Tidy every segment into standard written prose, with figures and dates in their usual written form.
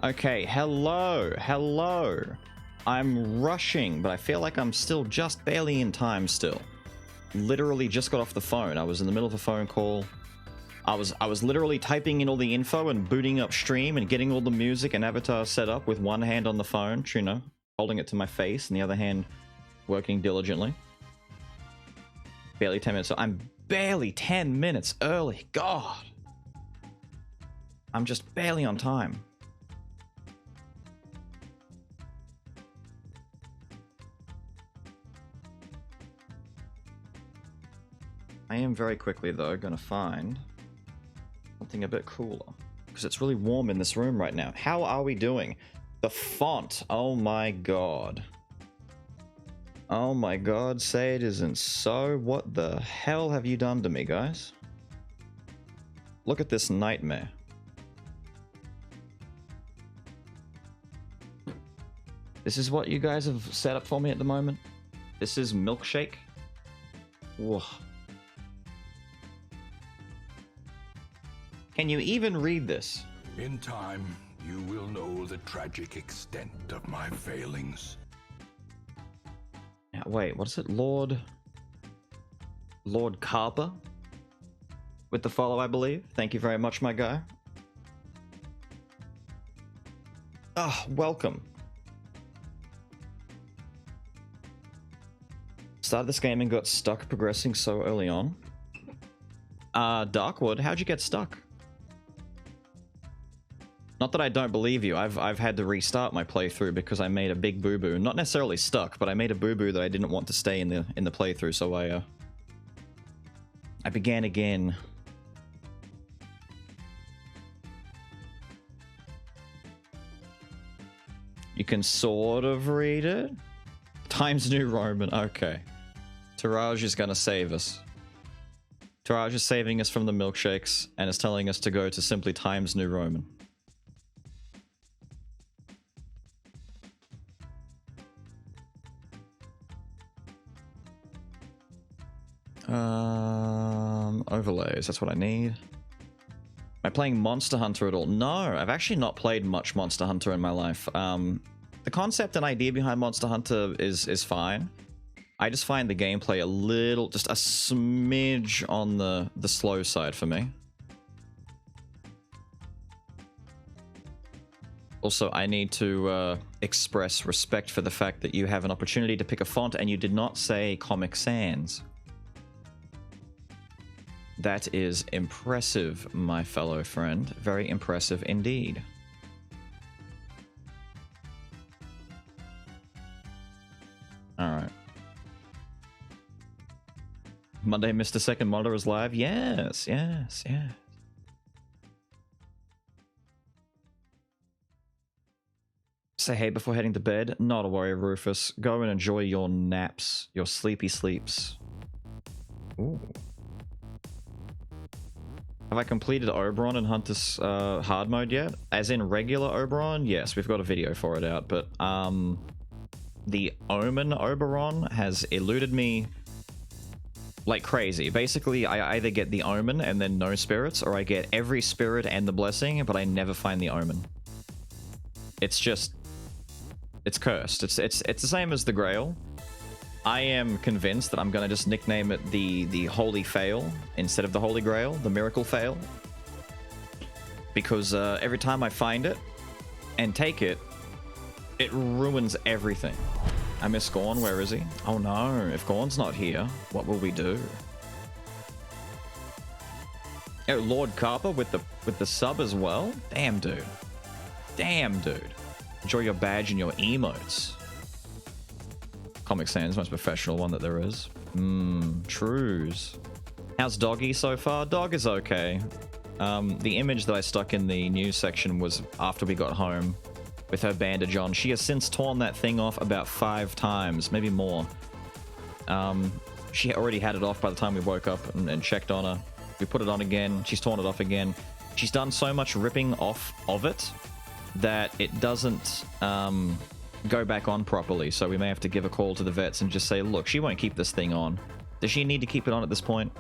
Okay, hello. I'm rushing, but I feel like I'm still just barely in time still. Literally just got off the phone. I was in the middle of a phone call. I was literally typing in all the info and booting up stream and getting all the music and avatar set up with one hand on the phone, you know, holding it to my face and the other hand working diligently. Barely 10 minutes. So I'm barely 10 minutes early. God. I'm just barely on time. I am very quickly, though, going to find something a bit cooler. because it's really warm in this room right now. How are we doing? The font. Oh my god. Oh my god, say it isn't so. What the hell have you done to me, guys? Look at this nightmare. This is what you guys have set up for me at the moment? This is milkshake? Whoa. Can you even read this? In time, you will know the tragic extent of my failings. Now, wait, what is it? Lord Carper? With the follow, I believe. Thank you very much, my guy. Ah, welcome. Started this game and got stuck progressing so early on. Darkwood, how'd you get stuck? Not that I don't believe you. I've had to restart my playthrough because I made a big boo-boo. Not necessarily stuck, but I made a boo-boo that I didn't want to stay in the playthrough, so I began again. You can sort of read it. Times New Roman. Okay. Taraj is gonna save us. Taraj is saving us from the milkshakes and is telling us to go to simply Times New Roman. Overlays, that's what I need. Am I playing Monster Hunter at all? No, I've actually not played much Monster Hunter in my life. The concept and idea behind Monster Hunter is fine. I just find the gameplay a little, just a smidge on the slow side for me. Also, I need to express respect for the fact that you have an opportunity to pick a font and you did not say Comic Sans. That is impressive, my fellow friend. Very impressive indeed. Alright. Monday, Mr. Second Monitor is live? Yes, yes, yes. Say hey before heading to bed. Not a worry, Rufus. Go and enjoy your naps, your sleepy sleeps. Ooh. Have I completed Oberon and Hunter's hard mode yet? As in regular Oberon? Yes, we've got a video for it out, but the Omen Oberon has eluded me like crazy. Basically, I either get the Omen and then no spirits, or I get every spirit and the blessing, but I never find the Omen. It's just... it's cursed. It's the same as the Grail. I am convinced that I'm gonna just nickname it the Holy Fail instead of the Holy Grail, the Miracle Fail. Because every time I find it and take it, it ruins everything. I miss Gorn, where is he? Oh no, if Gorn's not here, what will we do? Oh, Lord Carper with the sub as well? Damn, dude. Damn, dude. Enjoy your badge and your emotes. Comic Sans, most professional one that there is. Trues. How's Doggy so far? Dog is okay. The image that I stuck in the news section was after we got home with her bandage on. She has since torn that thing off about 5 times, maybe more. She already had it off by the time we woke up and checked on her. We put it on again. She's torn it off again. She's done so much ripping off of it that it doesn't go back on properly, so we may have to give a call to the vets and just say, look, she won't keep this thing on. Does she need to keep it on at this point?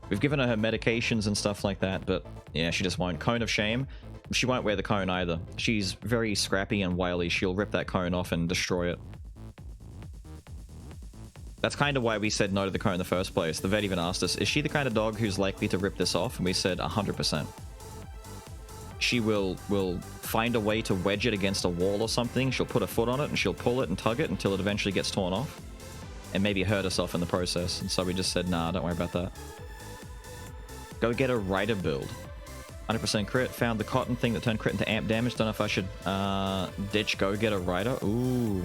We've given her medications and stuff like that, but yeah, she just won't. Cone of shame. She won't wear the cone either. She's very scrappy and wily. She'll rip that cone off and destroy it. That's kind of why we said no to the cone in the first place. The vet even asked us, is she the kind of dog who's likely to rip this off? And we said 100%. She will find a way to wedge it against a wall or something. She'll put a foot on it and she'll pull it and tug it until it eventually gets torn off. And maybe hurt herself in the process. And so we just said, nah, don't worry about that. Go get a Rider build. 100% crit. Found the cotton thing that turned crit into amp damage. Don't know if I should ditch Go Get a Rider. Ooh.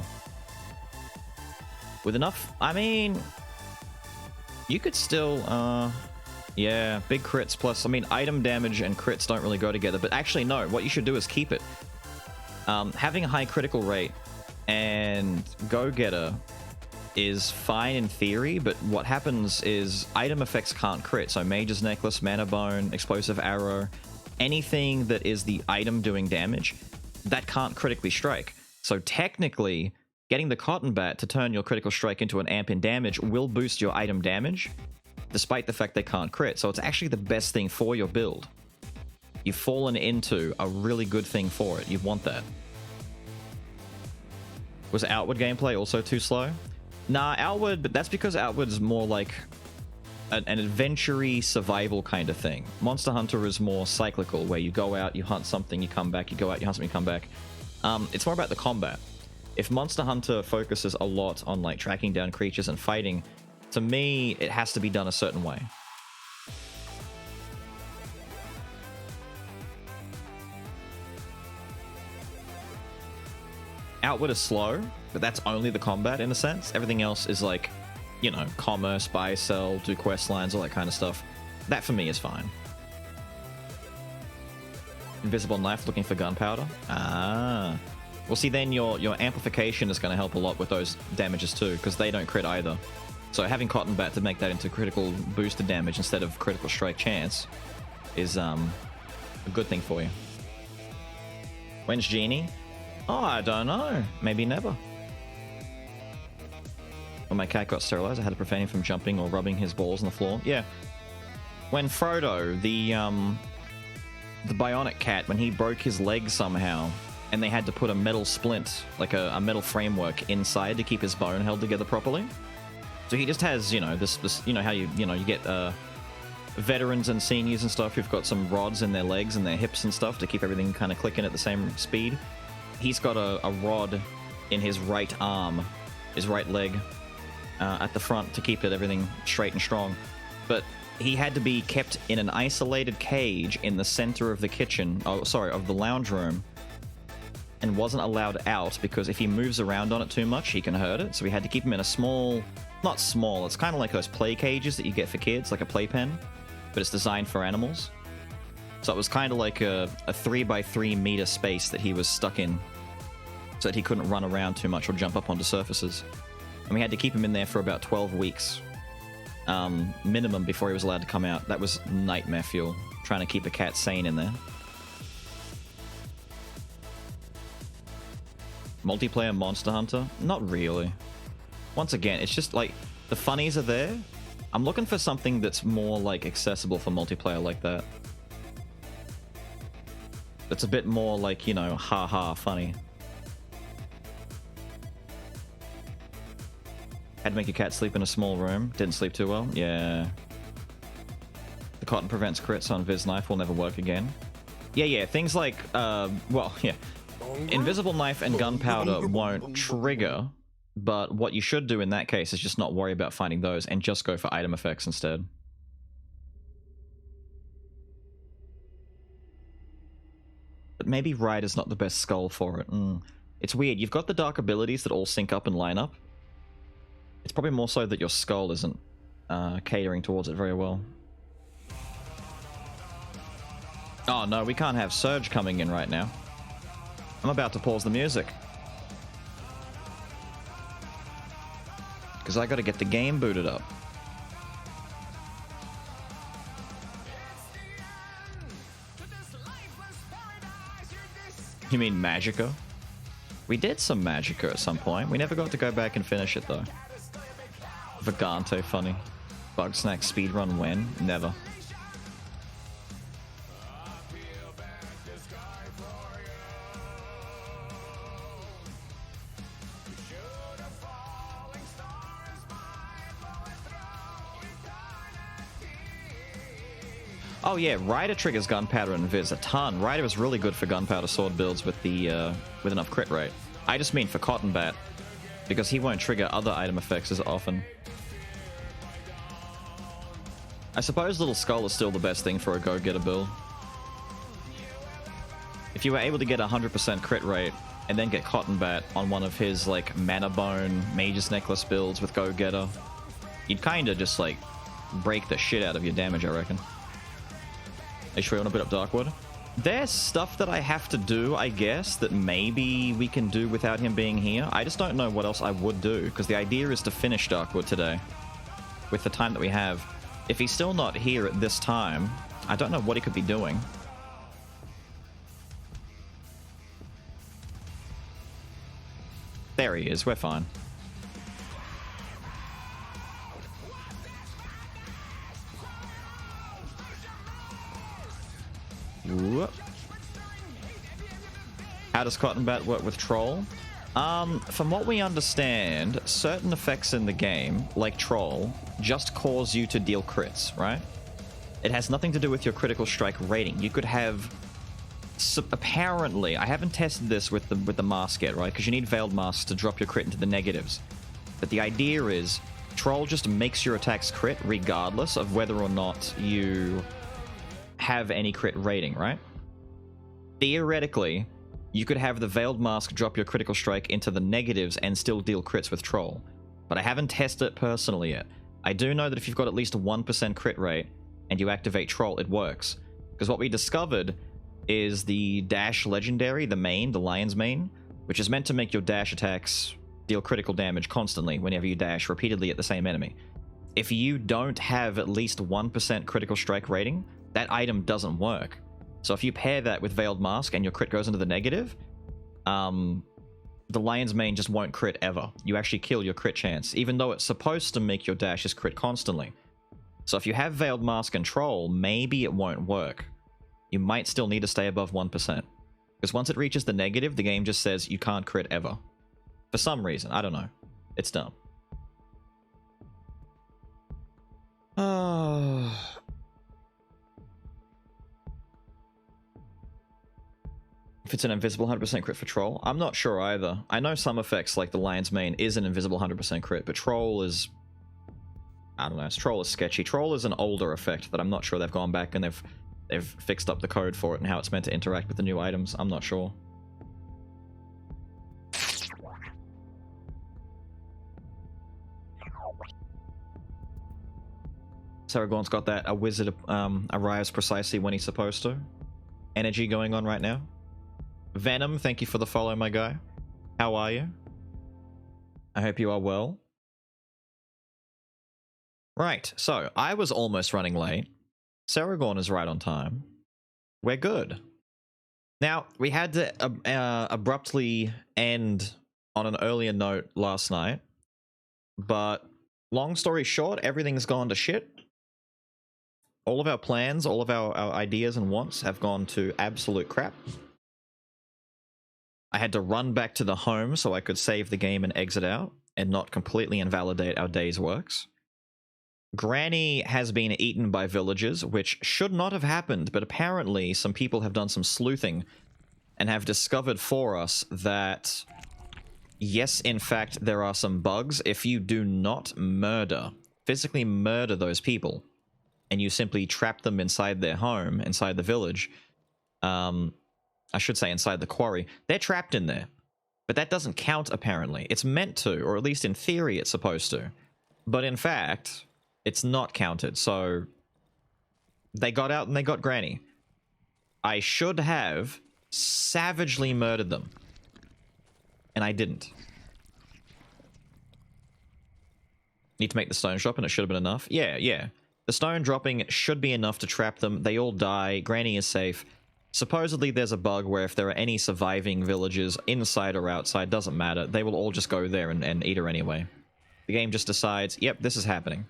With enough... I mean... You could still... Yeah, big crits plus, I mean, item damage and crits don't really go together, but actually no, what you should do is keep it. Having a high critical rate and Go-Getter is fine in theory, but what happens is item effects can't crit. So Mage's Necklace, Mana Bone, Explosive Arrow, anything that is the item doing damage, that can't critically strike. So technically, getting the Cotton Bat to turn your critical strike into an amp in damage will boost your item damage, despite the fact they can't crit. So it's actually the best thing for your build. You've fallen into a really good thing for it. You want that. Was Outward gameplay also too slow? Nah, Outward, but that's because Outward's more like an adventure-y survival kind of thing. Monster Hunter is more cyclical, where you go out, you hunt something, you come back, you go out, you hunt something, you come back. It's more about the combat. If Monster Hunter focuses a lot on like tracking down creatures and fighting, to me, it has to be done a certain way. Outward is slow, but that's only the combat in a sense. Everything else is like, you know, commerce, buy, sell, do quest lines, all that kind of stuff. That for me is fine. Invisible Knife looking for gunpowder. Ah. Well, see, then your amplification is going to help a lot with those damages too, because they don't crit either. So having Cotton Bat to make that into critical boosted damage instead of critical strike chance is a good thing for you. When's Genie? Oh, I don't know. Maybe never. When my cat got sterilized, I had to prevent him from jumping or rubbing his balls on the floor. Yeah. When Frodo, the bionic cat, when he broke his leg somehow, and they had to put a metal splint, like a metal framework inside to keep his bone held together properly. So he just has, you know, this you know how you get veterans and seniors and stuff who've got some rods in their legs and their hips and stuff to keep everything kind of clicking at the same speed. He's got a rod in his right arm, his right leg, at the front to keep everything straight and strong. But he had to be kept in an isolated cage in the center of the kitchen, of the lounge room, and wasn't allowed out because if he moves around on it too much, he can hurt it. So we had to keep him in a small, not small, it's kind of like those play cages that you get for kids, like a playpen, but it's designed for animals. So it was kind of like a 3x3 meter space that he was stuck in so that he couldn't run around too much or jump up onto surfaces. And we had to keep him in there for about 12 weeks minimum before he was allowed to come out. That was nightmare fuel, trying to keep a cat sane in there. Multiplayer Monster Hunter? Not really. Once again, it's just like the funnies are there. I'm looking for something that's more like accessible for multiplayer like that. That's a bit more like, you know, haha funny. Had to make your cat sleep in a small room. Didn't sleep too well. Yeah. The cotton prevents crits on Viz Knife will never work again. Yeah, things like, well, yeah. Invisible Knife and Gunpowder won't trigger, but what you should do in that case is just not worry about finding those and just go for item effects instead. But maybe Rider's not the best skull for it. It's weird. You've got the dark abilities that all sync up and line up. It's probably more so that your skull isn't catering towards it very well. Oh no, we can't have Surge coming in right now. I'm about to pause the music. Because I gotta get the game booted up. You mean Magicka? We did some Magicka at some point. We never got to go back and finish it though. Vagante funny. Bugsnax speedrun when? Never. Oh yeah, Rider triggers Gunpowder and Viz a ton. Rider is really good for Gunpowder sword builds with the with enough crit rate. I just mean for Cotton Bat, because he won't trigger other item effects as often. I suppose Little Skull is still the best thing for a go-getter build. If you were able to get 100% crit rate and then get Cotton Bat on one of his like Mana Bone, Mage's Necklace builds with go-getter, you'd kind of just like break the shit out of your damage, I reckon. Are you sure you want to bit up Darkwood? There's stuff that I have to do, I guess, that maybe we can do without him being here. I just don't know what else I would do, because the idea is to finish Darkwood today with the time that we have. If he's still not here at this time, I don't know what he could be doing. There he is, we're fine. Whoop. How does Cotton Bat work with Troll? From what we understand, certain effects in the game, like Troll, just cause you to deal crits, right? It has nothing to do with your critical strike rating. You could have... apparently, I haven't tested this with the mask yet, right? Because you need Veiled Masks to drop your crit into the negatives. But the idea is, Troll just makes your attacks crit regardless of whether or not you have any crit rating, right? Theoretically, you could have the Veiled Mask drop your critical strike into the negatives and still deal crits with Troll. But I haven't tested it personally yet. I do know that if you've got at least a 1% crit rate and you activate Troll, it works. Because what we discovered is the Dash Legendary, the main, the Lion's Mane, which is meant to make your dash attacks deal critical damage constantly whenever you dash repeatedly at the same enemy. If you don't have at least 1% critical strike rating, that item doesn't work. So if you pair that with Veiled Mask and your crit goes into the negative, the Lion's Mane just won't crit ever. You actually kill your crit chance, even though it's supposed to make your dashes crit constantly. So if you have Veiled Mask and Troll, maybe it won't work. You might still need to stay above 1%. Because once it reaches the negative, the game just says you can't crit ever. For some reason, I don't know. It's dumb. If it's an invisible 100% crit for Troll, I'm not sure either. I know some effects like the Lion's Mane is an invisible 100% crit, but Troll is... I don't know, Troll is sketchy. Troll is an older effect that I'm not sure they've gone back and they've fixed up the code for it and how it's meant to interact with the new items. I'm not sure. Saragorn's got that a wizard arrives precisely when he's supposed to. Energy going on right now. Venom, thank you for the follow, my guy. How are you? I hope you are well. Right, so I was almost running late. Saragorn is right on time. We're good. Now, we had to abruptly end on an earlier note last night, but long story short, everything's gone to shit. All of our plans, all of our ideas and wants have gone to absolute crap. I had to run back to the home so I could save the game and exit out and not completely invalidate our day's works. Granny has been eaten by villagers, which should not have happened, but apparently some people have done some sleuthing and have discovered for us that, yes, in fact, there are some bugs. If you do not physically murder those people, and you simply trap them inside their home, inside the village, I should say inside the quarry, they're trapped in there. But that doesn't count, apparently. It's meant to, or at least in theory it's supposed to. But in fact, it's not counted, so they got out and they got Granny. I should have savagely murdered them. And I didn't. Need to make the stone drop and it should have been enough. Yeah. The stone dropping should be enough to trap them. They all die. Granny is safe. Supposedly there's a bug where if there are any surviving villagers, inside or outside, doesn't matter. They will all just go there and eat her anyway. The game just decides, yep, this is happening.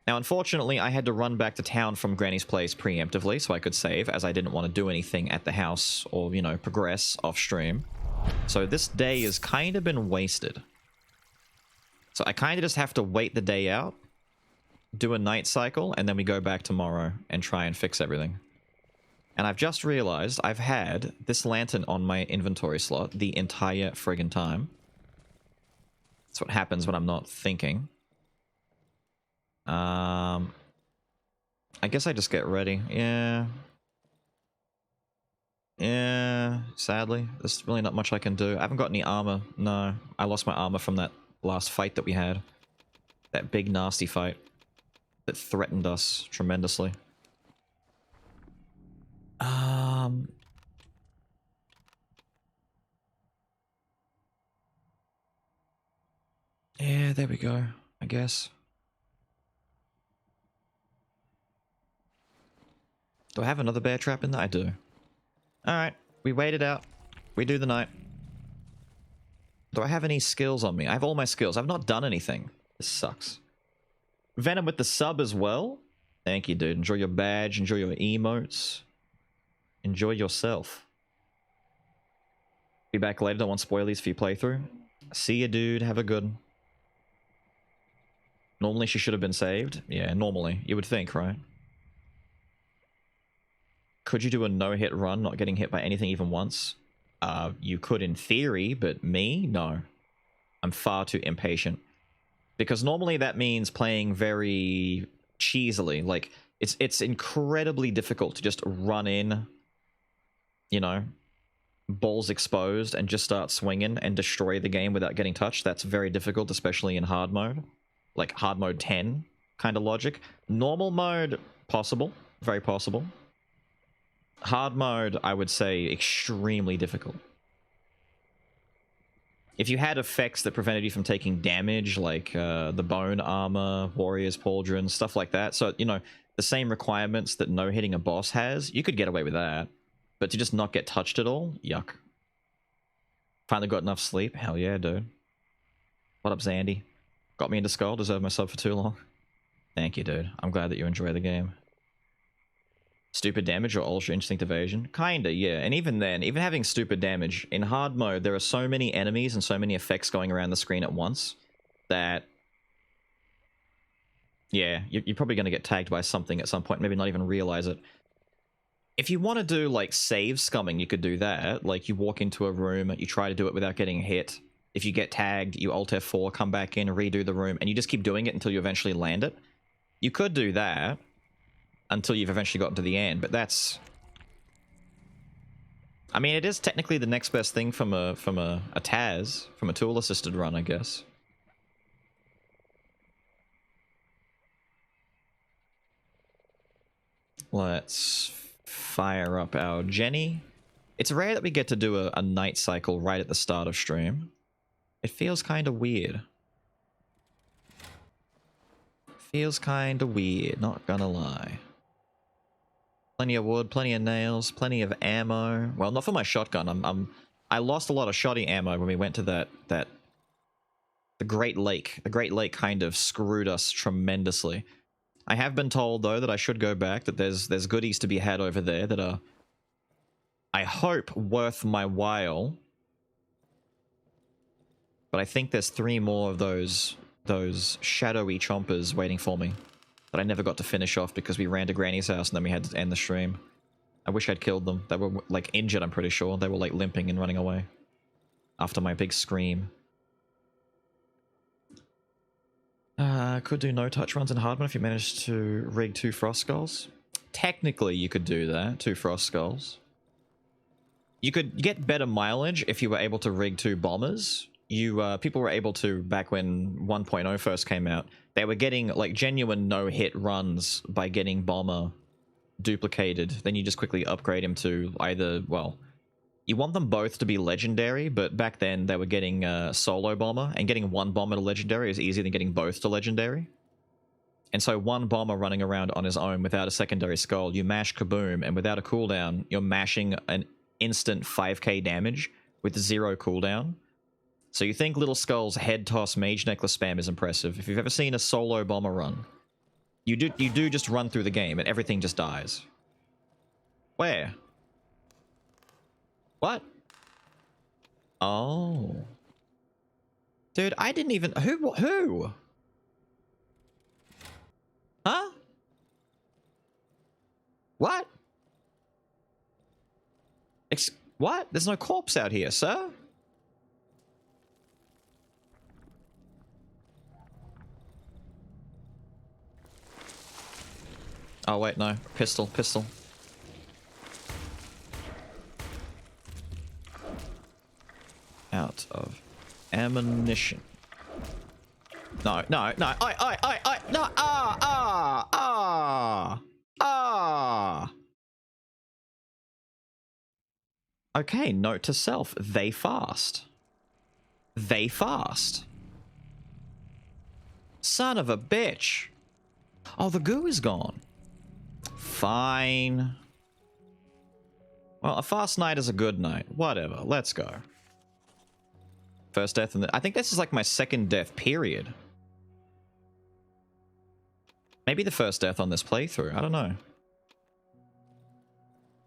Now, unfortunately, I had to run back to town from Granny's place preemptively so I could save, as I didn't want to do anything at the house or, you know, progress off stream. So this day has kind of been wasted. So I kind of just have to wait the day out, do a night cycle, and then we go back tomorrow and try and fix everything. And I've just realized I've had this lantern on my inventory slot the entire friggin' time. That's what happens when I'm not thinking. I guess I just get ready. Yeah, sadly. There's really not much I can do. I haven't got any armor. No, I lost my armor from that last fight that we had. That big nasty fight. that threatened us tremendously. Yeah, there we go, I guess. Do I have another bear trap in there? I do. Alright, we wait it out. We do the night. Do I have any skills on me? I have all my skills. I've not done anything. This sucks. Venom with the sub as well. Thank you, dude. Enjoy your badge. Enjoy your emotes. Enjoy yourself. Be back later. Don't want spoilies for your playthrough. See ya, dude. Have a good one. Normally she should have been saved. Yeah, normally. You would think, right? Could you do a no-hit run, not getting hit by anything even once? You could in theory, but me? No. I'm far too impatient. Because normally that means playing very cheesily. Like, it's incredibly difficult to just run in, you know, balls exposed and just start swinging and destroy the game without getting touched. That's very difficult, especially in hard mode. Like, hard mode 10 kind of logic. Normal mode, possible. Very possible. Hard mode, I would say, extremely difficult. If you had effects that prevented you from taking damage, like the bone armor, warrior's pauldron, stuff like that, so, you know, the same requirements that no hitting a boss has, you could get away with that. But to just not get touched at all, yuck. Finally got enough sleep? Hell yeah, dude. What up, Zandy? Got me into Skull, deserved my sub for too long. Thank you, dude. I'm glad that you enjoy the game. Stupid damage or ultra instinct evasion? Kinda, yeah. And even then, even having stupid damage, in hard mode, there are so many enemies and so many effects going around the screen at once that, yeah, you're probably going to get tagged by something at some point, maybe not even realize it. If you want to do, like, save scumming, you could do that. Like, you walk into a room, you try to do it without getting hit. If you get tagged, you Alt F4, come back in, redo the room, and you just keep doing it until you eventually land it. You could do that until you've eventually gotten to the end, but that's... I mean, it is technically the next best thing from a TAS, from a tool-assisted run, I guess. Let's fire up our Jenny. It's rare that we get to do a night cycle right at the start of stream. It feels kind of weird. Feels kind of weird, not gonna lie. Plenty of wood, plenty of nails, plenty of ammo. Well, not for my shotgun. I lost a lot of shoddy ammo when we went to the Great Lake. The Great Lake kind of screwed us tremendously. I have been told though that I should go back, that there's goodies to be had over there that are, I hope, worth my while. But I think there's 3 more of those shadowy chompers waiting for me that I never got to finish off because we ran to Granny's house and then we had to end the stream. I wish I'd killed them. They were, like, injured, I'm pretty sure. They were, like, limping and running away after my big scream. Could do no-touch runs in hard mode if you managed to rig 2 Frost Skulls. Technically, you could do that, 2 Frost Skulls. You could get better mileage if you were able to rig 2 Bombers. People were able to, back when 1.0 first came out, they were getting, like, genuine no-hit runs by getting Bomber duplicated. Then you just quickly upgrade him to either, well, you want them both to be legendary, but back then they were getting solo Bomber, and getting 1 Bomber to legendary is easier than getting both to legendary. And so 1 Bomber running around on his own without a secondary skull, you mash Kaboom, and without a cooldown, you're mashing an instant 5k damage with 0 cooldown. So you think Little Skull's head toss mage necklace spam is impressive. If you've ever seen a solo Bomber run, you do just run through the game and everything just dies. Where? What? Oh. Dude, I didn't even... Who? Huh? What? What? There's no corpse out here, sir? Oh, wait, no. Pistol. Out of ammunition. No, no, no. No, Okay, note to self. They fast. They fast. Son of a bitch. Oh, the goo is gone. Fine. Well, a fast night is a good night. Whatever, let's go. First death in the... I think this is like my second death, period. Maybe the first death on this playthrough. I don't know.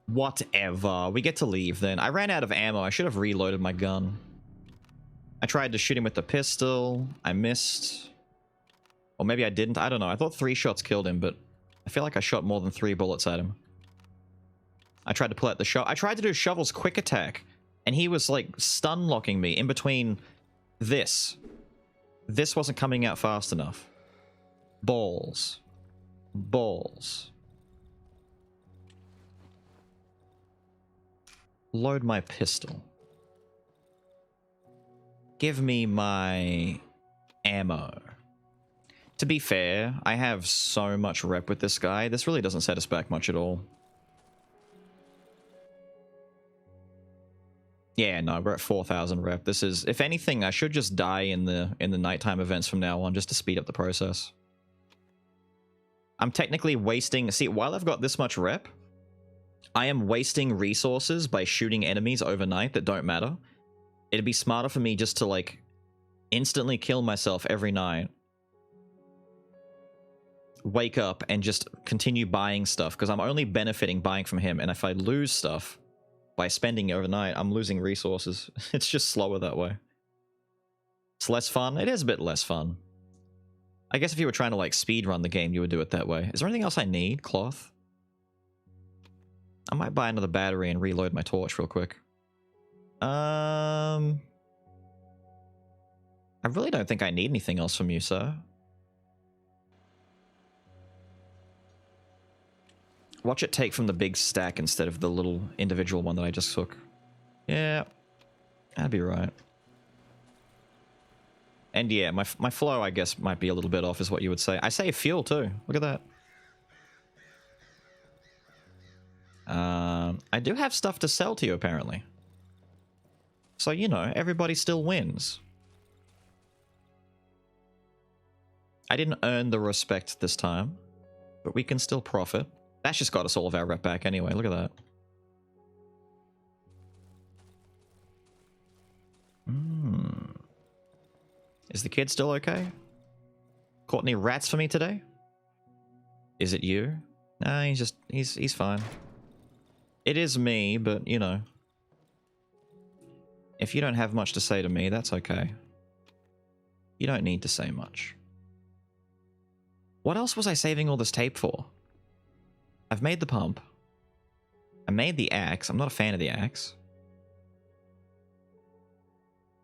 Whatever. We get to leave then. I ran out of ammo. I should have reloaded my gun. I tried to shoot him with the pistol. I missed. Or maybe I didn't. I don't know. I thought 3 shots killed him, but I feel like I shot more than 3 bullets at him. I tried to pull out the shot. I tried to do Shovel's quick attack, and he was like stun locking me in between this. This wasn't coming out fast enough. Balls. Balls. Load my pistol. Give me my ammo. To be fair, I have so much rep with this guy. This really doesn't set us back much at all. Yeah, no, we're at 4,000 rep. This is, if anything, I should just die in the nighttime events from now on just to speed up the process. I'm technically wasting... See, while I've got this much rep, I am wasting resources by shooting enemies overnight that don't matter. It'd be smarter for me just to, like, instantly kill myself every night. Wake up and just continue buying stuff, because I'm only benefiting buying from him, and if I lose stuff by spending overnight, I'm losing resources. It's just slower that way. It's less fun. It is a bit less fun. I guess if you were trying to, like, speed run the game, you would do it that way. Is there anything else I need? Cloth? I might buy another battery and reload my torch real quick. I really don't think I need anything else from you, sir. Watch it take from the big stack instead of the little individual one that I just took. Yeah, that'd be right. And yeah, my flow, I guess, might be a little bit off, is what you would say. I save fuel too. Look at that. I do have stuff to sell to you, apparently. So, you know, everybody still wins. I didn't earn the respect this time, but we can still profit. That's just got us all of our rep back anyway. Look at that. Is the kid still okay? Caught any rats for me today? Is it you? Nah, he's fine. It is me, but you know. If you don't have much to say to me, that's okay. You don't need to say much. What else was I saving all this tape for? I've made the pump. I made the axe. I'm not a fan of the axe.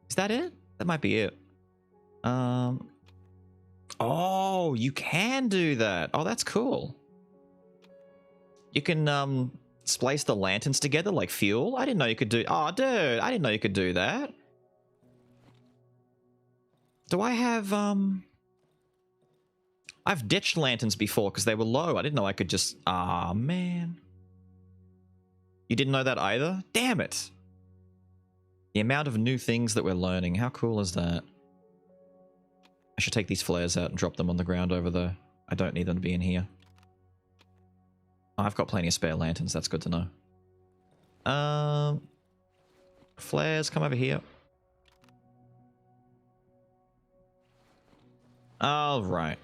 Is that it? That might be it. Oh, you can do that. Oh, that's cool. You can, splice the lanterns together like fuel? I didn't know you could do... Oh, dude, I didn't know you could do that. Do I have, I've ditched lanterns before because they were low. I didn't know I could just... Ah, man. You didn't know that either? Damn it. The amount of new things that we're learning. How cool is that? I should take these flares out and drop them on the ground over there. I don't need them to be in here. Oh, I've got plenty of spare lanterns. That's good to know. Flares, come over here. All right.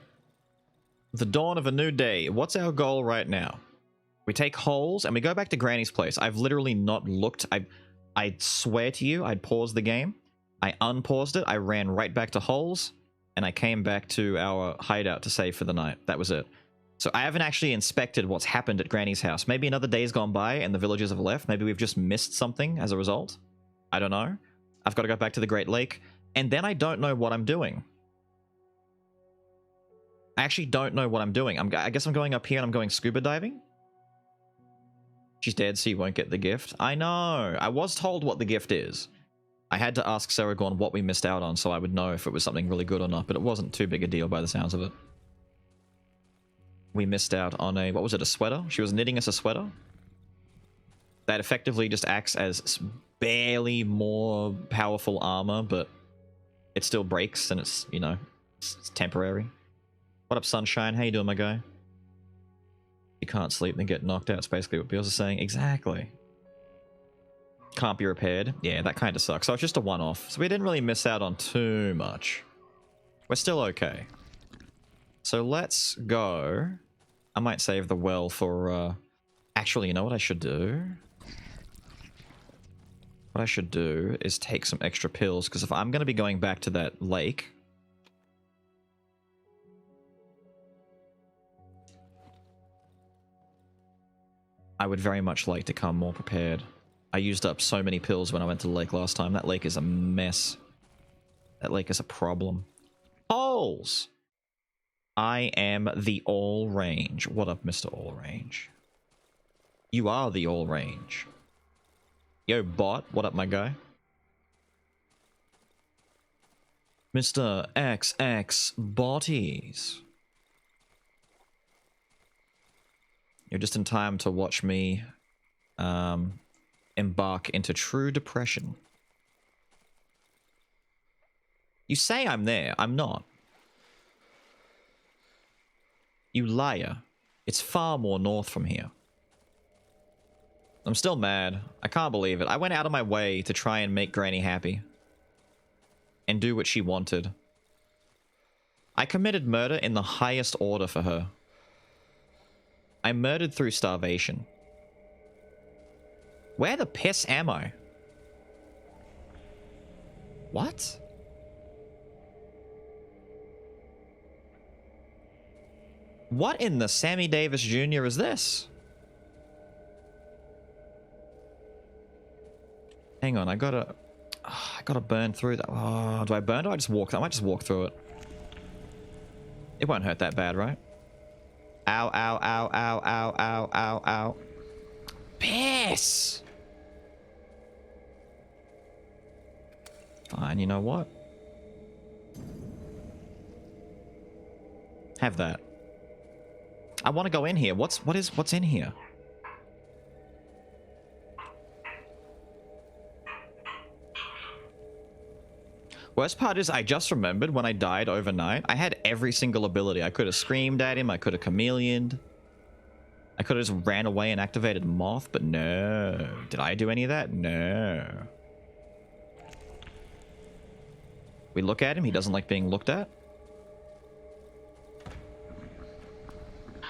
The dawn of a new day. What's our goal right now? We take holes and we go back to Granny's place. I've literally not looked. I swear to you, I'd paused the game. I unpaused it. I ran right back to holes and I came back to our hideout to save for the night. That was it. So I haven't actually inspected what's happened at Granny's house. Maybe another day's gone by and the villagers have left. Maybe we've just missed something as a result. I don't know. I've got to go back to the Great Lake. And then I don't know what I'm doing. I actually don't know what I'm doing. I guess I'm going up here and I'm going scuba diving. She's dead, so you won't get the gift. I know. I was told what the gift is. I had to ask Saragorn what we missed out on so I would know if it was something really good or not, but it wasn't too big a deal by the sounds of it. We missed out on a, what was it, a sweater? She was knitting us a sweater that effectively just acts as barely more powerful armor, but it still breaks and it's, you know, it's temporary. What up, Sunshine? How you doing, my guy? You can't sleep and get knocked out. It's basically what Beals are saying. Exactly. Can't be repaired. Yeah, that kind of sucks. So it's just a one-off. So we didn't really miss out on too much. We're still okay. So let's go. I might save the well for... Actually, you know what I should do? What I should do is take some extra pills, because if I'm going to be going back to that lake... I would very much like to come more prepared. I used up so many pills when I went to the lake last time. That lake is a mess. That lake is a problem. Holes! I am the All Range. What up, Mr. All Range? You are the All Range. Yo, bot. What up, my guy? Mr. XX Botties. You're just in time to watch me embark into true depression. You say I'm there. I'm not. You liar. It's far more north from here. I'm still mad. I can't believe it. I went out of my way to try and make Granny happy. And do what she wanted. I committed murder in the highest order for her. I murdered through starvation. Where the piss am I? What? What in the Sammy Davis Jr. is this? Hang on, I gotta burn through that. Oh, do I burn? Or I just walk? I might just walk through it. It won't hurt that bad, right? Ow, ow, ow, ow, ow, ow, ow, ow. Piss! Fine, you know what? Have that. I want to go in here. What's in here? Worst part is I just remembered when I died overnight, I had every single ability. I could have screamed at him. I could have chameleoned. I could have just ran away and activated Moth, but no. Did I do any of that? No. We look at him. He doesn't like being looked at.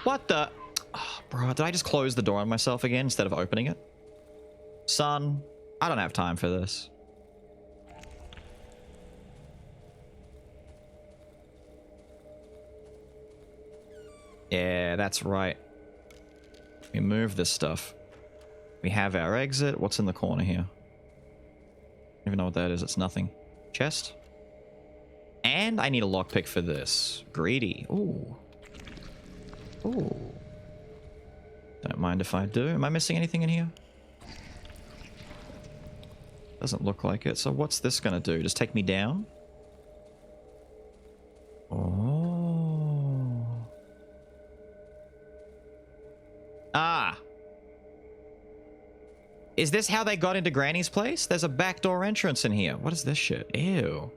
What the? Oh, bro, did I just close the door on myself again instead of opening it? Son, I don't have time for this. Yeah, that's right. We move this stuff. We have our exit. What's in the corner here? I don't even know what that is. It's nothing. Chest. And I need a lockpick for this. Greedy. Ooh. Ooh. Don't mind if I do. Am I missing anything in here? Doesn't look like it. So what's this gonna do? Just take me down? Oh. Ah. Is this how they got into Granny's place? There's a backdoor entrance in here. What is this shit? Ew.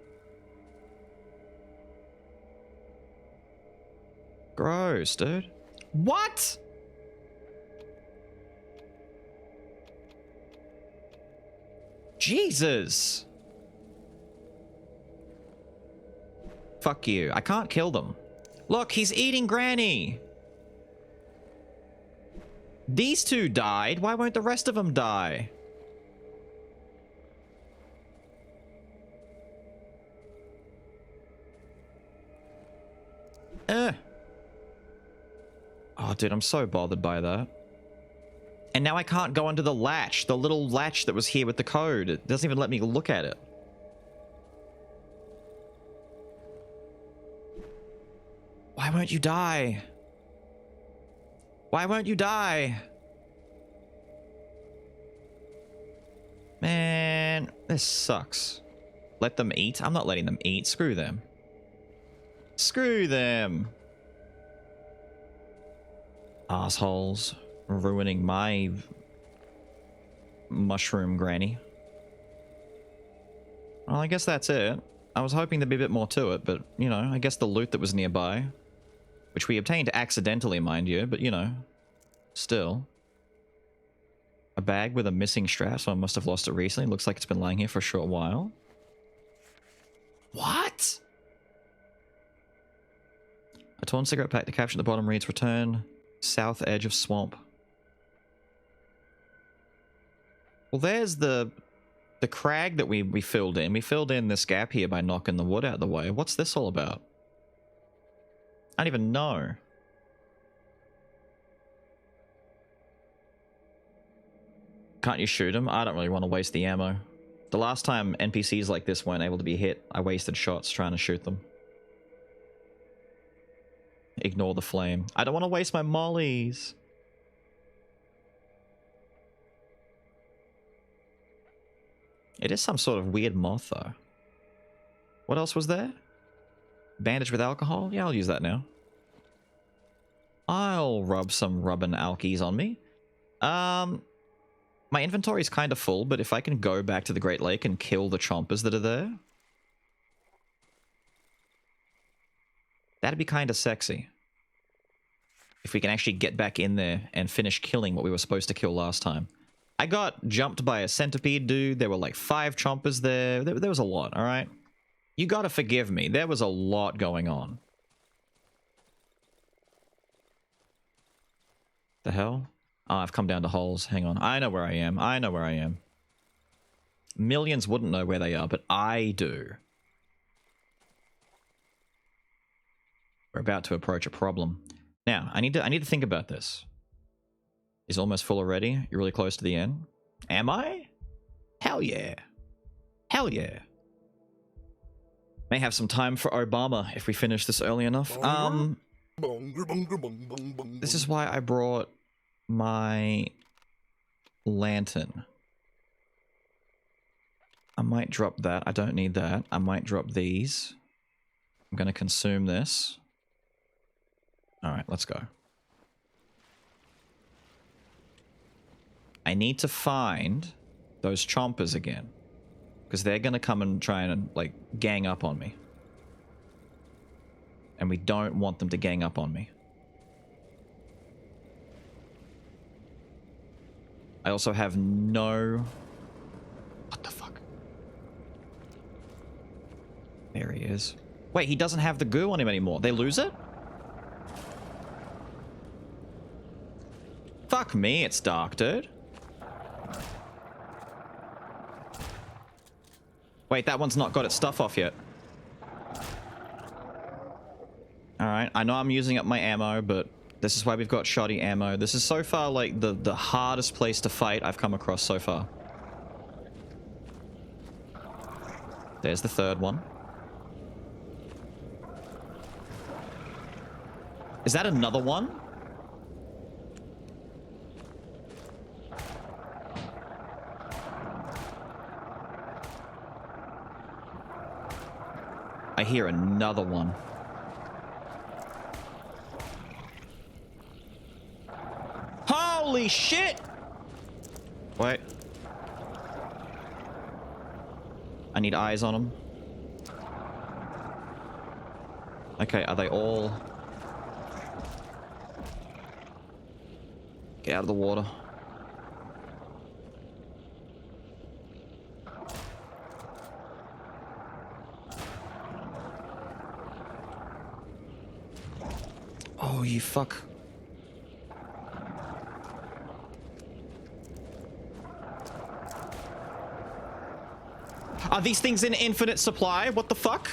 Gross, dude. What? Jesus. Fuck you. I can't kill them. Look, he's eating Granny. These two died. Why won't the rest of them die? Oh, dude, I'm so bothered by that. And now I can't go under the latch. The little latch that was here with the code. It doesn't even let me look at it. Why won't you die? Why won't you die? Man, this sucks. Let them eat? I'm not letting them eat. Screw them. Screw them. Assholes. Ruining my mushroom granny. Well, I guess that's it. I was hoping there'd be a bit more to it, but, you know, I guess the loot that was nearby, which we obtained accidentally, mind you, but, you know, still. A bag with a missing strap, so I must have lost it recently. Looks like it's been lying here for a short while. What? A torn cigarette pack. The caption at the bottom reads, "Return south edge of swamp." Well, there's the crag that we filled in. We filled in this gap here by knocking the wood out of the way. What's this all about? I don't even know. Can't you shoot him? I don't really want to waste the ammo. The last time NPCs like this weren't able to be hit, I wasted shots trying to shoot them. Ignore the flame. I don't want to waste my mollies. It is some sort of weird moth, though. What else was there? Bandage with alcohol? Yeah, I'll use that now. I'll rub some rubbin' alkies on me. My inventory's kind of full, but if I can go back to the Great Lake and kill the chompers that are there, that'd be kind of sexy. If we can actually get back in there and finish killing what we were supposed to kill last time. I got jumped by a centipede dude. There were like 5 chompers there. There was a lot, alright? You gotta forgive me. There was a lot going on. The hell? Oh, I've come down to holes. Hang on. I know where I am. I know where I am. Millions wouldn't know where they are, but I do. We're about to approach a problem. Now, I need to think about this. Is almost full already. You're really close to the end. Am I? Hell yeah. Hell yeah. May have some time for Obama if we finish this early enough. This is why I brought my lantern. I might drop that. I don't need that. I might drop these. I'm going to consume this. Alright, let's go. I need to find those chompers again. Because they're going to come and try and, like, gang up on me. And we don't want them to gang up on me. I also have no... What the fuck? There he is. Wait, he doesn't have the goo on him anymore. They lose it? Fuck me, it's dark, dude. Wait, that one's not got its stuff off yet. Alright, I know I'm using up my ammo, but this is why we've got shoddy ammo. This is so far, like, the hardest place to fight I've come across so far. There's the third one. Is that another one? I hear another one. Holy shit! Wait. I need eyes on them. Okay, are they all... Get out of the water. Oh, you fuck. Are these things in infinite supply? What the fuck?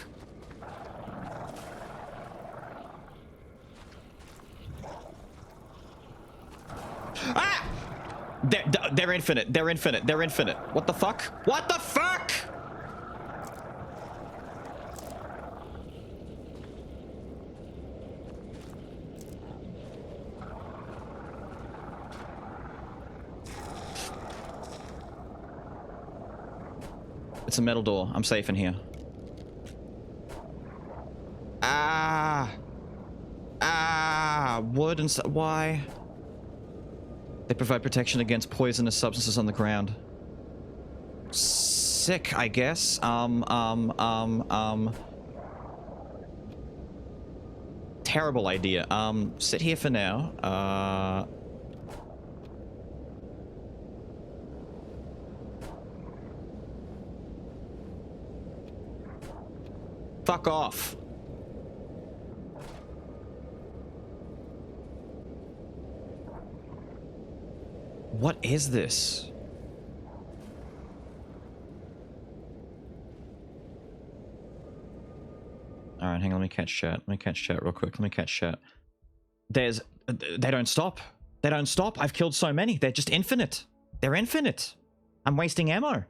Ah! They're infinite. They're infinite. They're infinite. What the fuck? What the fuck? It's a metal door. I'm safe in here. Ah! Ah! Wood and stuff. Why? They provide protection against poisonous substances on the ground. Sick, I guess. Terrible idea. Sit here for now. Fuck off. What is this? Alright, hang on, let me catch chat. Let me catch chat real quick. Let me catch chat. There's... They don't stop. They don't stop. I've killed so many. They're just infinite. They're infinite. I'm wasting ammo.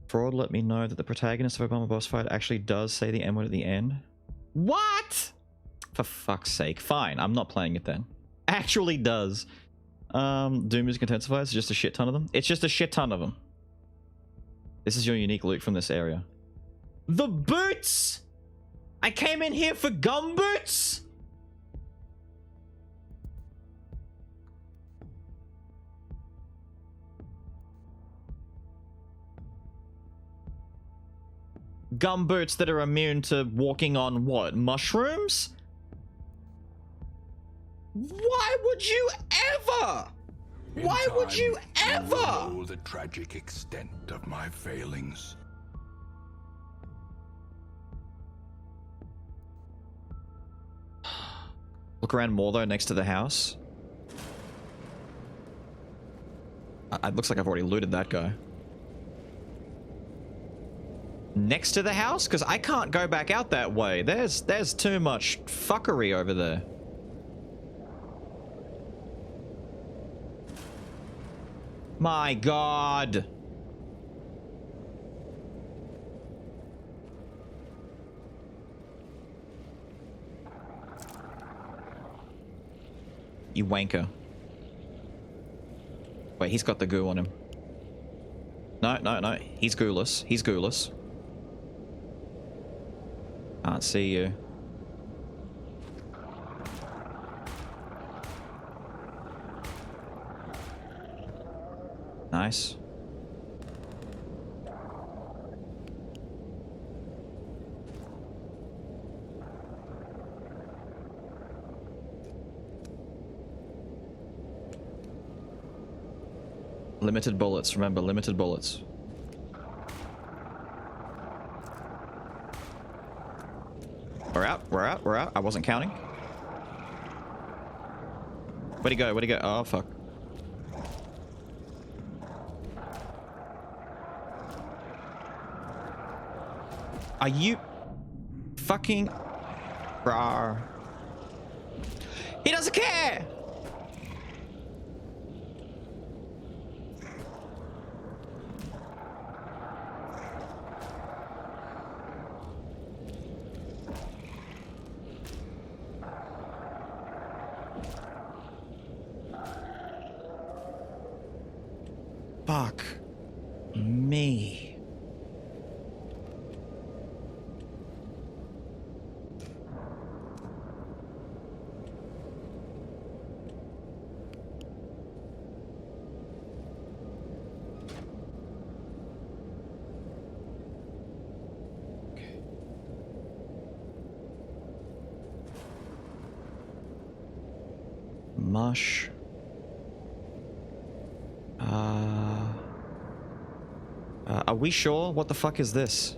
Fraud let me know that the protagonist of Obama boss fight actually does say the M word at the end. What? For fuck's sake. Fine, I'm not playing it then. Actually does. Doom music intensifiers, just a shit ton of them. It's just a shit ton of them. This is your unique loot from this area. The boots! I came in here for gum boots? Gum boots that are immune to walking on what? Mushrooms? Why would you ever? Why would you ever? You will know the tragic extent of my failings. Look around more though, next to the house. It looks like I've already looted that guy. Next to the house? Because I can't go back out that way. There's too much fuckery over there. My God. You wanker. Wait, he's got the goo on him. No, no, no. He's gooless. He's gooless. Can't see you. Nice. Limited bullets, remember, limited bullets. We're out, we're out, we're out. I wasn't counting. Where'd he go? Where'd he go? Oh, fuck. Are you fucking... Rawr. He doesn't care! Fuck me. Mush. Are we sure? What the fuck is this?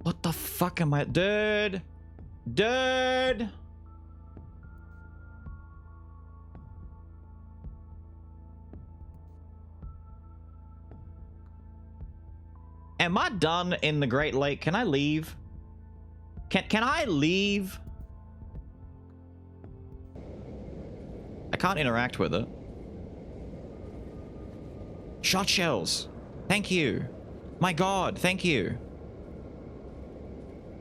What the fuck am I... Dude! Dude! Am I done in the Great Lake? Can I leave? Can I leave? I can't interact with it. Shot shells. Thank you. My God, thank you.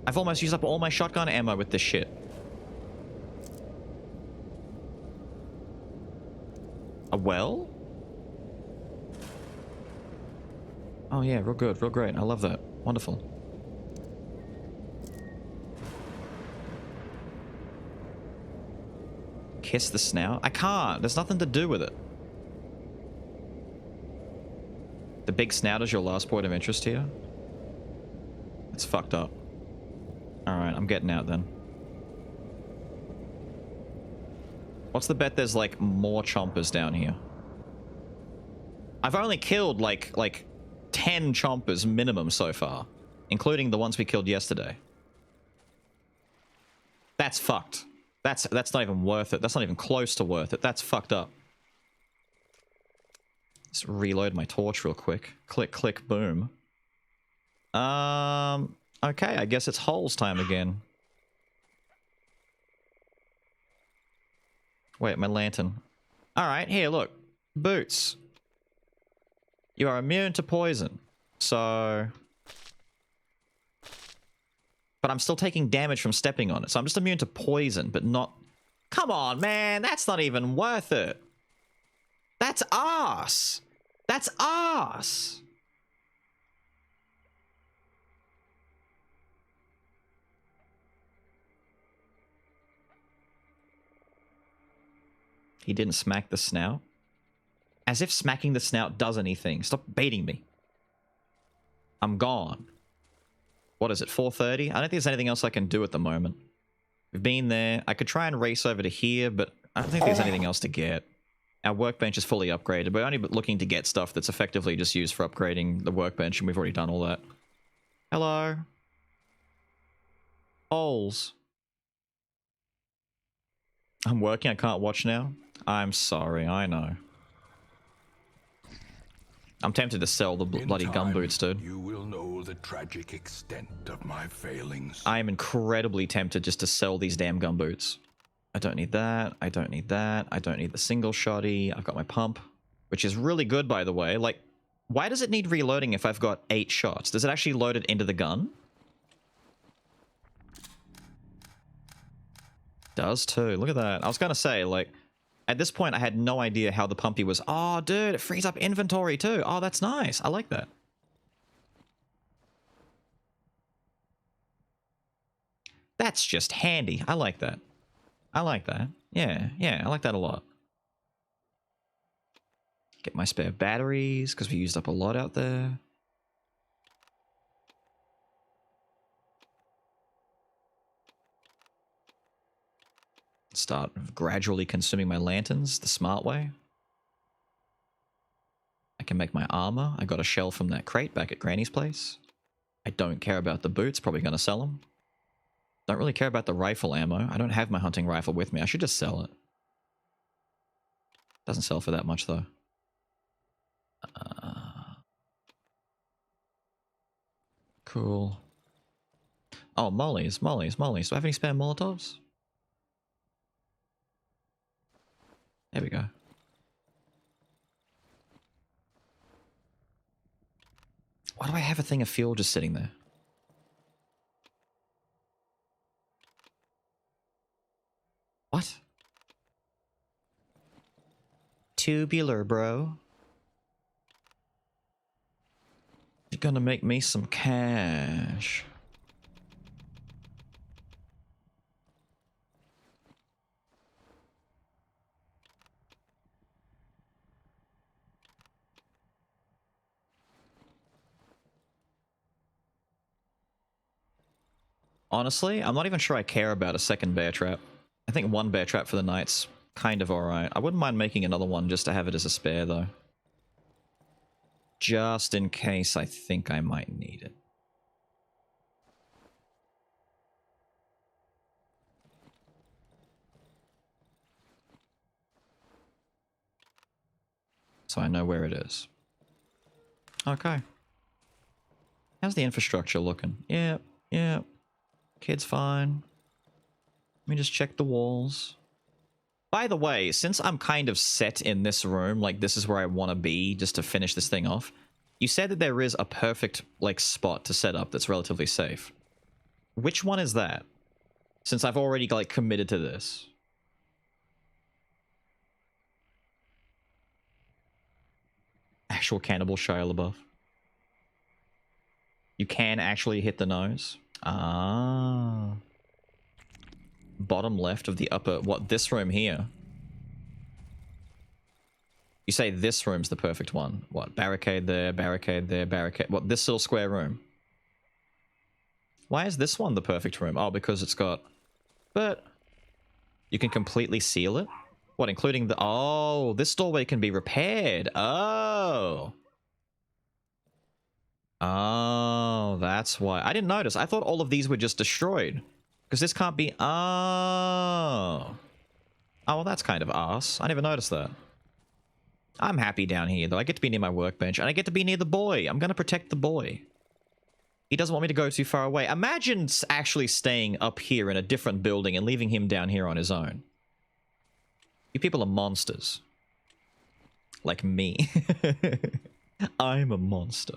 I've almost used up all my shotgun ammo with this shit. A well? Oh yeah, real good, real great. I love that. Wonderful. Kiss the snout? I can't. There's nothing to do with it. The big snout is your last point of interest here? It's fucked up. Alright, I'm getting out then. What's the bet there's, like, more chompers down here? I've only killed, like 10 chompers minimum so far. Including the ones we killed yesterday. That's fucked. That's not even worth it. That's not even close to worth it. That's fucked up. Let's reload my torch real quick. Click, click, boom. Okay, I guess it's holes time again. Wait, my lantern. Alright, here, look. Boots. You are immune to poison. So... But I'm still taking damage from stepping on it. So I'm just immune to poison, but not... Come on, man! That's not even worth it! That's arse! That's arse! He didn't smack the snout? As if smacking the snout does anything. Stop baiting me. I'm gone. What is it, 4:30? I don't think there's anything else I can do at the moment. We've been there. I could try and race over to here, but I don't think there's anything else to get. Our workbench is fully upgraded. We're only looking to get stuff that's effectively just used for upgrading the workbench, and we've already done all that. Hello? Holes. I'm working, I can't watch now. I'm sorry, I know. I'm tempted to sell the bloody gumboots, dude. You will know the tragic extent of my failings. I am incredibly tempted just to sell these damn gumboots. I don't need that. I don't need that. I don't need the single shotty. I've got my pump, which is really good, by the way. Like, why does it need reloading if I've got 8 shots? Does it actually load it into the gun? Does too. Look at that. I was gonna say, like, at this point, I had no idea how the pumpy was. Oh, dude, it frees up inventory too. Oh, that's nice. I like that. That's just handy. I like that. I like that. Yeah, yeah, I like that a lot. Get my spare batteries, because we used up a lot out there. Start gradually consuming my lanterns the smart way. I can make my armor. I got a shell from that crate back at Granny's place. I don't care about the boots, probably going to sell them. Don't really care about the rifle ammo. I don't have my hunting rifle with me. I should just sell it. Doesn't sell for that much though. Cool. Oh, mollies. Do I have any spare Molotovs? There we go. Why do I have a thing of fuel just sitting there? What? Tubular, bro. You're gonna make me some cash. Honestly, I'm not even sure I care about a second bear trap. I think one bear trap for the night's kind of alright. I wouldn't mind making another one just to have it as a spare, though. Just in case I think I might need it. So I know where it is. Okay. How's the infrastructure looking? Yep, yep. Kid's fine. Let me just check the walls. By the way, since I'm kind of set in this room, like this is where I want to be just to finish this thing off, you said that there is a perfect, like, spot to set up that's relatively safe. Which one is that? Since I've already, like, committed to this. Actual cannibal Shia LaBeouf. You can actually hit the nose. Ah. Bottom left of the upper... What, this room here? You say this room's the perfect one. What, barricade there, barricade... What, this little square room? Why is this one the perfect room? Oh, because it's got... But... You can completely seal it? What, including the... Oh, this doorway can be repaired. Oh. Oh, that's why. I didn't notice. I thought all of these were just destroyed. Because this can't be... Oh. Oh, well, that's kind of arse. I never noticed that. I'm happy down here, though. I get to be near my workbench, and I get to be near the boy. I'm going to protect the boy. He doesn't want me to go too far away. Imagine actually staying up here in a different building and leaving him down here on his own. You people are monsters. Like me. I'm a monster.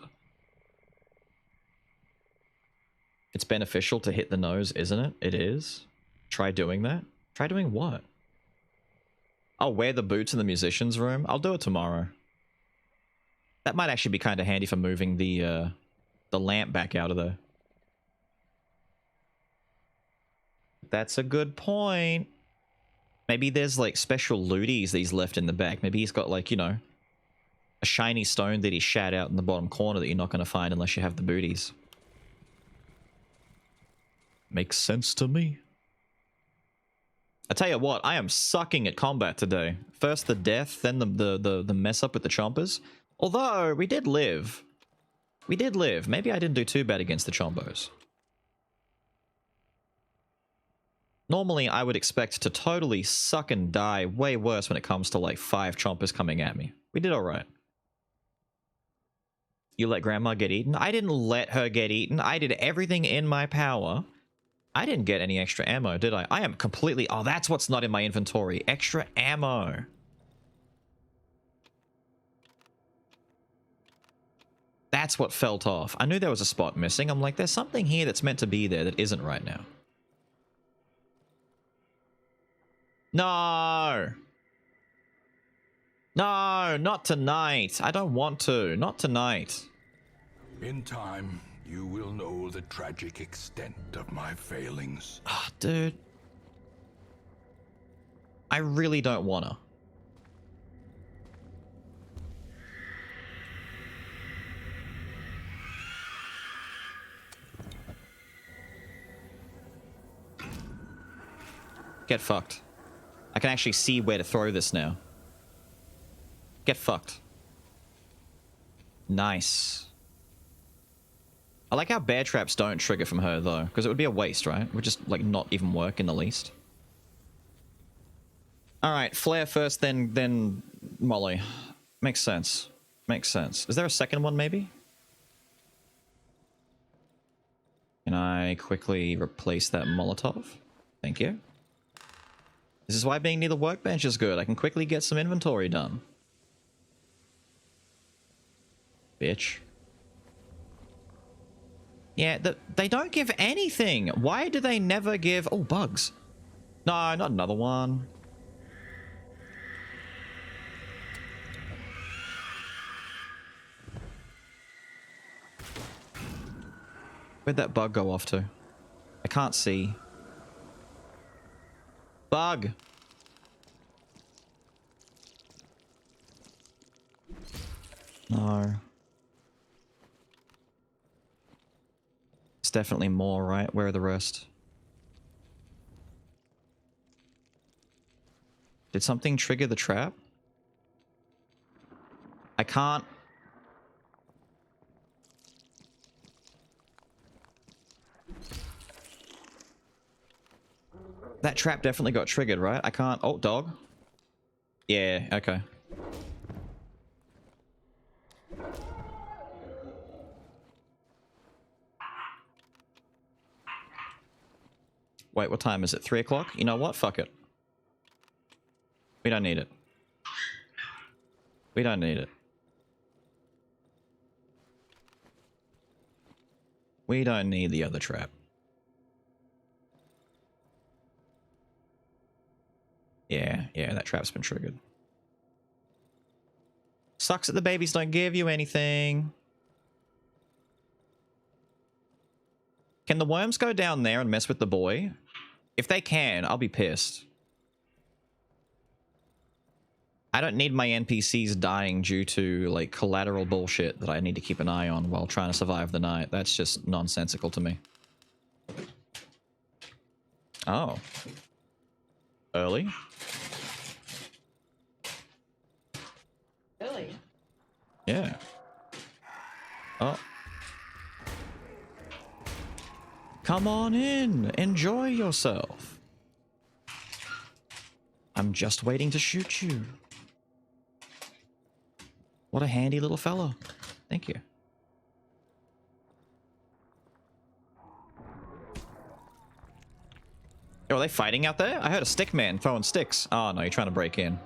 It's beneficial to hit the nose, isn't it? It is. Try doing that. Try doing what? I'll wear the boots in the musician's room. I'll do it tomorrow. That might actually be kind of handy for moving the lamp back out of there. That's a good point. Maybe there's like special looties that he's left in the back. Maybe he's got like, you know, a shiny stone that he shat out in the bottom corner that you're not going to find unless you have the booties. Makes sense to me. I tell you what, I am sucking at combat today. First the death, then the mess up with the chompers. Although, we did live. We did live. Maybe I didn't do too bad against the chompos. Normally, I would expect to totally suck and die way worse when it comes to like 5 chompers coming at me. We did alright. You let grandma get eaten? I didn't let her get eaten. I did everything in my power. I didn't get any extra ammo, did I? I am completely... Oh, that's what's not in my inventory. Extra ammo. That's what felt off. I knew there was a spot missing. I'm like, there's something here that's meant to be there that isn't right now. No! No, not tonight. I don't want to. Not tonight. In time, you will know the tragic extent of my failings. Ah, oh, dude. I really don't wanna. Get fucked. I can actually see where to throw this now. Get fucked. Nice. I like how bear traps don't trigger from her, though, because it would be a waste, right? It would just, like, not even work in the least. Alright, flare first, then Molly. Makes sense. Makes sense. Is there a second one, maybe? Can I quickly replace that Molotov? Thank you. This is why being near the workbench is good. I can quickly get some inventory done. Bitch. Yeah, they don't give anything. Why do they never give... Oh, bugs. No, not another one. Where'd that bug go off to? I can't see. Bug! No. It's definitely more, right? Where are the rest? Did something trigger the trap? I can't... That trap definitely got triggered, right? I can't... Oh, dog. Yeah, okay. Wait, what time is it? 3 o'clock? You know what? Fuck it. We don't need it. We don't need it. We don't need the other trap. trap's been triggered. Sucks that the babies don't give you anything. Can the worms go down there and mess with the boy? If they can, I'll be pissed. I don't need my NPCs dying due to, like, collateral bullshit that I need to keep an eye on while trying to survive the night. That's just nonsensical to me. Oh. Early? Really? Yeah. Oh. Come on in. Enjoy yourself. I'm just waiting to shoot you. What a handy little fellow. Thank you. Oh, are they fighting out there? I heard a stick man throwing sticks. Oh, no, you're trying to break in.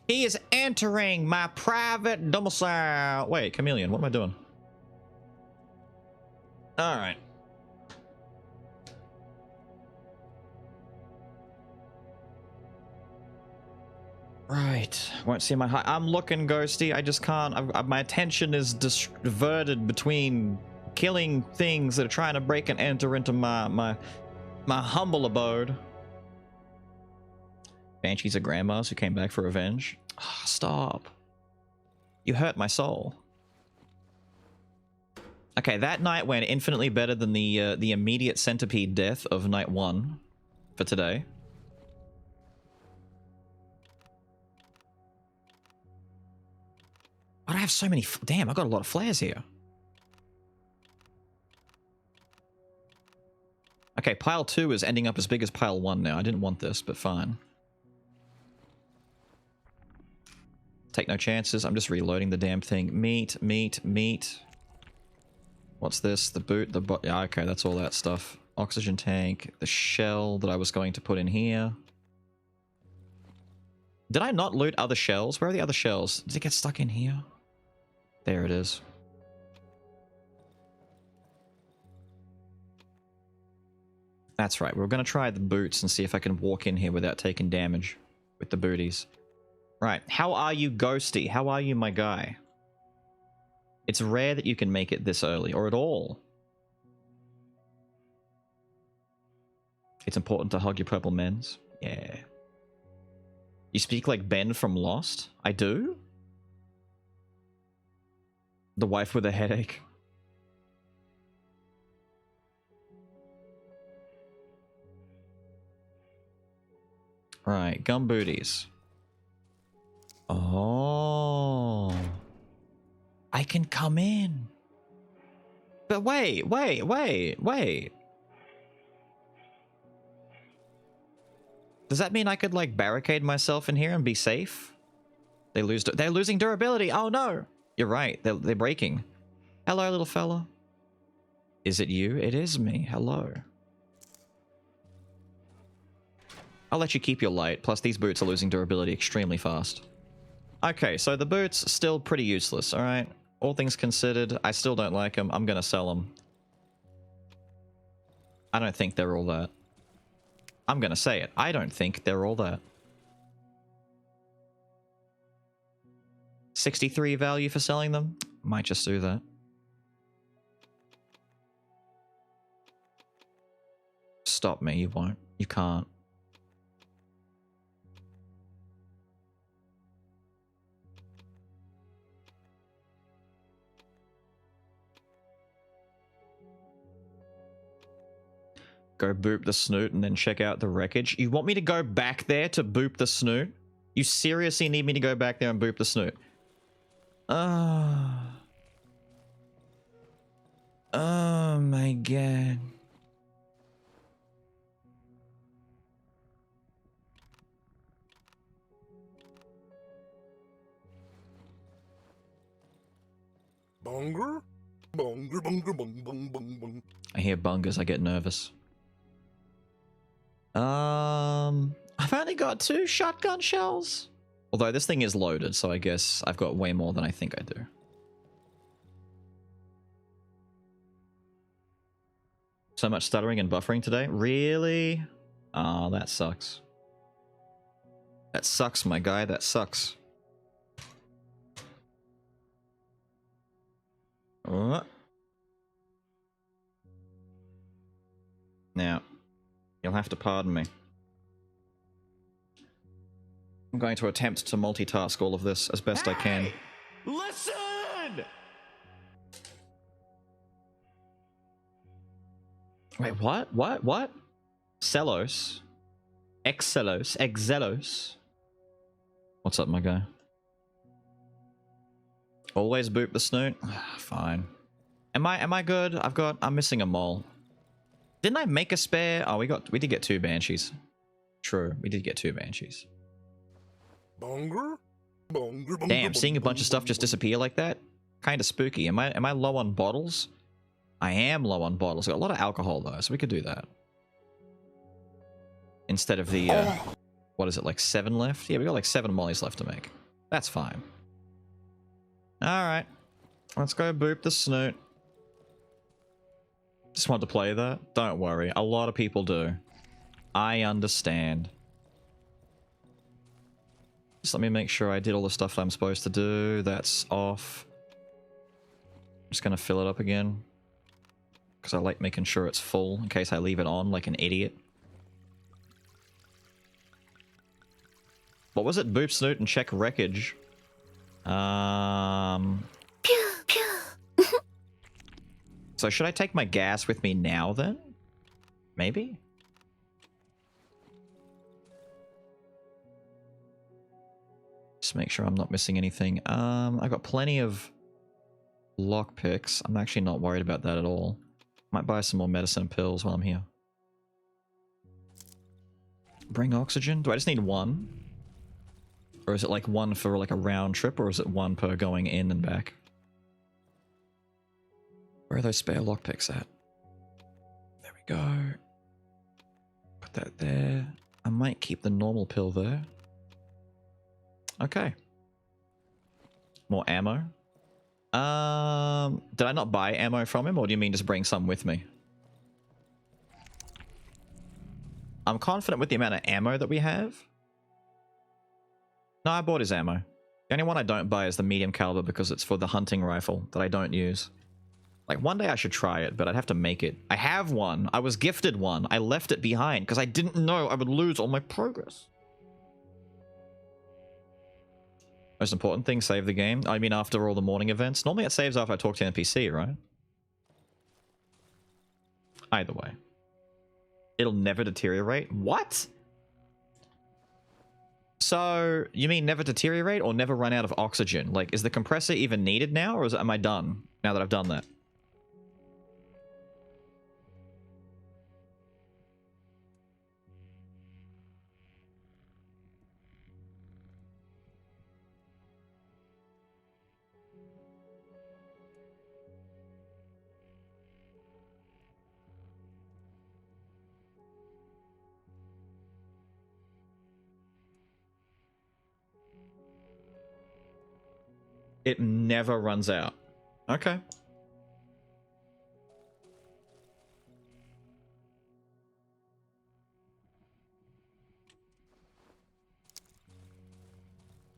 He is entering my private domicile. Wait, Chameleon, what am I doing? All right. Right. Won't see my height. I'm looking ghosty. I just can't. My attention is diverted between killing things that are trying to break and enter into my humble abode. Banshees are grandmas who came back for revenge. Oh, stop. You hurt my soul. Okay, that night went infinitely better than the immediate centipede death of night 1 for today. Why do I have so many? Damn, I got a lot of flares here. Okay, pile 2 is ending up as big as pile 1 now. I didn't want this, but fine. Take no chances. I'm just reloading the damn thing. Meat, meat, meat. What's this? The boot, the yeah, okay, that's all that stuff. Oxygen tank, the shell that I was going to put in here. Did I not loot other shells? Where are the other shells? Did it get stuck in here? There it is. That's right. We're going to try the boots and see if I can walk in here without taking damage with the booties. Right. How are you, Ghosty? How are you, my guy? It's rare that you can make it this early, or at all. It's important to hug your purple men's. Yeah. You speak like Ben from Lost? I do? The wife with a headache. Right, gum booties. Oh. I can come in. But wait. Does that mean I could, like, barricade myself in here and be safe? They're losing durability. Oh, no. You're right. They're breaking. Hello, little fella. Is it you? It is me. Hello. I'll let you keep your light. Plus, these boots are losing durability extremely fast. Okay, so the boots still pretty useless, all right? All things considered, I still don't like them. I'm going to sell them. I don't think they're all that. I'm going to say it. I don't think they're all that. 63 value for selling them? Might just do that. Stop me, you won't. You can't. Go boop the snoot and then check out the wreckage. You want me to go back there to boop the snoot? You seriously need me to go back there and boop the snoot? Oh my god. Bunger? Bunger, bunger, bung, bung, bung, bung. I hear bungers, I get nervous. I've only got 2 shotgun shells. Although this thing is loaded, so I guess I've got way more than I think I do. So much stuttering and buffering today? Really? Oh, that sucks. That sucks, my guy. That sucks. Now, you'll have to pardon me. I'm going to attempt to multitask all of this as best I can. Listen! Wait, what? What? Celos? Excelos? Exelos? What's up, my guy? Always boop the snoot? Fine. Am I good? I'm missing a mole. Didn't I make a spare? Oh, we did get 2 banshees. True, we did get 2 banshees. Bonger? Bonger, Damn, seeing a bunch of stuff just disappear like that? Kind of spooky. Am I low on bottles? I am low on bottles. Got a lot of alcohol though, so we could do that. Instead of the what is it, like 7 left? Yeah, we got like 7 mollies left to make. That's fine. Alright. Let's go boop the snoot. Just want to play that? Don't worry. A lot of people do. I understand. Just let me make sure I did all the stuff I'm supposed to do. That's off. Just gonna fill it up again. Because I like making sure it's full in case I leave it on like an idiot. What was it? Boop snoot and check wreckage. Pew, pew. So should I take my gas with me now then? Maybe? Just make sure I'm not missing anything. I got plenty of lockpicks. I'm actually not worried about that at all. Might buy some more medicine and pills while I'm here. Bring oxygen? Do I just need 1? Or is it like 1 for like a round trip, or is it 1 per going in and back? Where are those spare lockpicks at? There we go. Put that there. I might keep the normal pill there. Okay. More ammo. Did I not buy ammo from him, or do you mean just bring some with me? I'm confident with the amount of ammo that we have. No, I bought his ammo. The only one I don't buy is the medium caliber because it's for the hunting rifle that I don't use. Like, one day I should try it, but I'd have to make it. I have one. I was gifted one. I left it behind because I didn't know I would lose all my progress. Most important thing, save the game. I mean, after all the morning events. Normally it saves after I talk to an NPC, right? Either way. It'll never deteriorate? What? So, you mean never deteriorate or never run out of oxygen? Like, is the compressor even needed now, or am I done now that I've done that? It never runs out. Okay.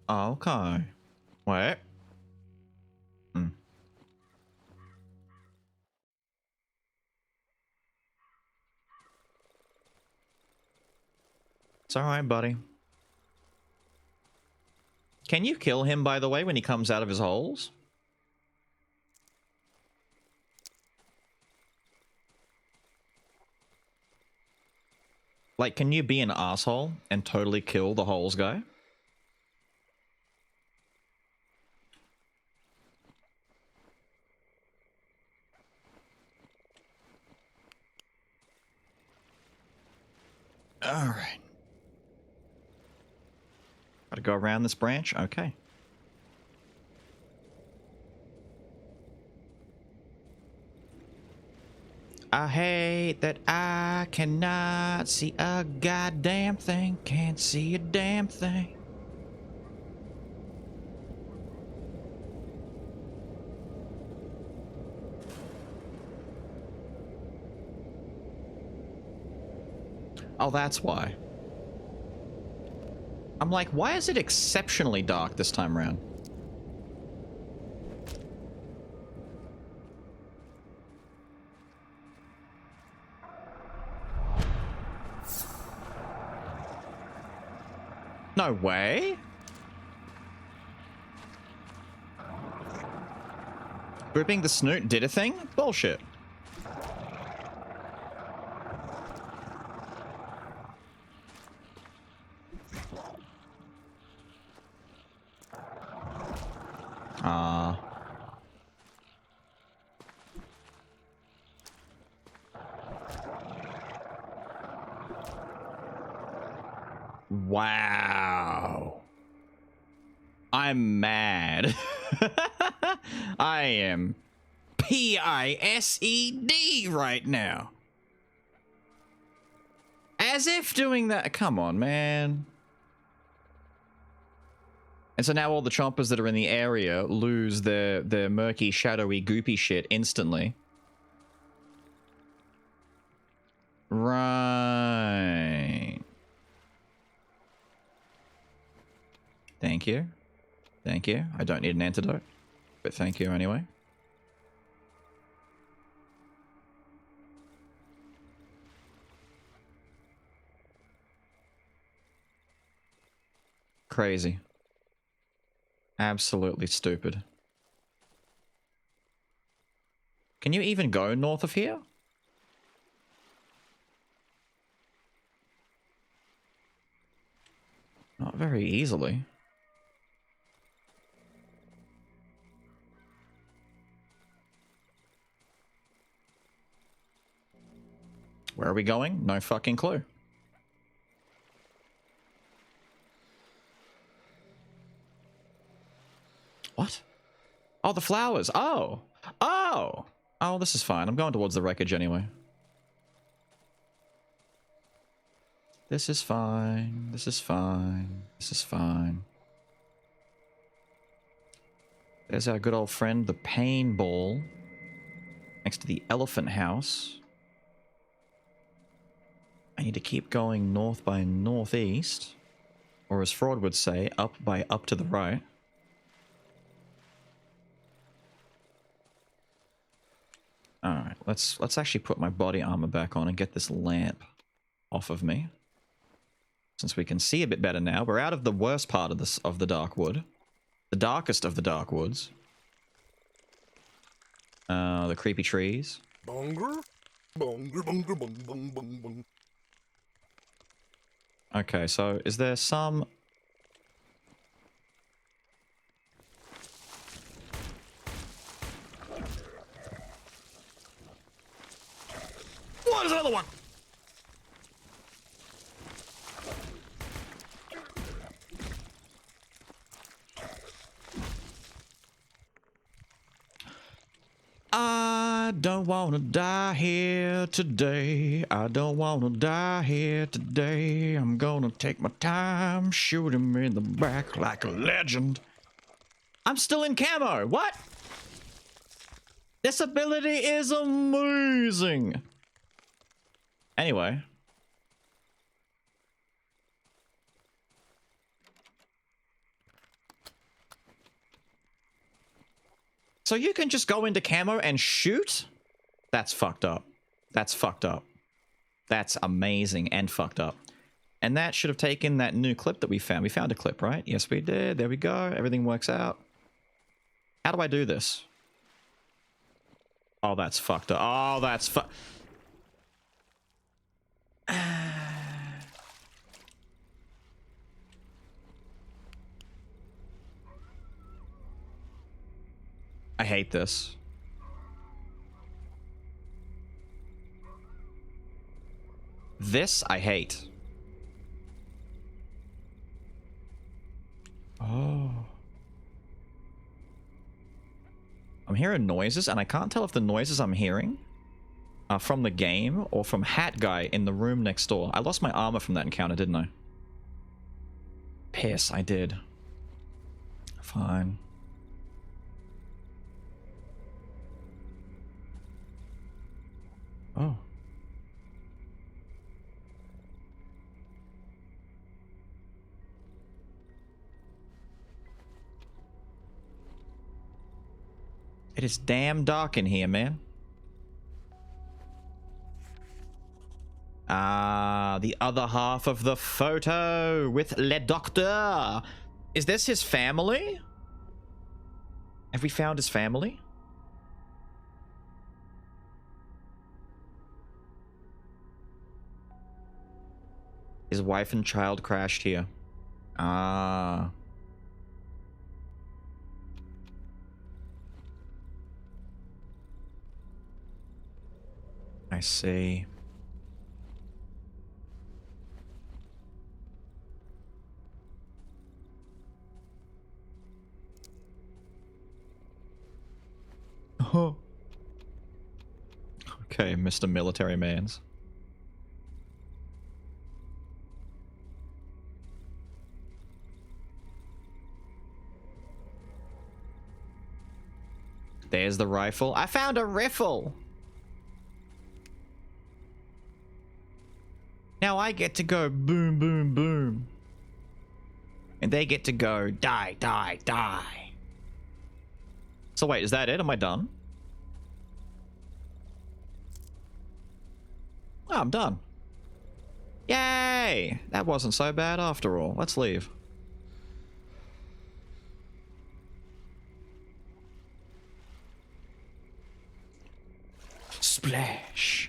Okay. Wait. It's alright, buddy. Can you kill him, by the way, when he comes out of his holes? Like, can you be an asshole and totally kill the holes guy? Alright. Gotta go around this branch? Okay. I hate that I cannot see a goddamn thing. Can't see a damn thing. Oh, that's why. I'm like, why is it exceptionally dark this time around? No way. Gripping the snoot did a thing? Bullshit. Ah. Wow. I'm mad. I am PISED right now. As if doing that. Come on, man. And so now all the chompers that are in the area lose their murky, shadowy, goopy shit instantly. Right. Thank you. Thank you. I don't need an antidote, but thank you anyway. Crazy. Absolutely stupid. Can you even go north of here? Not very easily. Where are we going? No fucking clue. What? Oh, the flowers. Oh. Oh. Oh, this is fine. I'm going towards the wreckage anyway. This is fine. This is fine. This is fine. There's our good old friend, the pain ball, next to the elephant house. I need to keep going north by northeast, or as Fraud would say, up by up to the right. Alright, let's actually put my body armor back on and get this lamp off of me. Since we can see a bit better now. We're out of the worst part of this of the Darkwood. The darkest of the Darkwoods. The creepy trees. Bonger? Bonger, bonger, bong, bong, bong, bong. Okay, so is there some... What is another one? I don't wanna die here today. I don't wanna die here today. I'm gonna take my time, shoot him in the back like a legend. I'm still in camo. What? This ability is amazing. Anyway. So you can just go into camo and shoot? That's fucked up. That's fucked up. That's amazing and fucked up. And that should have taken that new clip that we found. We found a clip, right? Yes, we did. There we go. Everything works out. How do I do this? Oh, that's fucked up. Oh, that's I hate this. This I hate. Oh. I'm hearing noises, and I can't tell if the noises I'm hearing are from the game or from Hat Guy in the room next door. I lost my armor from that encounter, didn't I? Piss, I did. Fine. Oh. It is damn dark in here, man. Ah, the other half of the photo with Le Docteur. Is this his family? Have we found his family? His wife and child crashed here. Ah. I see. Oh. Okay, Mr. Military Mans. There's the rifle. I found a rifle! Now I get to go boom, boom, boom. And they get to go die, die, die. So wait, is that it? Am I done? Oh, I'm done. Yay! That wasn't so bad after all. Let's leave. Splash.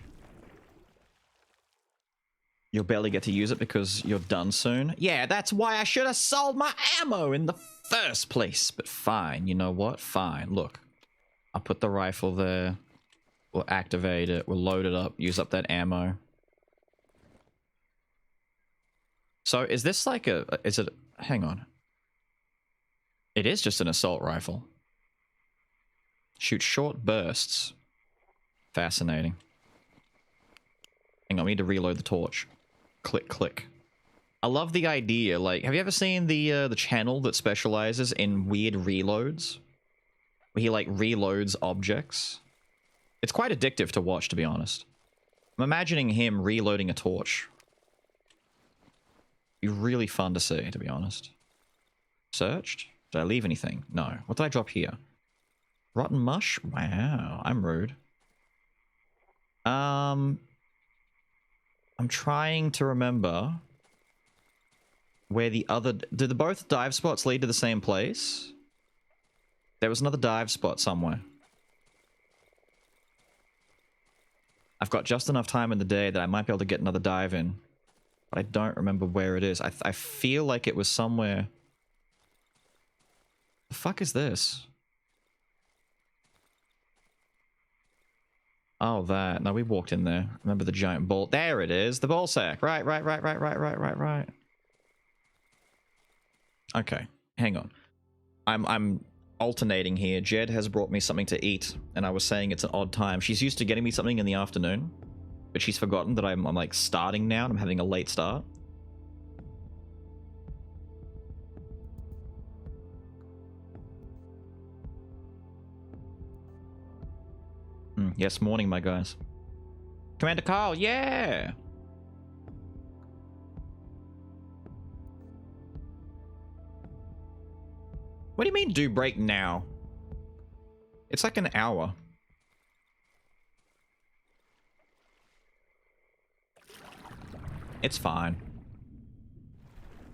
You'll barely get to use it because you're done soon. Yeah, that's why I should have sold my ammo in the first place. But fine, you know what? Fine. Look, I'll put the rifle there. We'll activate it. We'll load it up. Use up that ammo. So is this like a... Is it... Hang on. It is just an assault rifle. Shoot short bursts. Fascinating. Hang on, we need to reload the torch. Click, click. I love the idea. Like, have you ever seen the channel that specializes in weird reloads? Where he, like, reloads objects? It's quite addictive to watch, to be honest. I'm imagining him reloading a torch. Be really fun to see, to be honest. Searched? Did I leave anything? No. What did I drop here? Rotten mush? Wow, I'm rude. I'm trying to remember where the other... Did the both dive spots lead to the same place? There was another dive spot somewhere. I've got just enough time in the day that I might be able to get another dive in. But I don't remember where it is. I feel like it was somewhere... The fuck is this? Oh, that. No, we walked in there. Remember the giant ball? There it is. The ball sack. Right. Okay. Hang on. I'm alternating here. Jed has brought me something to eat, and I was saying it's an odd time. She's used to getting me something in the afternoon, but she's forgotten that I'm like starting now, and I'm having a late start. Yes, morning, my guys. Commander Carl, yeah! What do you mean, do break now? It's like an hour. It's fine.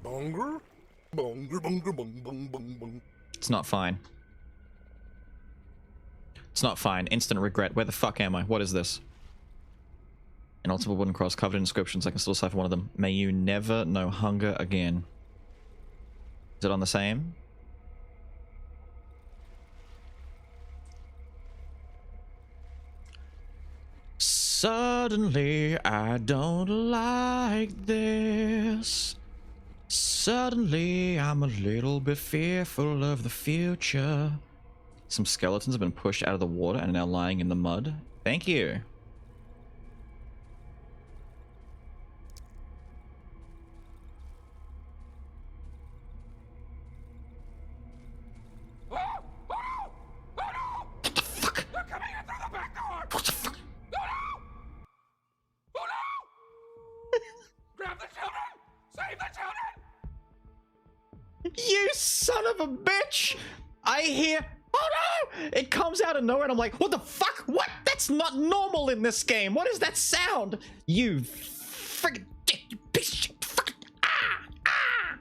Bonger? Bonger, bonger, bong, bong, bong, bong. It's not fine. It's not fine. Instant regret. Where the fuck am I? What is this? An ultimate wooden cross covered in inscriptions. I can still decipher one of them. May you never know hunger again. Is it on the same? Suddenly, I don't like this. Suddenly, I'm a little bit fearful of the future. Some skeletons have been pushed out of the water and are now lying in the mud. Thank you. What the fuck? They're coming in through the back door! What the fuck? Oh no! Oh no! Grab the children! Save the children! You son of a bitch! I hear Oh no! It comes out of nowhere and I'm like, what the fuck? What? That's not normal in this game. What is that sound? You friggin' dick, you piece of shit. Fuck. Ah! Ah!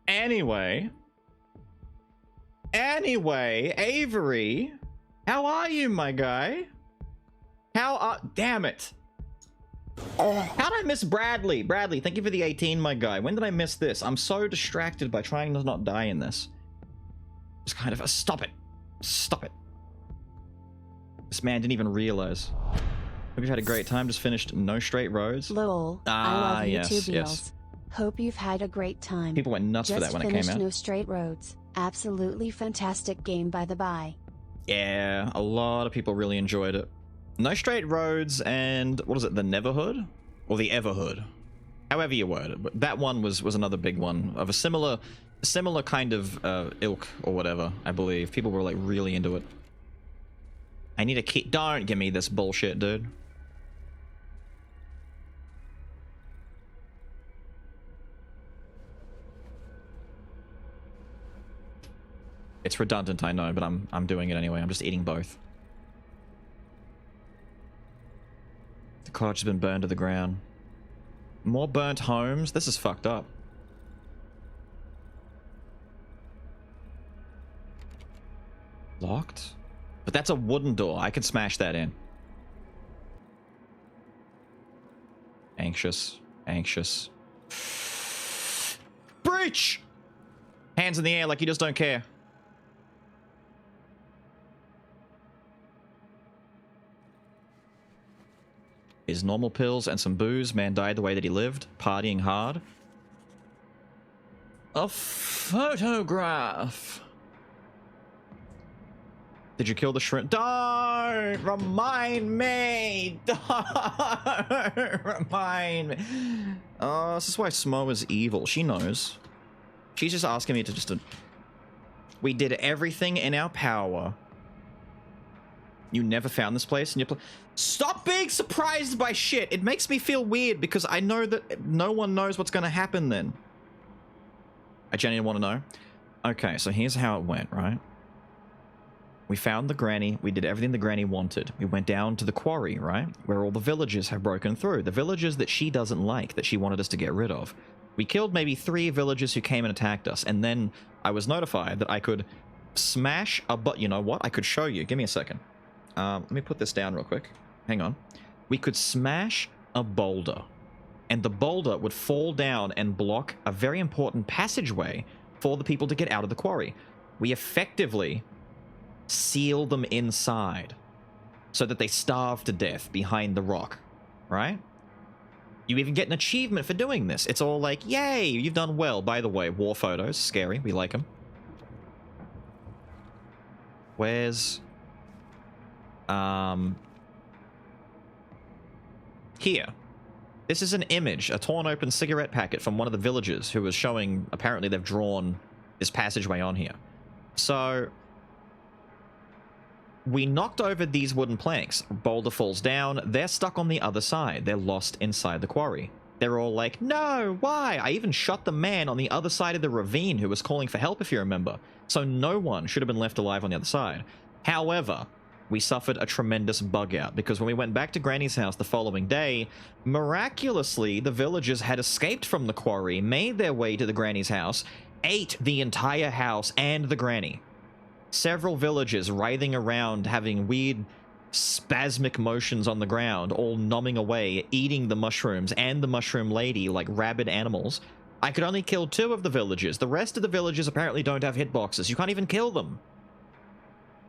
Anyway, Avery, how are you, my guy? Damn it. How'd I miss Bradley? Bradley, thank you for the 18, my guy. When did I miss this? I'm so distracted by trying to not die in this. Just kind of, stop it. Stop it. This man didn't even realize. Hope you've had a great time. Just finished No Straight Roads. Lol. Ah, I love yes, YouTube yes. reels. Hope you've had a great time. People went nuts for that when it came out. No Straight Roads. Absolutely fantastic game by the by. Yeah, a lot of people really enjoyed it. No Straight Roads and, what is it, the Neverhood? Or the Everhood? However you word it. But that one was another big one of a similar kind of ilk or whatever, I believe. People were like really into it. I need a key. Don't give me this bullshit, dude. It's redundant, I know, but I'm doing it anyway. I'm just eating both. The cottage has been burned to the ground. More burnt homes? This is fucked up. Locked? But that's a wooden door. I can smash that in. Anxious. Anxious. Breach! Hands in the air like you just don't care. His normal pills and some booze. Man died the way that he lived. Partying hard. A photograph. Did you kill the shrimp? Don't remind me. Don't remind me. Oh, this is why Smo is evil. She knows. She's just asking me to just... We did everything in our power. You never found this place in your Stop being surprised by shit. It makes me feel weird because I know that no one knows what's going to happen then. I genuinely want to know. Okay, so here's how it went, right? We found the granny. We did everything the granny wanted. We went down to the quarry, right? Where all the villagers have broken through. The villagers that she doesn't like, that she wanted us to get rid of. We killed maybe 3 villagers who came and attacked us. And then I was notified that I could smash a you know what? I could show you. Give me a second. Let me put this down real quick. Hang on. We could smash a boulder. And the boulder would fall down and block a very important passageway for the people to get out of the quarry. We effectively seal them inside so that they starve to death behind the rock, right? You even get an achievement for doing this. It's all like, yay, you've done well. By the way, war photos, scary. We like them. Where's... Here. This is an image, a torn open cigarette packet from one of the villagers who was showing, apparently they've drawn this passageway on here. So, we knocked over these wooden planks. Boulder falls down. They're stuck on the other side. They're lost inside the quarry. They're all like, no, why? I even shot the man on the other side of the ravine who was calling for help, if you remember. So no one should have been left alive on the other side. However, we suffered a tremendous bug out because when we went back to Granny's house the following day, miraculously, the villagers had escaped from the quarry, made their way to the Granny's house, ate the entire house and the Granny. Several villagers writhing around, having weird spasmic motions on the ground, all nomming away, eating the mushrooms and the mushroom lady like rabid animals. I could only kill 2 of the villagers. The rest of the villagers apparently don't have hitboxes. You can't even kill them.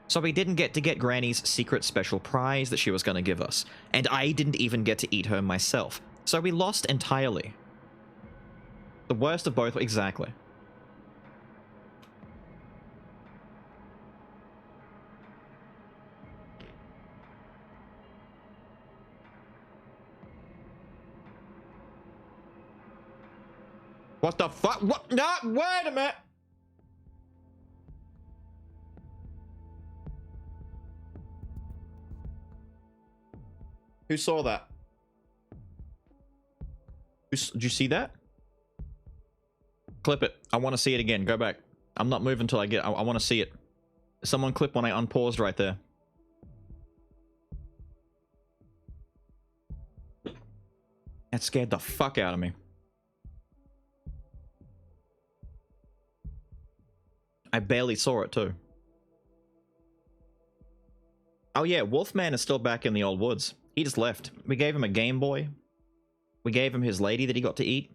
So we didn't get to get Granny's secret special prize that she was going to give us. And I didn't even get to eat her myself. So we lost entirely. The worst of both, exactly. What the fuck? What? No, wait a minute! Who saw that? Did you see that? Clip it. I want to see it again. Go back. I'm not moving until I get... I want to see it. Someone clip when I unpaused right there. That scared the fuck out of me. I barely saw it too. Oh yeah, Wolfman is still back in the old woods. He just left. We gave him a Game Boy. We gave him his lady that he got to eat.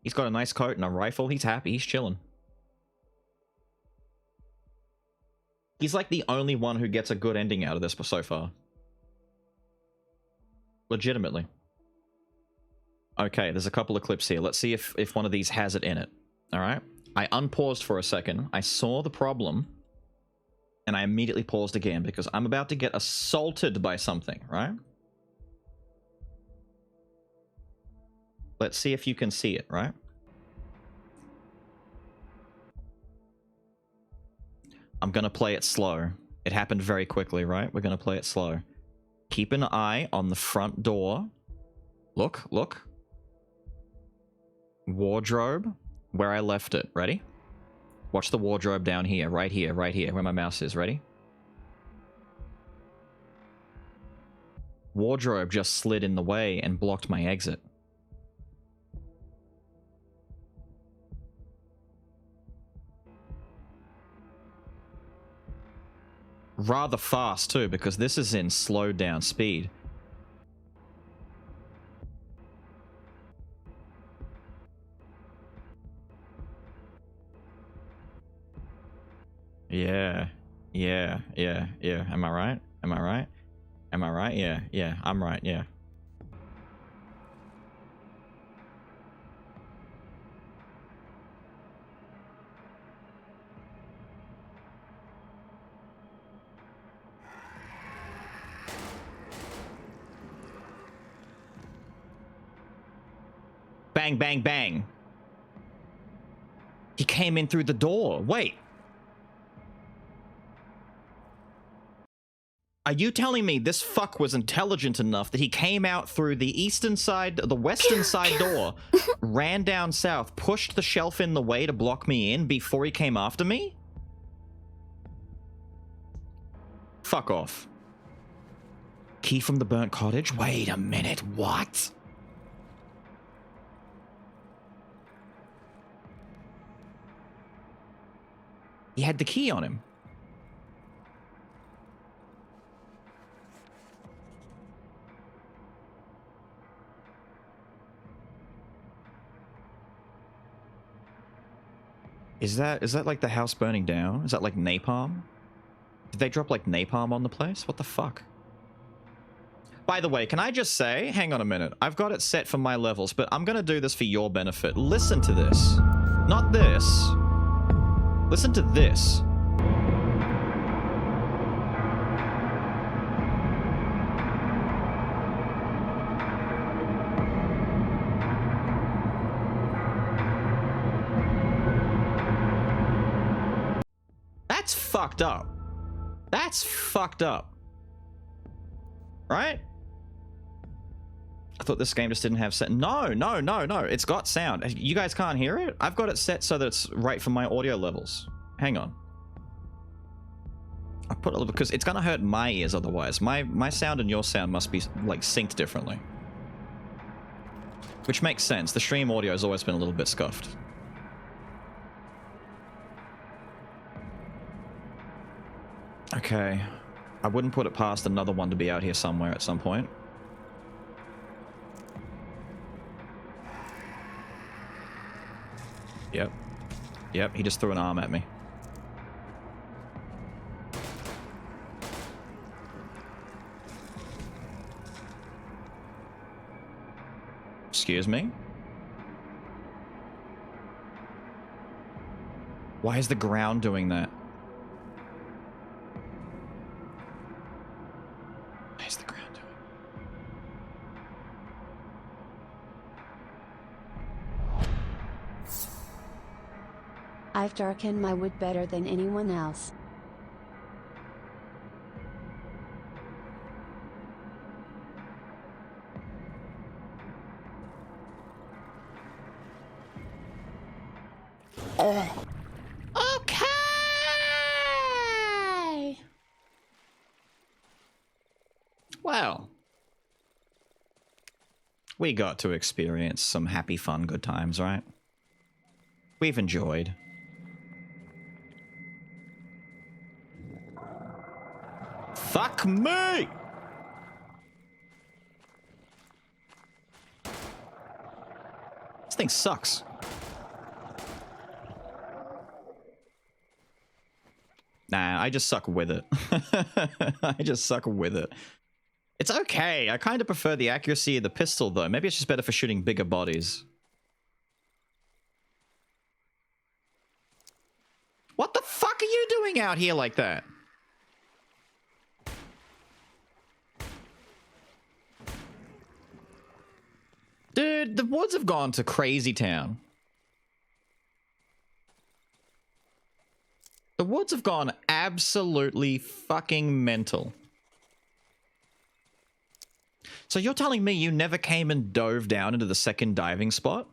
He's got a nice coat and a rifle. He's happy. He's chilling. He's like the only one who gets a good ending out of this so far. Legitimately. Okay, there's a couple of clips here. Let's see if one of these has it in it. Alright? I unpaused for a second. I saw the problem. And I immediately paused again because I'm about to get assaulted by something, right? Let's see if you can see it, right? I'm gonna play it slow. It happened very quickly, right? We're gonna play it slow. Keep an eye on the front door. Look, look. Wardrobe, where I left it. Ready? Watch the wardrobe down here, right here, where my mouse is. Ready? Wardrobe just slid in the way and blocked my exit. Rather fast too, because this is in slowed down speed. Yeah. Am I right? Am I right? Am I right? Yeah, I'm right, yeah. Bang, bang, bang. He came in through the door. Wait. Are you telling me this fuck was intelligent enough that he came out through the eastern side, the western side door, ran down south, pushed the shelf in the way to block me in before he came after me? Fuck off. Key from the burnt cottage? Wait a minute, what? He had the key on him. Is that like the house burning down? Is that like napalm? Did they drop like napalm on the place? What the fuck? By the way, can I just say, hang on a minute. I've got it set for my levels, but I'm gonna do this for your benefit. Listen to this. Not this. Listen to this. That's fucked up. That's fucked up. Right? I thought this game just didn't have sound. No. It's got sound. You guys can't hear it? I've got it set so that it's right for my audio levels. Hang on. I put it because it's gonna hurt my ears otherwise. My sound and your sound must be like synced differently. Which makes sense. The stream audio has always been a little bit scuffed. Okay. I wouldn't put it past another one to be out here somewhere at some point. Yep, he just threw an arm at me. Excuse me? Why is the ground doing that? Why is the ground doing it? I've darkened my wood better than anyone else. We got to experience some happy, fun, good times, right? We've enjoyed. Fuck me! This thing sucks. Nah, I just suck with it. I just suck with it. It's okay. I kind of prefer the accuracy of the pistol, though. Maybe it's just better for shooting bigger bodies. What the fuck are you doing out here like that? Dude, the woods have gone to crazy town. The woods have gone absolutely fucking mental. So you're telling me you never came and dove down into the second diving spot?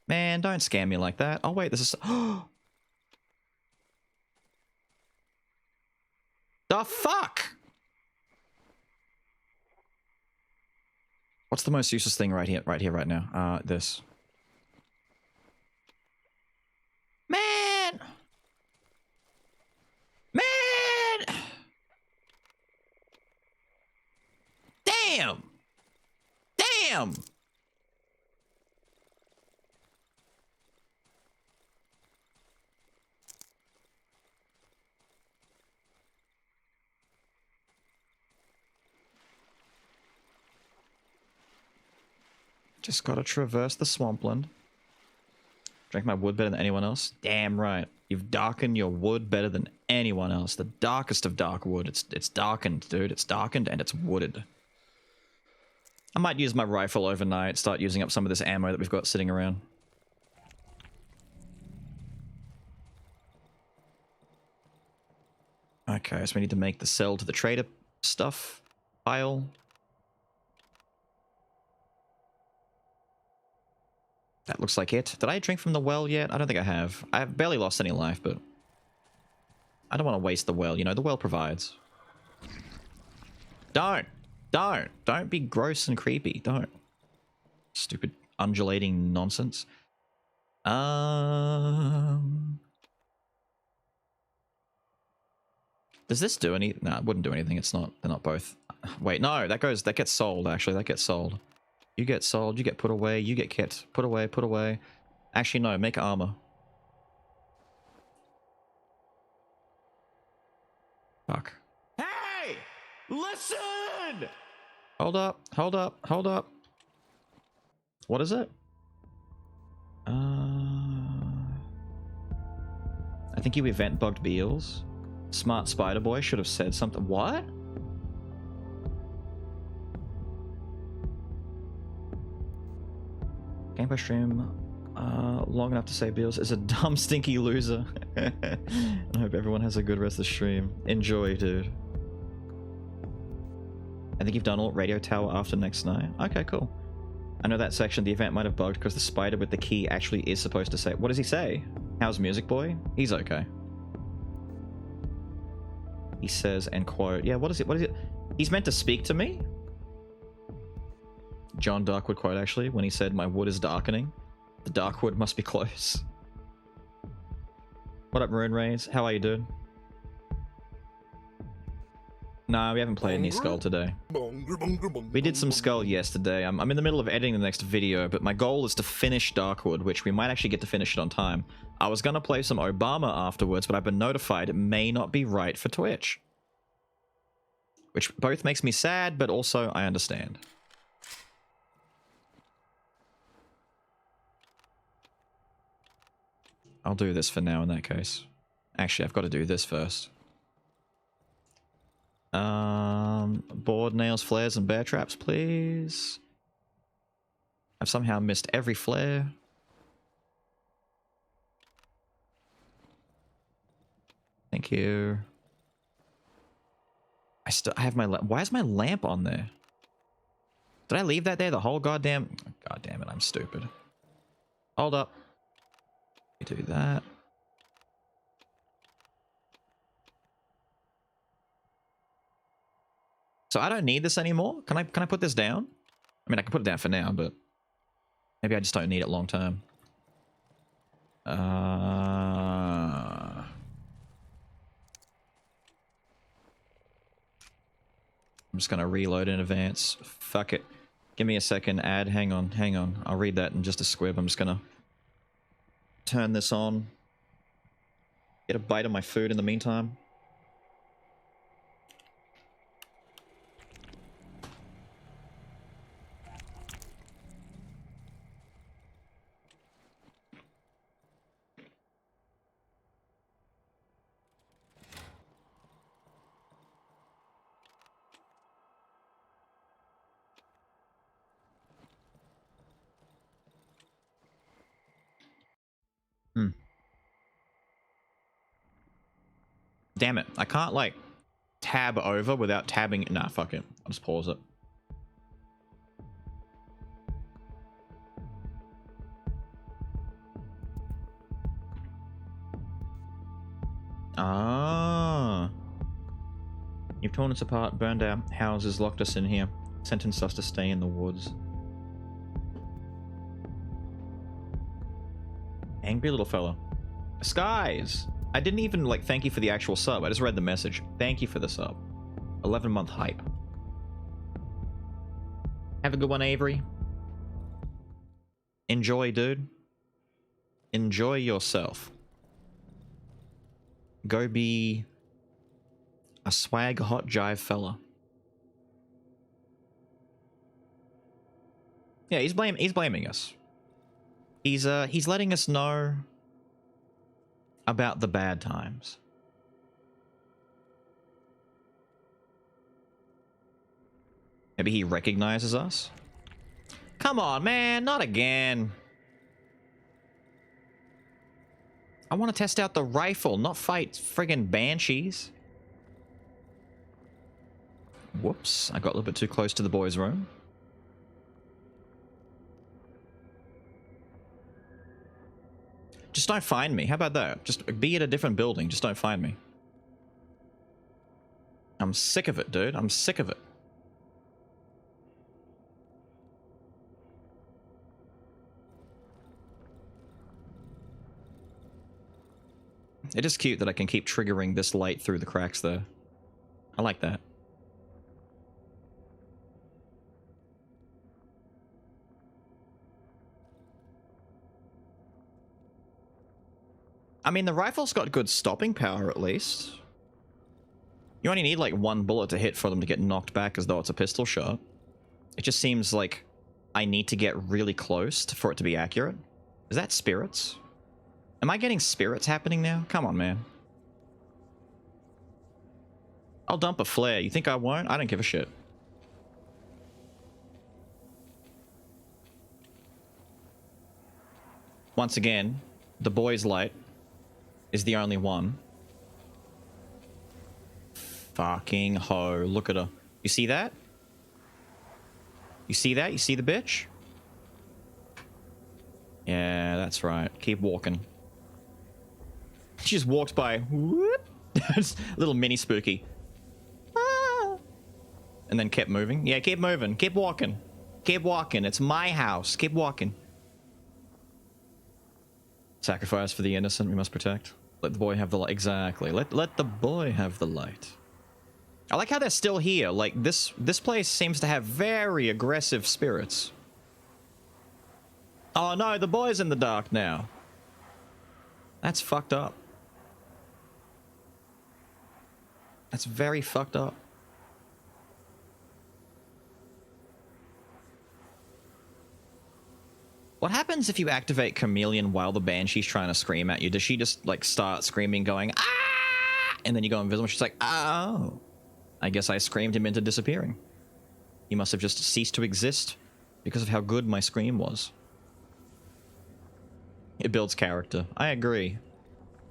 Man, don't scam me like that. Oh, wait, this is... The fuck? What's the most useless thing right here, right now? This. Man! Man! Damn! Damn! Just gotta traverse the swampland. Drink my wood better than anyone else? Damn right. You've darkened your wood better than anyone else. The darkest of dark wood. It's darkened, dude. It's darkened and it's wooded. I might use my rifle overnight, start using up some of this ammo that we've got sitting around. Okay, so we need to make the sell to the trader stuff pile. That looks like it. Did I drink from the well yet? I don't think I have. I've barely lost any life, but I don't want to waste the well. You know, the well provides. Don't be gross and creepy. Don't. Stupid undulating nonsense. Does this do any? No, it wouldn't do anything. It's not. They're not both. Wait, no. That gets sold. Actually, that gets sold. You get sold, you get put away, you get kept. Put away, put away. Actually, no, make armor. Fuck. Hey! Listen! Hold up, hold up, hold up. What is it? I think you event bugged Beals. Smart Spider Boy should have said something. What? Gameplay stream long enough to say Beals is a dumb stinky loser. I hope everyone has a good rest of the stream. Enjoy, dude. I think you've done all radio tower after next night. Okay, cool. I know that section the event might have bugged because the spider with the key actually is supposed to say. What does he say? How's Music Boy? He's okay. He says, and quote, yeah, what is it? What is it? He's meant to speak to me? John Darkwood quote, actually, when he said, my wood is darkening. The Darkwood must be close. What up, Maroon Rays? How are you, dude? Nah, we haven't played any Skull today. We did some Skull yesterday. I'm in the middle of editing the next video, but my goal is to finish Darkwood, which we might actually get to finish it on time. I was gonna play some Obama afterwards, but I've been notified it may not be right for Twitch. Which both makes me sad, but also I understand. I'll do this for now in that case. Actually, I've got to do this first. Board, nails, flares, and bear traps, please. I've somehow missed every flare. Thank you. I have my why is my lamp on there? Did I leave that there the whole goddamn... God damn it, I'm stupid. Hold up. Do that. So I don't need this anymore? Can I put this down? I mean, I can put it down for now, but maybe I just don't need it long term. I'm just gonna reload in advance. Fuck it. Give me a second. Ad. Hang on. Hang on. I'll read that in just a squib. I'm just gonna turn this on. Get a bite of my food in the meantime. Damn it. I can't, like, tab over without tabbing. Nah, fuck it. I'll just pause it. Ah. You've torn us apart, burned our houses, locked us in here, sentenced us to stay in the woods. Angry little fella. Skies! I didn't even, like, thank you for the actual sub. I just read the message. Thank you for the sub. 11-month hype. Have a good one, Avery. Enjoy, dude. Enjoy yourself. Go be a swag hot jive fella. Yeah, he's blaming us. He's letting us know about the bad times. Maybe he recognizes us? Come on, man, not again. I want to test out the rifle, not fight friggin' banshees. Whoops, I got a little bit too close to the boys' room. Just don't find me. How about that? Just be at a different building. Just don't find me. I'm sick of it, dude. I'm sick of it. It is cute that I can keep triggering this light through the cracks there. I like that. I mean, the rifle's got good stopping power, at least. You only need, like, one bullet to hit for them to get knocked back as though it's a pistol shot. It just seems like I need to get really close for it to be accurate. Is that spirits? Am I getting spirits happening now? Come on, man. I'll dump a flare. You think I won't? I don't give a shit. Once again, the boys' light is the only one. Fucking ho. Look at her. You see that? You see that? You see the bitch? Yeah, that's right. Keep walking. She just walked by. Whoop. Just a little mini spooky. Ah. And then kept moving. Yeah, keep moving. Keep walking. Keep walking. It's my house. Keep walking. Sacrifice for the innocent we must protect. Let the boy have the light. Exactly. Let the boy have the light. I like how they're still here. Like, this place seems to have very aggressive spirits. Oh no, the boy's in the dark now. That's fucked up. That's very fucked up. What happens if you activate Chameleon while the Banshee's trying to scream at you? Does she just, like, start screaming, going, ah? And then you go invisible. She's like, oh. I guess I screamed him into disappearing. He must have just ceased to exist because of how good my scream was. It builds character. I agree.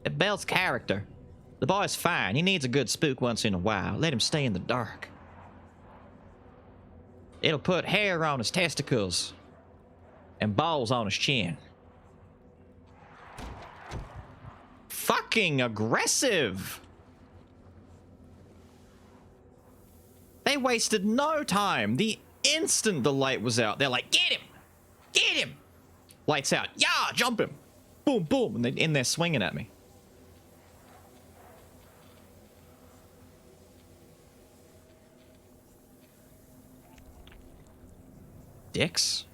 It builds character. The boy's fine. He needs a good spook once in a while. Let him stay in the dark. It'll put hair on his testicles and balls on his chin. Fucking aggressive! They wasted no time. The instant the light was out, they're like, get him! Get him! Lights out. Yeah, jump him! Boom, boom. And they're in there swinging at me. Dicks?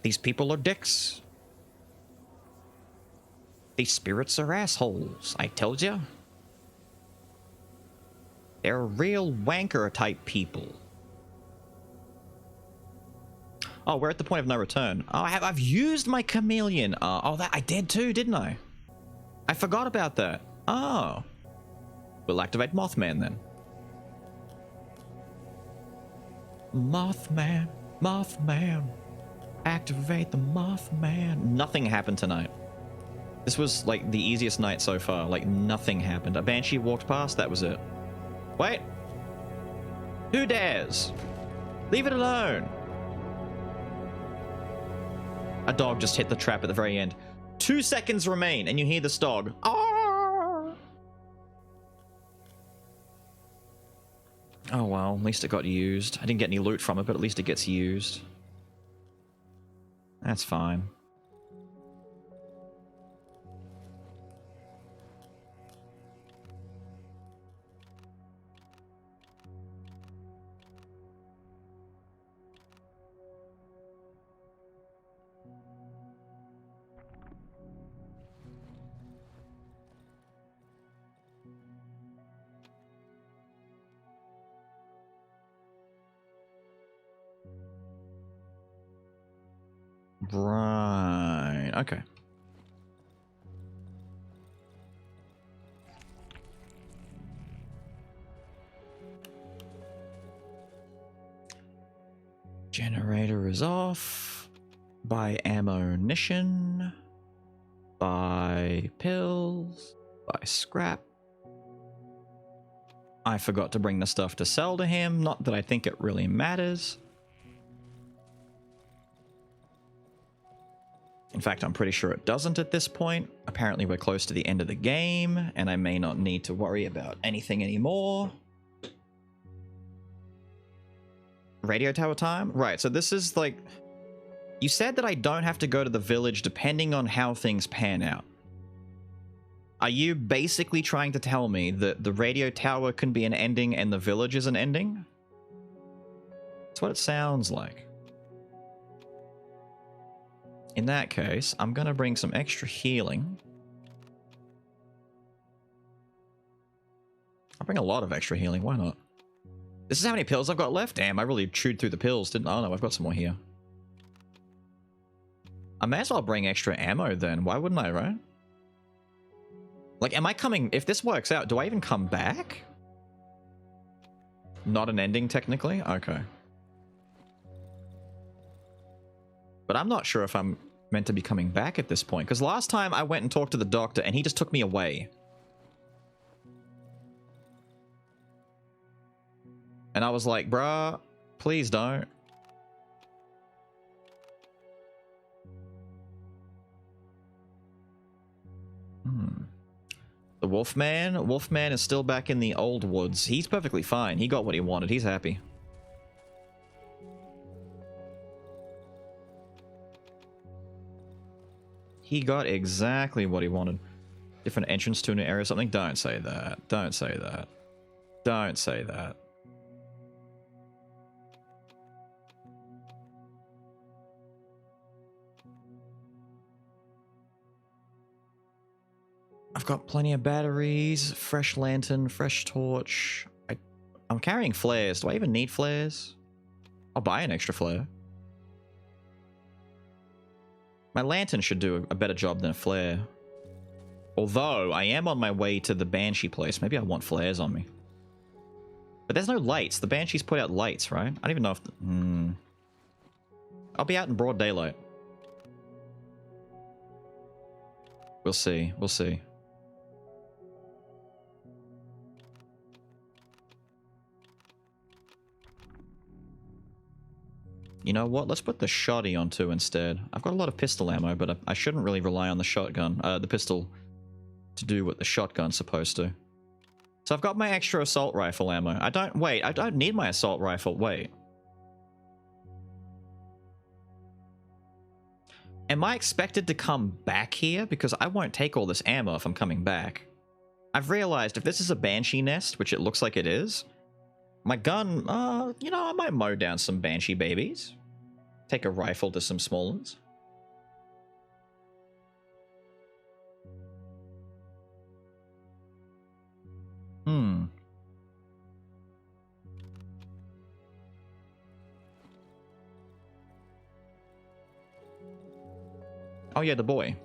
These people are dicks. These spirits are assholes, I told ya. They're real wanker type people. Oh, we're at the point of no return. Oh, I've used my chameleon. Oh, that I did too, didn't I? I forgot about that. Oh. We'll activate Mothman then. Mothman, Mothman. Activate the Mothman. Nothing happened tonight. This was like the easiest night so far. Like nothing happened. A banshee walked past, that was it. Wait. Who dares? Leave it alone. A dog just hit the trap at the very end. 2 seconds remain and you hear this dog. Oh well, at least it got used. I didn't get any loot from it, but at least it gets used. That's fine. Right. Okay. Generator is off. Buy ammunition. Buy pills. Buy scrap. I forgot to bring the stuff to sell to him. Not that I think it really matters. In fact, I'm pretty sure it doesn't at this point. Apparently we're close to the end of the game, and I may not need to worry about anything anymore. Radio tower time? Right, so this is like... You said that I don't have to go to the village depending on how things pan out. Are you basically trying to tell me that the radio tower can be an ending and the village is an ending? That's what it sounds like. In that case, I'm gonna bring some extra healing. I'll bring a lot of extra healing, why not? This is how many pills I've got left? Damn, I really chewed through the pills, didn't I? Oh no, I've got some more here. I may as well bring extra ammo then, why wouldn't I, right? Like, am I coming... If this works out, do I even come back? Not an ending, technically? Okay. But I'm not sure if I'm meant to be coming back at this point. Because last time I went and talked to the doctor and he just took me away. And I was like, bruh, please don't. The Wolfman? Wolfman is still back in the old woods. He's perfectly fine. He got what he wanted. He's happy. He got exactly what he wanted. Different entrance to an area or something? Don't say that. Don't say that. Don't say that. I've got plenty of batteries, fresh lantern, fresh torch. I'm carrying flares. Do I even need flares? I'll buy an extra flare. My lantern should do a better job than a flare. Although, I am on my way to the Banshee place. Maybe I want flares on me. But there's no lights. The Banshees put out lights, right? I don't even know if... I'll be out in broad daylight. We'll see. We'll see. You know what? Let's put the shotty on too instead. I've got a lot of pistol ammo, but I shouldn't really rely on the shotgun, the pistol, to do what the shotgun's supposed to. So I've got my extra assault rifle ammo. I don't need my assault rifle. Wait. Am I expected to come back here? Because I won't take all this ammo if I'm coming back. I've realized if this is a banshee nest, which it looks like it is, my gun, you know, I might mow down some banshee babies. Take a rifle to some small ones. Oh yeah, the boy.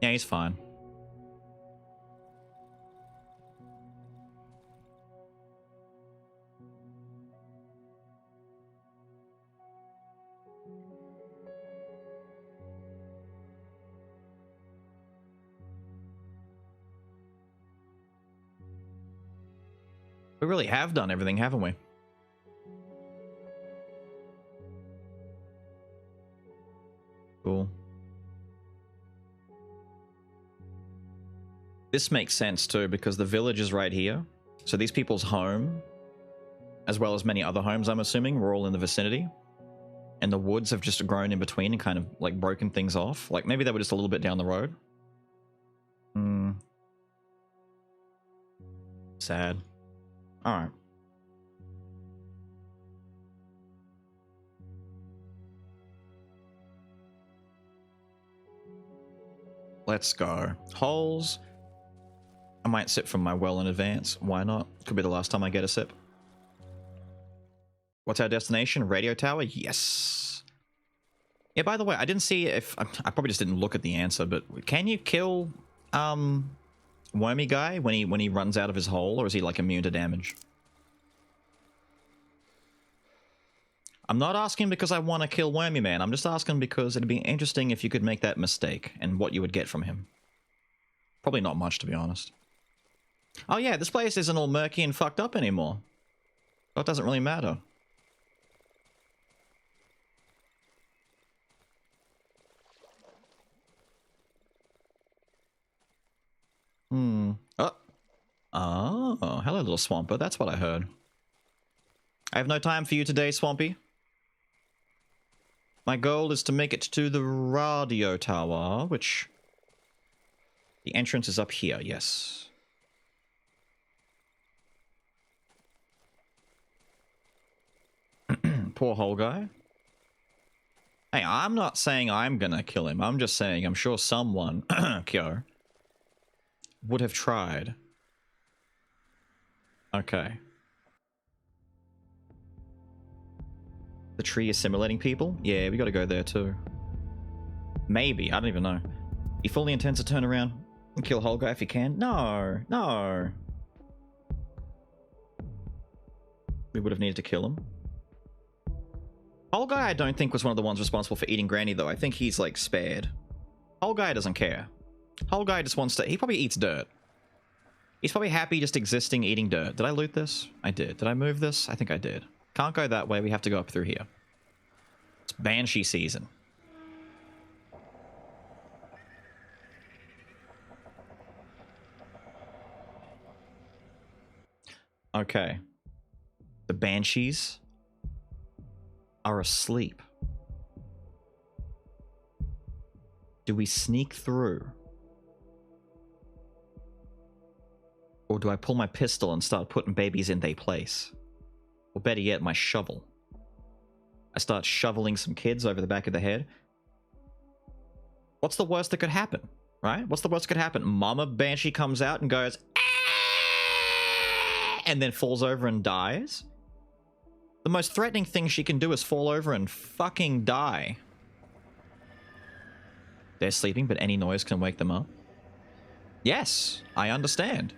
Yeah, he's fine. We really have done everything, haven't we? Cool. This makes sense too, because the village is right here. So these people's home, as well as many other homes, I'm assuming, were all in the vicinity. And the woods have just grown in between and kind of like broken things off. Like maybe they were just a little bit down the road. Sad. Alright. Let's go. Holes. I might sip from my well in advance. Why not? Could be the last time I get a sip. What's our destination? Radio tower? Yes. Yeah, by the way, I didn't see if... I probably just didn't look at the answer, but can you kill... Wormy guy when he runs out of his hole, or is he like immune to damage? I'm not asking because I want to kill Wormy Man. I'm just asking because it'd be interesting if you could make that mistake and what you would get from him. Probably not much, to be honest. Oh yeah, this place isn't all murky and fucked up anymore. So it doesn't really matter. Oh, hello, little Swamper. That's what I heard. I have no time for you today, Swampy. My goal is to make it to the radio tower, which... The entrance is up here, yes. Poor hole guy. Hey, I'm not saying I'm gonna kill him. I'm just saying I'm sure someone, Kyo, would have tried. Okay. The tree is simulating people? Yeah, we gotta go there too. Maybe, I don't even know. He fully intends to turn around and kill Holga if he can? No, no. We would have needed to kill him. Holga I don't think was one of the ones responsible for eating Granny though. I think he's like spared. Holga doesn't care. Holga just wants to... He probably eats dirt. He's probably happy just existing, eating dirt. Did I loot this? I did. Did I move this? I think I did. Can't go that way. We have to go up through here. It's Banshee season. Okay. The Banshees are asleep. Do we sneak through? Or do I pull my pistol and start putting babies in their place? Or better yet, my shovel. I start shoveling some kids over the back of the head. What's the worst that could happen, right? What's the worst that could happen? Mama Banshee comes out and goes, "Ah!" and then falls over and dies? The most threatening thing she can do is fall over and fucking die. They're sleeping, but any noise can wake them up. Yes, I understand.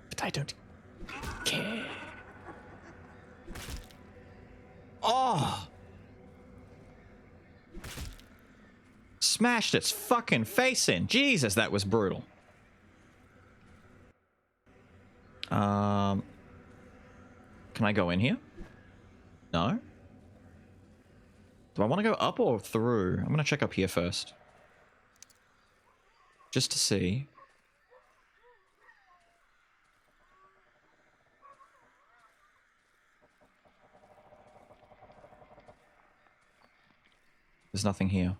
But I don't care. Oh! Smashed its fucking face in. Jesus, that was brutal. Can I go in here? No? Do I want to go up or through? I'm going to check up here first. Just to see. There's nothing here.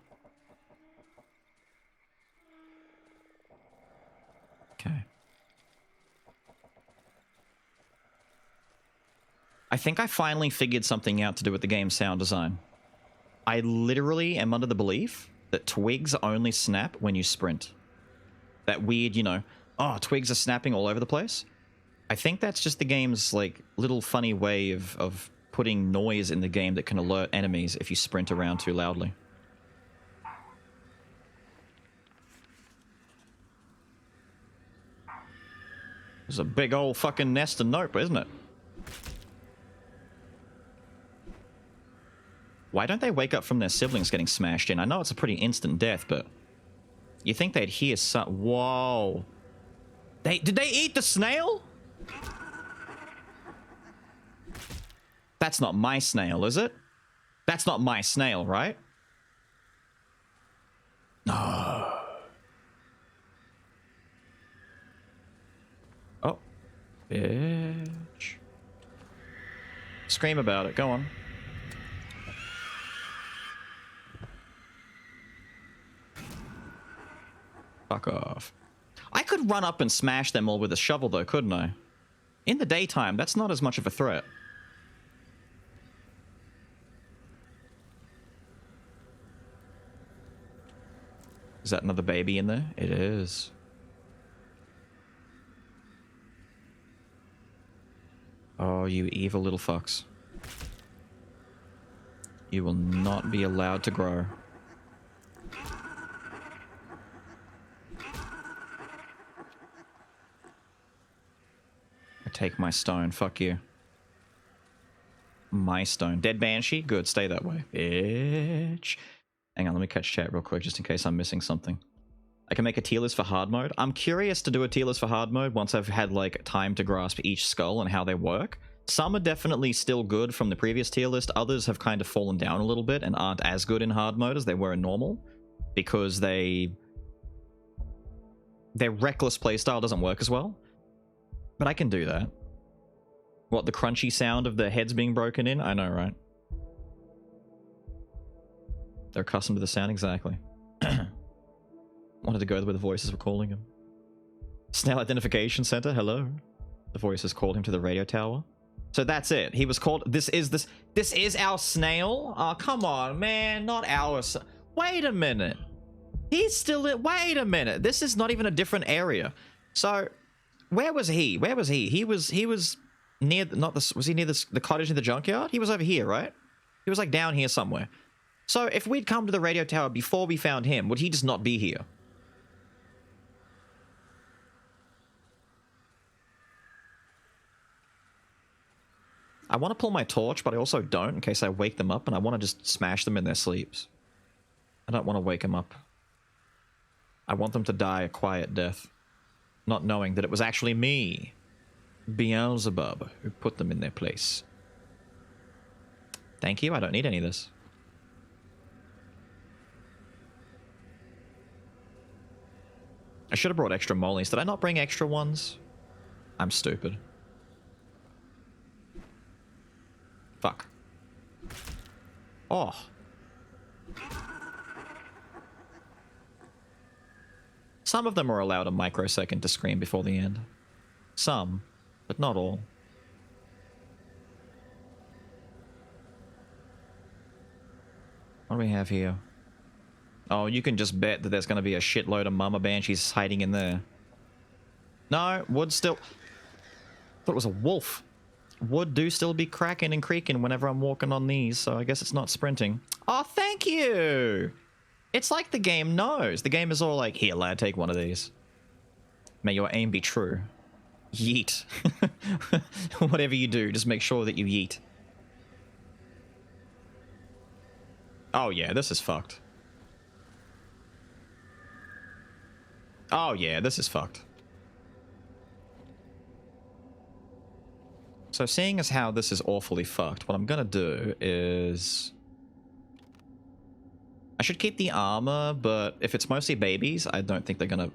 Okay. I think I finally figured something out to do with the game's sound design. I literally am under the belief that twigs only snap when you sprint. That weird, you know, oh, twigs are snapping all over the place. I think that's just the game's, like, little funny way of putting noise in the game that can alert enemies if you sprint around too loudly. There's a big old fucking nest of nope, isn't it? Why don't they wake up from their siblings getting smashed in? I know it's a pretty instant death, but you think they'd hear some... Whoa. Did they eat the snail? That's not my snail, is it? That's not my snail, right? No. Oh. Bitch. Scream about it. Go on. Fuck off. I could run up and smash them all with a shovel, though, couldn't I? In the daytime, that's not as much of a threat. Is that another baby in there? It is. Oh, you evil little fucks. You will not be allowed to grow. I take my stone. Fuck you. My stone. Dead Banshee? Good, stay that way. Bitch. Hang on, let me catch chat real quick just in case I'm missing something. I can make a tier list for hard mode. I'm curious to do a tier list for hard mode once I've had, like, time to grasp each skull and how they work. Some are definitely still good from the previous tier list. Others have kind of fallen down a little bit and aren't as good in hard mode as they were in normal. Because their reckless playstyle doesn't work as well. But I can do that. What, the crunchy sound of the heads being broken in? I know, right? They're accustomed to the sound, exactly. Wanted to go where the voices were calling him. Snail Identification Center, hello. The voices called him to the radio tower. So that's it. He was called... This is our snail? Oh, come on, man. Not ours. Wait a minute. He's still in... Wait a minute. This is not even a different area. So... Where was he? Where was he? He was near, not the, was he near the cottage in the junkyard? He was over here, right? He was like down here somewhere. So if we'd come to the radio tower before we found him, would he just not be here? I want to pull my torch, but I also don't in case I wake them up, and I want to just smash them in their sleeps. I don't want to wake them up. I want them to die a quiet death. Not knowing that it was actually me, Beelzebub, who put them in their place. Thank you, I don't need any of this. I should have brought extra mollies. Did I not bring extra ones? I'm stupid. Fuck. Oh. Some of them are allowed a microsecond to scream before the end. Some, but not all. What do we have here? Oh, you can just bet that there's going to be a shitload of mama banshees hiding in there. No, wood still... Thought it was a wolf. Wood do still be cracking and creaking whenever I'm walking on these, so I guess it's not sprinting. Oh, thank you! It's like the game knows. The game is all like, here, lad, take one of these. May your aim be true. Yeet. Whatever you do, just make sure that you yeet. Oh, yeah, this is fucked. Oh, yeah, this is fucked. So seeing as how this is awfully fucked, what I'm gonna do is... I should keep the armor, but if it's mostly babies, I don't think they're gonna...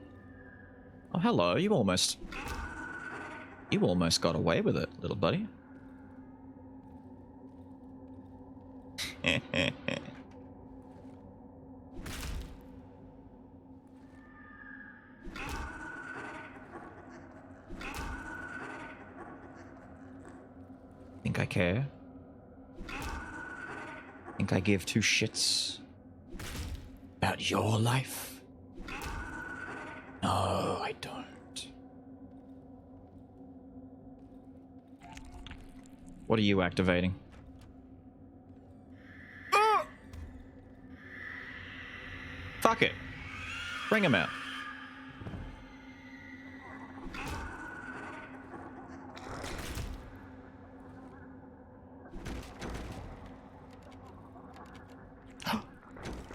Oh, hello, you almost got away with it, little buddy. Think I care? Think I give two shits about your life? No, I don't. What are you activating? Fuck it. Bring him out.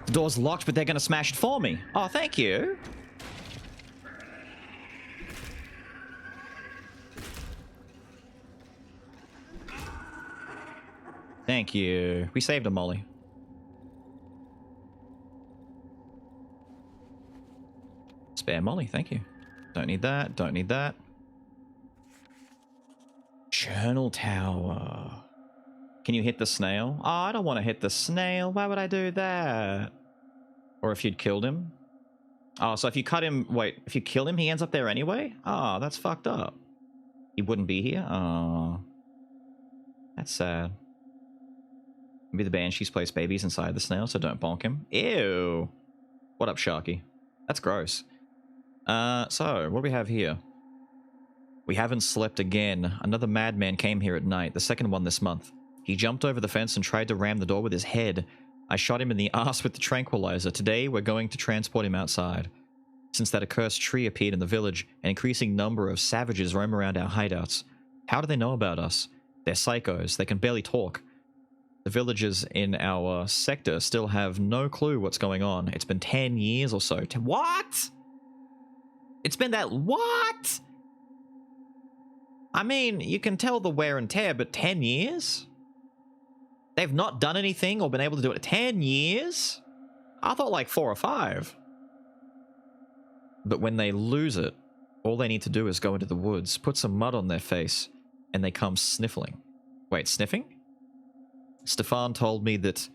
The door's locked, but they're gonna smash it for me. Oh, thank you. Thank you. We saved a Molly. Spare Molly, thank you. Don't need that, don't need that. Journal tower. Can you hit the snail? Oh, I don't want to hit the snail. Why would I do that? Or if you'd killed him? Oh, so if you cut him... Wait, if you kill him, he ends up there anyway? Oh, that's fucked up. He wouldn't be here? Oh. That's sad. Maybe the banshees place babies inside the snail, so don't bonk him. Ew. What up, Sharky? That's gross. So, what do we have here? We haven't slept again. Another madman came here at night, the second one this month. He jumped over the fence and tried to ram the door with his head. I shot him in the ass with the tranquilizer. Today, we're going to transport him outside. Since that accursed tree appeared in the village, an increasing number of savages roam around our hideouts. How do they know about us? They're psychos. They can barely talk. The villagers in our sector still have no clue what's going on. It's been 10 years or so. What? It's been that... What? I mean, you can tell the wear and tear, but 10 years? They've not done anything or been able to do it 10 years? I thought like 4 or 5. But when they lose it, all they need to do is go into the woods, put some mud on their face, and they come sniffling. Wait, sniffing? Stefan told me that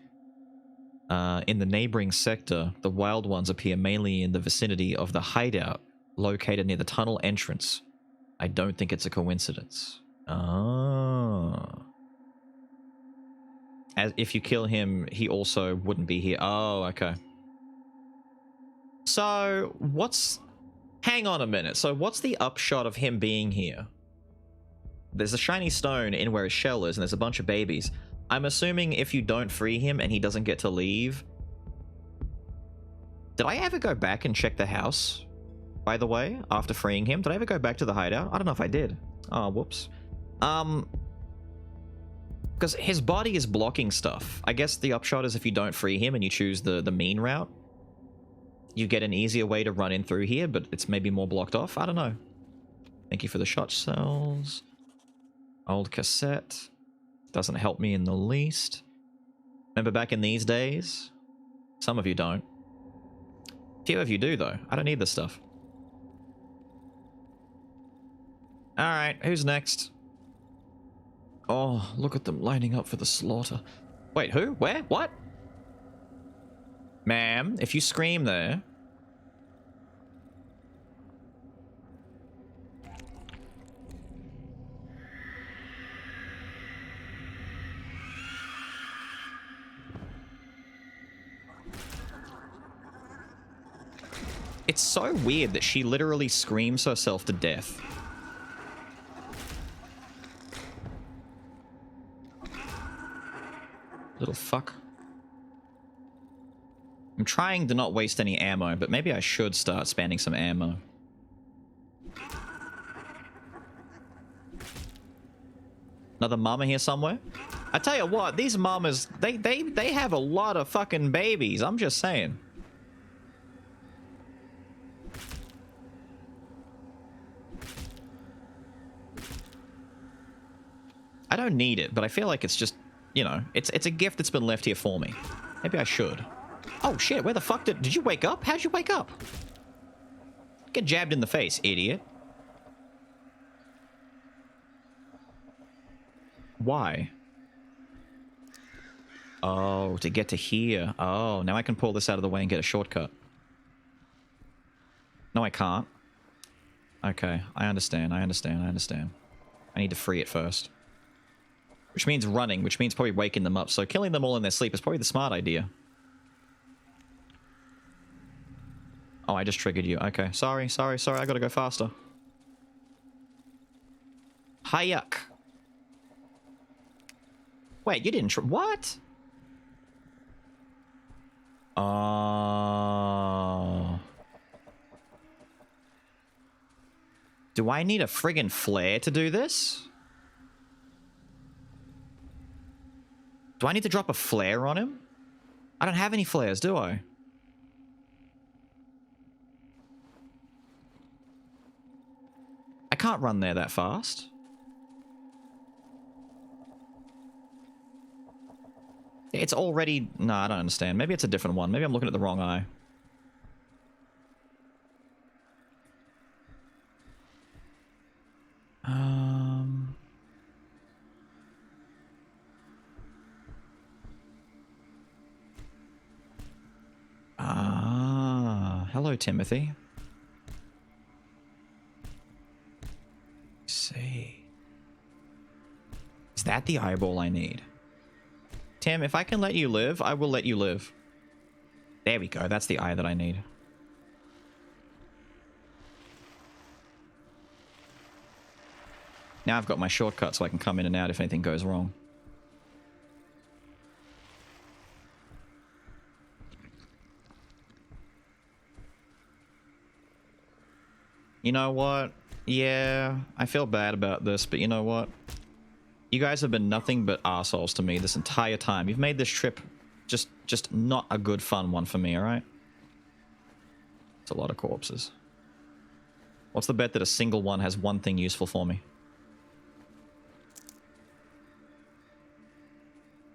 in the neighboring sector, the wild ones appear mainly in the vicinity of the hideout located near the tunnel entrance. I don't think it's a coincidence. Oh. As if you kill him, he also wouldn't be here. Oh, okay. So, what's... Hang on a minute. So, what's the upshot of him being here? There's a shiny stone in where his shell is, and there's a bunch of babies. I'm assuming if you don't free him and he doesn't get to leave... Did I ever go back and check the house? By the way, after freeing him, did I ever go back to the hideout? I don't know if I did. Oh, whoops. Because his body is blocking stuff. I guess the upshot is if you don't free him and you choose the mean route, you get an easier way to run in through here, but it's maybe more blocked off. I don't know. Thank you for the shot cells. Old cassette. Doesn't help me in the least. Remember back in these days? Some of you don't. A few of you do, though. I don't need this stuff. Alright, who's next? Oh, look at them lining up for the slaughter. Wait, who? Where? What? Ma'am, if you scream there... It's so weird that she literally screams herself to death. Little fuck. I'm trying to not waste any ammo, but maybe I should start spending some ammo. Another mama here somewhere? I tell you what, these mamas, they have a lot of fucking babies. I'm just saying. I don't need it, but I feel like it's just, you know, it's a gift that's been left here for me. Maybe I should. Oh shit, where the fuck did you wake up? How'd you wake up? Get jabbed in the face, idiot. Why? Oh, to get to here. Oh, now I can pull this out of the way and get a shortcut. No, I can't. Okay, I understand. I need to free it first. Which means running, which means probably waking them up. So killing them all in their sleep is probably the smart idea. Oh, I just triggered you. Okay, sorry. I gotta go faster. Hayuk. Wait, you didn't what? Oh. Do I need a friggin' flare to do this? Do I need to drop a flare on him? I don't have any flares, do I? I can't run there that fast. It's already... No, I don't understand. Maybe it's a different one. Maybe I'm looking at the wrong eye. Hello, Timothy. Let's see. Is that the eyeball I need? Tim, if I can let you live, I will let you live. There we go. That's the eye that I need. Now I've got my shortcut so I can come in and out if anything goes wrong. You know what? Yeah, I feel bad about this, but you know what? You guys have been nothing but assholes to me this entire time. You've made this trip just not a good fun one for me, alright? It's a lot of corpses. What's the bet that a single one has one thing useful for me?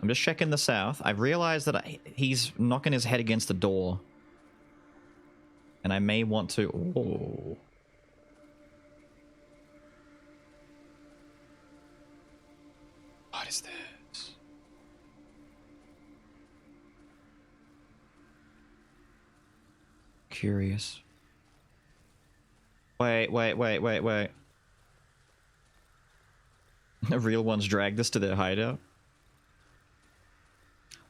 I'm just checking the south. I've realized that he's knocking his head against the door. And I may want to... Oh. What is this? Curious. Wait. The real ones dragged us to their hideout.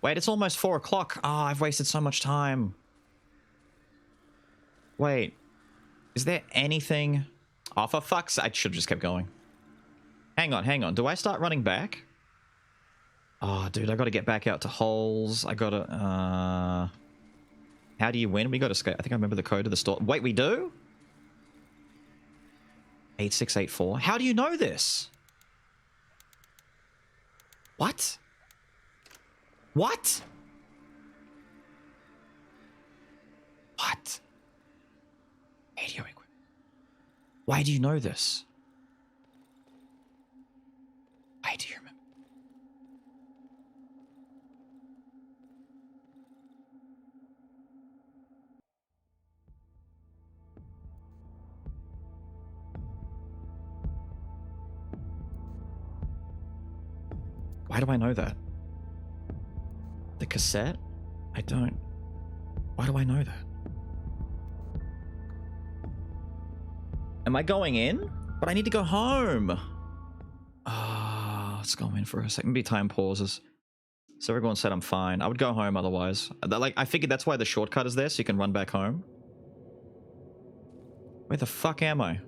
Wait, it's almost 4 o'clock. Oh, I've wasted so much time. Wait. Is there anything... Oh, for fuck's sake. I should have just kept going. Hang on. Do I start running back? Oh, dude, I gotta get back out to holes. I gotta, How do you win? We gotta escape. I think I remember the code of the store. Wait, we do? 8684. How do you know this? What? What? What? Radio equipment. Why do you know this? Why do you remember? Why do I know that? The cassette? I don't... Why do I know that? Am I going in? But I need to go home. Let's go in for a second. Maybe time pauses. So everyone said I'm fine. I would go home otherwise. Like, I figured that's why the shortcut is there, so you can run back home. Where the fuck am I?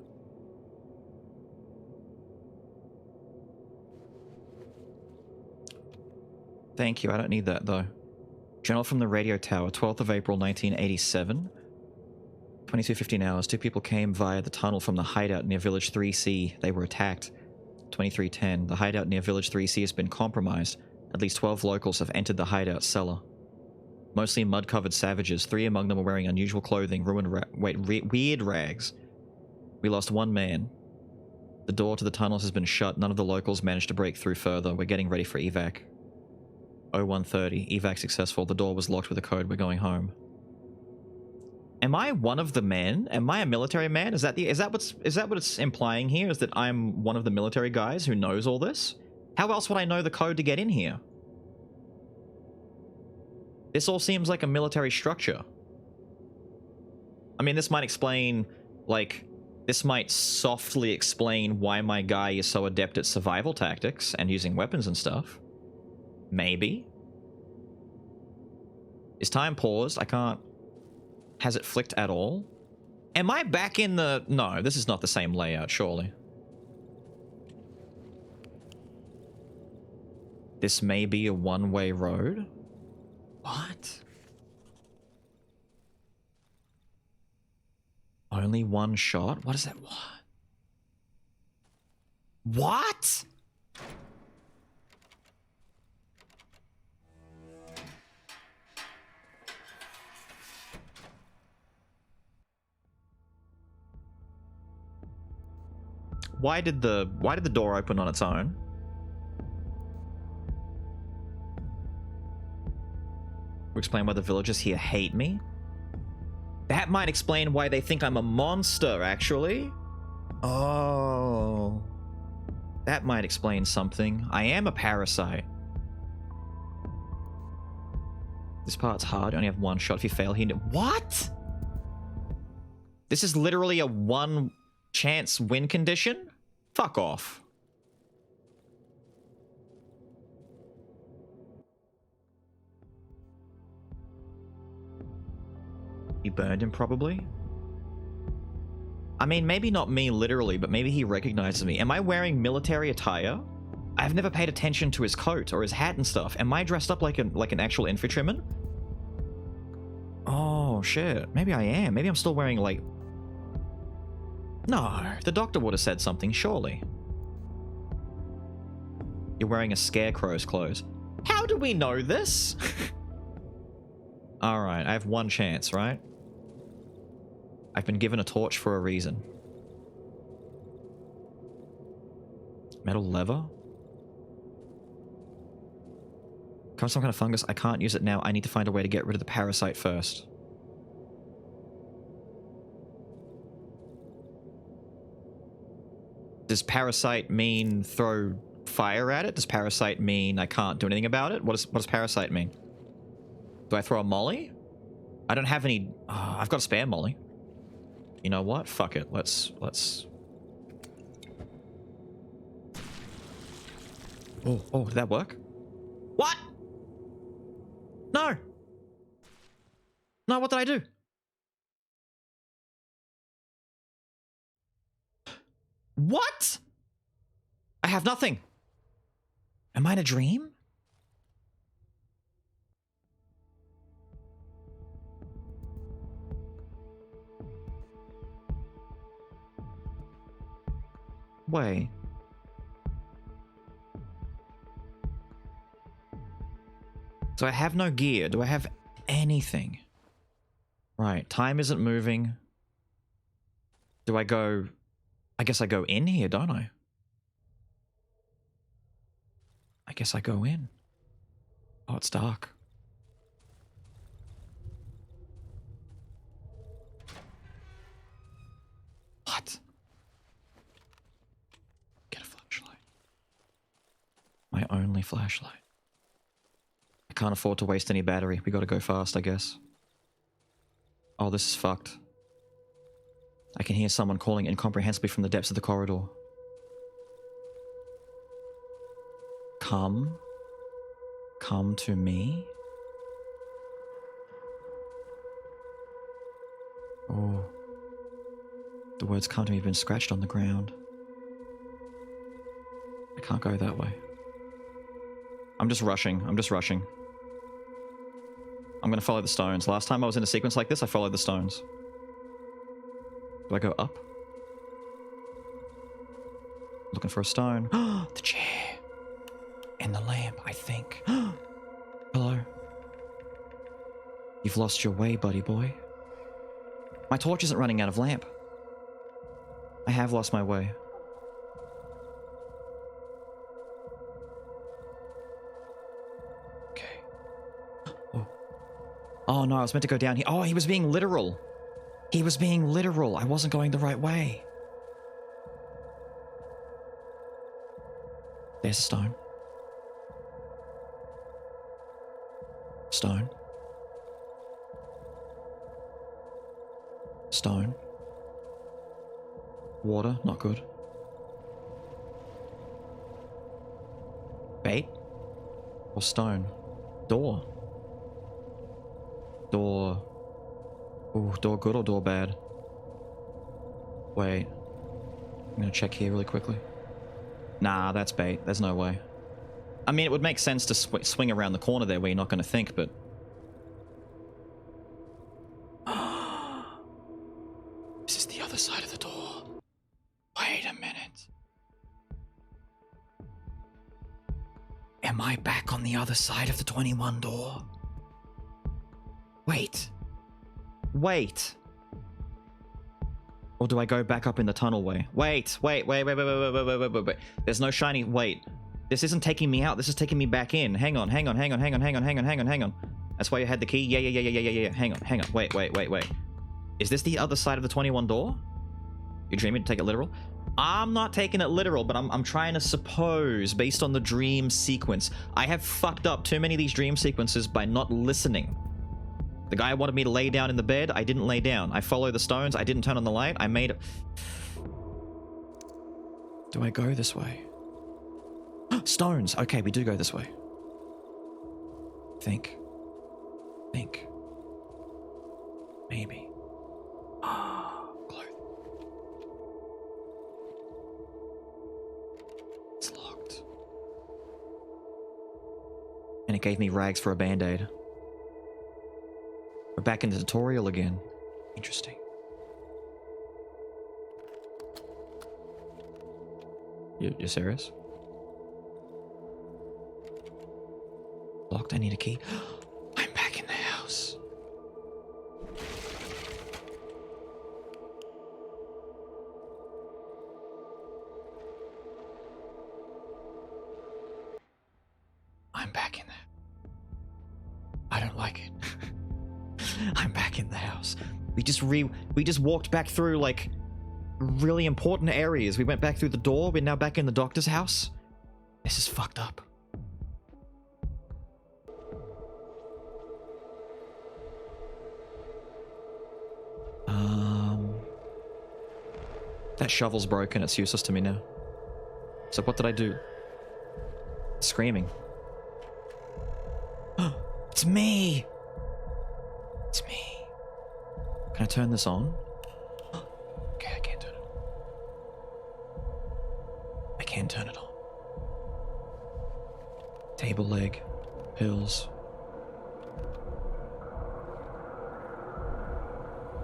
Thank you, I don't need that though. Journal from the radio tower, 12th of April 1987. 22:15 hours. 2 people came via the tunnel from the hideout near Village 3C. They were attacked. 23:10. The hideout near Village 3C has been compromised. At least 12 locals have entered the hideout cellar. Mostly mud-covered savages. 3 among them are wearing unusual clothing, weird rags. We lost 1 man. The door to the tunnels has been shut. None of the locals managed to break through further. We're getting ready for evac. 0130. Evac successful. The door was locked with a code. We're going home. Am I one of the men? Am I a military man? Is that what it's implying here? Is that I'm one of the military guys who knows all this? How else would I know the code to get in here? This all seems like a military structure. I mean, this might explain, like, this might softly explain why my guy is so adept at survival tactics and using weapons and stuff. Maybe. Is time paused? I can't... Has it flicked at all? Am I back in the... No, this is not the same layout, surely. This may be a one-way road? What? Only one shot? What is that? What? Why did the door open on its own? Explain why the villagers here hate me? That might explain why they think I'm a monster, actually. Oh. That might explain something. I am a parasite. This part's hard. You only have one shot. If you fail here... What? This is literally a one chance win condition? Fuck off. You burned him, probably? I mean, maybe not me literally, but maybe he recognizes me. Am I wearing military attire? I've never paid attention to his coat or his hat and stuff. Am I dressed up like an actual infantryman? Oh, shit. Maybe I am. Maybe I'm still wearing, like... No, the doctor would have said something, surely. You're wearing a scarecrow's clothes. How do we know this? Alright, I have one chance, right? I've been given a torch for a reason. Metal lever? Come some kind of fungus. I can't use it now. I need to find a way to get rid of the parasite first. Does parasite mean throw fire at it? Does parasite mean I can't do anything about it? What does parasite mean? Do I throw a molly? I don't have any... Oh, I've got a spare molly. You know what? Fuck it. Let's... Oh, did that work? What? No! No, what did I do? What? I have nothing. Am I in a dream? Wait. So I have no gear. Do I have anything? Right. Time isn't moving. Do I go... I guess I go in here, don't I? I guess I go in. Oh, it's dark. What? Get a flashlight. My only flashlight. I can't afford to waste any battery. We gotta go fast, I guess. Oh, this is fucked. I can hear someone calling incomprehensibly from the depths of the corridor. Come. Come to me? Oh. The words come to me have been scratched on the ground. I can't go that way. I'm just rushing. I'm gonna follow the stones. Last time I was in a sequence like this, I followed the stones. Do I go up? Looking for a stone. The chair. And the lamp, I think. Hello. You've lost your way, buddy boy. My torch isn't running out of lamp. I have lost my way. Oh no, I was meant to go down here. Oh, he was being literal. He was being literal. I wasn't going the right way. There's a stone. Stone. Stone. Water, not good. Bait? Or stone? Door. Door. Ooh, door good or door bad? Wait. I'm gonna check here really quickly. Nah, that's bait. There's no way. I mean, it would make sense to swing around the corner there where you're not gonna think, but... This is the other side of the door. Wait a minute. Am I back on the other side of the 21 door? Wait. Wait. Or do I go back up in the tunnel way? Wait. There's no shiny... Wait. This isn't taking me out. This is taking me back in. Hang on. That's why you had the key? Yeah. Hang on. Wait. Is this the other side of the 21 door? You dreaming to take it literal? I'm not taking it literal, but I'm trying to suppose based on the dream sequence. I have fucked up too many of these dream sequences by not listening. The guy wanted me to lay down in the bed. I didn't lay down. I followed the stones. I didn't turn on the light. I made it. Do I go this way? Stones. Okay, we do go this way. Think. Maybe. Close. It's locked. And it gave me rags for a band-aid. We're back in the tutorial again. Interesting. You're serious? Locked, I need a key. I'm back in the house. I'm back in there. I don't like it. I'm back in the house. We just walked back through like really important areas. We went back through the door. We're now back in the doctor's house. This is fucked up. That shovel's broken. It's useless to me now. So what did I do? Screaming. It's me! It's me. Can I turn this on? Okay, I can't turn it. I can turn it on. Table leg. Pills.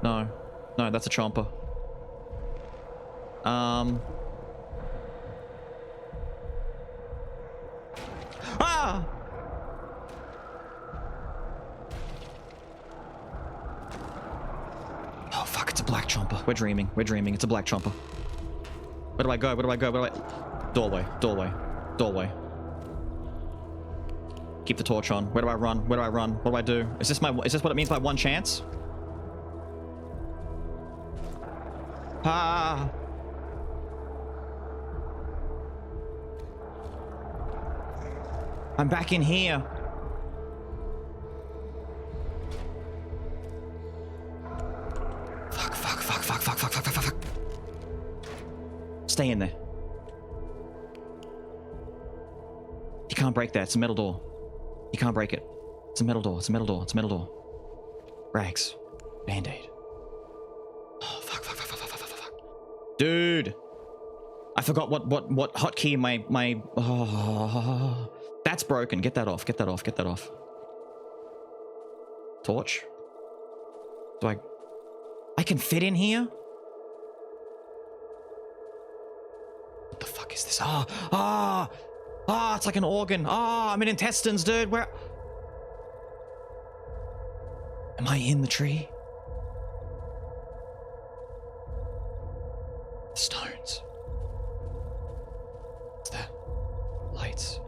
No. No, that's a chomper. Ah! Oh, fuck, it's a black chomper. We're dreaming. It's a black chomper. Where do I go? Doorway. Keep the torch on. Where do I run? What do I do? Is this what it means by one chance? Ah! I'm back in here. Fuck. Stay in there. You can't break that. It's a metal door. You can't break it. It's a metal door. Rags. Band-aid. Oh, fuck. Dude! I forgot what hotkey my oh, that's broken. Get that off. Torch? Do I can fit in here? What the fuck is this? It's like an organ. I'm in intestines, dude. Where am I in the tree? Stones. What's that? Lights.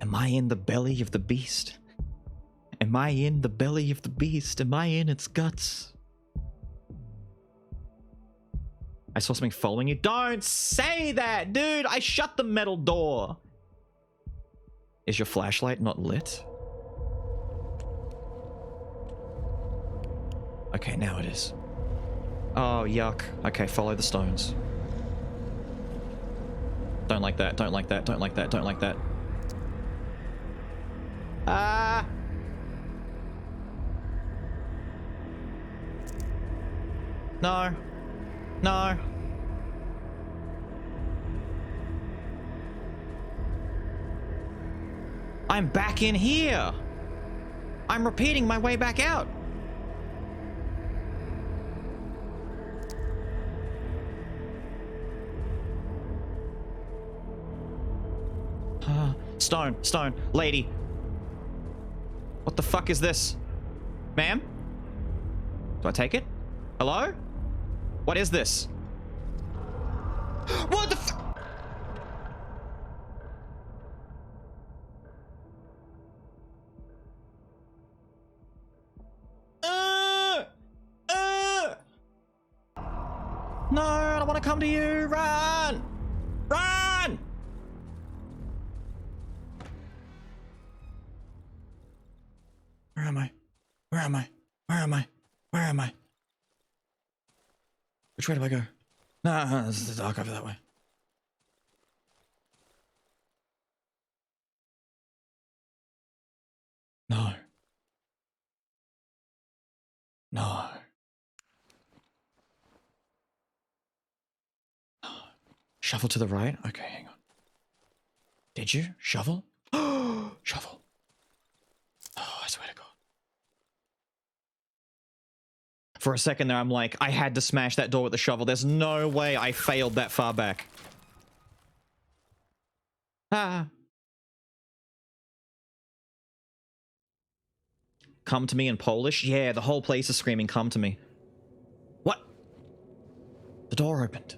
Am I in the belly of the beast? Am I in the belly of the beast? Am I in its guts? I saw something following you. Don't say that, dude! I shut the metal door! Is your flashlight not lit? Okay, now it is. Oh, yuck. Okay, follow the stones. Don't like that, don't like that, don't like that, don't like that. Ah! No. No. I'm back in here. I'm repeating my way back out. Stone, lady. What the fuck is this? Ma'am? Do I take it? Hello? What is this? What the f- No, I don't want to come to you. Run! Run! Where am I? Where am I? Where am I? Where am I? Which way do I go? No, this is dark over that way. No. No. No. Shovel to the right? Okay, hang on. Did you? Shovel? Shovel. Oh, I swear to God. For a second there, I'm like, I had to smash that door with the shovel. There's no way I failed that far back. Ah. Come to me in Polish? Yeah, the whole place is screaming, come to me. What? The door opened.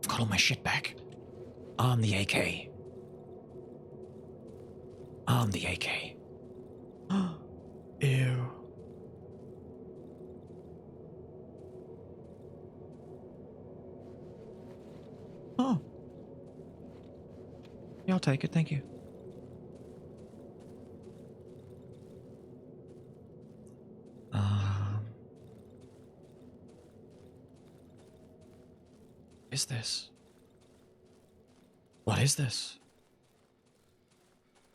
I've got all my shit back. I'm the AK. I'm the AK. Ew. Oh. Yeah, I'll take it, thank you. What is this? What is this?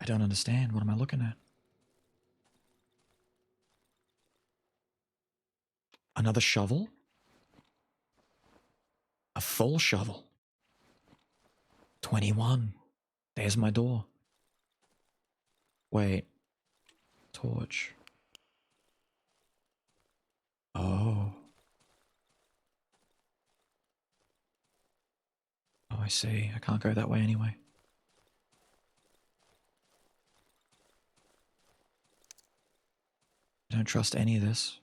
I don't understand. What am I looking at? Another shovel? A full shovel. 21. There's my door. Wait. Torch. Oh. Oh, I see. I can't go that way anyway. I don't trust any of this.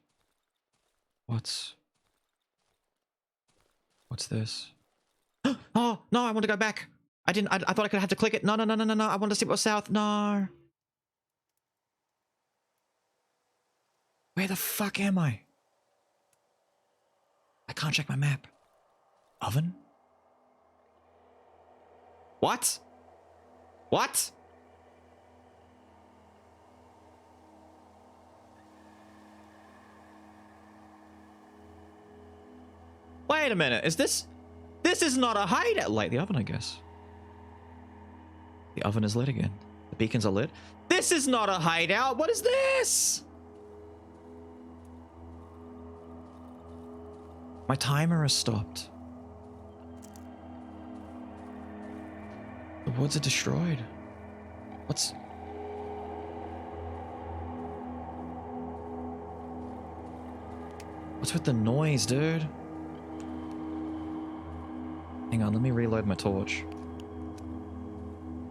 What's this? Oh, no, I want to go back. I thought I could have to click it. No. I want to see what was south. No. Where the fuck am I? I can't check my map. Oven? What? What? Wait a minute, is this is not a hideout. Light the oven, I guess. The oven is lit again. The beacons are lit. This is not a hideout. What is this? My timer has stopped. The woods are destroyed. What's with the noise, dude? Hang on, let me reload my torch.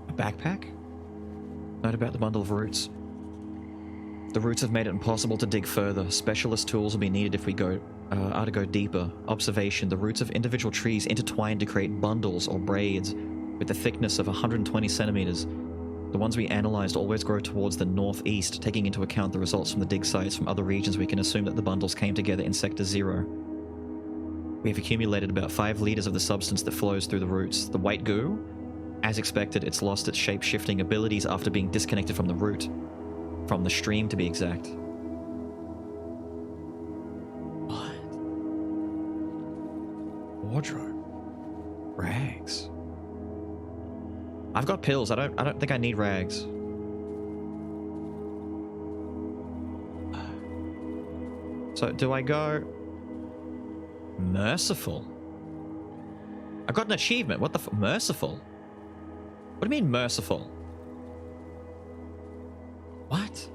A backpack? Note about the bundle of roots. The roots have made it impossible to dig further. Specialist tools will be needed if we are to go deeper. Observation. The roots of individual trees intertwine to create bundles or braids. with a thickness of 120 centimeters. The ones we analyzed always grow towards the northeast. Taking into account the results from the dig sites from other regions, we can assume that the bundles came together in Sector 0. We have accumulated about 5 liters of the substance that flows through the roots. The white goo? As expected, it's lost its shape-shifting abilities after being disconnected from the root. From the stream, to be exact. What? Wardrobe. Rags. I've got pills. I don't think I need rags. So do I go merciful? I got an achievement. What the merciful? What do you mean merciful? What?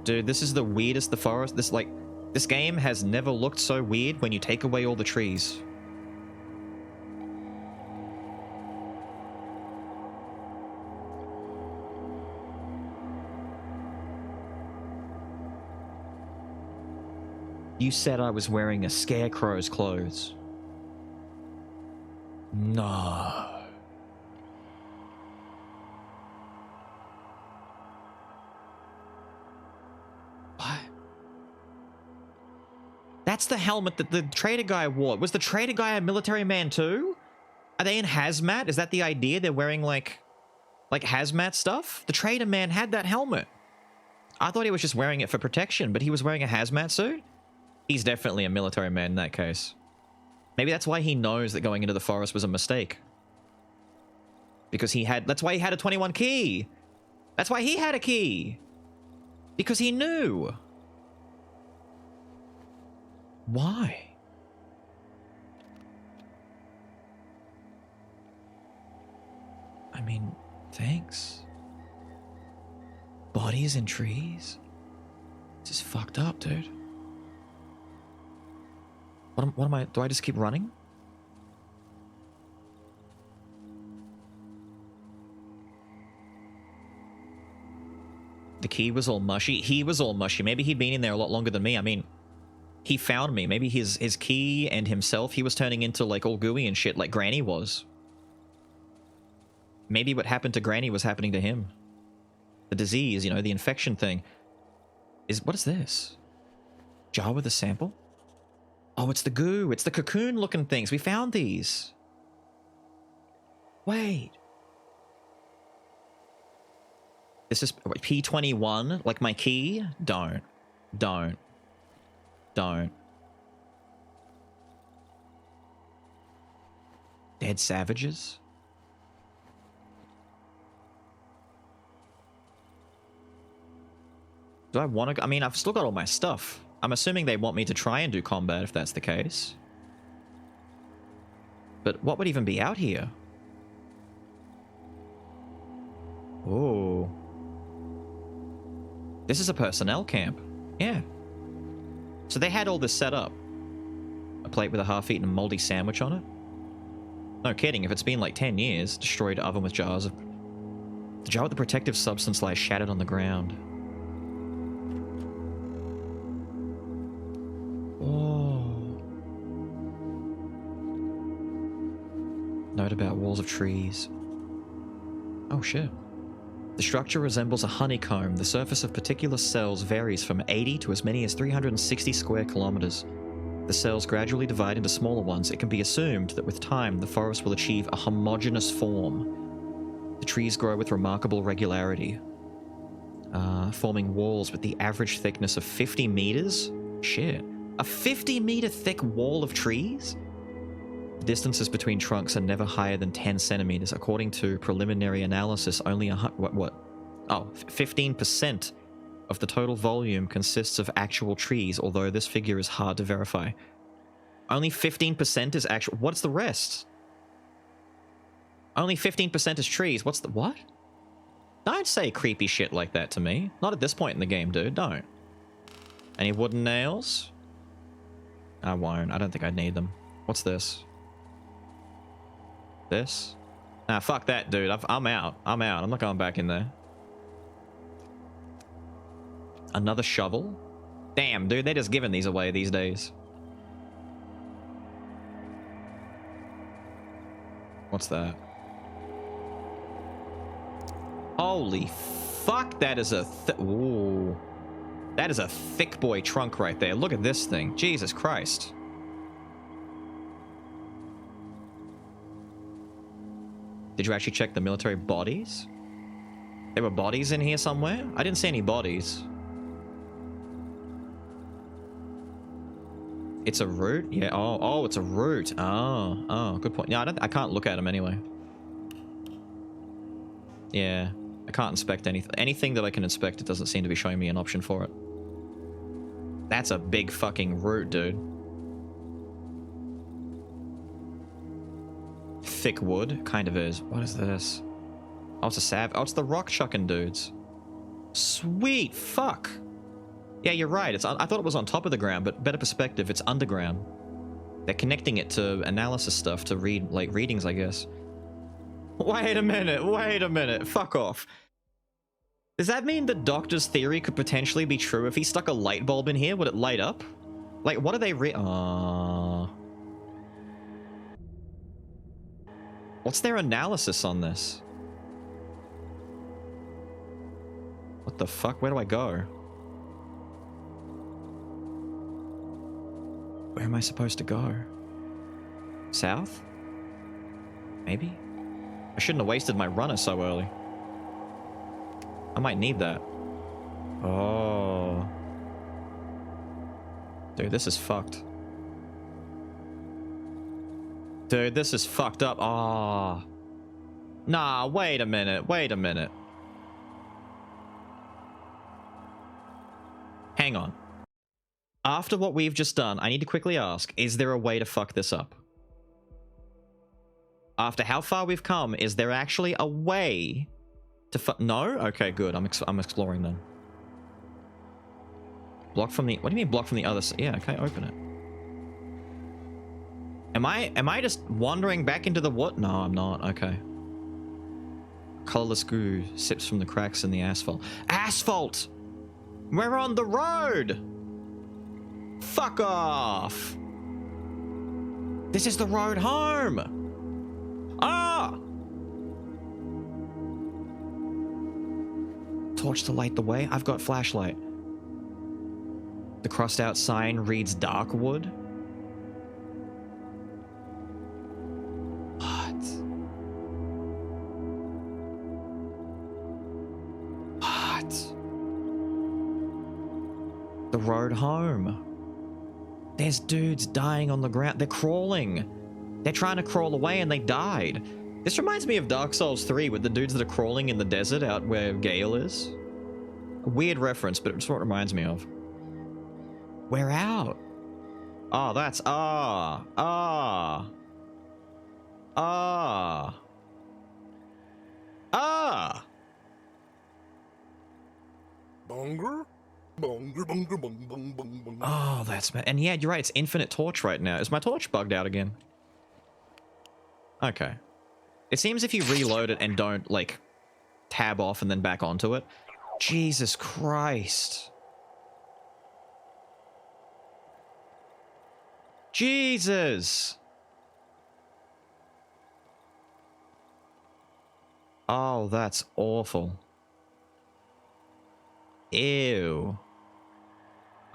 Dude, this is the weirdest the forest. This game has never looked so weird when you take away all the trees. You said I was wearing a scarecrow's clothes. No. What? That's the helmet that the trader guy wore. Was the trader guy a military man too? Are they in hazmat? Is that the idea? They're wearing like hazmat stuff? The trader man had that helmet. I thought he was just wearing it for protection, but he was wearing a hazmat suit? He's definitely a military man in that case. Maybe that's why he knows that going into the forest was a mistake. Because that's why he had a 21 key. That's why he had a key. Because he knew. Why? I mean, thanks. Bodies in trees? This is fucked up, dude. What am I... Do I just keep running? The key was all mushy. He was all mushy. Maybe he'd been in there a lot longer than me. I mean, he found me. Maybe his key and himself, he was turning into like all gooey and shit like Granny was. Maybe what happened to Granny was happening to him. The disease, you know, the infection thing. What is this? Jar with a sample? Oh, it's the goo. It's the cocoon-looking things. We found these. Wait. This is P21, like my key? Don't. Dead savages? Do I want to... I mean, I've still got all my stuff. I'm assuming they want me to try and do combat if that's the case. But what would even be out here? Oh. This is a personnel camp. Yeah. So they had all this set up. A plate with a half-eaten moldy sandwich on it. No kidding, if it's been like 10 years. Destroyed oven with jars of... The jar with the protective substance lies shattered on the ground. Oh. Note about walls of trees. Oh shit. The structure resembles a honeycomb. The surface of particular cells varies from 80 to as many as 360 square kilometers. The cells gradually divide into smaller ones. It can be assumed that with time, the forest will achieve a homogeneous form. The trees grow with remarkable regularity, forming walls with the average thickness of 50 meters. Shit. A 50-meter thick wall of trees? The distances between trunks are never higher than 10 centimeters. According to preliminary analysis, only 15% of the total volume consists of actual trees, although this figure is hard to verify. Only 15% is actual... What's the rest? Only 15% is trees. What's the... What? Don't say creepy shit like that to me. Not at this point in the game, dude. Don't. Any wooden nails? I won't. I don't think I need them. What's this? This? Nah, fuck that, dude. I'm out. I'm not going back in there. Another shovel? Damn, dude. They're just giving these away these days. What's that? Holy fuck, that is a ooh. That is a thick boy trunk right there. Look at this thing. Jesus Christ. Did you actually check the military bodies? There were bodies in here somewhere? I didn't see any bodies. It's a root? Yeah. Oh, it's a root. Oh, good point. Yeah, I can't look at them anyway. Yeah, I can't inspect anything. Anything that I can inspect, it doesn't seem to be showing me an option for it. That's a big fucking root, dude. Thick wood? Kind of is. What is this? Oh, it's a sav. Oh, it's the rock chucking dudes. Sweet fuck. Yeah, you're right. I thought it was on top of the ground, but better perspective, it's underground. They're connecting it to analysis stuff to read, like, readings, I guess. Wait a minute. Fuck off. Does that mean the doctor's theory could potentially be true? If he stuck a light bulb in here, would it light up? Like, what are they What's their analysis on this? What the fuck? Where do I go? Where am I supposed to go? South? Maybe? I shouldn't have wasted my runner so early. I might need that. Oh. Dude, this is fucked. Dude, this is fucked up. Oh. Nah, wait a minute. Hang on. After what we've just done, I need to quickly ask, is there a way to fuck this up? After how far we've come, is there actually a way to no? Okay, good. I'm exploring then. Block from the... What do you mean block from the other side? Yeah, okay, open it. Am I just wandering back into the what? No, I'm not. Okay. Colorless goo sips from the cracks in the asphalt. Asphalt! We're on the road! Fuck off! This is the road home! Ah! Torch to light the way. I've got flashlight. The crossed out sign reads Darkwood. What? The road home. There's dudes dying on the ground. They're crawling. They're trying to crawl away and they died. This reminds me of Dark Souls 3 with the dudes that are crawling in the desert out where Gale is. A weird reference, but it's what it reminds me of. We're out. Oh, that's... Bonger? Bonger, bonger, bong, bong, bong, bong. Oh, that's... And yeah, you're right. It's infinite torch right now. Is my torch bugged out again? Okay. It seems if you reload it and don't, like, tab off and then back onto it. Jesus Christ. Jesus. Oh, that's awful. Ew.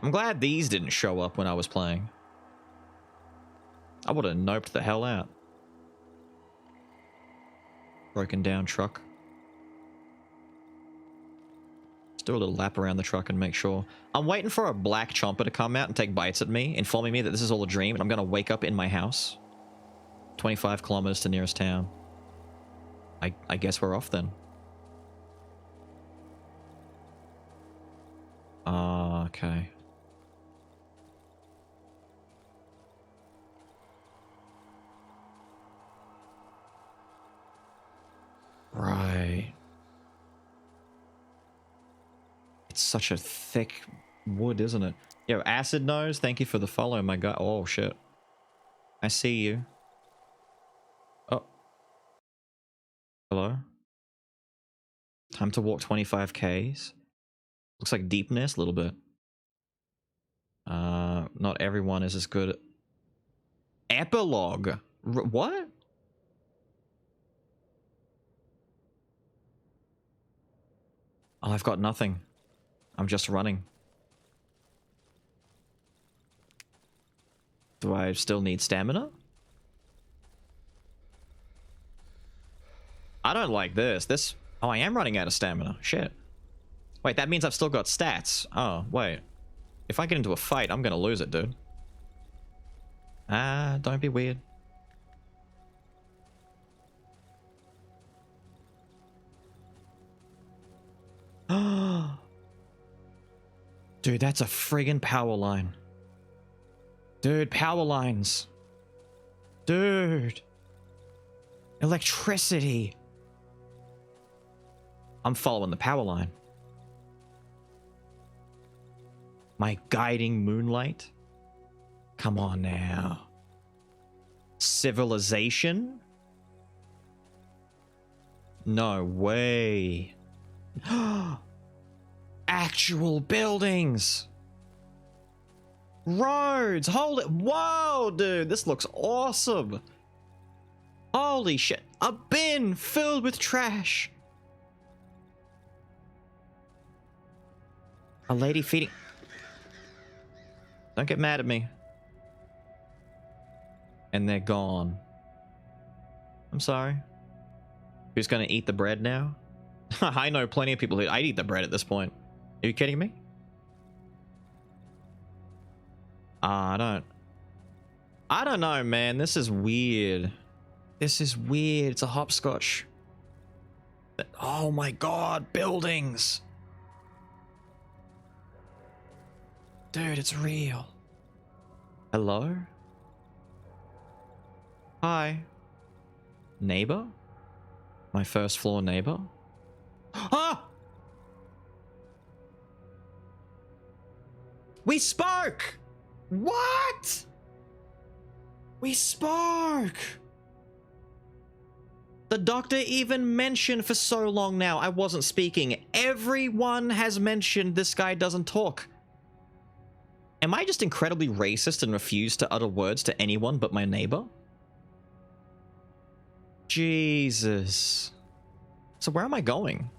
I'm glad these didn't show up when I was playing. I would have noped the hell out. Broken down truck. Let's do a little lap around the truck and make sure. I'm waiting for a black chomper to come out and take bites at me, informing me that this is all a dream and I'm going to wake up in my house. 25 kilometers to nearest town. I guess we're off then. Okay. Right. It's such a thick wood, isn't it? Yo, Acid Nose, thank you for the follow, my guy. Oh, shit. I see you. Oh. Hello? Time to walk 25 Ks. Looks like deepness, a little bit. Not everyone is as good. Epilogue? What? Oh, I've got nothing. I'm just running. Do I still need stamina? I don't like this. Oh, I am running out of stamina. Shit. Wait, that means I've still got stats. Oh, wait. If I get into a fight, I'm gonna lose it, dude. Ah, don't be weird. Dude, that's a friggin' power line. Dude, power lines. Dude. Electricity. I'm following the power line. My guiding moonlight. Come on now. Civilization? No way. Actual buildings. Roads. Hold it. Whoa, dude. This looks awesome. Holy shit. A bin filled with trash. A lady feeding... Don't get mad at me. And they're gone. I'm sorry. Who's gonna eat the bread now? I know plenty of people who... I'd eat the bread at this point. Are you kidding me? I don't know, man. This is weird. This is weird. It's a hopscotch. Oh my god, buildings. Dude, it's real. Hello? Hi. Neighbor? My first floor neighbor? Ah! We spoke! What? We spoke! The doctor even mentioned for so long now I wasn't speaking. Everyone has mentioned this guy doesn't talk. Am I just incredibly racist and refuse to utter words to anyone but my neighbor? Jesus. So where am I going?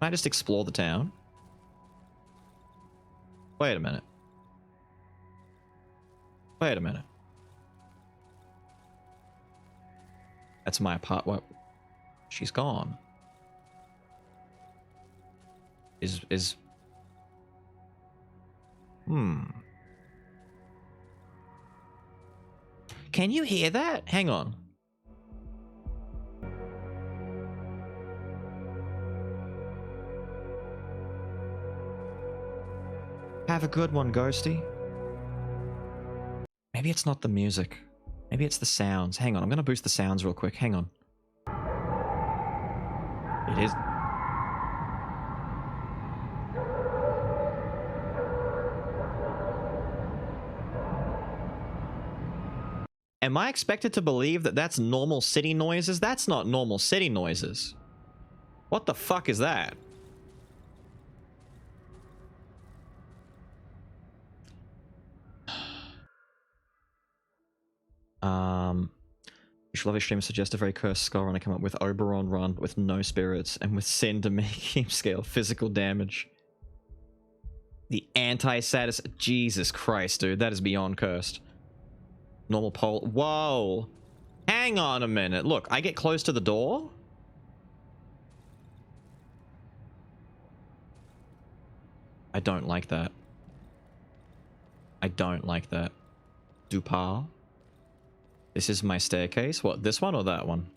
Can I just explore the town? Wait a minute. Wait a minute. That's my apartment. What? She's gone. Can you hear that? Hang on. Have a good one, Ghosty. Maybe it's not the music. Maybe it's the sounds. Hang on, I'm gonna boost the sounds real quick. Hang on. It is... Am I expected to believe that that's normal city noises? That's not normal city noises. What the fuck is that? You should love his stream suggest a very cursed skull run I come up with Oberon run but with no spirits and with sin to make him scale physical damage. The anti-status... Jesus Christ, dude. That is beyond cursed. Normal pole. Whoa. Hang on a minute. Look, I get close to the door. I don't like that. I don't like that. Dupar. This is my staircase. What, this one or that one?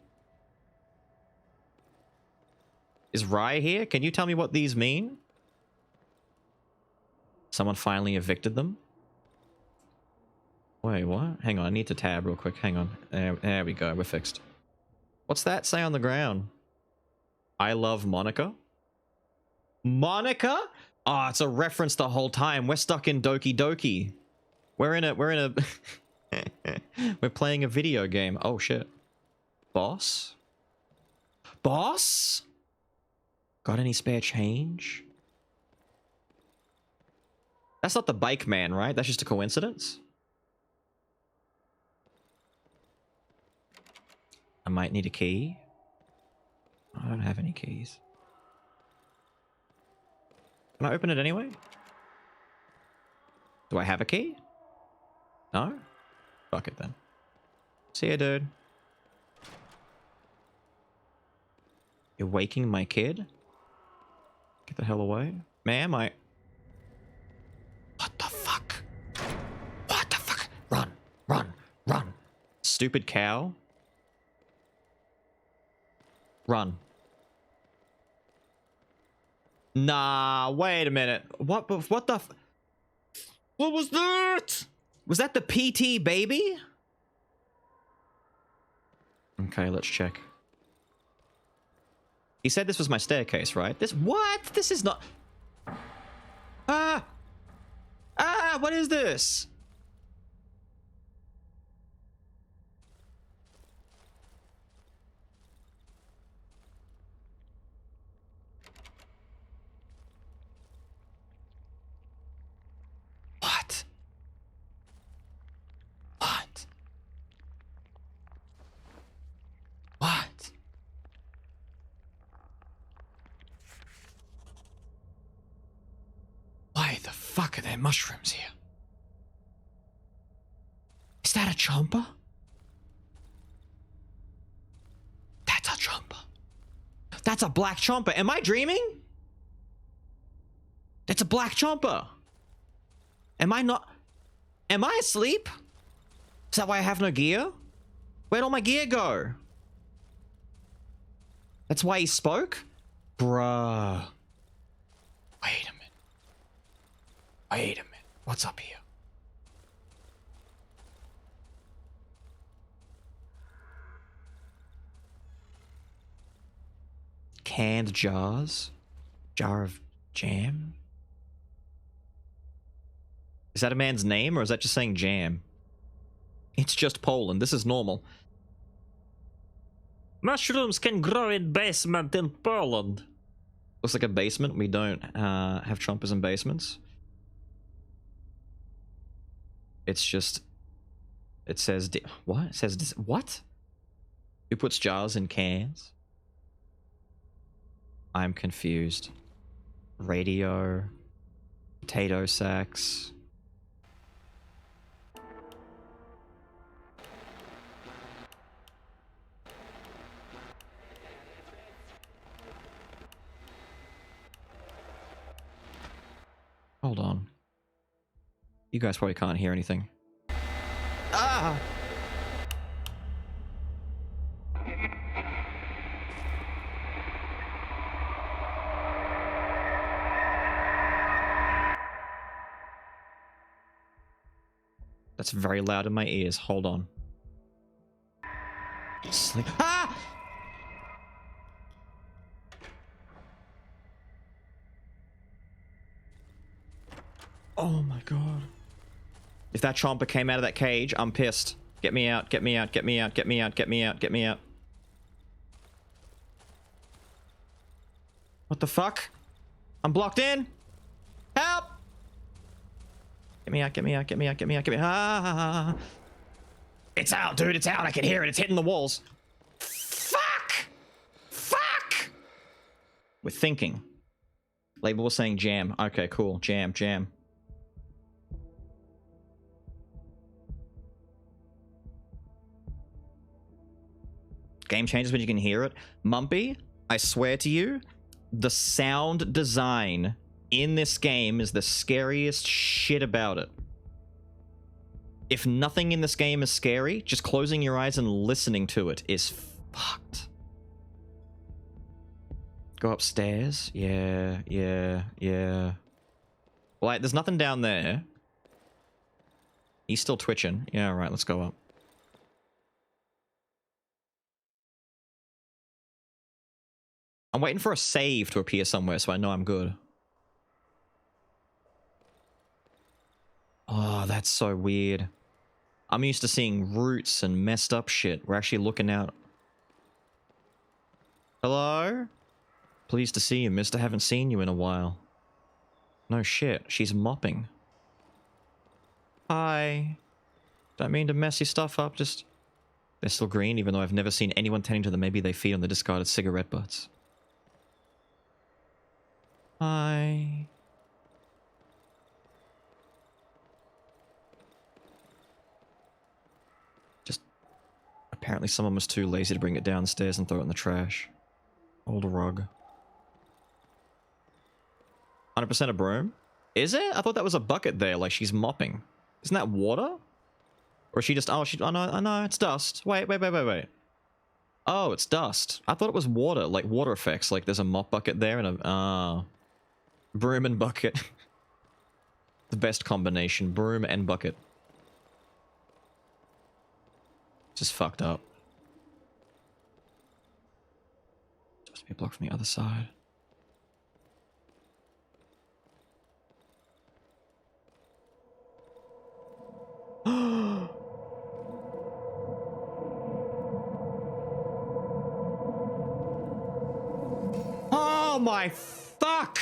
Is Rye here? Can you tell me what these mean? Someone finally evicted them? Wait, what? Hang on, I need to tab real quick. Hang on. There we go, we're fixed. What's that say on the ground? I love Monica? Monica? Oh, it's a reference the whole time. We're stuck in Doki Doki. We're in a... We're playing a video game. Oh, shit. Boss? Boss? Got any spare change? That's not the bike man, right? That's just a coincidence? I might need a key. don't have any keys. Can I open it anyway? Do I have a key? No? Fuck it then. See ya, dude. You're waking my kid? Get the hell away. Ma'am, What the fuck? What the fuck? Run, run, run. Stupid cow. Run. Nah, wait a minute. What the what was that? Was that the PT baby? Okay, let's check. He said this was my staircase, right? What? This is not... Ah! Ah, what is this? What? What? What? Why the fuck are there mushrooms here? Is that a chomper? That's a chomper. That's a black chomper. Am I dreaming? That's a black chomper. Am I not... Am I asleep? Is that why I have no gear? Where'd all my gear go? That's why he spoke? Bruh. Wait a minute. Wait a minute. What's up here? Canned jars? Jar of jam? Is that a man's name or is that just saying jam? It's just Poland. This is normal. Mushrooms can grow in basement in Poland. Looks like a basement. We don't have chompers in basements. It's just... It says... What? It says... What? Who puts jars in cans? I'm confused. Radio. Potato sacks. Hold on. You guys probably can't hear anything. Ah! That's very loud in my ears. Hold on. Sleep. Ah! Oh my god. If that chomper came out of that cage, I'm pissed. Get me out, get me out, get me out, get me out, get me out, get me out. What the fuck? I'm blocked in! Help! Get me out, get me out, get me out, get me out, get me out. Ah! It's out, dude, it's out. I can hear it. It's hitting the walls. Fuck! Fuck! We're thinking. Label was saying jam. Okay, cool. Jam, jam. Game changes when you can hear it. Mumpy, I swear to you, the sound design in this game is the scariest shit about it. If nothing in this game is scary, just closing your eyes and listening to it is fucked. Go upstairs? Yeah, yeah, yeah. Like, there's nothing down there. He's still twitching. Yeah, alright, let's go up. I'm waiting for a save to appear somewhere so I know I'm good. Oh, that's so weird. I'm used to seeing roots and messed up shit. We're actually looking out. Hello? Pleased to see you, mister. Haven't seen you in a while. No shit. She's mopping. Hi. Don't mean to mess your stuff up, just... They're still green, even though I've never seen anyone tending to them. Maybe they feed on the discarded cigarette butts. Hi. Just apparently someone was too lazy to bring it downstairs and throw it in the trash. Old rug. 100% a broom? Is it? I thought that was a bucket there, like she's mopping. Isn't that water? Or is she just, oh no, it's dust. Wait. Oh, it's dust. I thought it was water, like water effects, like there's a mop bucket there and a, broom and bucket. The best combination, broom and bucket. Just fucked up. Supposed to be blocked from the other side. Oh my fuck!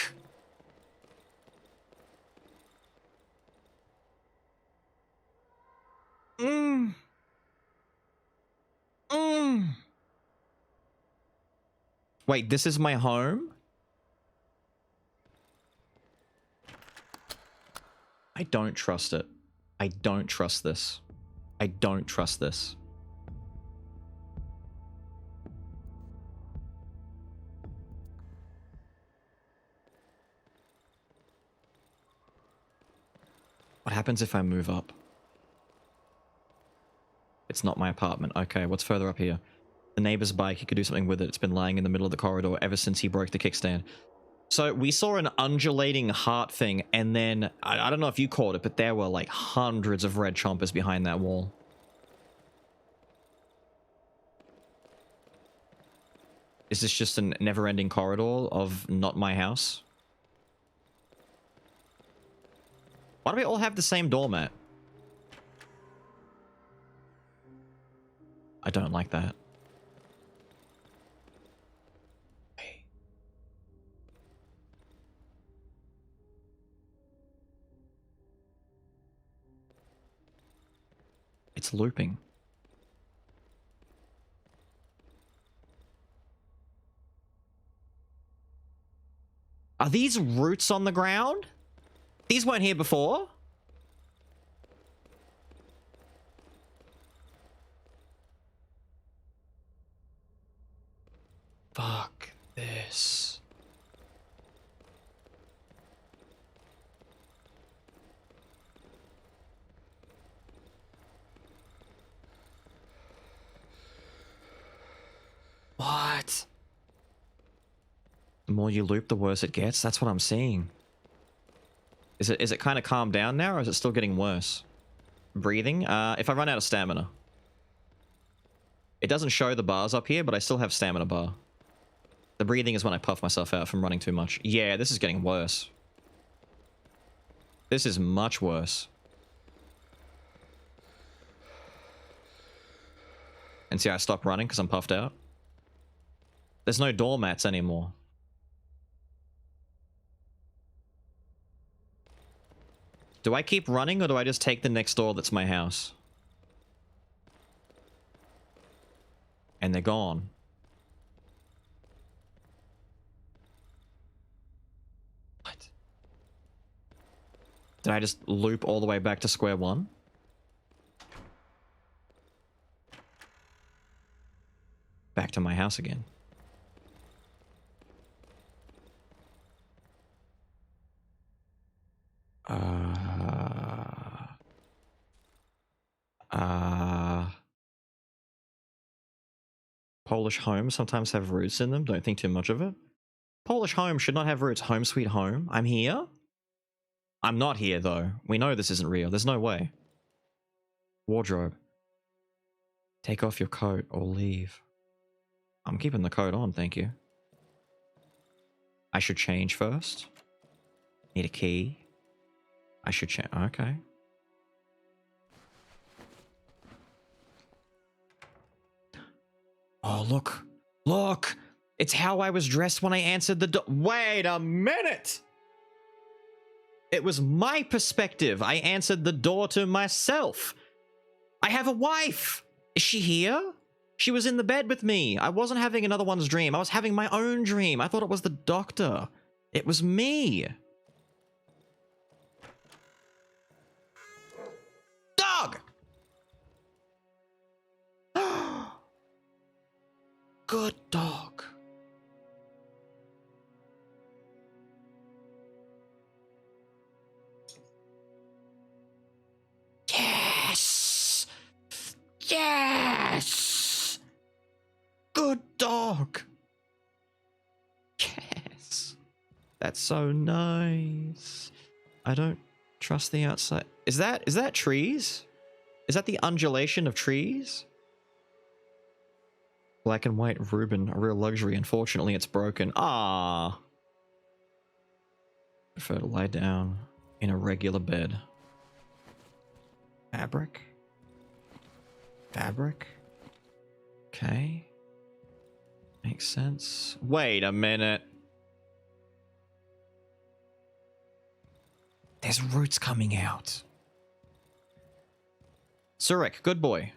Wait, this is my home? I don't trust it. I don't trust this. I don't trust this. What happens if I move up? It's not my apartment. Okay, what's further up here? The neighbor's bike, he could do something with it. It's been lying in the middle of the corridor ever since he broke the kickstand. So we saw an undulating heart thing, and then, I don't know if you caught it, but there were like hundreds of red chompers behind that wall. Is this just a never-ending corridor of not my house? Why do we all have the same doormat? I don't like that. It's looping. Are these roots on the ground? These weren't here before? Fuck this. What? The more you loop, the worse it gets. That's what I'm seeing. Is it kind of calmed down now, or is it still getting worse? Breathing? If I run out of stamina. It doesn't show the bars up here, but I still have stamina bar. The breathing is when I puff myself out from running too much. Yeah, this is getting worse. This is much worse. And see, I stopped running because I'm puffed out. There's no doormats anymore. Do I keep running, or do I just take the next door that's my house? And they're gone. What? Did I just loop all the way back to square one? Back to my house again. Polish homes sometimes have roots in them. Don't think too much of it. Polish home should not have roots. Home sweet home. I'm here? I'm not here, though. We know this isn't real. There's no way. Wardrobe. Take off your coat or leave. I'm keeping the coat on, thank you. I should change first. Need a key. I should change. Okay. Oh, look. Look! It's how I was dressed when I answered the door. Wait a minute! It was my perspective. I answered the door to myself. I have a wife. Is she here? She was in the bed with me. I wasn't having another one's dream. I was having my own dream. I thought it was the doctor. It was me. Dog! Good dog. Yes! Yes! Good dog. Yes. That's so nice. I don't trust the outside. Is that trees? Is that the undulation of trees? Black and white Reuben, a real luxury. Unfortunately, it's broken. Ah. Prefer to lie down in a regular bed. Fabric? Fabric? Okay. Makes sense. Wait a minute. There's roots coming out. Zurich, good boy.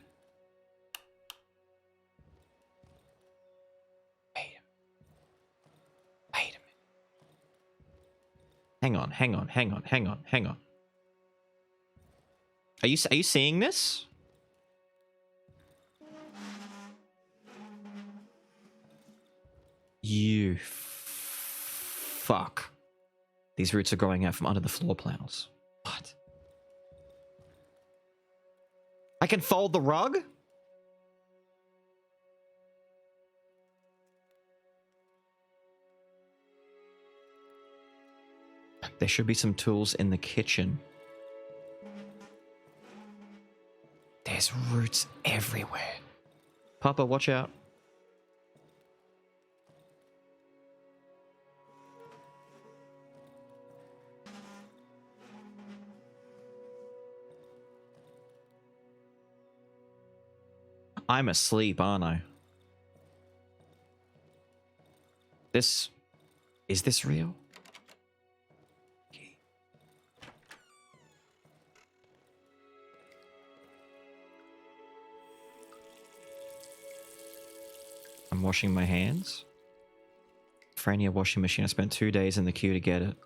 Wait a minute. Hang on. Are you seeing this? You fuck. These roots are growing out from under the floor panels. What? I can fold the rug? There should be some tools in the kitchen. There's roots everywhere. Papa, watch out. I'm asleep, aren't I? Is this real? Okay. I'm washing my hands. Frania washing machine. I spent 2 days in the queue to get it.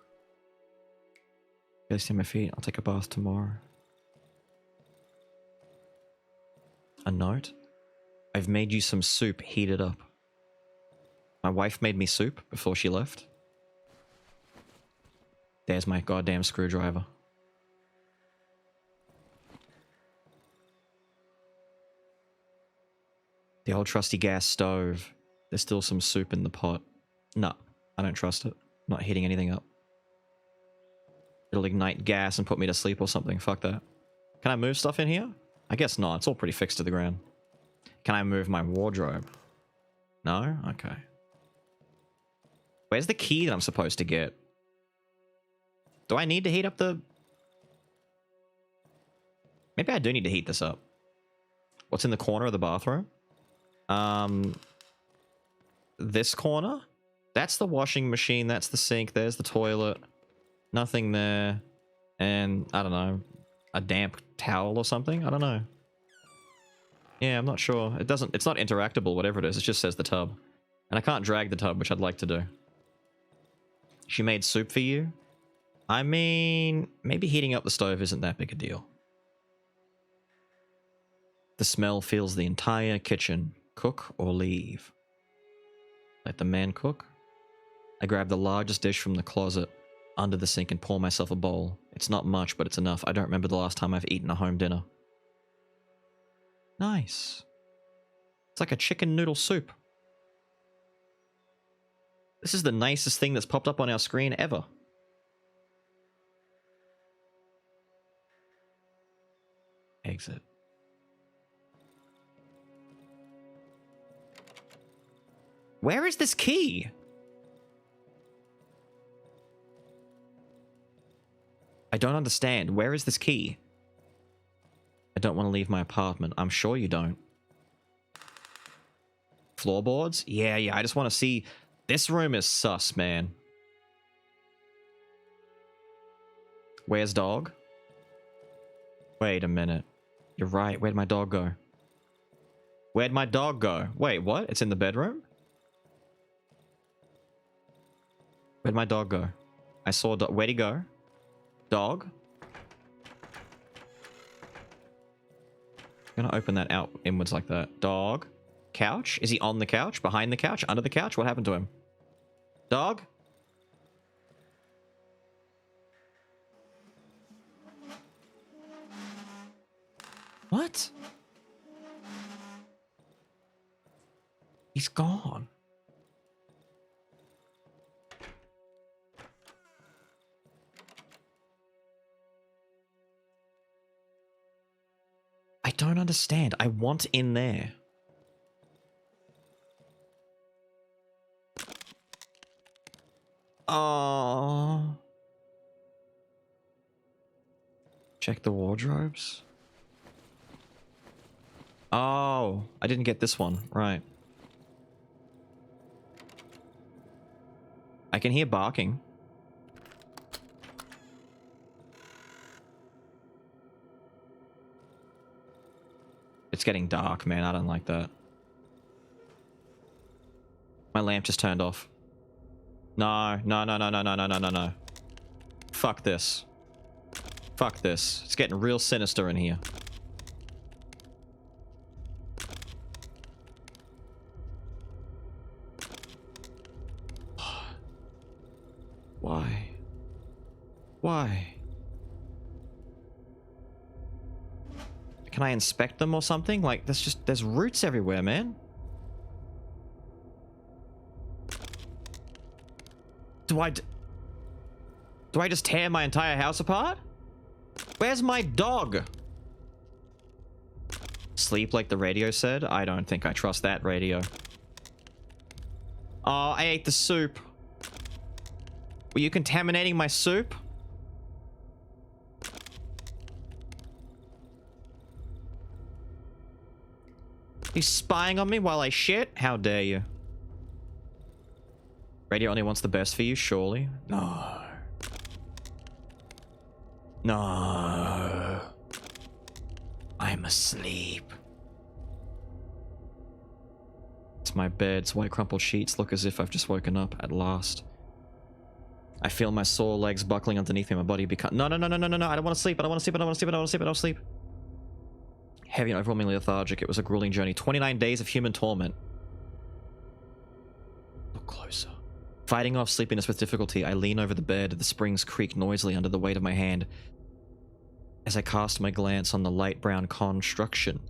Barely see my feet. I'll take a bath tomorrow. A note? I've made you some soup, heat it up. My wife made me soup before she left. There's my goddamn screwdriver. The old trusty gas stove. There's still some soup in the pot. No, I don't trust it. Not heating anything up. It'll ignite gas and put me to sleep or something. Fuck that. Can I move stuff in here? I guess not. It's all pretty fixed to the ground. Can I move my wardrobe? No? Okay. Where's the key that I'm supposed to get? Do I need to heat up the... Maybe I do need to heat this up. What's in the corner of the bathroom? This corner? That's the washing machine. That's the sink. There's the toilet. Nothing there. And, I don't know, a damp towel or something? I don't know. Yeah, I'm not sure. It's not interactable, whatever it is. It just says the tub. And I can't drag the tub, which I'd like to do. She made soup for you? I mean, maybe heating up the stove isn't that big a deal. The smell fills the entire kitchen. Cook or leave? Let the man cook. I grab the largest dish from the closet under the sink and pour myself a bowl. It's not much, but it's enough. I don't remember the last time I've eaten a home dinner. Nice. It's like a chicken noodle soup. This is the nicest thing that's popped up on our screen ever. Exit. Where is this key? I don't understand. Where is this key? I don't want to leave my apartment. I'm sure you don't. Floorboards? Yeah, I just want to see... This room is sus, man. Where's dog? Wait a minute. You're right. Where'd my dog go? Where'd my dog go? Wait, what? It's in the bedroom? Where'd my dog go? I saw dog. Where'd he go? Dog? I'm gonna open that out inwards like that. Dog? Couch? Is he on the couch? Behind the couch? Under the couch? What happened to him? Dog? What? He's gone. I don't understand. I want in there. Oh. Check the wardrobes. Oh, I didn't get this one. Right. I can hear barking. It's getting dark, man. I don't like that. My lamp just turned off. No, no, no, no, no, no, no, no, no, no. Fuck this. Fuck this. It's getting real sinister in here. Why? Why? Can I inspect them or something? Like, there's roots everywhere, man. Do I just tear my entire house apart? Where's my dog? Sleep like the radio said? I don't think I trust that radio. Oh, I ate the soup. Were you contaminating my soup? You spying on me while I shit? How dare you? Radio only wants the best for you, surely? No. No. I'm asleep. It's my bed's white crumpled sheets look as if I've just woken up at last. I feel my sore legs buckling underneath me. My body become... No, no, no, no, no, no, no. I don't want to sleep. I don't want to sleep. I don't want to sleep. I don't want to sleep. I don't want to sleep. Heavy and overwhelmingly lethargic. It was a grueling journey. 29 days of human torment. Look closer. Fighting off sleepiness with difficulty, I lean over the bed. The springs creak noisily under the weight of my hand. As I cast my glance on the light brown construction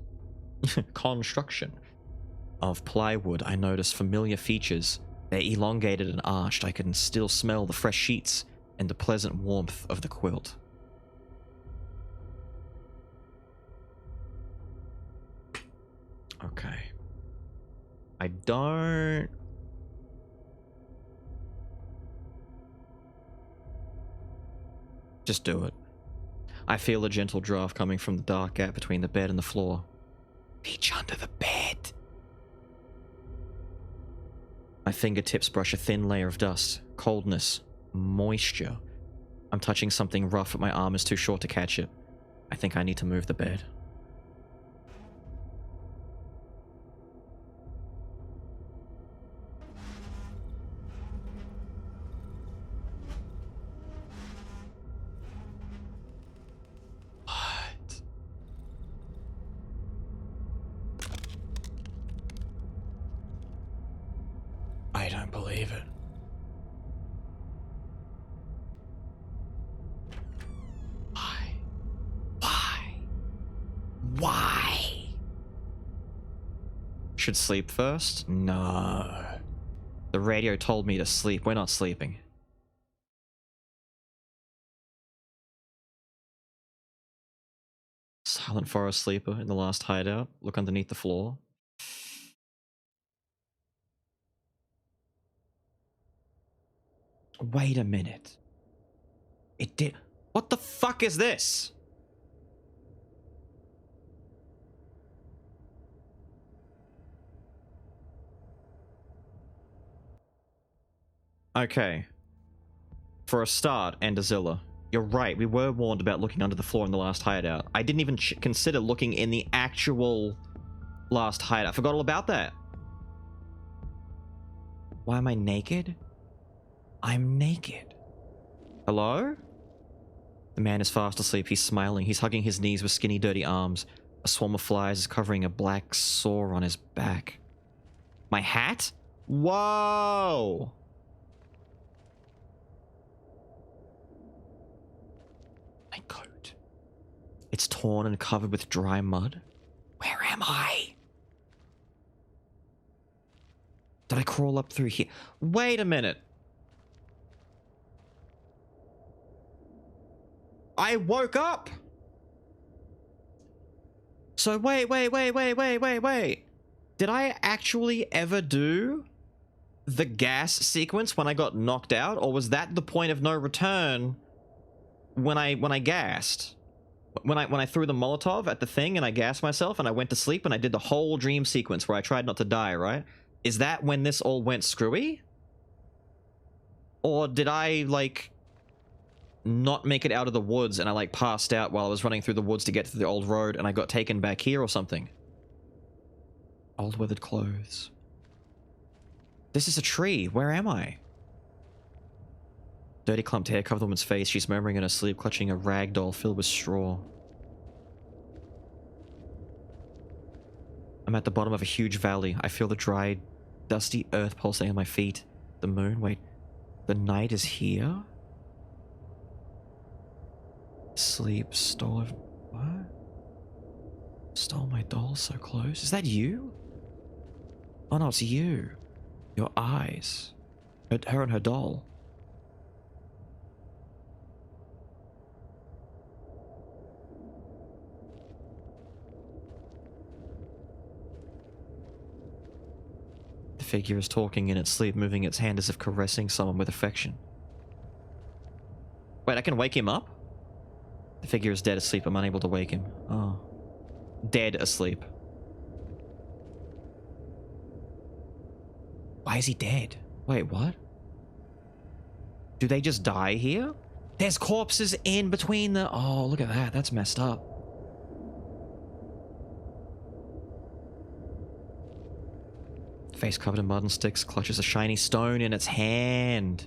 of plywood, I notice familiar features. They're elongated and arched. I can still smell the fresh sheets and the pleasant warmth of the quilt. Okay. I don't... Just do it. I feel a gentle draft coming from the dark gap between the bed and the floor. Reach under the bed. My fingertips brush a thin layer of dust, coldness, moisture. I'm touching something rough, but my arm is too short to catch it. I think I need to move the bed. What? I don't believe it. Why? Why? Why? Should sleep first? No. The radio told me to sleep. We're not sleeping. Silent forest sleeper in the last hideout. Look underneath the floor. Wait a minute. It did... What the fuck is this? Okay. For a start, Enderzilla, you're right. We were warned about looking under the floor in the last hideout. I didn't even consider looking in the actual last hideout. I forgot all about that. Why am I naked? I'm naked. Hello? The man is fast asleep. He's smiling. He's hugging his knees with skinny, dirty arms. A swarm of flies is covering a black sore on his back. My hat? Whoa! My coat. It's torn and covered with dry mud. Where am I? Did I crawl up through here? Wait a minute. I woke up. So wait. Did I actually ever do the gas sequence when I got knocked out, or was that the point of no return when I gassed? When I threw the Molotov at the thing and I gassed myself and I went to sleep and I did the whole dream sequence where I tried not to die, right? Is that when this all went screwy? Or did I, like, not make it out of the woods and I, like, passed out while I was running through the woods to get to the old road and I got taken back here or something? Old weathered clothes. This is a tree. Where am I? Dirty clumped hair covered the woman's face. She's murmuring in her sleep, clutching a rag doll filled with straw. I'm at the bottom of a huge valley. I feel the dry, dusty earth pulsating on my feet. The moon? Wait. The night is here? Sleep. Stole... What? Stole my doll so close. Is that you? Oh no, it's you. Your eyes. Her and her doll. The figure is talking in its sleep, moving its hand as if caressing someone with affection. Wait, I can wake him up? The figure is dead asleep. I'm unable to wake him. Oh. Dead asleep. Why is he dead? Wait, what? Do they just die here? There's corpses in between the... Oh, look at that. That's messed up. Face covered in mud and sticks, clutches a shiny stone in its hand.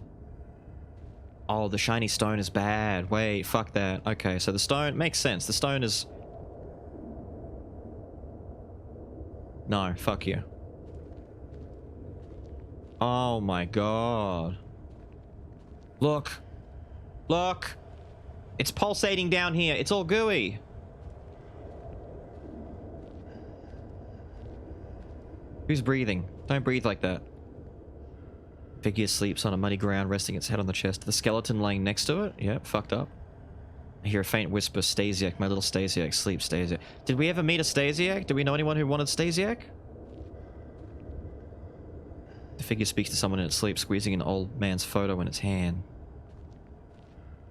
Oh, the shiny stone is bad. Wait, fuck that. Okay, so the stone... Makes sense. The stone is... No, fuck you. Oh my god. Look. Look. It's pulsating down here. It's all gooey. Who's breathing? Don't breathe like that. Figure sleeps on a muddy ground, resting its head on the chest. The skeleton laying next to it? Yep, fucked up. I hear a faint whisper, Stasiak, my little Stasiak, sleep Stasiak. Did we ever meet a Stasiak? Do we know anyone who wanted Stasiak? The figure speaks to someone in its sleep, squeezing an old man's photo in its hand.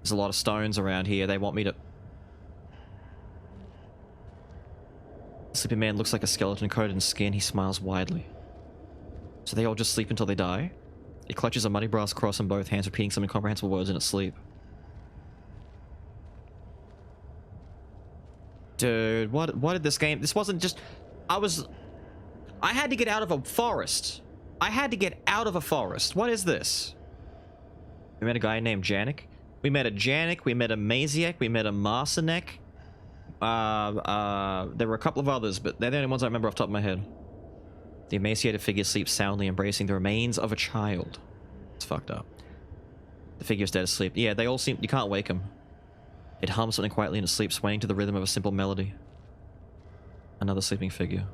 There's a lot of stones around here. They want me to... The sleeping man looks like a skeleton coated in skin. He smiles widely. So they all just sleep until they die? It clutches a muddy brass cross in both hands, repeating some incomprehensible words in its sleep. Dude, what did this game... This wasn't just... I had to get out of a forest. I had to get out of a forest. What is this? We met a guy named Janik. We met a Janik. We met a Maziak. We met a Marcinek. There were a couple of others, but they're the only ones I remember off the top of my head. The emaciated figure sleeps soundly, embracing the remains of a child. It's fucked up. The figure's dead asleep. Yeah, they all seem... You can't wake him. It hums something quietly in its sleep, swaying to the rhythm of a simple melody. Another sleeping figure.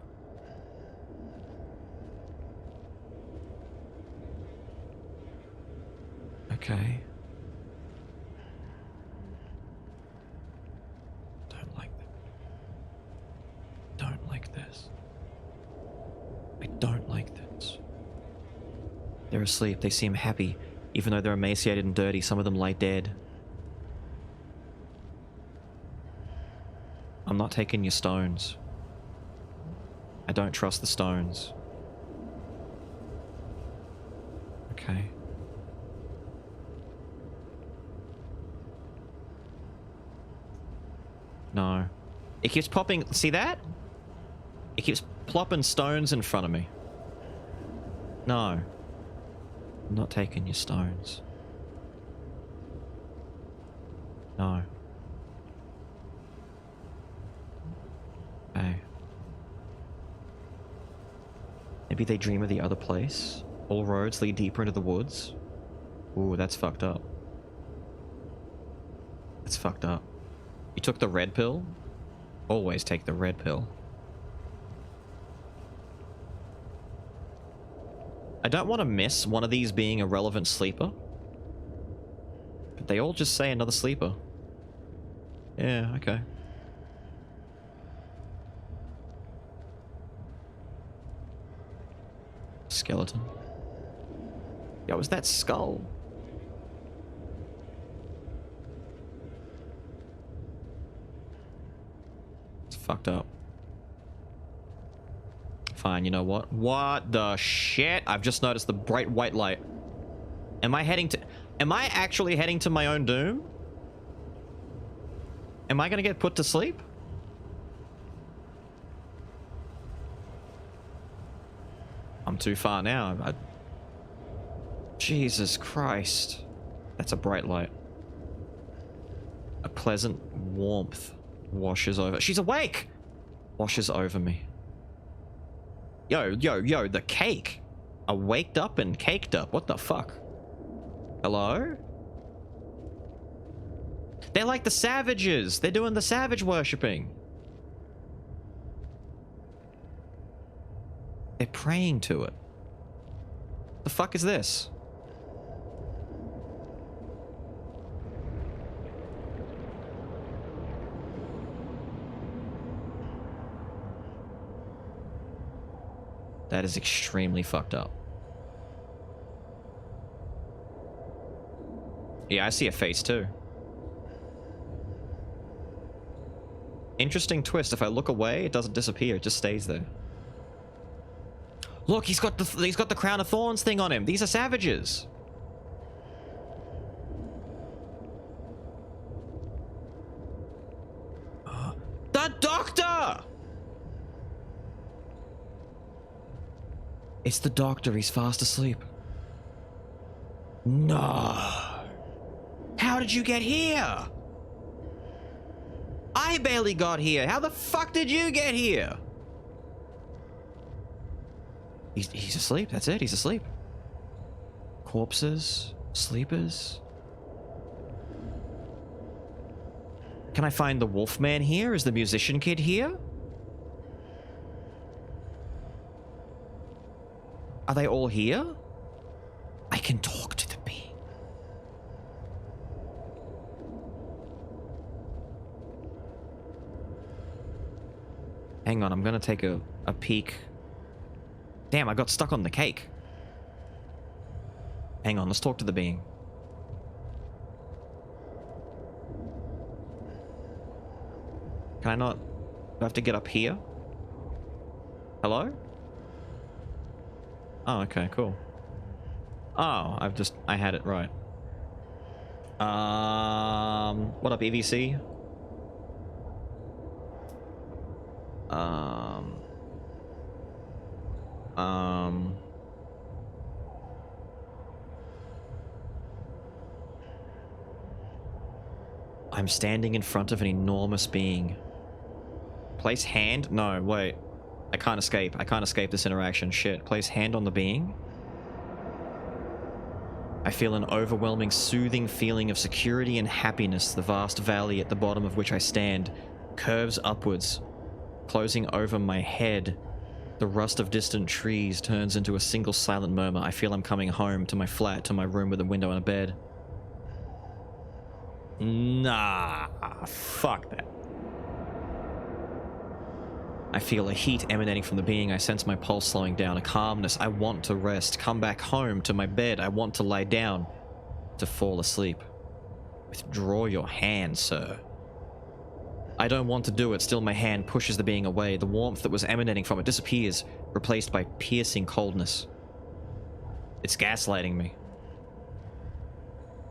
Okay. Don't like that. Don't like this. I don't like this. They're asleep. They seem happy. Even though they're emaciated and dirty, some of them lie dead. I'm not taking your stones. I don't trust the stones. Okay. No. It keeps popping... See that? It keeps plopping stones in front of me. No. I'm not taking your stones. No. Okay. Maybe they dream of the other place? All roads lead deeper into the woods? Ooh, that's fucked up. That's fucked up. You took the red pill? Always take the red pill. I don't want to miss one of these being a relevant sleeper. But they all just say another sleeper. Yeah, okay. Skeleton. Yo, is that skull? It's fucked up. Fine, you know what? What the shit? I've just noticed the bright white light. Am I actually heading to my own doom? Am I gonna get put to sleep? I'm too far now. Jesus Christ. That's a bright light. A pleasant warmth washes over. She's awake! Washes over me. Yo, the cake. I waked up and caked up. What the fuck? Hello? They're like the savages. They're doing the savage worshipping. They're praying to it. The fuck is this? That is extremely fucked up. Yeah, I see a face too. Interesting twist. If I look away, it doesn't disappear. It just stays there. Look, he's got the crown of thorns thing on him. These are savages. The doctor! It's the doctor. He's fast asleep. No. How did you get here? I barely got here. How the fuck did you get here? He's asleep. That's it. He's asleep. Corpses. Sleepers. Can I find the Wolfman here? Is the musician kid here? Are they all here? I can talk to the bee. Hang on, I'm gonna take a peek. Damn, I got stuck on the cake. Hang on, let's talk to the being. Can I not? Do I have to get up here? Hello? Oh, okay, cool. Oh, I had it right. What up, EVC? I'm standing in front of an enormous being. Place hand? No, wait. I can't escape. I can't escape this interaction. Shit. Place hand on the being. I feel an overwhelming, soothing feeling of security and happiness. The vast valley at the bottom of which I stand curves upwards, closing over my head. The rust of distant trees turns into a single silent murmur. I feel I'm coming home to my flat, to my room with a window and a bed. Nah, fuck that. I feel a heat emanating from the being. I sense my pulse slowing down, a calmness. I want to rest. Come back home to my bed. I want to lie down, to fall asleep. Withdraw your hand, sir. I don't want to do it. Still, my hand pushes the being away. The warmth that was emanating from it disappears, replaced by piercing coldness. It's gaslighting me.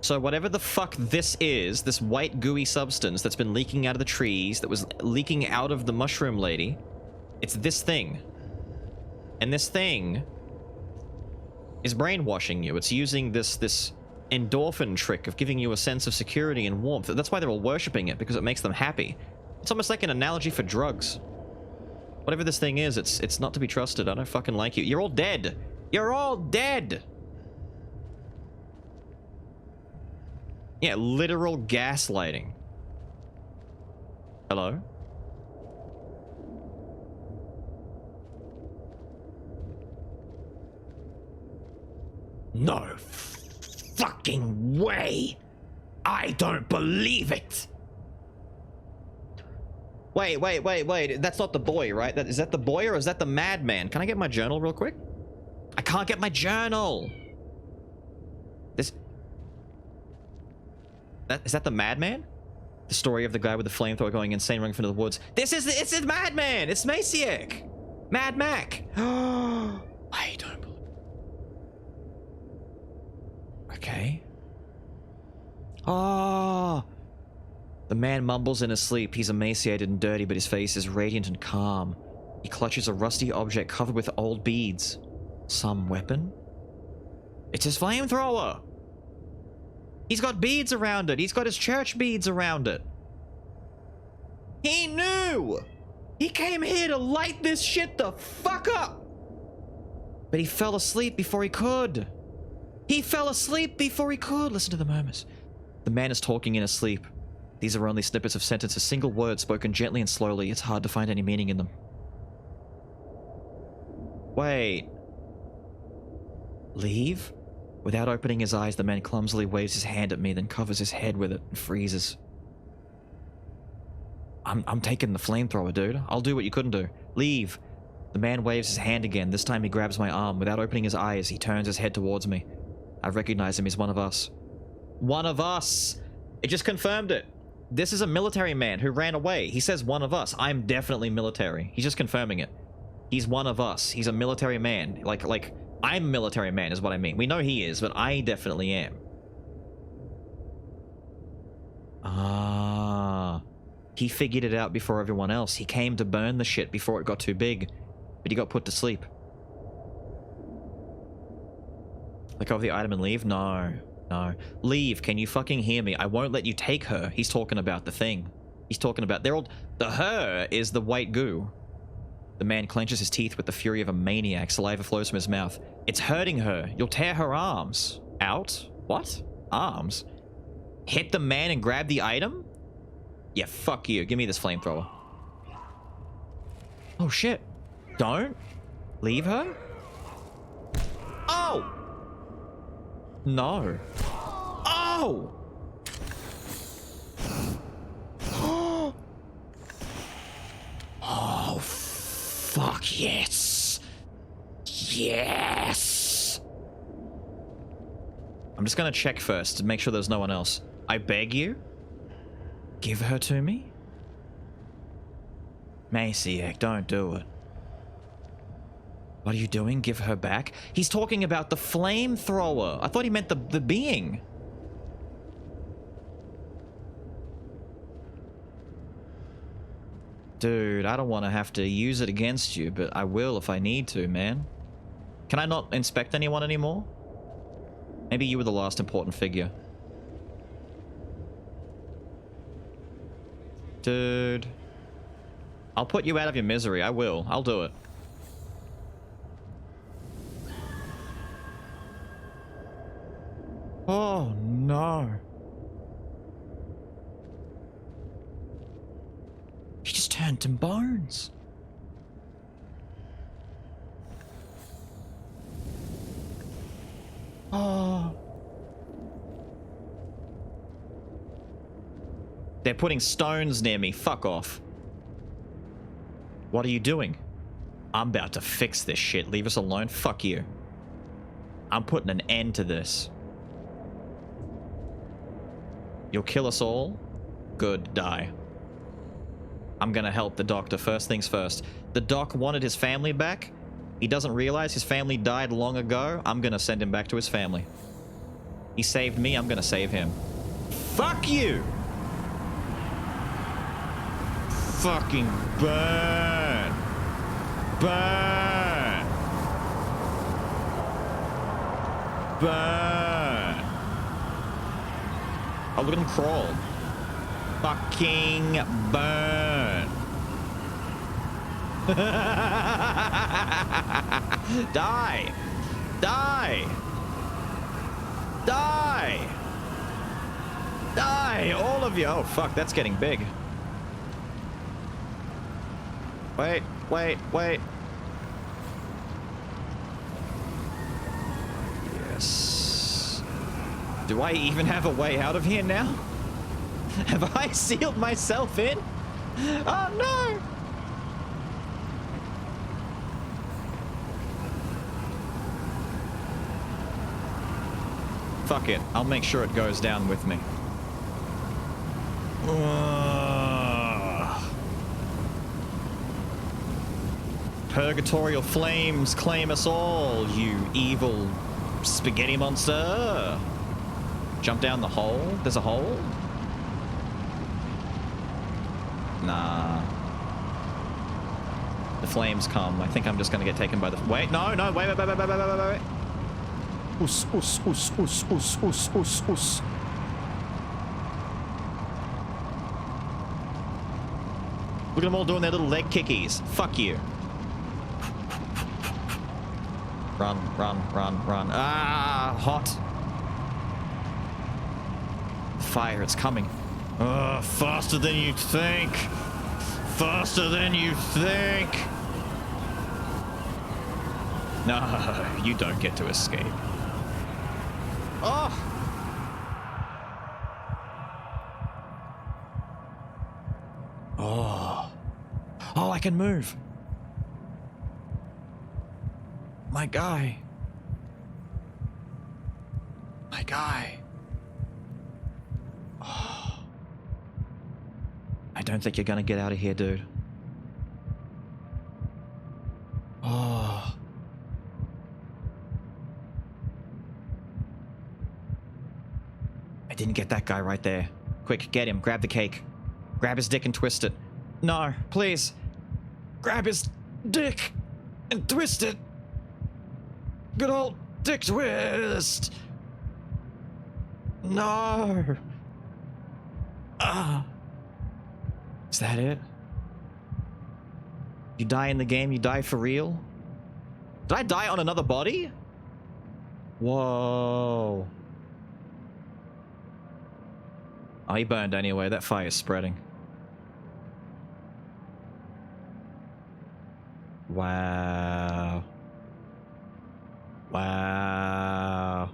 So whatever the fuck this is, this white gooey substance that's been leaking out of the trees, that was leaking out of the mushroom lady, it's this thing. And this thing is brainwashing you. It's using this endorphin trick of giving you a sense of security and warmth. That's why they're all worshipping it, because it makes them happy. It's almost like an analogy for drugs. Whatever this thing is, it's not to be trusted. I don't fucking like you. You're all dead. You're all dead. Yeah, literal gaslighting. Hello? No fucking way! I don't believe it! Wait. That's not the boy, right? Is that the boy or is that the madman? Can I get my journal real quick? I can't get my journal! Is that the madman? The story of the guy with the flamethrower going insane running into the woods. It's a madman! It's Maciek! Mad Mac! I don't believe. Okay. Oh! The man mumbles in his sleep. He's emaciated and dirty, but his face is radiant and calm. He clutches a rusty object covered with old beads. Some weapon? It's his flamethrower! He's got beads around it. He's got his church beads around it. He knew! He came here to light this shit the fuck up! But he fell asleep before he could. He fell asleep before he could. Listen to the murmurs. The man is talking in his sleep. These are only snippets of sentences, single words spoken gently and slowly. It's hard to find any meaning in them. Wait. Leave? Without opening his eyes, the man clumsily waves his hand at me, then covers his head with it and freezes. I'm taking the flamethrower, dude. I'll do what you couldn't do. Leave. The man waves his hand again. This time he grabs my arm. Without opening his eyes, he turns his head towards me. I recognize him. He's one of us. One of us! It just confirmed it. This is a military man who ran away. He says one of us. I'm definitely military. He's just confirming it. He's one of us. He's a military man. Like, I'm a military man is what I mean. We know he is, but I definitely am. Ah. He figured it out before everyone else. He came to burn the shit before it got too big. But he got put to sleep. Let go of the item and leave? No. No. Leave. Can you fucking hear me? I won't let you take her. He's talking about the thing. He's talking about... They're all... The her is the white goo. The man clenches his teeth with the fury of a maniac. Saliva flows from his mouth. It's hurting her. You'll tear her arms. Out? What? Arms? Hit the man and grab the item? Yeah, fuck you. Give me this flamethrower. Oh, shit. Don't. Leave her? Oh! No. Oh! Oh, fuck yes. Yes! I'm just gonna check first to make sure there's no one else. I beg you? Give her to me? Maciek, don't do it. What are you doing? Give her back? He's talking about the flamethrower. I thought he meant the being. Dude, I don't want to have to use it against you, but I will if I need to, man. Can I not inspect anyone anymore? Maybe you were the last important figure. Dude. I'll put you out of your misery. I will. I'll do it. Oh, no. He just turned to bones. Oh. They're putting stones near me. Fuck off. What are you doing? I'm about to fix this shit. Leave us alone. Fuck you. I'm putting an end to this. You'll kill us all? Good, die. I'm gonna help the doctor. First things first. The doc wanted his family back. He doesn't realize his family died long ago. I'm gonna send him back to his family. He saved me. I'm gonna save him. Fuck you! Fucking burn! Burn! Burn! Oh, look at him crawl. Fucking burn. Die. Die. Die. Die, all of you. Oh, fuck, that's getting big. Wait, wait, wait. Yes. Do I even have a way out of here now? Have I sealed myself in? Oh, no! Fuck it. I'll make sure it goes down with me. Purgatorial flames claim us all, you evil spaghetti monster. Jump down the hole? There's a hole? Nah. The flames come. I think I'm just gonna get taken by the... Wait, no, no, wait. Us. Look at them all doing their little leg kickies. Fuck you. Run, run, run, run. Ah, hot. Fire, it's coming. Faster than you think. Faster than you think. No, you don't get to escape. Oh! Oh. Oh, I can move. My guy. My guy. Oh. I don't think you're gonna get out of here, dude. Oh. I didn't get that guy right there. Quick, get him. Grab the cake. Grab his dick and twist it. No, please. Grab his dick and twist it. Good old dick twist. No. Is that it? You die in the game, you die for real? Did I die on another body? Whoa. Oh, he burned anyway. That fire is spreading. Wow. Wow.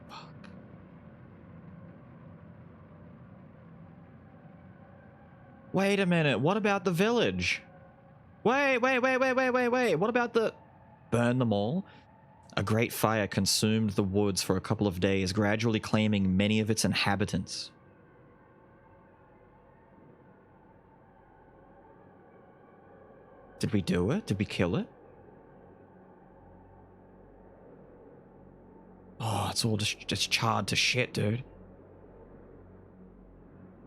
Fuck. Wait a minute. What about the village? Wait. What about the... Burn them all? A great fire consumed the woods for a couple of days, gradually claiming many of its inhabitants. Did we do it? Did we kill it? Oh, it's all just charred to shit, dude.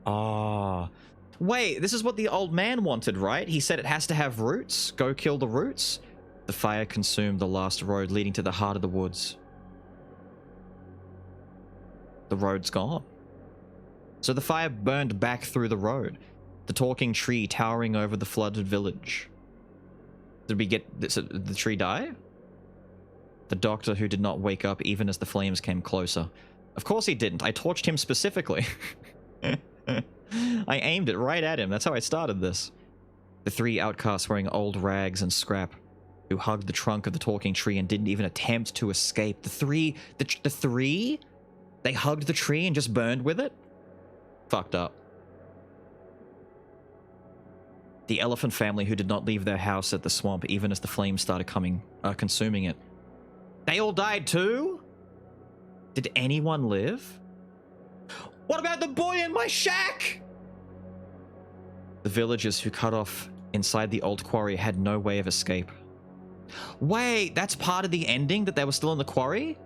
Oh. Wait, this is what the old man wanted, right? He said it has to have roots. Go kill the roots. The fire consumed the last road leading to the heart of the woods. The road's gone. So the fire burned back through the road. The talking tree towering over the flooded village. Did we get the tree die? The doctor who did not wake up even as the flames came closer. Of course he didn't. I torched him specifically. I aimed it right at him. That's how I started this. The three outcasts wearing old rags and scrap, who hugged the trunk of the talking tree and didn't even attempt to escape. The three? They hugged the tree and just burned with it? Fucked up. The elephant family who did not leave their house at the swamp even as the flames started consuming it. They all died too? Did anyone live? What about the boy in my shack? The villagers who cut off inside the old quarry had no way of escape. Wait, that's part of the ending, that they were still in the quarry?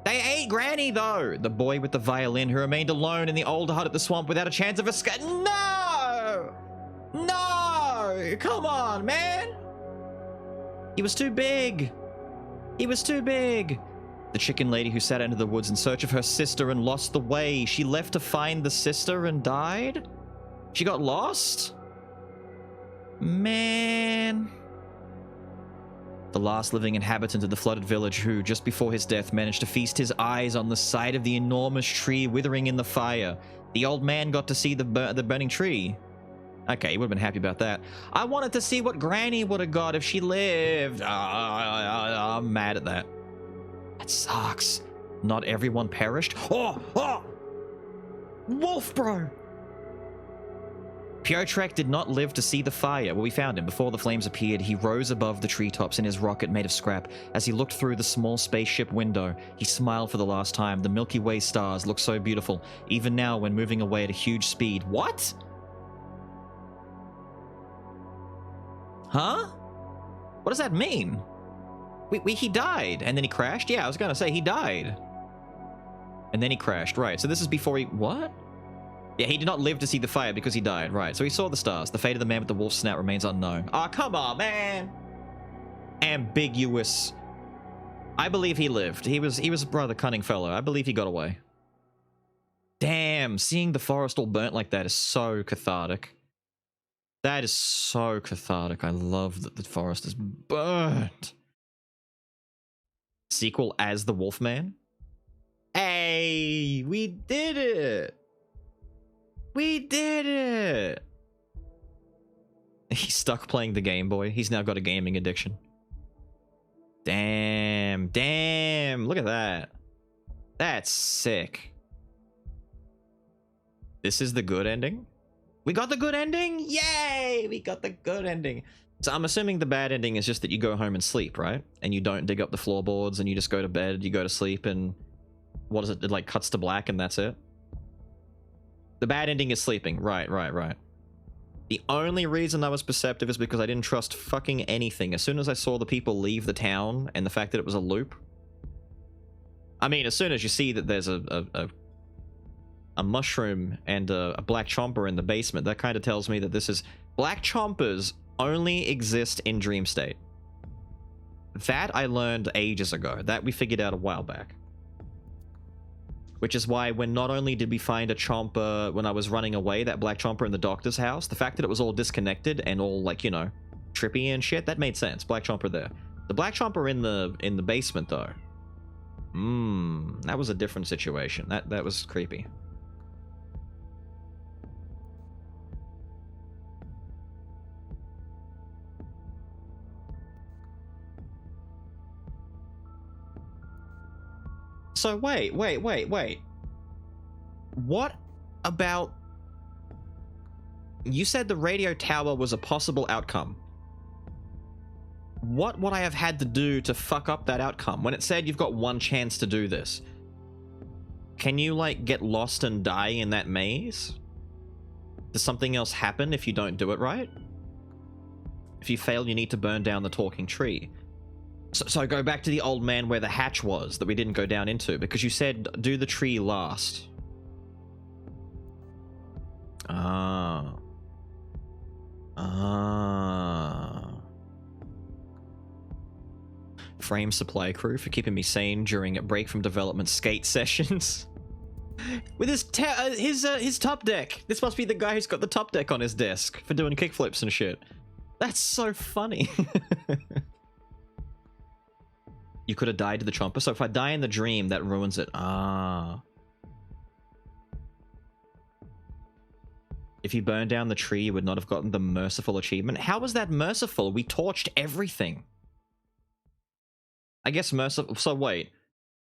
They ate Granny, though! The boy with the violin who remained alone in the old hut at the swamp without a chance of escape. No! No! Come on, man! He was too big. He was too big. The chicken lady who sat into the woods in search of her sister and lost the way. She left to find the sister and died? She got lost? Man. The last living inhabitant of the flooded village who, just before his death, managed to feast his eyes on the side of the enormous tree withering in the fire. The old man got to see the burning tree. Okay, he would have been happy about that. I wanted to see what Granny would have got if she lived. I'm mad at that. That sucks. Not everyone perished. Oh! Wolf, bro! Piotrek did not live to see the fire. Well, we found him. Before the flames appeared, he rose above the treetops in his rocket made of scrap. As he looked through the small spaceship window, he smiled for the last time. The Milky Way stars look so beautiful, even now when moving away at a huge speed. What? Huh? What does that mean? He died, and then he crashed? Yeah, I was gonna say, he died. And then he crashed, right. So this is before he... What? Yeah, he did not live to see the fire because he died. Right, so he saw the stars. The fate of the man with the wolf snout remains unknown. Oh, come on, man. Ambiguous. I believe he lived. He was a rather cunning fellow. I believe he got away. Damn, seeing the forest all burnt like that is so cathartic. That is so cathartic. I love that the forest is burnt. Sequel as the Wolfman? Hey, we did it. We did it! He's stuck playing the Game Boy. He's now got a gaming addiction. Damn. Look at that. That's sick. This is the good ending? We got the good ending? Yay! We got the good ending. So I'm assuming the bad ending is just that you go home and sleep, right? And you don't dig up the floorboards and you just go to bed, you go to sleep, and what is it? It like cuts to black and that's it? The bad ending is sleeping. Right. The only reason I was perceptive is because I didn't trust fucking anything. As soon as I saw the people leave the town and the fact that it was a loop. I mean, as soon as you see that there's a mushroom and a black chomper in the basement, that kind of tells me that this is... Black chompers only exist in Dream State. That I learned ages ago. That we figured out a while back. Which is why when not only did we find a chomper when I was running away, that black chomper in the doctor's house, the fact that it was all disconnected and all, like, you know, trippy and shit, that made sense. Black chomper there. The black chomper in the basement, though. That was a different situation. That was creepy. So wait. What about... You said the radio tower was a possible outcome. What would I have had to do to fuck up that outcome? When it said you've got one chance to do this. Can you, like, get lost and die in that maze? Does something else happen if you don't do it right? If you fail, you need to burn down the talking tree. So go back to the old man where the hatch was that we didn't go down into, because you said do the tree last. Frame supply crew for keeping me sane during a break from development skate sessions. With his top deck. This must be the guy who's got the top deck on his desk for doing kickflips and shit. That's so funny. You could have died to the chomper. So if I die in the dream, that ruins it. If you burn down the tree, you would not have gotten the merciful achievement. How was that merciful? We torched everything. I guess merciful... So wait.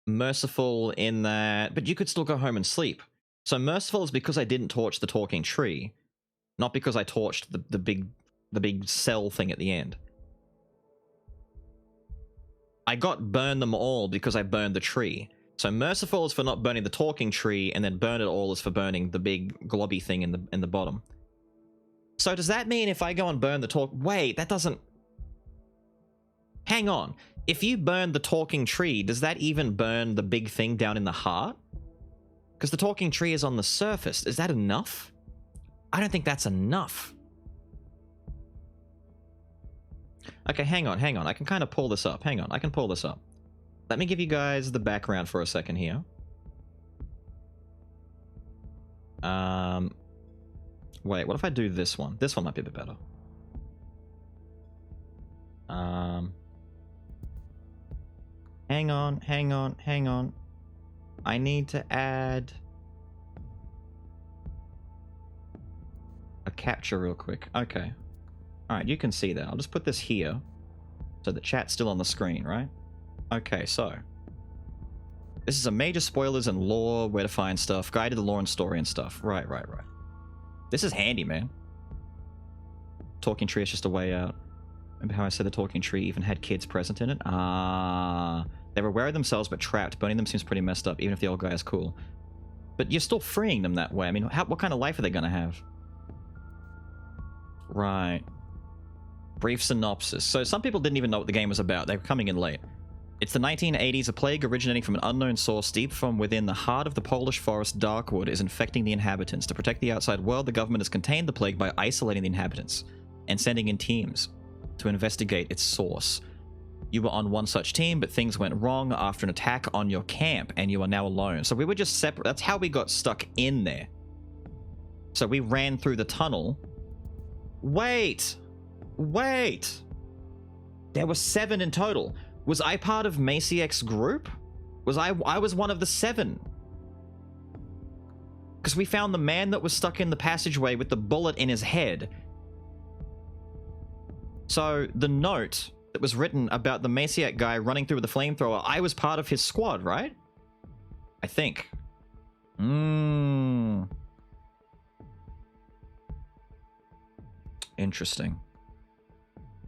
Merciful in that... But you could still go home and sleep. So merciful is because I didn't torch the talking tree. Not because I torched the big cell thing at the end. I got burn them all because I burned the tree. So merciful is for not burning the talking tree, and then burn it all is for burning the big globby thing in the bottom. So does that mean if I go and burn the talk... Wait, that doesn't... Hang on. If you burn the talking tree, does that even burn the big thing down in the heart? Because the talking tree is on the surface. Is that enough? I don't think that's enough. Okay, hang on. I can kind of pull this up. Hang on, I can pull this up. let me give you guys the background for a second here. Wait, what if I do this one? This one might be a bit better. Hang on. I need to add a capture real quick. Okay. Alright, you can see that. I'll just put this here so the chat's still on the screen, right? Okay, so this is a major spoilers and lore, where to find stuff, guide to the lore and story and stuff. Right. This is handy, man. Talking tree is just a way out. Remember how I said the talking tree even had kids present in it? Ah, they were aware of themselves but trapped. Burning them seems pretty messed up, even if the old guy is cool. But you're still freeing them that way. I mean, what kind of life are they gonna have? Right. Brief synopsis. So some people didn't even know what the game was about. They were coming in late. It's the 1980s. A plague originating from an unknown source deep from within the heart of the Polish forest Darkwood is infecting the inhabitants. To protect the outside world, the government has contained the plague by isolating the inhabitants and sending in teams to investigate its source. You were on one such team, but things went wrong after an attack on your camp, and you are now alone. So we were just separate. That's how we got stuck in there. So we ran through the tunnel. Wait! There were 7 in total. Was I part of Maciek's group? I was one of the 7. Because we found the man that was stuck in the passageway with the bullet in his head. So the note that was written about the Maciek guy running through with the flamethrower, I was part of his squad, right? I think. Interesting.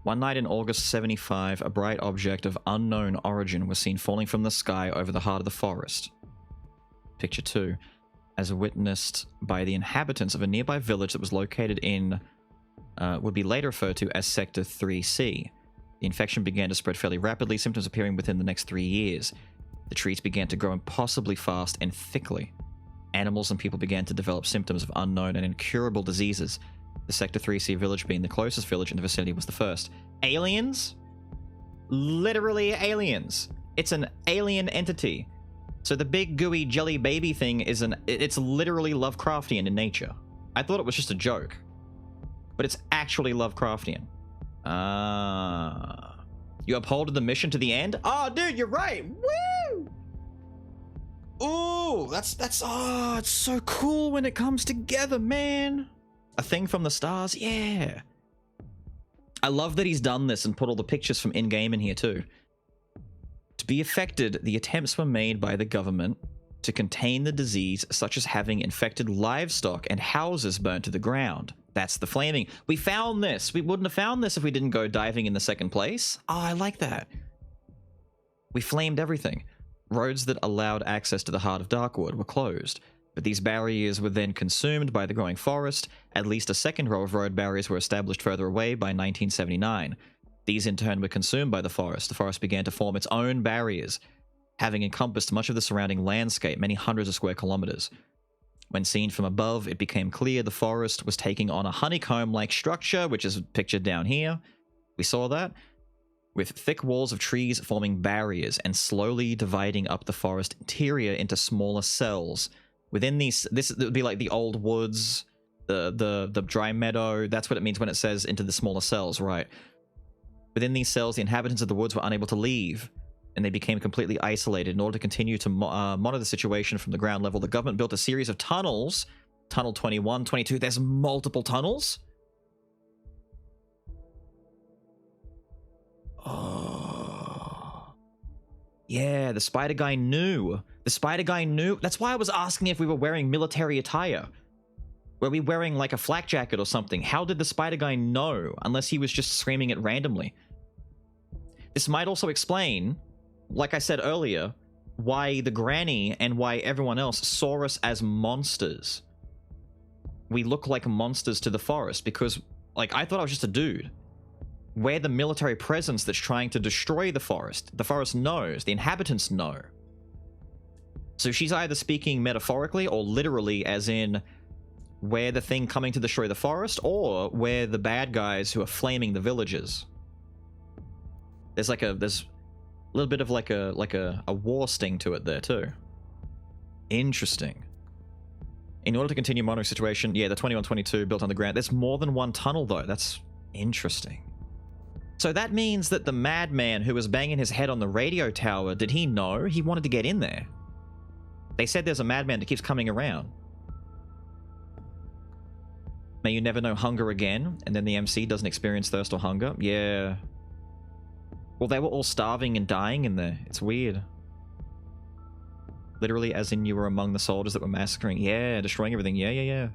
One night in August 75, a bright object of unknown origin was seen falling from the sky over the heart of the forest. Picture 2. As witnessed by the inhabitants of a nearby village that was located in, would be later referred to as Sector 3C. The infection began to spread fairly rapidly, symptoms appearing within the next 3 years. The trees began to grow impossibly fast and thickly. Animals and people began to develop symptoms of unknown and incurable diseases. The Sector 3C village, being the closest village in the vicinity, was the first. Aliens? Literally aliens. It's an alien entity. So the big gooey jelly baby thing is it's literally Lovecraftian in nature. I thought it was just a joke, but it's actually Lovecraftian. You upholded the mission to the end? Oh, dude, you're right. Woo! Ooh, that's it's so cool when it comes together, man. A thing from the stars? Yeah. I love that he's done this and put all the pictures from in-game in here too. To be affected, the attempts were made by the government to contain the disease, such as having infected livestock and houses burnt to the ground. That's the flaming. We found this. We wouldn't have found this if we didn't go diving in the second place. Oh, I like that. We flamed everything. Roads that allowed access to the heart of Darkwood were closed. But these barriers were then consumed by the growing forest. At least a second row of road barriers were established further away by 1979. These in turn were consumed by the forest. The forest began to form its own barriers, having encompassed much of the surrounding landscape, many hundreds of square kilometers. When seen from above, it became clear the forest was taking on a honeycomb-like structure, which is pictured down here. We saw that, with thick walls of trees forming barriers and slowly dividing up the forest interior into smaller cells. Within these, this would be like the old woods, the dry meadow. That's what it means when it says into the smaller cells, right? Within these cells, the inhabitants of the woods were unable to leave, and they became completely isolated. In order to continue to monitor the situation from the ground level, the government built a series of tunnels. Tunnel 21, 22, there's multiple tunnels? Oh. Yeah, the spider guy knew. The spider guy knew. That's why I was asking if we were wearing military attire. Were we wearing like a flak jacket or something? How did the spider guy know? Unless he was just screaming it randomly. This might also explain, like I said earlier, why the granny and why everyone else saw us as monsters. We look like monsters to the forest because, like, I thought I was just a dude. We're the military presence that's trying to destroy the forest. The forest knows. The inhabitants know. So she's either speaking metaphorically or literally, as in we're the thing coming to destroy the forest, or we're the bad guys who are flaming the villages. There's little bit of like a war sting to it there too. Interesting. In order to continue monitoring situation, yeah, the 2122 built underground. There's more than one tunnel though. That's interesting. So that means that the madman who was banging his head on the radio tower, did he know he wanted to get in there? They said there's a madman that keeps coming around. May you never know hunger again, and then the MC doesn't experience thirst or hunger. Yeah. Well, they were all starving and dying in there. It's weird. Literally, as in you were among the soldiers that were massacring. Yeah, destroying everything. Yeah.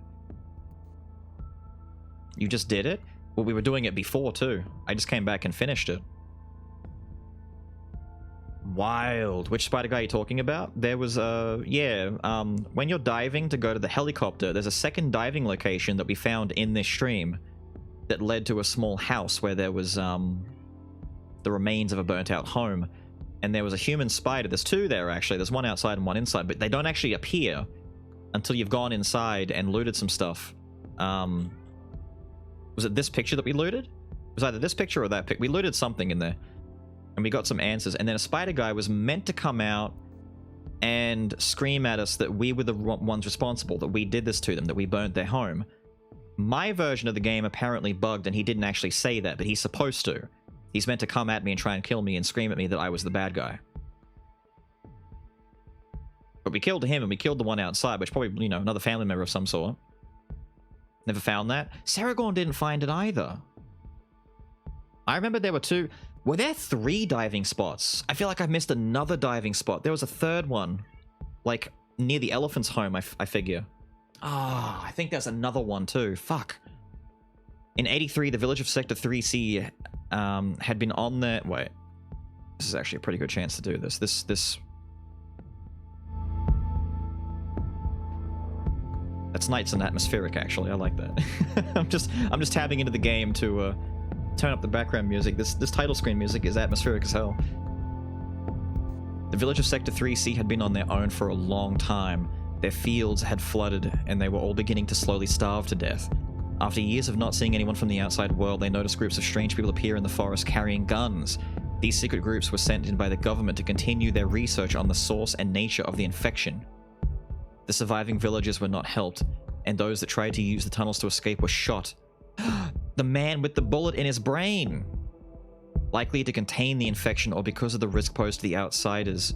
You just did it? Well, we were doing it before, too. I just came back and finished it. Wild. Which spider guy are you talking about? There was when you're diving to go to the helicopter, there's a second diving location that we found in this stream that led to a small house where there was the remains of a burnt out home, and there was a human spider. There's two there actually. There's one outside and one inside, but they don't actually appear until you've gone inside and looted some stuff. Was it this picture that we looted? It was either this picture or that pic. We looted something in there. And we got some answers. And then a spider guy was meant to come out and scream at us that we were the ones responsible, that we did this to them, that we burnt their home. My version of the game apparently bugged, and he didn't actually say that, but he's supposed to. He's meant to come at me and try and kill me and scream at me that I was the bad guy. But we killed him, and we killed the one outside, which probably, you know, another family member of some sort. Never found that. Saragorn didn't find it either. I remember there were two... Were there 3 diving spots? I feel like I've missed another diving spot. There was a third one. Like, near the elephant's home, I figure. Ah, I think there's another one too. Fuck. In 83, the village of Sector 3C had been on their... Wait. This is actually a pretty good chance to do this. This... That's nice and atmospheric, actually. I like that. I'm just tabbing into the game to... turn up the background music. This title screen music is atmospheric as hell. The village of Sector 3C had been on their own for a long time. Their fields had flooded, and they were all beginning to slowly starve to death. After years of not seeing anyone from the outside world, they noticed groups of strange people appear in the forest carrying guns. These secret groups were sent in by the government to continue their research on the source and nature of the infection. The surviving villagers were not helped, and those that tried to use the tunnels to escape were shot. The man with the bullet in his brain! Likely to contain the infection or because of the risk posed to the outsiders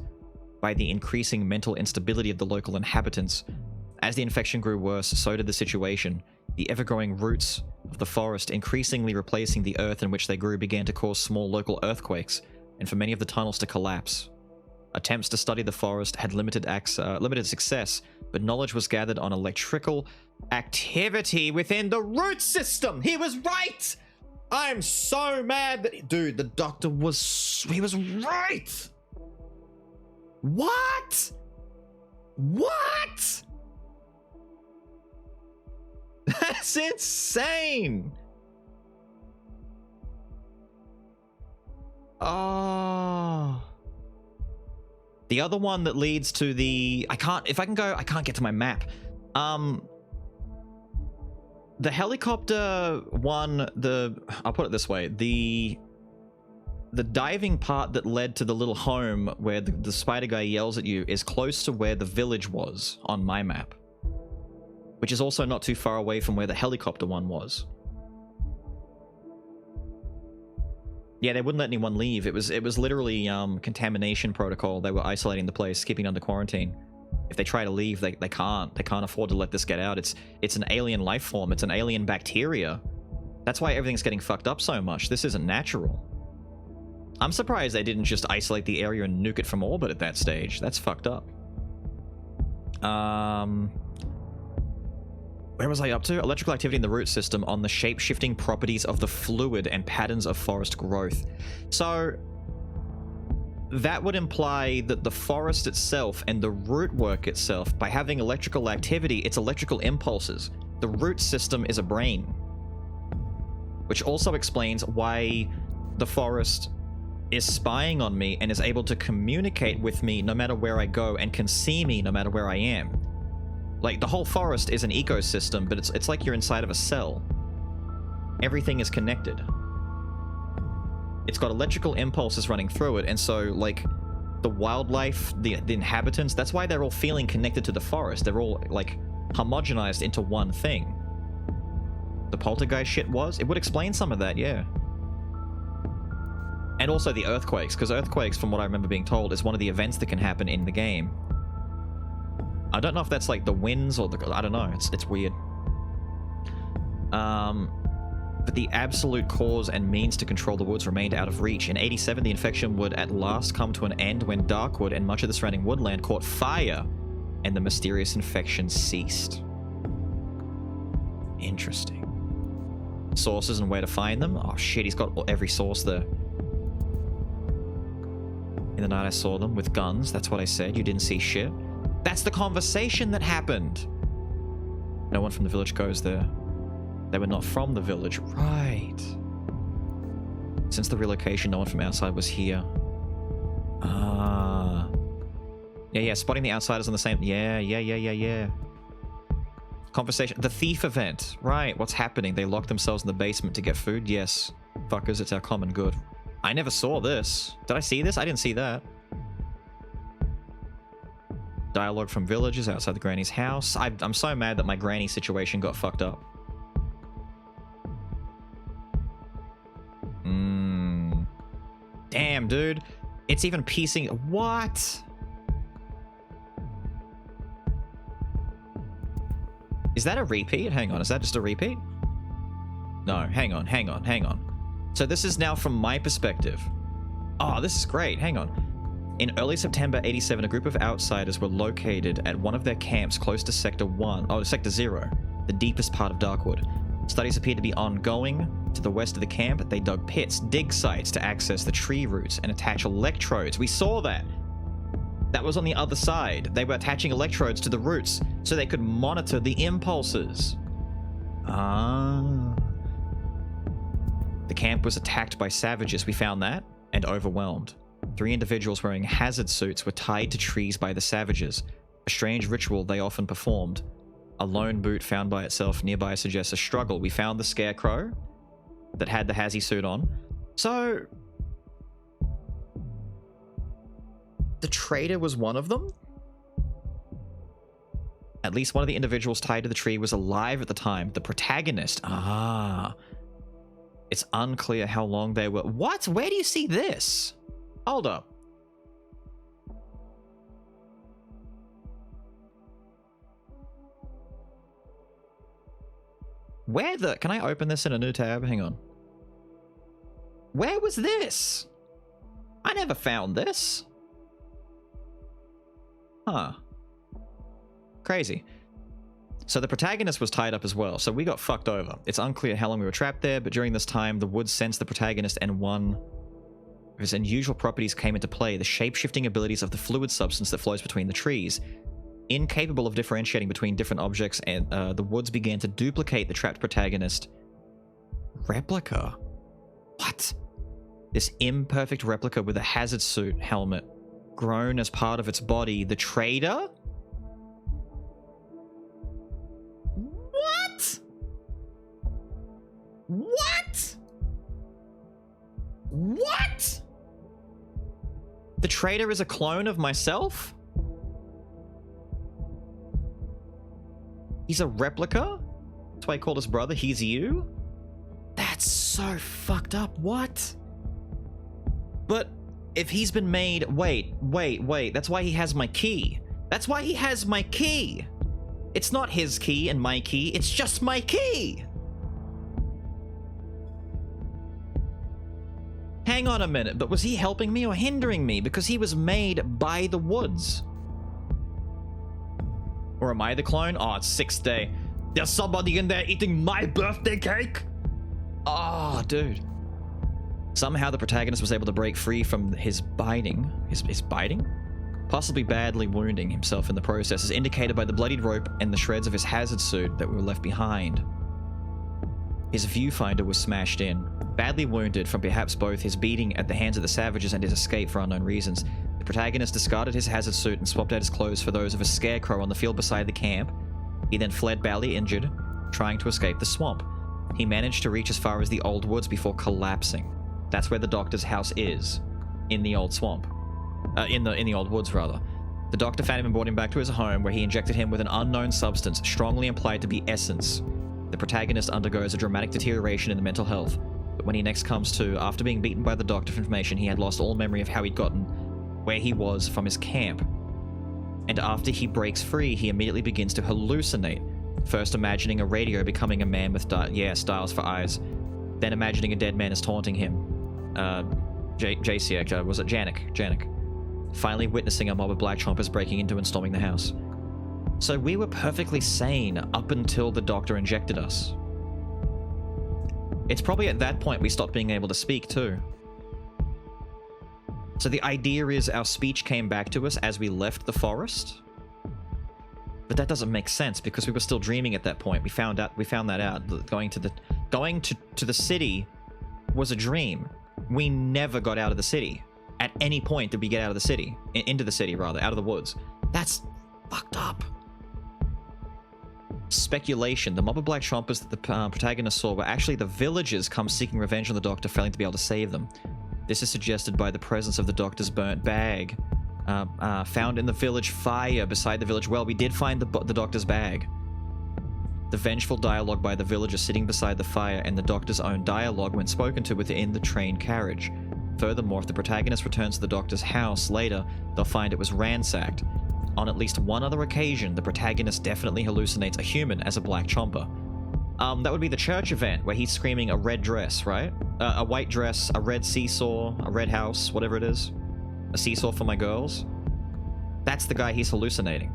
by the increasing mental instability of the local inhabitants. As the infection grew worse, so did the situation. The ever-growing roots of the forest, increasingly replacing the earth in which they grew, began to cause small local earthquakes, and for many of the tunnels to collapse. Attempts to study the forest had limited success, but knowledge was gathered on electrical activity within the root system. He was right! I'm so mad that... Dude, the doctor was... He was right! What? What? That's insane! Oh... The other one that leads to the... I can't get to my map. The helicopter one, I'll put it this way. The diving part that led to the little home where the spider guy yells at you is close to where the village was on my map. Which is also not too far away from where the helicopter one was. Yeah, they wouldn't let anyone leave. It was literally contamination protocol. They were isolating the place, keeping it under quarantine. If they try to leave, they can't. They can't afford to let this get out. It's an alien life form. It's an alien bacteria. That's why everything's getting fucked up so much. This isn't natural. I'm surprised they didn't just isolate the area and nuke it from orbit at that stage. That's fucked up. Where was I up to? Electrical activity in the root system on the shape-shifting properties of the fluid and patterns of forest growth. So that would imply that the forest itself and the root work itself, by having electrical activity, it's electrical impulses. The root system is a brain. Which also explains why the forest is spying on me and is able to communicate with me no matter where I go and can see me no matter where I am. Like, the whole forest is an ecosystem, but it's like you're inside of a cell. Everything is connected. It's got electrical impulses running through it, and so, like, the wildlife, the inhabitants, that's why they're all feeling connected to the forest. They're all, like, homogenized into one thing. The poltergeist shit was? It would explain some of that, yeah. And also the earthquakes, because earthquakes, from what I remember being told, is one of the events that can happen in the game. I don't know if that's like the winds or the... I don't know. It's weird. But the absolute cause and means to control the woods remained out of reach. In 87, the infection would at last come to an end when Darkwood and much of the surrounding woodland caught fire, and the mysterious infection ceased. Interesting. Sources and where to find them? Oh shit, he's got every source there. In the night I saw them with guns. That's what I said. You didn't see shit. That's the conversation that happened. No one from the village goes there. They were not from the village. Right. Since the relocation, no one from outside was here. Ah. Yeah, spotting the outsiders on the same... Yeah. Conversation. The thief event. Right, what's happening? They locked themselves in the basement to get food? Yes. Fuckers, it's our common good. I never saw this. Did I see this? I didn't see that. Dialogue from villagers outside the granny's house. I'm so mad that my granny situation got fucked up. Damn, dude. It's even piecing... What? Is that a repeat? Hang on, is that just a repeat? No, hang on. So this is now from my perspective. Oh, this is great. Hang on. In early September 87, a group of outsiders were located at one of their camps close to Sector 0, the deepest part of Darkwood. Studies appeared to be ongoing. To the west of the camp, they dug pits, dig sites to access the tree roots and attach electrodes. We saw that. That was on the other side. They were attaching electrodes to the roots so they could monitor the impulses. Ah. The camp was attacked by savages. We found that and overwhelmed. 3 individuals wearing hazard suits were tied to trees by the savages. A strange ritual they often performed. A lone boot found by itself nearby suggests a struggle. We found the scarecrow that had the Hazzy suit on. So... the trader was one of them? At least one of the individuals tied to the tree was alive at the time. The protagonist. Ah. It's unclear how long they were... What? Where do you see this? Hold up. Where the... Can I open this in a new tab? Hang on. Where was this? I never found this. Huh. Crazy. So the protagonist was tied up as well, so we got fucked over. It's unclear how long we were trapped there, but during this time, the woods sensed the protagonist and one of his unusual properties came into play, the shape-shifting abilities of the fluid substance that flows between the trees. Incapable of differentiating between different objects, and the woods began to duplicate the trapped protagonist. Replica? What? This imperfect replica with a hazard suit helmet, grown as part of its body, the trader? What? What? What? The trader is a clone of myself? He's a replica? That's why I called his brother. He's you? That's so fucked up. What? But if he's been made... Wait. That's why he has my key. That's why he has my key. It's not his key and my key. It's just my key. Hang on a minute. But was he helping me or hindering me? Because he was made by the woods. Or am I the clone? Oh, it's 6th day. There's somebody in there eating my birthday cake? Oh, dude. Somehow the protagonist was able to break free from his biting. His biting? Possibly badly wounding himself in the process, as indicated by the bloodied rope and the shreds of his hazard suit that were left behind. His viewfinder was smashed in. Badly wounded from perhaps both his beating at the hands of the savages and his escape for unknown reasons, the protagonist discarded his hazard suit and swapped out his clothes for those of a scarecrow on the field beside the camp. He then fled badly injured, trying to escape the swamp. He managed to reach as far as the old woods before collapsing. That's where the doctor's house is, in the old swamp. In the old woods, rather. The doctor found him and brought him back to his home, where he injected him with an unknown substance, strongly implied to be essence. The protagonist undergoes a dramatic deterioration in the mental health, but when he next comes to, after being beaten by the doctor for information, he had lost all memory of how he'd gotten where he was from his camp. And after he breaks free, he immediately begins to hallucinate, first imagining a radio becoming a man with styles for eyes, then imagining a dead man is taunting him. JC, was it Janik? Finally witnessing a mob of black chompers breaking into and storming the house. So we were perfectly sane up until the doctor injected us. It's probably at that point we stopped being able to speak too. So the idea is our speech came back to us as we left the forest. But that doesn't make sense because we were still dreaming at that point. We found that out. Going to the city was a dream. We never got out of the city. At any point did we get out of the city. Into the city, rather. Out of the woods. That's fucked up. Speculation. The mob of black chompers that the protagonist saw were actually the villagers come seeking revenge on the doctor, failing to be able to save them. This is suggested by the presence of the doctor's burnt bag. Found in the village fire beside the village well. We did find the doctor's bag. The vengeful dialogue by the villagers sitting beside the fire, and the doctor's own dialogue when spoken to within the train carriage. Furthermore, if the protagonist returns to the doctor's house later, they'll find it was ransacked. On at least one other occasion, the protagonist definitely hallucinates a human as a black chomper. That would be the church event where he's screaming a red dress, right? A white dress, a red seesaw, a red house, whatever it is. A seesaw for my girls. That's the guy he's hallucinating.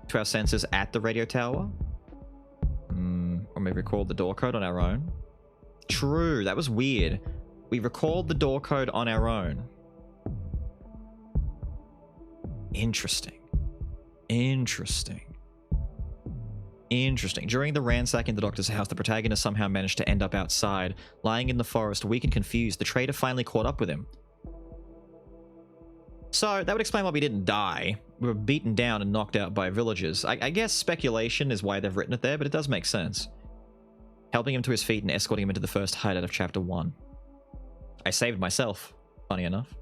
To our senses at the radio tower? Or maybe recalled the door code on our own? True, that was weird. We recalled the door code on our own. Interesting. During the ransacking of the doctor's house, the protagonist somehow managed to end up outside, lying in the forest, weak and confused. The traitor finally caught up with him. So, that would explain why we didn't die. We were beaten down and knocked out by villagers. I guess speculation is why they've written it there, but it does make sense. Helping him to his feet and escorting him into the first hideout of Chapter 1. I saved myself, funny enough.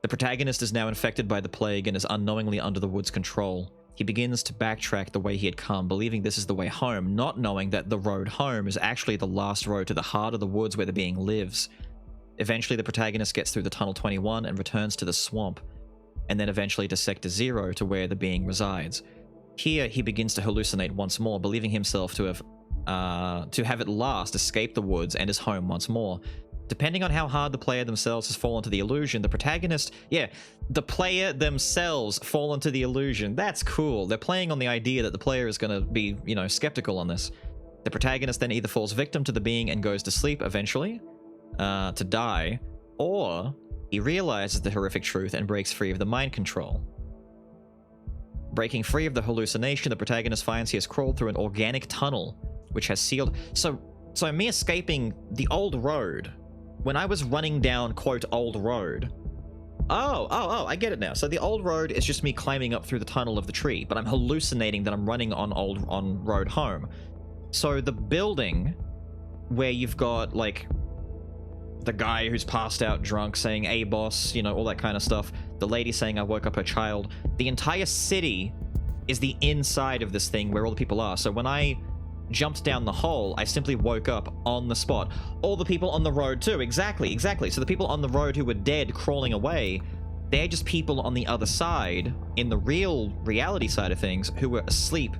The protagonist is now infected by the plague and is unknowingly under the wood's control. He begins to backtrack the way he had come, believing this is the way home, not knowing that the road home is actually the last road to the heart of the woods where the being lives. Eventually, the protagonist gets through the Tunnel 21 and returns to the swamp, and then eventually to Sector 0 to where the being resides. Here, he begins to hallucinate once more, believing himself to have at last escaped the woods and is home once more. Depending on how hard the player themselves has fallen to the illusion, the protagonist, the player themselves fall into the illusion. That's cool. They're playing on the idea that the player is going to be, skeptical on this. The protagonist then either falls victim to the being and goes to sleep eventually, to die, or he realizes the horrific truth and breaks free of the mind control. Breaking free of the hallucination, the protagonist finds he has crawled through an organic tunnel, which has sealed... So me escaping the old road... When I was running down, quote, old road... Oh, I get it now. So the old road is just me climbing up through the tunnel of the tree, but I'm hallucinating that I'm running on road home. So the building where you've got, like, the guy who's passed out drunk saying, "Hey, boss," all that kind of stuff. The lady saying, "I woke up her child." The entire city is the inside of this thing where all the people are. So when I jumped down the hole, I simply woke up on the spot. All the people on the road too, exactly. So the people on the road who were dead crawling away, they're just people on the other side, in the reality side of things, who were asleep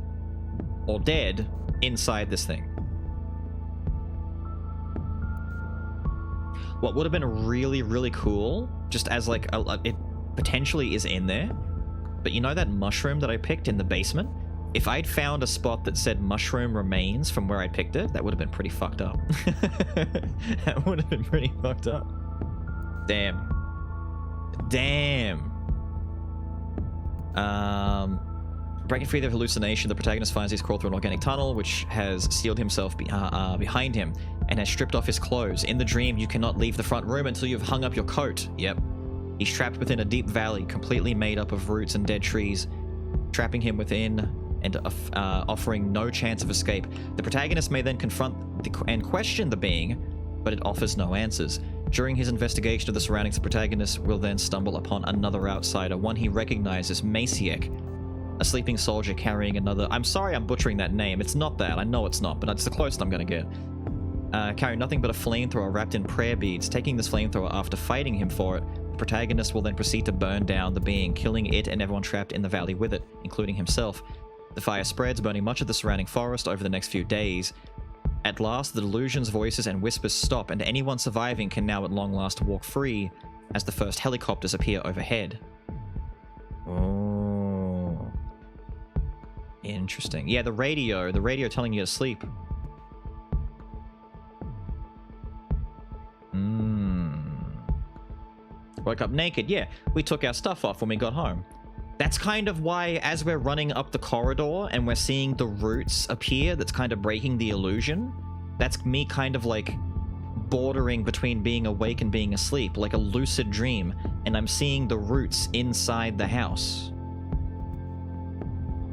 or dead inside this thing. What would have been really, really cool, just as like, it potentially is in there, but that mushroom that I picked in the basement? If I'd found a spot that said mushroom remains from where I picked it, that would have been pretty fucked up. That would have been pretty fucked up. Damn. Breaking free of the hallucination, the protagonist finds he's crawled through an organic tunnel, which has sealed himself behind him, and has stripped off his clothes. In the dream, you cannot leave the front room until you've hung up your coat. Yep. He's trapped within a deep valley, completely made up of roots and dead trees. Trapping him within and offering no chance of escape. The protagonist may then confront and question the being, but it offers no answers. During his investigation of the surroundings, the protagonist will then stumble upon another outsider, one he recognizes, Masiek, a sleeping soldier carrying another... I'm sorry I'm butchering that name. It's not that. I know it's not, but it's the closest I'm going to get. Carrying nothing but a flamethrower wrapped in prayer beads. Taking this flamethrower after fighting him for it, the protagonist will then proceed to burn down the being, killing it and everyone trapped in the valley with it, including himself. The fire spreads, burning much of the surrounding forest over the next few days. At last, the delusions, voices, and whispers stop, and anyone surviving can now at long last walk free as the first helicopters appear overhead. Oh. Interesting. Yeah, the radio telling you to sleep. Woke up naked. Yeah, we took our stuff off when we got home. That's kind of why, as we're running up the corridor and we're seeing the roots appear, that's kind of breaking the illusion. That's me kind of like bordering between being awake and being asleep, like a lucid dream, and I'm seeing the roots inside the house.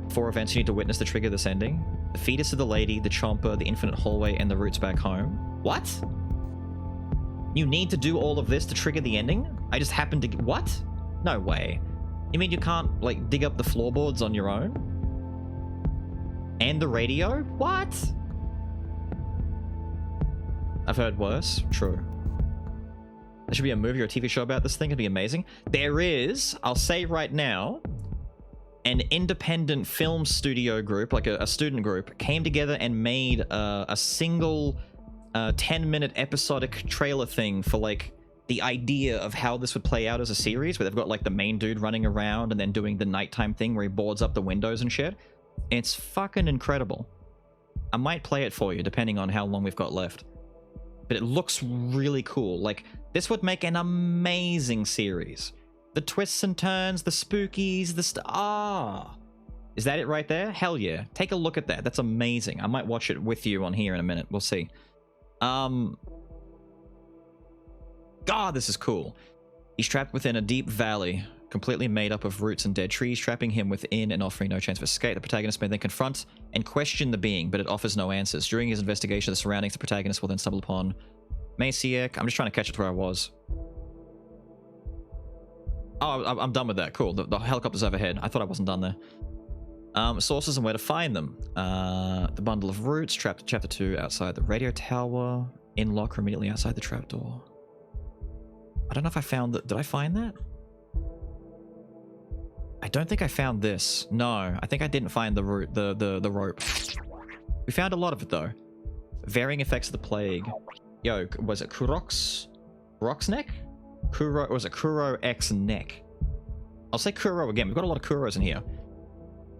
4 events you need to witness to trigger this ending. The fetus of the lady, the chomper, the infinite hallway, and the roots back home. What? You need to do all of this to trigger the ending? I just happened to... What? No way. You mean you can't, like, dig up the floorboards on your own? And the radio? What? I've heard worse. True. There should be a movie or a TV show about this thing. It'd be amazing. There is, I'll say right now, an independent film studio group, like a student group, came together and made a single 10-minute episodic trailer thing for, like, the idea of how this would play out as a series, where they've got, like, the main dude running around and then doing the nighttime thing where he boards up the windows and shit. It's fucking incredible. I might play it for you, depending on how long we've got left. But it looks really cool. Like, this would make an amazing series. The twists and turns, the spookies, the is that it right there? Hell yeah. Take a look at that. That's amazing. I might watch it with you on here in a minute. We'll see. God, this is cool. He's trapped within a deep valley, completely made up of roots and dead trees, trapping him within and offering no chance of escape. The protagonist may then confront and question the being, but it offers no answers. During his investigation of the surroundings, the protagonist will then stumble upon Masiek. I'm just trying to catch up to where I was. Oh, I'm done with that. Cool. The helicopter's overhead. I thought I wasn't done there. Sources and where to find them. The bundle of roots, trapped chapter 2 outside the radio tower, in locker immediately outside the trapdoor. I don't know if I found that. Did I find that? I don't think I found this. No, I think I didn't find the root, the rope. We found a lot of it though. Varying effects of the plague. Yo, was it Kurok's neck? Kuro, or was it Kuro X neck? I'll say Kuro again. We've got a lot of Kuros in here.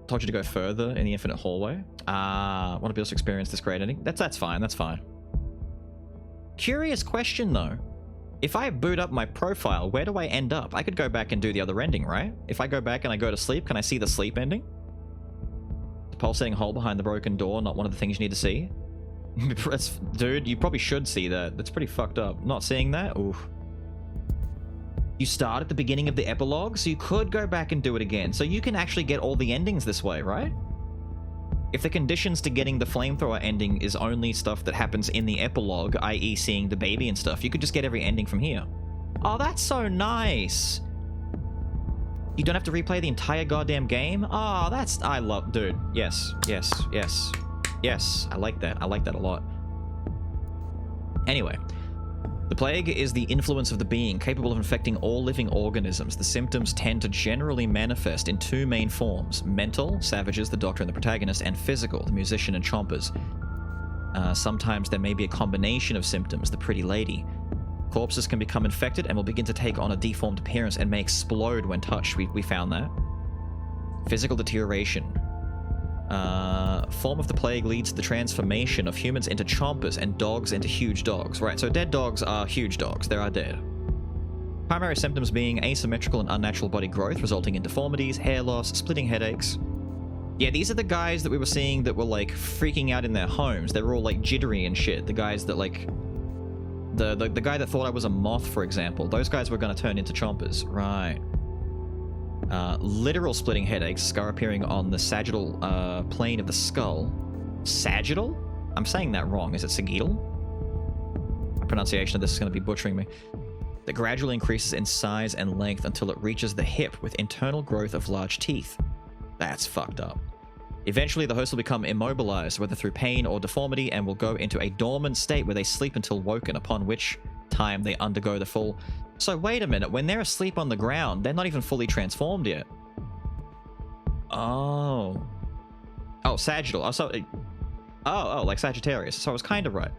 Told you to go further in the infinite hallway. Want to be able to experience this great ending? That's fine. That's fine. Curious question though. If I boot up my profile, where do I end up? I could go back and do the other ending, right? If I go back and I go to sleep, can I see the sleep ending? The pulsating hole behind the broken door, not one of the things you need to see. Dude, you probably should see that. That's pretty fucked up. Not seeing that? Oof. You start at the beginning of the epilogue, so you could go back and do it again. So you can actually get all the endings this way, right? If the conditions to getting the flamethrower ending is only stuff that happens in the epilogue, i.e. seeing the baby and stuff, you could just get every ending from here. Oh, that's so nice. You don't have to replay the entire goddamn game? Oh, that's... I love... Dude, yes, yes, yes. Yes, I like that. I like that a lot. Anyway. The plague is the influence of the being, capable of infecting all living organisms. The symptoms tend to generally manifest in 2 main forms. Mental, savages, the doctor and the protagonist, and physical, the musician and chompers. Sometimes there may be a combination of symptoms, the pretty lady. Corpses can become infected and will begin to take on a deformed appearance and may explode when touched. We found that. Physical deterioration. Form of the plague leads to the transformation of humans into chompers and dogs into huge dogs. Right, so dead dogs are huge dogs. They are dead. Primary symptoms being asymmetrical and unnatural body growth, resulting in deformities, hair loss, splitting headaches. Yeah, these are the guys that we were seeing that were, like, freaking out in their homes. They were all, like, jittery and shit. The guys that, like... The guy that thought I was a moth, for example. Those guys were going to turn into chompers. Right. Literal splitting headaches, scar appearing on the sagittal plane of the skull. Sagittal? I'm saying that wrong. Is it sagittal? My pronunciation of this is going to be butchering me. That gradually increases in size and length until it reaches the hip with internal growth of large teeth. That's fucked up. Eventually, the host will become immobilized, whether through pain or deformity, and will go into a dormant state where they sleep until woken, upon which time they undergo the full... So wait a minute, when they're asleep on the ground, they're not even fully transformed yet. Oh. Oh, sagittal. Oh, so... Oh, like Sagittarius. So I was kind of right.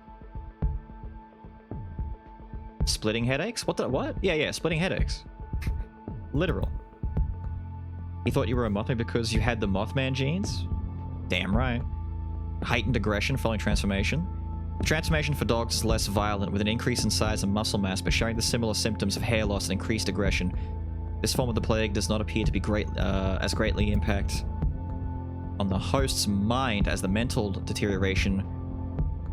Splitting headaches? What? Yeah, splitting headaches. Literal. You thought you were a Mothman because you had the Mothman genes? Damn right. Heightened aggression following transformation. The transformation for dogs is less violent, with an increase in size and muscle mass, but showing the similar symptoms of hair loss and increased aggression. This form of the plague does not appear to be as greatly impact on the host's mind as the mental deterioration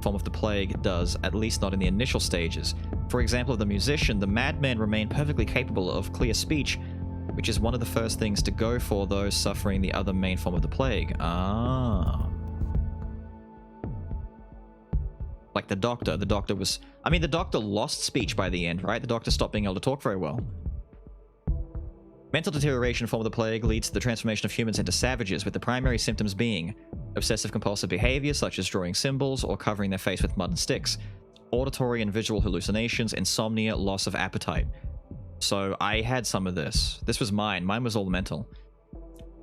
form of the plague does, at least not in the initial stages. For example, of the musician, the madmen remain perfectly capable of clear speech, which is one of the first things to go for those suffering the other main form of the plague. Ah. Like the doctor. The doctor was... I mean, the doctor lost speech by the end, right? The doctor stopped being able to talk very well. Mental deterioration form of the plague leads to the transformation of humans into savages, with the primary symptoms being obsessive-compulsive behavior, such as drawing symbols or covering their face with mud and sticks, auditory and visual hallucinations, insomnia, loss of appetite. So I had some of this. This was mine. Mine was all mental.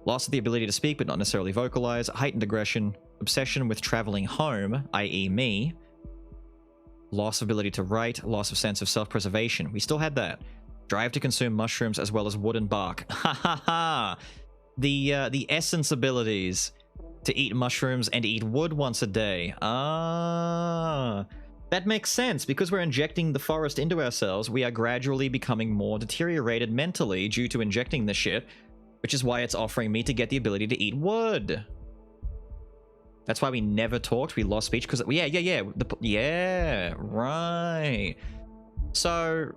Loss of the ability to speak, but not necessarily vocalize, heightened aggression, obsession with traveling home, i.e. me, loss of ability to write, loss of sense of self-preservation. We still had that. Drive to consume mushrooms as well as wood and bark. Ha ha ha! The essence abilities to eat mushrooms and eat wood once a day. Ah, that makes sense. Because we're injecting the forest into ourselves, we are gradually becoming more deteriorated mentally due to injecting this shit, which is why it's offering me to get the ability to eat wood. That's why we never talked. We lost speech because... Yeah, right. So...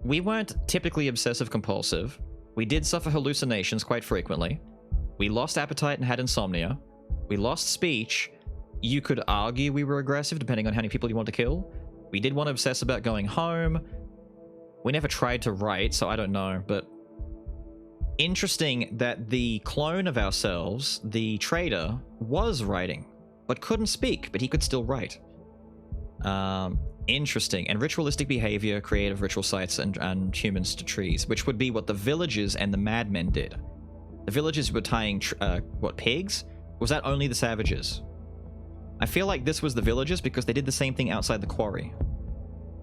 we weren't typically obsessive-compulsive. We did suffer hallucinations quite frequently. We lost appetite and had insomnia. We lost speech. You could argue we were aggressive, depending on how many people you want to kill. We did want to obsess about going home. We never tried to write, so I don't know, but... interesting that the clone of ourselves, the trader, was writing, but couldn't speak, but he could still write. Interesting. And ritualistic behavior, creative ritual sites, and humans to trees, which would be what the villagers and the madmen did. The villagers were tying, pigs? Was that only the savages? I feel like this was the villagers because they did the same thing outside the quarry.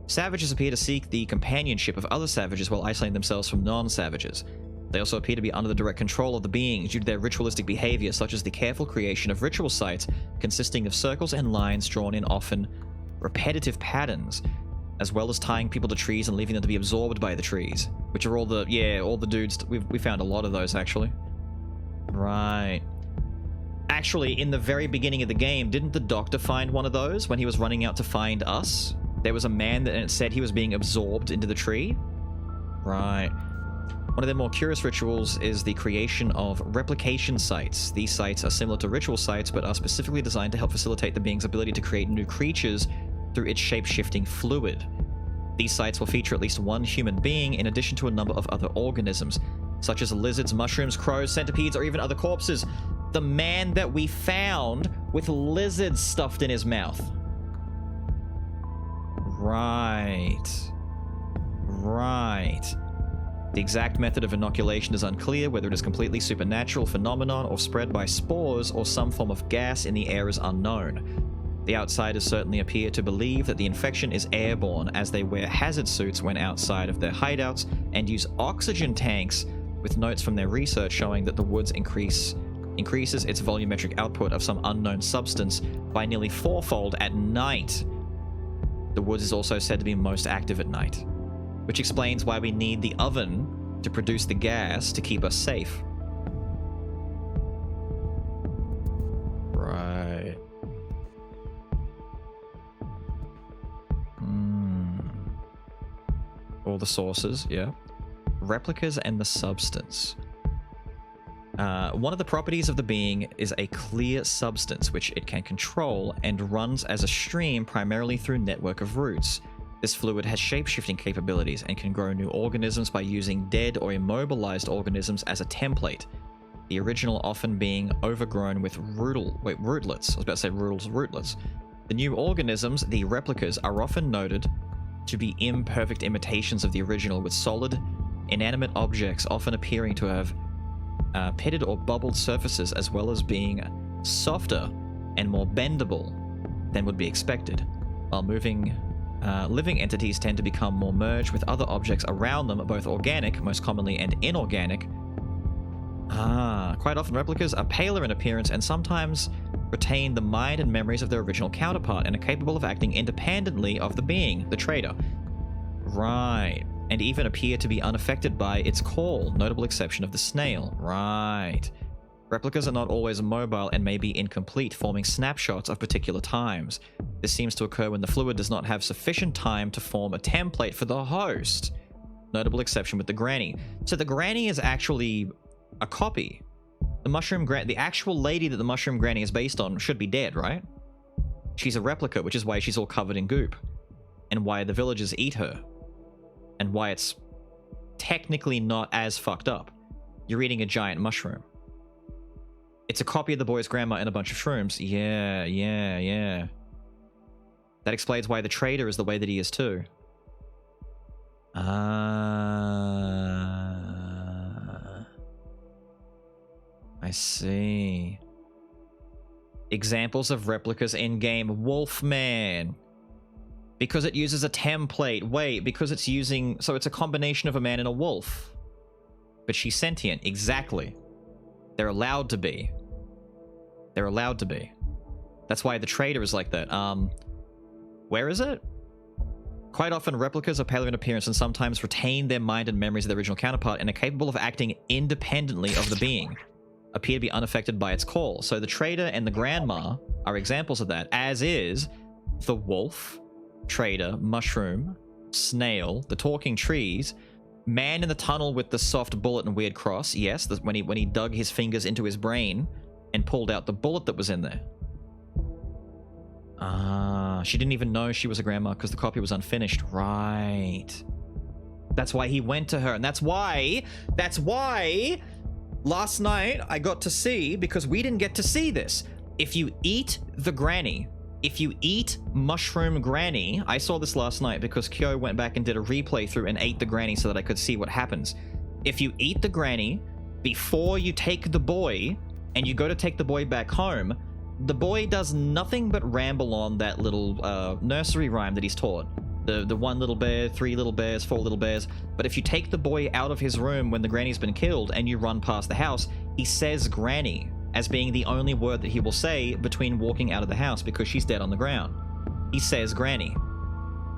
Savages appear to seek the companionship of other savages while isolating themselves from non-savages. They also appear to be under the direct control of the beings due to their ritualistic behavior, such as the careful creation of ritual sites consisting of circles and lines drawn in often repetitive patterns, as well as tying people to trees and leaving them to be absorbed by the trees, which are all the dudes. We found a lot of those, actually. Right. Actually, in the very beginning of the game, didn't the doctor find one of those when he was running out to find us? There was a man that said he was being absorbed into the tree? Right. One of their more curious rituals is the creation of replication sites. These sites are similar to ritual sites, but are specifically designed to help facilitate the being's ability to create new creatures through its shape-shifting fluid. These sites will feature at least one human being, in addition to a number of other organisms, such as lizards, mushrooms, crows, centipedes, or even other corpses. The man that we found with lizards stuffed in his mouth. Right. The exact method of inoculation is unclear, whether it is a completely supernatural phenomenon or spread by spores or some form of gas in the air is unknown. The outsiders certainly appear to believe that the infection is airborne, as they wear hazard suits when outside of their hideouts and use oxygen tanks, with notes from their research showing that the woods increases its volumetric output of some unknown substance by nearly fourfold at night. The woods is also said to be most active at night, which explains why we need the oven to produce the gas to keep us safe. Right. All the sources, yeah. Replicas and the substance. One of the properties of the being is a clear substance which it can control and runs as a stream primarily through network of roots. This fluid has shape-shifting capabilities and can grow new organisms by using dead or immobilized organisms as a template. The original often being overgrown with rootlets. I was about to say rootlets. The new organisms, the replicas, are often noted to be imperfect imitations of the original, with solid, inanimate objects often appearing to have pitted or bubbled surfaces, as well as being softer and more bendable than would be expected, while living entities tend to become more merged with other objects around them, both organic, most commonly, and inorganic. Quite often replicas are paler in appearance and sometimes retain the mind and memories of their original counterpart and are capable of acting independently of the being, the trader. Right. And even appear to be unaffected by its call, notable exception of the snail. Right. Replicas are not always mobile and may be incomplete, forming snapshots of particular times. This seems to occur when the fluid does not have sufficient time to form a template for the host. Notable exception with the granny. So the granny is actually a copy. The actual lady that the mushroom granny is based on should be dead, right? She's a replica, which is why she's all covered in goop. And why the villagers eat her. And why it's technically not as fucked up. You're eating a giant mushroom. It's a copy of the boy's grandma and a bunch of shrooms. Yeah. That explains why the trader is the way that he is too. I see. Examples of replicas in-game. Wolfman. Because it uses a template. Wait, because it's using... So it's a combination of a man and a wolf. But she's sentient. Exactly. They're allowed to be. They're allowed to be. That's why the trader is like that. Where is it? Quite often, replicas are paler in appearance and sometimes retain their mind and memories of their original counterpart and are capable of acting independently of the being. Appear to be unaffected by its call. So the trader and the grandma are examples of that, as is the wolf, trader, mushroom, snail, the talking trees, man in the tunnel with the soft bullet and weird cross. Yes, when he dug his fingers into his brain and pulled out the bullet that was in there. She didn't even know she was a grandma because the copy was unfinished. Right. That's why he went to her, and that's why last night I got to see, because we didn't get to see this. If you eat the granny, if you eat mushroom granny, I saw this last night because Kyo went back and did a replay through and ate the granny so that I could see what happens. If you eat the granny before you take the boy and you go to take the boy back home, the boy does nothing but ramble on that little nursery rhyme that he's taught. The one little bear, three little bears, four little bears. But if you take the boy out of his room when the granny's been killed and you run past the house, he says granny as being the only word that he will say between walking out of the house because she's dead on the ground. He says granny.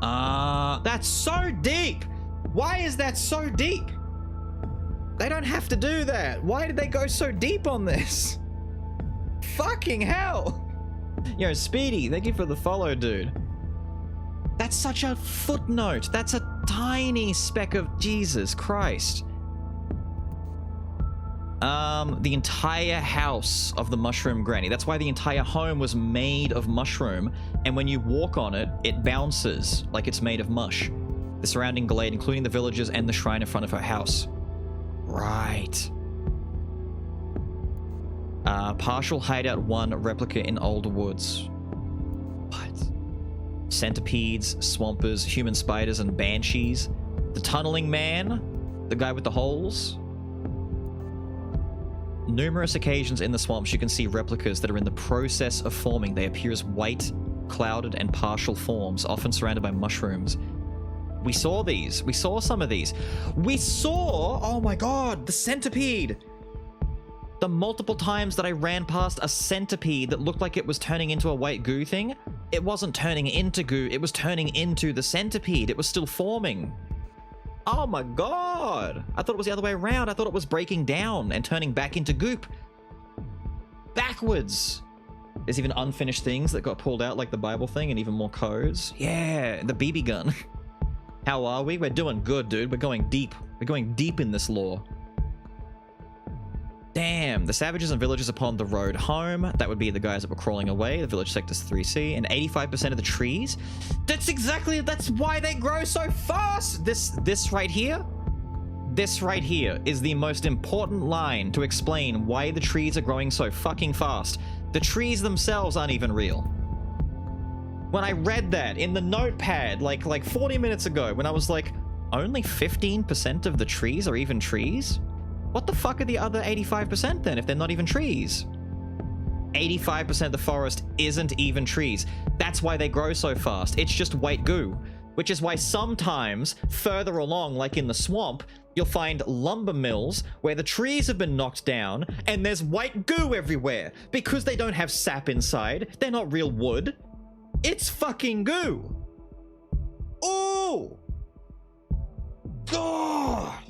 That's so deep! Why is that so deep? They don't have to do that. Why did they go so deep on this? Fucking hell! Yo, Speedy, thank you for the follow, dude. That's such a footnote. That's a tiny speck of Jesus Christ. The entire house of the mushroom granny. That's why the entire home was made of mushroom, and when you walk on it, it bounces like it's made of mush. The surrounding glade, including the villagers and the shrine in front of her house. Right. Partial hideout 1 replica in Old Woods. What? Centipedes, swampers, human spiders, and banshees. The tunneling man, the guy with the holes. Numerous occasions in the swamps you can see replicas that are in the process of forming. They appear as white, clouded, and partial forms, often surrounded by mushrooms. We saw these. We saw some of these. We saw, oh my god, the centipede. The multiple times that I ran past a centipede that looked like it was turning into a white goo thing, it wasn't turning into goo, it was turning into the centipede. It was still forming. Oh my god! I thought it was the other way around. I thought it was breaking down and turning back into goop. Backwards! There's even unfinished things that got pulled out, like the Bible thing, and even more codes. Yeah, the BB gun. How are we? We're doing good, dude. We're going deep. We're going deep in this lore. Damn, the savages and villagers upon the road home, that would be the guys that were crawling away, the village sectors 3C, and 85% of the trees. That's why they grow so fast! This right here is the most important line to explain why the trees are growing so fucking fast. The trees themselves aren't even real. When I read that in the notepad, like 40 minutes ago, when I was like, only 15% of the trees are even trees? What the fuck are the other 85% then, if they're not even trees? 85% of the forest isn't even trees. That's why they grow so fast. It's just white goo. Which is why sometimes, further along, like in the swamp, you'll find lumber mills where the trees have been knocked down and there's white goo everywhere. Because they don't have sap inside. They're not real wood. It's fucking goo. Ooh! God!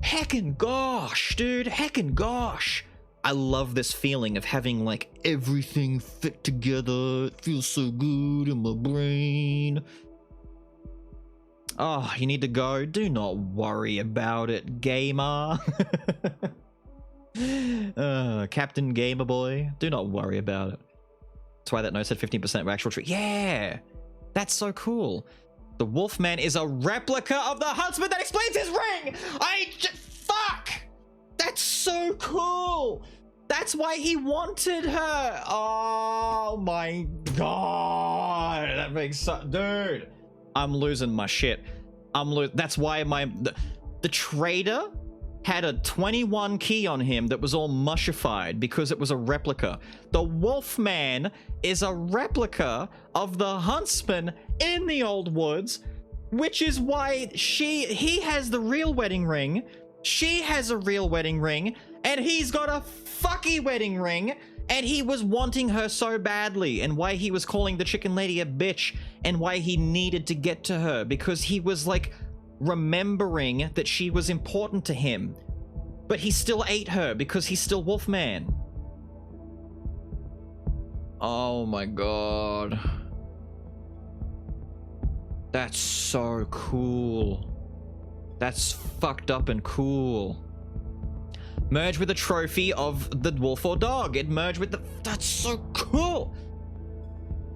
Heckin' gosh, dude. Heckin' gosh. I love this feeling of having, like, everything fit together. It feels so good in my brain. Oh, you need to go? Do not worry about it, gamer. Captain Gamer Boy. Do not worry about it. That's why that note said 15% were actual tree. Yeah! That's so cool. The Wolfman is a replica of the huntsman. That explains his ring! Fuck! That's so cool! That's why he wanted her! Oh my god! That makes so... Dude! I'm losing my shit. That's why the trader had a 21 key on him that was all mushified because it was a replica. The Wolfman is a replica of the huntsman in the old woods, which is why he has the real wedding ring, she has a real wedding ring, and he's got a fucky wedding ring, and he was wanting her so badly, and why he was calling the chicken lady a bitch, and why he needed to get to her, because he was like remembering that she was important to him, but he still ate her because he's still Wolfman. Oh my god. That's so cool. That's fucked up and cool. Merge with the trophy of the wolf or dog. It merged with the... That's so cool.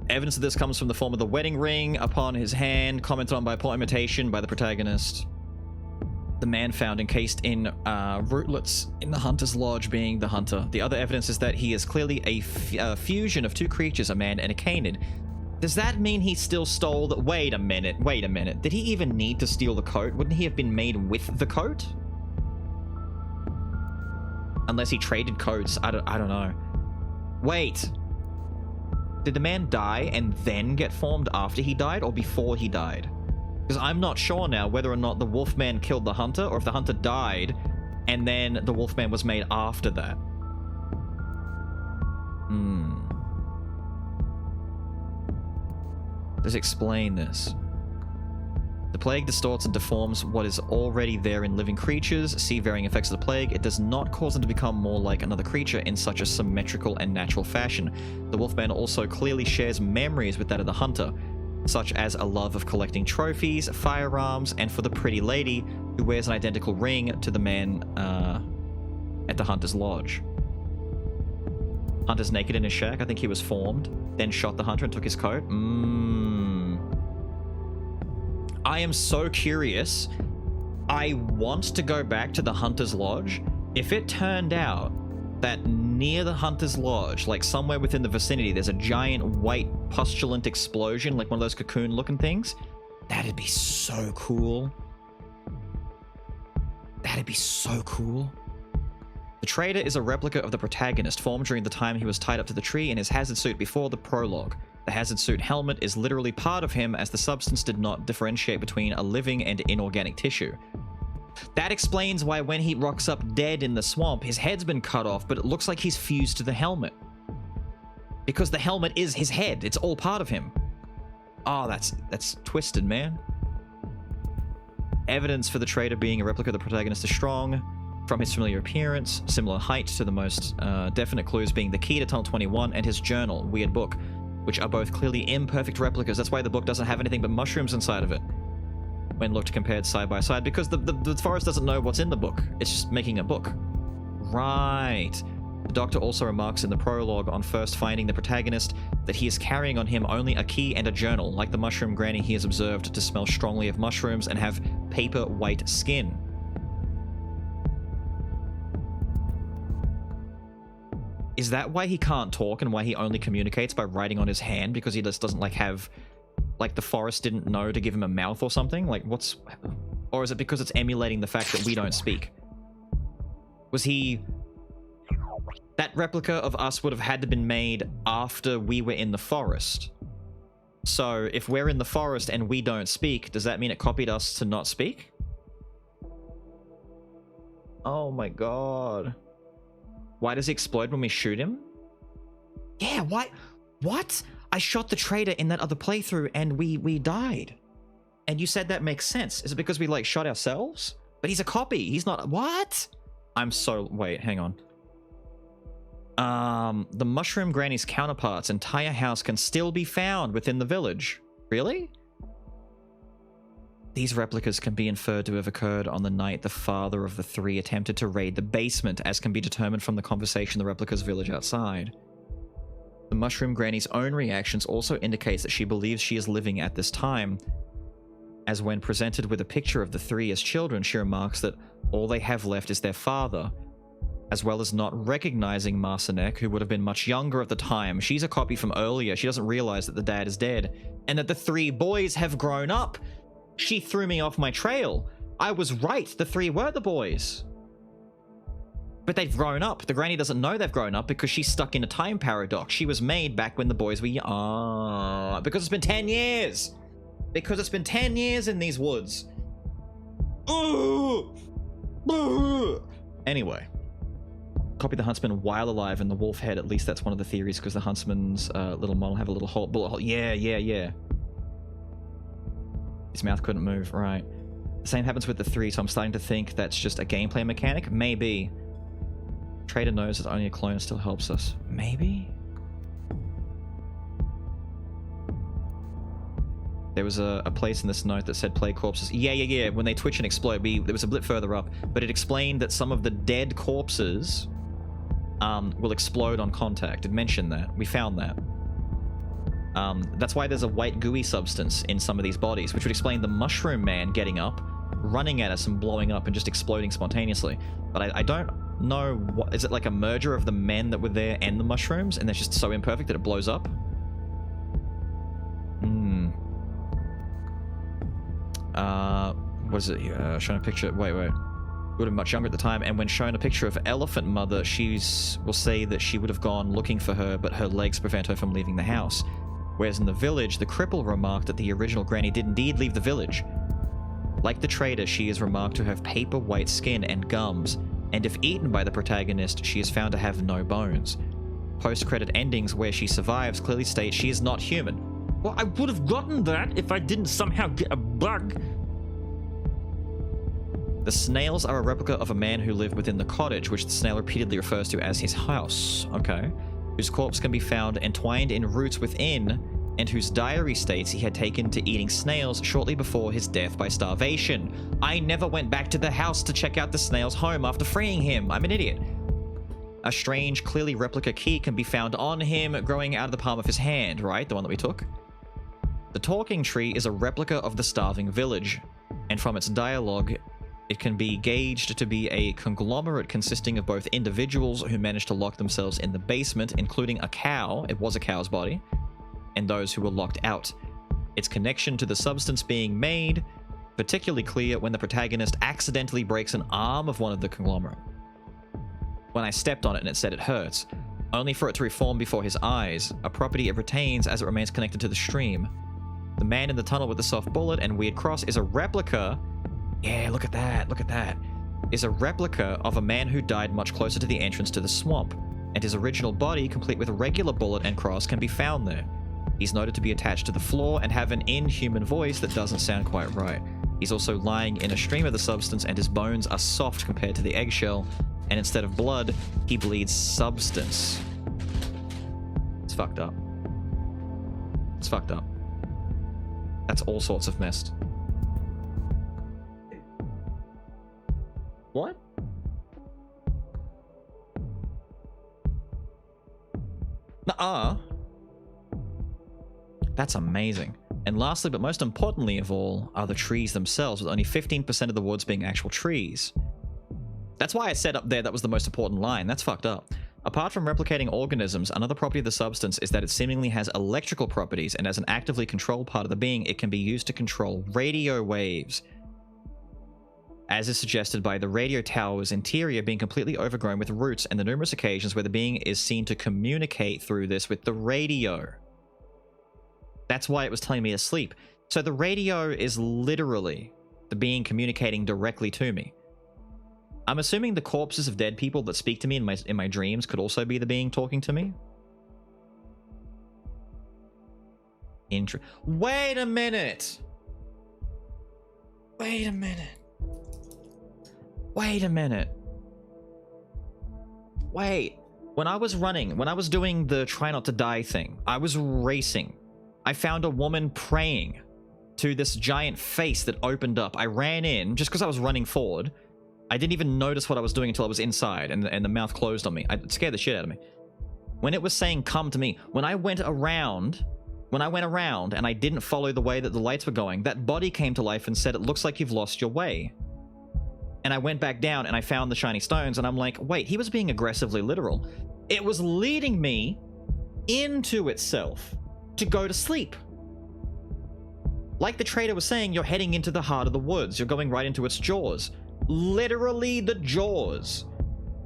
Evidence of this comes from the form of the wedding ring upon his hand, commented on by poor imitation by the protagonist. The man found encased in rootlets in the hunter's lodge being the hunter. The other evidence is that he is clearly a fusion of two creatures, a man and a canid. Does that mean he still stole the... Wait a minute. Did he even need to steal the coat? Wouldn't he have been made with the coat? Unless he traded coats. I don't know. Wait. Did the man die and then get formed after he died or before he died? Because I'm not sure now whether or not the Wolfman killed the hunter or if the hunter died and then the Wolfman was made after that. Does it explain this? The plague distorts and deforms what is already there in living creatures. See varying effects of the plague. It does not cause them to become more like another creature in such a symmetrical and natural fashion. The Wolfman also clearly shares memories with that of the hunter, such as a love of collecting trophies, firearms, and for the pretty lady who wears an identical ring to the man at the hunter's lodge. Hunter's naked in his shack. I think he was formed, then shot the hunter and took his coat. I am so curious. I want to go back to the hunter's lodge. If it turned out that near the hunter's lodge, like somewhere within the vicinity, there's a giant white pustulant explosion, like one of those cocoon looking things, that'd be so cool. That'd be so cool. The trader is a replica of the protagonist, formed during the time he was tied up to the tree in his hazard suit before the prologue. The hazard suit helmet is literally part of him, as the substance did not differentiate between a living and inorganic tissue. That explains why when he rocks up dead in the swamp, his head's been cut off, but it looks like he's fused to the helmet. Because the helmet is his head. It's all part of him. Oh, that's twisted, man. Evidence for the trader being a replica of the protagonist is strong. From his familiar appearance, similar height to the most definite clues being the key to Tunnel 21 and his journal, Weird Book, which are both clearly imperfect replicas. That's why the book doesn't have anything but mushrooms inside of it. when looked compared side by side, because the forest doesn't know what's in the book. It's just making a book. Right. The Doctor also remarks in the prologue on first finding the protagonist that he is carrying on him only a key and a journal. Like the mushroom granny, he is observed to smell strongly of mushrooms and have paper white skin. Is that why he can't talk and why he only communicates by writing on his hand? Because he just doesn't, like, have... Like, the forest didn't know to give him a mouth or something? Like, what's... Or is it because it's emulating the fact that we don't speak? Was he... That replica of us would have had to been made after we were in the forest. So, if we're in the forest and we don't speak, does that mean it copied us to not speak? Oh my god. Why does he explode when we shoot him? Yeah, why? What? I shot the traitor in that other playthrough and we died. And you said that makes sense. Is it because we, like, shot ourselves? But he's a copy. He's not... What? I'm so... Wait, hang on. The Mushroom Granny's counterpart's entire house can still be found within the village. Really? These replicas can be inferred to have occurred on the night the father of the three attempted to raid the basement, as can be determined from the conversation the replica's village outside. The Mushroom Granny's own reactions also indicates that she believes she is living at this time, as when presented with a picture of the three as children, she remarks that all they have left is their father, as well as not recognizing Marcinek, who would have been much younger at the time. She's a copy from earlier. She doesn't realize that the dad is dead, and that the three boys have grown up. She threw me off my trail. I was right. The three were the boys. But they've grown up. The granny doesn't know they've grown up because she's stuck in a time paradox. She was made back when the boys were young. Because it's been 10 years. Because it's been 10 years in these woods. Anyway. Copy the huntsman while alive in the wolf head. At least that's one of the theories, because the huntsman's little model have a little bullet hole. Yeah. His mouth couldn't move, right. The same happens with the three, so I'm starting to think that's just a gameplay mechanic. Maybe. Trader knows that only a clone still helps us. Maybe? There was a place in this note that said play corpses. Yeah. When they twitch and explode, there was a blip further up, but it explained that some of the dead corpses will explode on contact. It mentioned that. We found that. That's why there's a white gooey substance in some of these bodies, which would explain the mushroom man getting up, running at us and blowing up and just exploding spontaneously. But I don't know, what is it, like a merger of the men that were there and the mushrooms, and they're just so imperfect that it blows up? What is it here? Showing a picture, wait. Would have been much younger at the time, and when shown a picture of Elephant Mother, will say that she would have gone looking for her, but her legs prevent her from leaving the house. Whereas in the village, the cripple remarked that the original granny did indeed leave the village. Like the trader, she is remarked to have paper white skin and gums, and if eaten by the protagonist, she is found to have no bones. Post-credit endings where she survives clearly state she is not human. Well, I would have gotten that if I didn't somehow get a bug. The snails are a replica of a man who lived within the cottage, which the snail repeatedly refers to as his house. Okay. Whose corpse can be found entwined in roots within, and whose diary states he had taken to eating snails shortly before his death by starvation. I never went back to the house to check out the snail's home after freeing him. I'm an idiot. A strange, clearly replica key can be found on him, growing out of the palm of his hand, right? The one that we took? The talking tree is a replica of the starving village, and from its dialogue, it can be gauged to be a conglomerate consisting of both individuals who managed to lock themselves in the basement, including a cow, it was a cow's body, and those who were locked out. Its connection to the substance being made particularly clear when the protagonist accidentally breaks an arm of one of the conglomerate. When I stepped on it and it said it hurts, only for it to reform before his eyes, a property it retains as it remains connected to the stream. The man in the tunnel with the soft bullet and weird cross is a replica. Yeah, look at that. Is a replica of a man who died much closer to the entrance to the swamp, and his original body, complete with a regular bullet and cross, can be found there. He's noted to be attached to the floor and have an inhuman voice that doesn't sound quite right. He's also lying in a stream of the substance, and his bones are soft compared to the eggshell, and instead of blood, he bleeds substance. It's fucked up. It's fucked up. That's all sorts of messed. What? Nuh-uh. That's amazing. And lastly, but most importantly of all, are the trees themselves, with only 15% of the woods being actual trees. That's why I said up there that was the most important line. That's fucked up. Apart from replicating organisms, another property of the substance is that it seemingly has electrical properties, and as an actively controlled part of the being, it can be used to control radio waves, as is suggested by the radio tower's interior being completely overgrown with roots and the numerous occasions where the being is seen to communicate through this with the radio. That's why it was telling me to sleep. So the radio is literally the being communicating directly to me. I'm assuming the corpses of dead people that speak to me in my dreams could also be the being talking to me. Wait a minute! Wait a minute. Wait a minute. Wait. When I was running, when I was doing the try not to die thing, I was racing. I found a woman praying to this giant face that opened up. I ran in just because I was running forward. I didn't even notice what I was doing until I was inside and the mouth closed on me. It scared the shit out of me. When it was saying come to me, when I went around and I didn't follow the way that the lights were going, that body came to life and said, it looks like you've lost your way. And I went back down and I found the shiny stones and I'm like, wait, he was being aggressively literal. It was leading me into itself to go to sleep. Like the trader was saying, you're heading into the heart of the woods. You're going right into its jaws. Literally the jaws.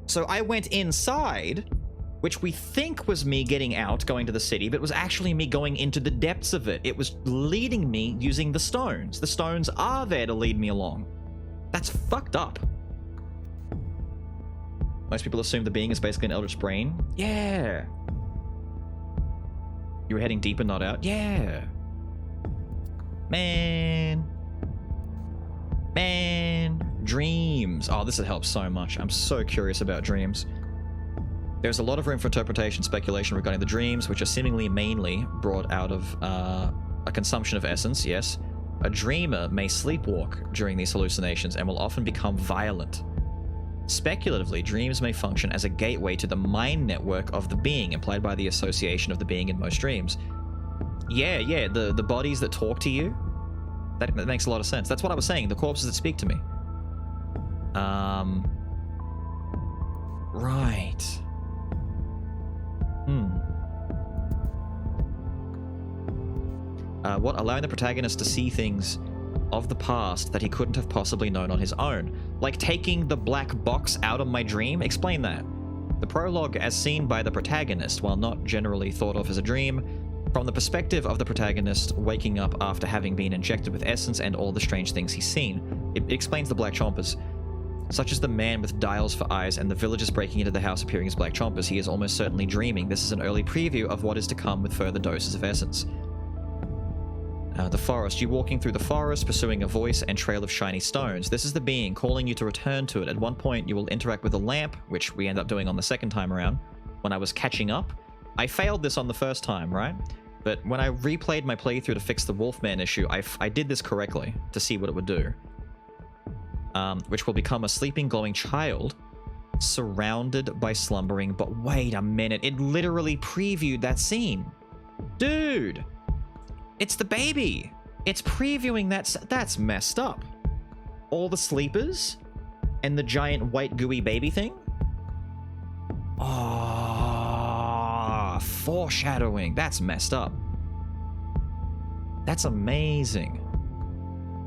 So I went inside, which we think was me getting out, going to the city, but it was actually me going into the depths of it. It was leading me using the stones. The stones are there to lead me along. That's fucked up. Most people assume the being is basically an eldritch brain. Yeah. You were heading deeper, not out? Yeah. Man. Dreams. Oh, this would help so much. I'm so curious about dreams. There's a lot of room for interpretation, speculation regarding the dreams, which are seemingly mainly brought out of a consumption of essence, yes. A dreamer may sleepwalk during these hallucinations and will often become violent. Speculatively, dreams may function as a gateway to the mind network of the being, implied by the association of the being in most dreams. Yeah, the bodies that talk to you. That makes a lot of sense. That's what I was saying, the corpses that speak to me. Right. What? Allowing the protagonist to see things of the past that he couldn't have possibly known on his own. Like taking the black box out of my dream? Explain that. The prologue, as seen by the protagonist, while not generally thought of as a dream, from the perspective of the protagonist waking up after having been injected with essence and all the strange things he's seen. It explains the black chompers. Such as the man with dials for eyes and the villagers breaking into the house appearing as black chompers, he is almost certainly dreaming. This is an early preview of what is to come with further doses of essence. The forest. You walking through the forest, pursuing a voice and trail of shiny stones. This is the being calling you to return to it. At one point, you will interact with a lamp, which we end up doing on the second time around, when I was catching up. I failed this on the first time, right? But when I replayed my playthrough to fix the Wolfman issue, I did this correctly to see what it would do. Which will become a sleeping, glowing child surrounded by slumbering. But wait a minute, it literally previewed that scene. Dude! It's the baby. It's previewing that. That's messed up. All the sleepers and the giant white gooey baby thing. Oh, foreshadowing. That's messed up. That's amazing.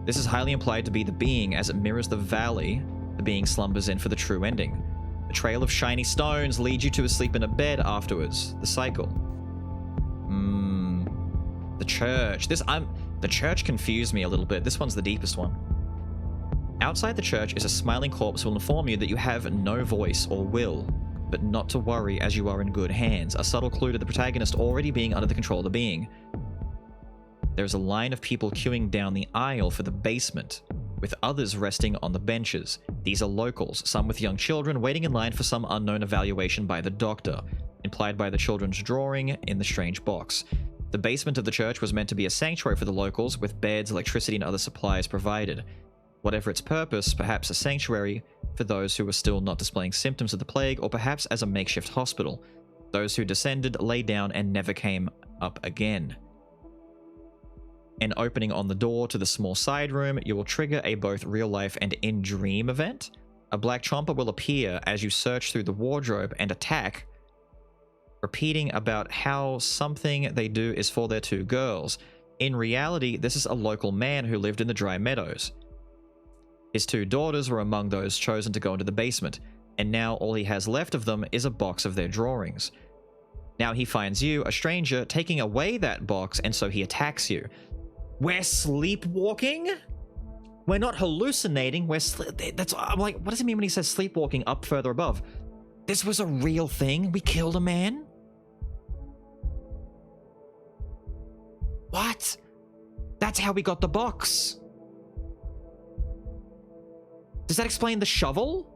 This is highly implied to be the being, as it mirrors the valley the being slumbers in for the true ending. The trail of shiny stones leads you to a sleep in a bed afterwards. The cycle. The church. The church confused me a little bit. This one's the deepest one. Outside the church is a smiling corpse who will inform you that you have no voice or will, but not to worry as you are in good hands. A subtle clue to the protagonist already being under the control of the being. There's a line of people queuing down the aisle for the basement, with others resting on the benches. These are locals, some with young children waiting in line for some unknown evaluation by the doctor, implied by the children's drawing in the strange box. The basement of the church was meant to be a sanctuary for the locals, with beds, electricity, and other supplies provided. Whatever its purpose, perhaps a sanctuary for those who were still not displaying symptoms of the plague, or perhaps as a makeshift hospital. Those who descended lay down and never came up again. An opening on the door to the small side room, you will trigger a both real-life and in-dream event. A black chomper will appear as you search through the wardrobe and attack, repeating about how something they do is for their two girls. In reality, this is a local man who lived in the Dry Meadows. His two daughters were among those chosen to go into the basement, and now all he has left of them is a box of their drawings. Now he finds you, a stranger, taking away that box, and so he attacks you. We're sleepwalking? We're not hallucinating, I'm like, what does it mean when he says sleepwalking up further above? This was a real thing? We killed a man? What? That's how we got the box. Does that explain the shovel?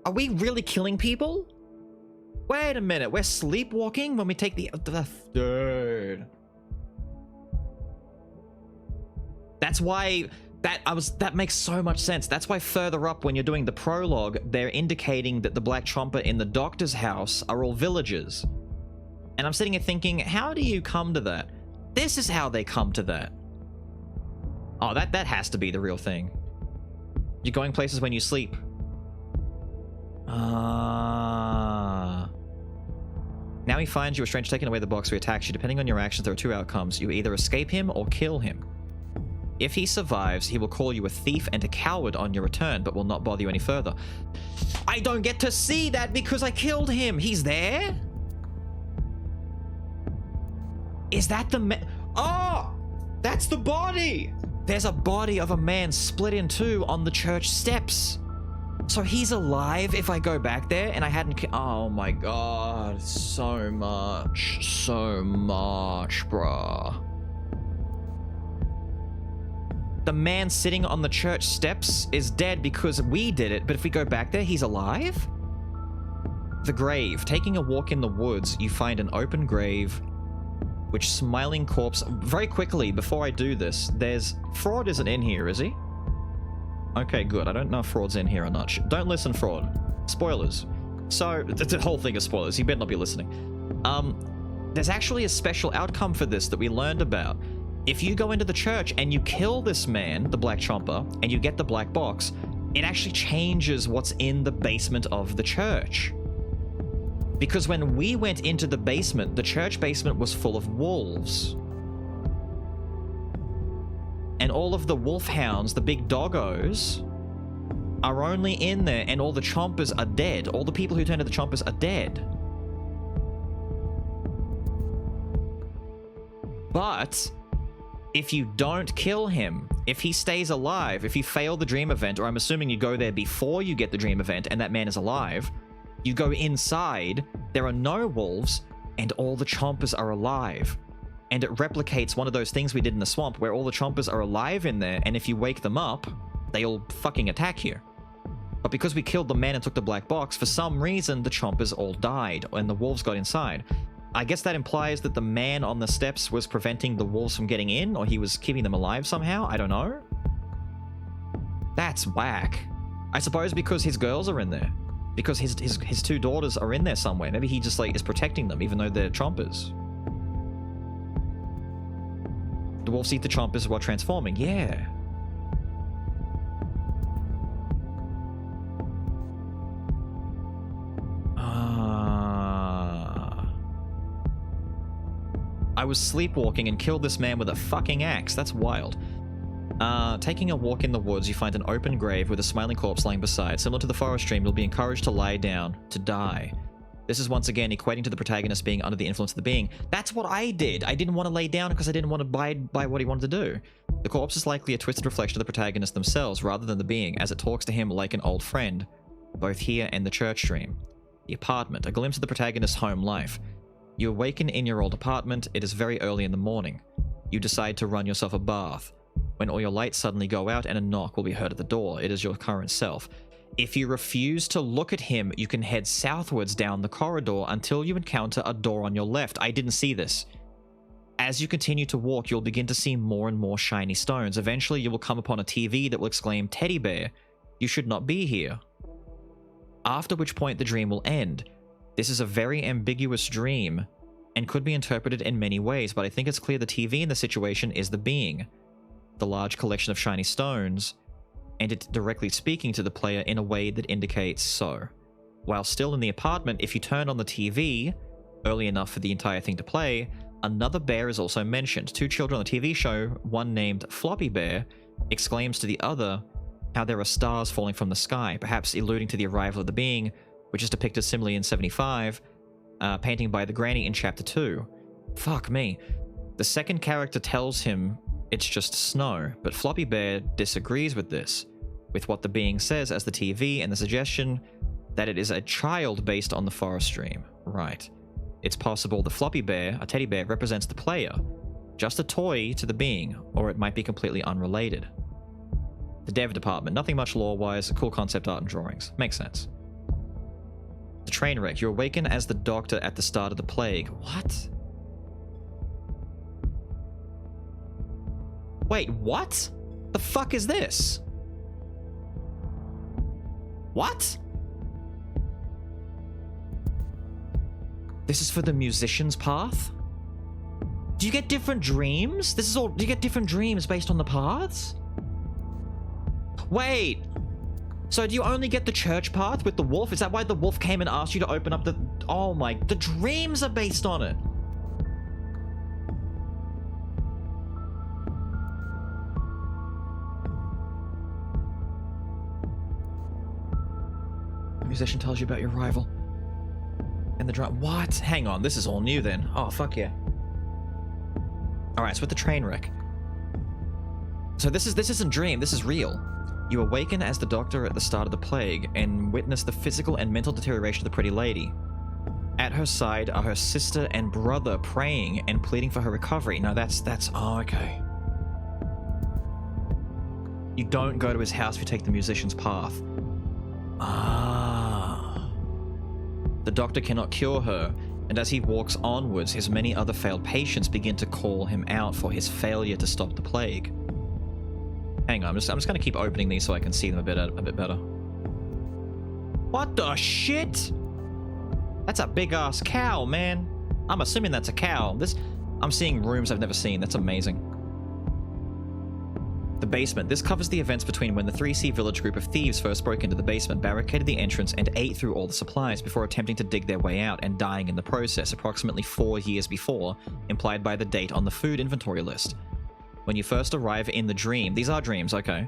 Are we really killing people? Wait a minute, we're sleepwalking when we take the dude. That's why that makes so much sense. That's why further up when you're doing the prologue, they're indicating that the Black Chomper in the doctor's house are all villagers. And I'm sitting here thinking, how do you come to that? This is how they come to that. Oh, that has to be the real thing. You're going places when you sleep. Now he finds you, a stranger taking away the box, who attacks you. Depending on your actions, there are two outcomes. You either escape him or kill him. If he survives, he will call you a thief and a coward on your return, but will not bother you any further. I don't get to see that because I killed him. He's there? Is that the Oh! That's the body! There's a body of a man split in two on the church steps. So he's alive if I go back there and I hadn't... Oh my god. So much, bruh. The man sitting on the church steps is dead because we did it, but if we go back there, he's alive? The grave. Taking a walk in the woods, you find an open grave, which smiling corpse... Very quickly, before I do this, Fraud isn't in here, is he? Okay, good. I don't know if Fraud's in here or not. Don't listen, Fraud. Spoilers. So, the whole thing is spoilers. He better not be listening. There's actually a special outcome for this that we learned about. If you go into the church and you kill this man, the Black Chomper, and you get the black box, it actually changes what's in the basement of the church. Because when we went into the basement, the church basement was full of wolves. And all of the wolfhounds, the big doggos, are only in there, and all the chompers are dead. All the people who turned into the chompers are dead. But if you don't kill him, if he stays alive, if you fail the dream event, or I'm assuming you go there before you get the dream event and that man is alive, you go inside, there are no wolves, and all the chompers are alive. And it replicates one of those things we did in the swamp where all the chompers are alive in there, and if you wake them up, they all fucking attack you. But because we killed the man and took the black box, for some reason the chompers all died, and the wolves got inside. I guess that implies that the man on the steps was preventing the wolves from getting in, or he was keeping them alive somehow? I don't know. That's whack. I suppose because his girls are in there. Because his two daughters are in there somewhere. Maybe he just, like, is protecting them, even though they're chompers. The wolves eat the chompers while transforming. Yeah. I was sleepwalking and killed this man with a fucking axe. That's wild. Taking a walk in the woods, you find an open grave with a smiling corpse lying beside. Similar to the forest stream, you'll be encouraged to lie down, to die. This is once again equating to the protagonist being under the influence of the being. That's what I did. I didn't want to lay down because I didn't want to abide by what he wanted to do. The corpse is likely a twisted reflection of the protagonist themselves rather than the being, as it talks to him like an old friend, both here and the church stream. The apartment, a glimpse of the protagonist's home life. You awaken in your old apartment. It is very early in the morning. You decide to run yourself a bath, when all your lights suddenly go out and a knock will be heard at the door. It is your current self. If you refuse to look at him, you can head southwards down the corridor until you encounter a door on your left. I didn't see this. As you continue to walk, you'll begin to see more and more shiny stones. Eventually, you will come upon a TV that will exclaim, "Teddy bear, you should not be here." after which point the dream will end. This is a very ambiguous dream and could be interpreted in many ways, but I think it's clear the TV in the situation is the being, the large collection of shiny stones, and it directly speaking to the player in a way that indicates so. While still in the apartment, if you turn on the TV early enough for the entire thing to play, another bear is also mentioned. Two children on the TV show, one named Floppy Bear, exclaims to the other how there are stars falling from the sky, perhaps alluding to the arrival of the being, which is depicted similarly in 75, painting by the granny in Chapter 2. Fuck me. The second character tells him it's just snow, but Floppy Bear disagrees with this, with what the being says as the TV and the suggestion that it is a child based on the forest dream. Right. It's possible the Floppy Bear, a teddy bear, represents the player, just a toy to the being, or it might be completely unrelated. The dev department, nothing much lore-wise, cool concept art and drawings. Makes sense. The train wreck. You awaken as the doctor at the start of the plague. What? Wait, what? The fuck is this? What? This is for the musician's path? Do you get different dreams? This is all... Do you get different dreams based on the paths? Wait. So do you only get the church path with the wolf? Is that why the wolf came and asked you to open up the... Oh my... The dreams are based on it. The musician tells you about your rival. And the drum... What? Hang on, this is all new then. Oh, fuck yeah. Alright, so with the train wreck. So this isn't dream, this is real. You awaken as the doctor at the start of the plague and witness the physical and mental deterioration of the pretty lady. At her side are her sister and brother praying and pleading for her recovery. No, that's... Oh, okay. You don't go to his house if you take the musician's path. Ah. The doctor cannot cure her, and as he walks onwards, his many other failed patients begin to call him out for his failure to stop the plague. Hang on, I'm just going to keep opening these so I can see them a bit better. What the shit? That's a big-ass cow, man. I'm assuming that's a cow. I'm seeing rooms I've never seen. That's amazing. The basement. This covers the events between when the 3C Village group of thieves first broke into the basement, barricaded the entrance, and ate through all the supplies before attempting to dig their way out and dying in the process approximately 4 years before, implied by the date on the food inventory list. When you first arrive in the dream, these are dreams, okay,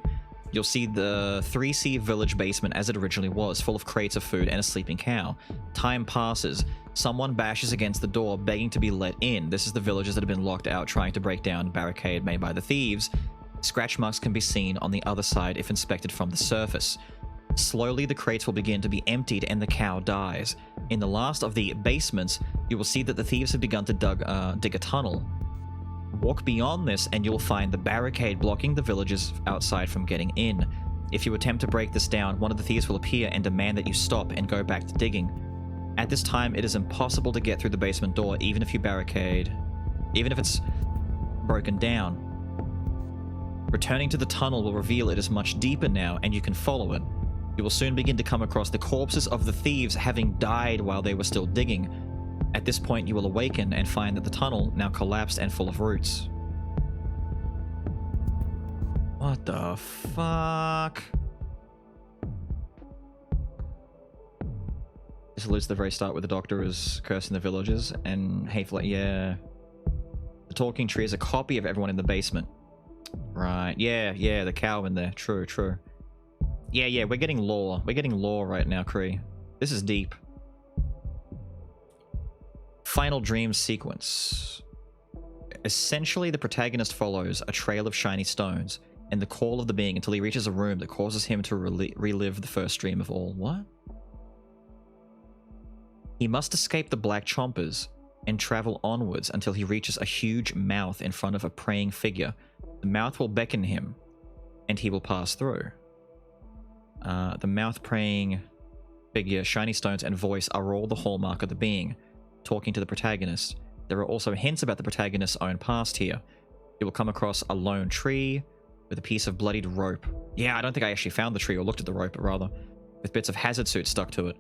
you'll see the 3C Village basement as it originally was, full of crates of food and a sleeping cow. Time passes. Someone bashes against the door, begging to be let in. This is the villagers that have been locked out, trying to break down a barricade made by the thieves. Scratch marks can be seen on the other side if inspected from the surface. Slowly, the crates will begin to be emptied and the cow dies. In the last of the basements, you will see that the thieves have begun to dig a tunnel. Walk beyond this and you'll find the barricade blocking the villagers outside from getting in. If you attempt to break this down, one of the thieves will appear and demand that you stop and go back to digging. At this time, it is impossible to get through the basement door even if it's broken down. Returning to the tunnel will reveal it is much deeper now and you can follow it. You will soon begin to come across the corpses of the thieves having died while they were still digging. At this point, you will awaken and find that the tunnel, now collapsed and full of roots. What the fuck? This alludes to the very start where the doctor is cursing the villagers and hateful. Yeah. The talking tree is a copy of everyone in the basement. Right. Yeah, the cow in there. True. Yeah, we're getting lore. We're getting lore right now, Kree. This is deep. Final dream sequence. Essentially, the protagonist follows a trail of shiny stones and the call of the being until he reaches a room that causes him to relive the first dream of all. What? He must escape the black chompers and travel onwards until he reaches a huge mouth in front of a praying figure. The mouth will beckon him and he will pass through. The mouth, praying figure, shiny stones, and voice are all the hallmark of the being talking to the protagonist. There are also hints about the protagonist's own past here. You will come across a lone tree with a piece of bloodied rope. Yeah, I don't think I actually found the tree or looked at the rope, but rather. with bits of hazard suit stuck to it,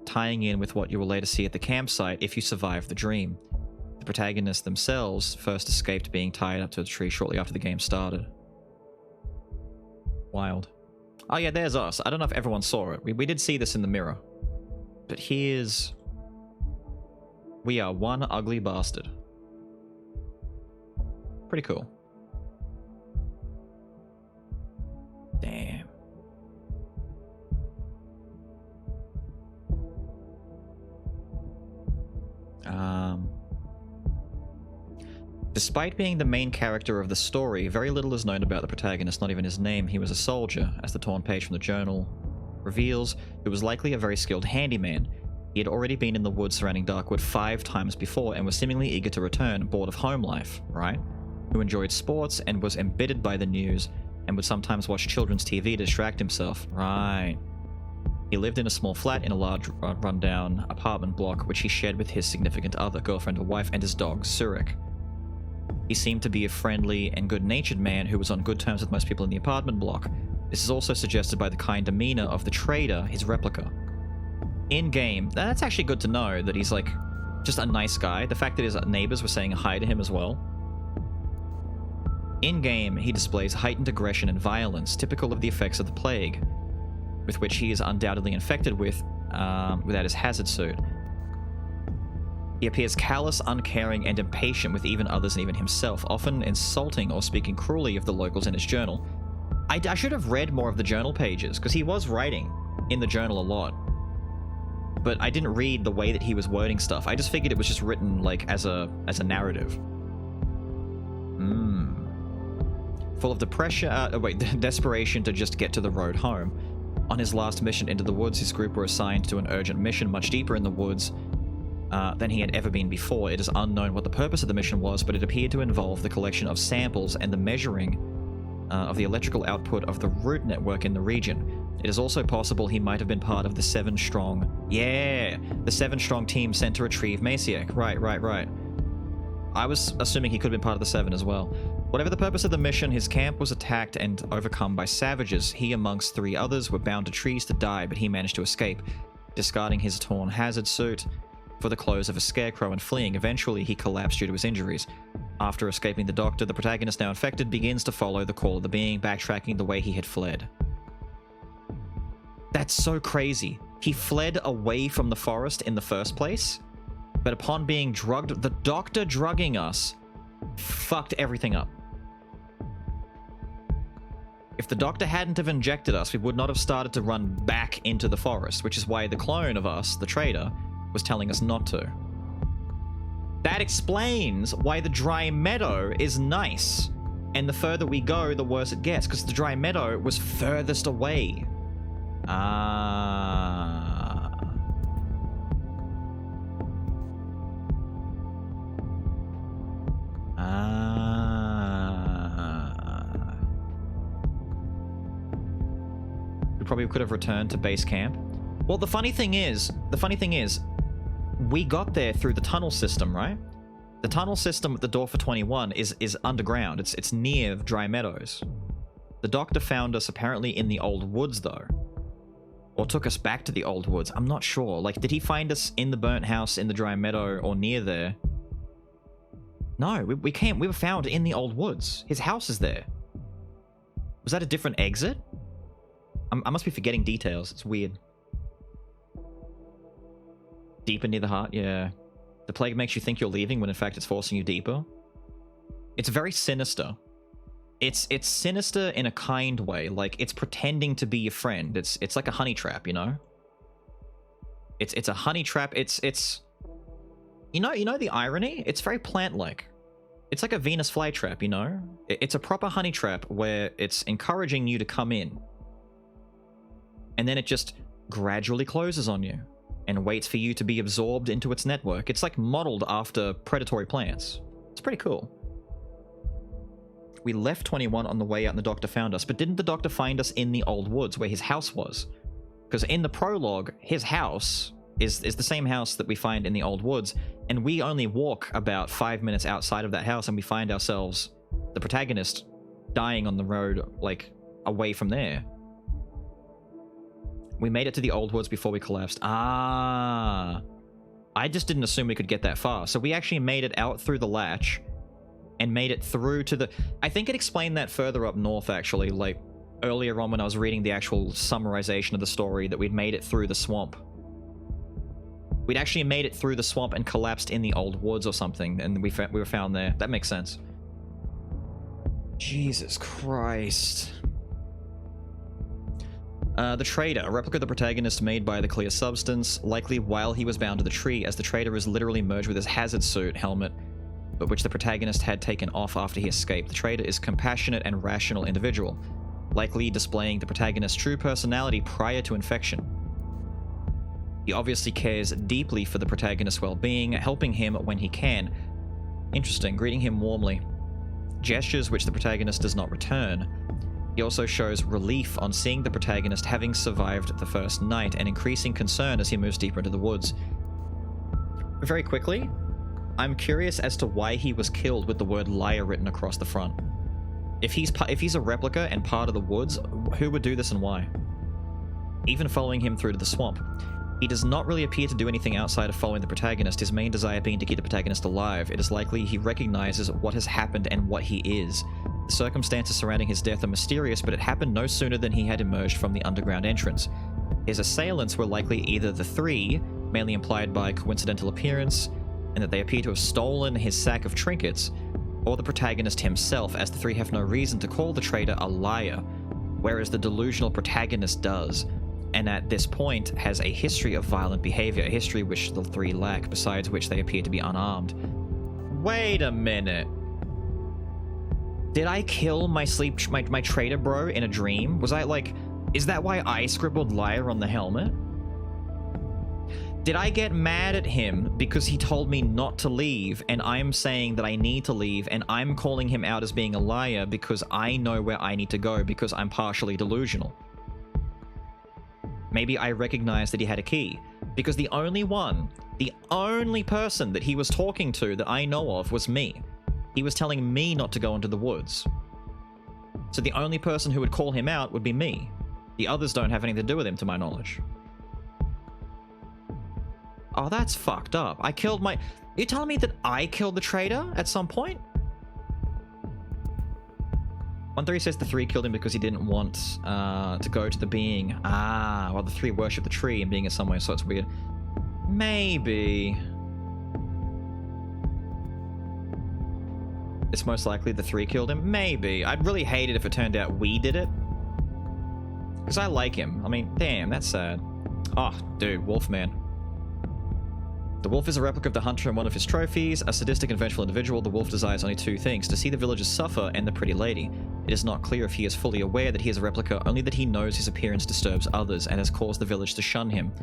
tying in with what you will later see at the campsite if you survive the dream. The protagonists themselves first escaped being tied up to a tree shortly after the game started. Wild. Oh yeah, there's us. I don't know if everyone saw it. We did see this in the mirror. But here's... We are one ugly bastard. Pretty cool. Damn. Despite being the main character of the story, very little is known about the protagonist, not even his name. He was a soldier, as the torn page from the journal reveals, who was likely a very skilled handyman. He had already been in the woods surrounding Darkwood 5 times before and was seemingly eager to return, bored of home life, right? Who enjoyed sports and was embittered by the news and would sometimes watch children's TV to distract himself, right? He lived in a small flat in a large rundown apartment block, which he shared with his significant other, girlfriend or wife, and his dog, Zurich. He seemed to be a friendly and good-natured man who was on good terms with most people in the apartment block. This is also suggested by the kind demeanor of the trader, his replica. In-game, that's actually good to know that he's like just a nice guy. The fact that his neighbors were saying hi to him as well. In-game, he displays heightened aggression and violence, typical of the effects of the plague, with which he is undoubtedly infected with without his hazard suit. He appears callous, uncaring, and impatient with even others and even himself, often insulting or speaking cruelly of the locals in his journal. I should have read more of the journal pages, because he was writing in the journal a lot. But I didn't read the way that he was wording stuff. I just figured it was just written like as a narrative. Full of desperation to just get to the road home. On his last mission into the woods, his group were assigned to an urgent mission much deeper in the woods than he had ever been before. It is unknown what the purpose of the mission was, but it appeared to involve the collection of samples and the measuring of the electrical output of the root network in the region. It is also possible he might have been part of the 7-strong... Yeah! The 7-strong team sent to retrieve Masiak. Right. I was assuming he could have been part of the 7 as well. Whatever the purpose of the mission, his camp was attacked and overcome by savages. He, amongst 3 others, were bound to trees to die, but he managed to escape, discarding his torn hazard suit for the clothes of a scarecrow and fleeing. Eventually, he collapsed due to his injuries. After escaping the doctor, the protagonist, now infected, begins to follow the call of the being, backtracking the way he had fled. That's so crazy. He fled away from the forest in the first place, but upon being drugged, the doctor drugging us fucked everything up. If the doctor hadn't have injected us, we would not have started to run back into the forest, which is why the clone of us, the trader, was telling us not to. That explains why the dry meadow is nice, and the further we go, the worse it gets, because the dry meadow was furthest away. We probably could have returned to base camp. Well, the funny thing is, we got there through the tunnel system, right? The tunnel system at the door for 21 is underground. It's near Dry Meadows. The doctor found us apparently in the old woods, though. Or took us back to the old woods. I'm not sure. Like, did he find us in the burnt house in the Dry Meadow or near there? No, we were found in the old woods. His house is there. Was that a different exit? I must be forgetting details. It's weird. Deeper near the heart, yeah. The plague makes you think you're leaving when in fact it's forcing you deeper. It's very sinister. It's sinister in a kind way. Like, it's pretending to be your friend. It's like a honey trap, you know? It's a honey trap. It's you know the irony? It's very plant-like. It's like a Venus flytrap, you know? It's a proper honey trap where it's encouraging you to come in. And then it just gradually closes on you and waits for you to be absorbed into its network. It's like modeled after predatory plants. It's pretty cool. We left 21 on the way out and the doctor found us, but didn't the doctor find us in the old woods where his house was? Because in the prologue, his house is the same house that we find in the old woods, and we only walk about 5 minutes outside of that house and we find ourselves, the protagonist, dying on the road, like, away from there. We made it to the old woods before we collapsed. Ah. I just didn't assume we could get that far. So we actually made it out through the latch and made it through to the... I think it explained that further up north, actually, like earlier on when I was reading the actual summarization of the story, that we'd made it through the swamp. We'd actually made it through the swamp and collapsed in the old woods or something, and we were found there. That makes sense. Jesus Christ. The Trader, a replica of the protagonist made by the clear substance, likely while he was bound to the tree, as the Trader is literally merged with his hazard suit helmet, but which the protagonist had taken off after he escaped. The Trader is a compassionate and rational individual, likely displaying the protagonist's true personality prior to infection. He obviously cares deeply for the protagonist's well-being, helping him when he can. Interesting, greeting him warmly. Gestures which the protagonist does not return. He also shows relief on seeing the protagonist having survived the first night and increasing concern as he moves deeper into the woods. Very quickly, I'm curious as to why he was killed with the word liar written across the front. If he's a replica and part of the woods, who would do this and why? Even following him through to the swamp. He does not really appear to do anything outside of following the protagonist, his main desire being to keep the protagonist alive. It is likely he recognizes what has happened and what he is. The circumstances surrounding his death are mysterious, but it happened no sooner than he had emerged from the underground entrance. His assailants were likely either the three, mainly implied by coincidental appearance, and that they appear to have stolen his sack of trinkets, or the protagonist himself, as the three have no reason to call the Trader a liar, whereas the delusional protagonist does, and at this point has a history of violent behavior, a history which the three lack, besides which they appear to be unarmed. Wait a minute. Did I kill my Trader bro in a dream? Was I like... Is that why I scribbled liar on the helmet? Did I get mad at him because he told me not to leave, and I'm saying that I need to leave, and I'm calling him out as being a liar because I know where I need to go because I'm partially delusional? Maybe I recognized that he had a key, because the only person that he was talking to that I know of was me. He was telling me not to go into the woods. So the only person who would call him out would be me. The others don't have anything to do with him, to my knowledge. Oh, that's fucked up. I killed my... You're telling me that I killed the Trader at some point? 1-3 says the three killed him because he didn't want to go to the being. Ah, well, the three worship the tree and being in some way, so it's weird. Maybe. It's most likely the three killed him. Maybe. I'd really hate it if it turned out we did it. Because I like him. I mean, damn, that's sad. Oh, dude, Wolfman. The wolf is a replica of the hunter and one of his trophies. A sadistic and vengeful individual, the wolf desires only two things: to see the villagers suffer and the pretty lady. It is not clear if he is fully aware that he is a replica, only that he knows his appearance disturbs others and has caused the village to shun him.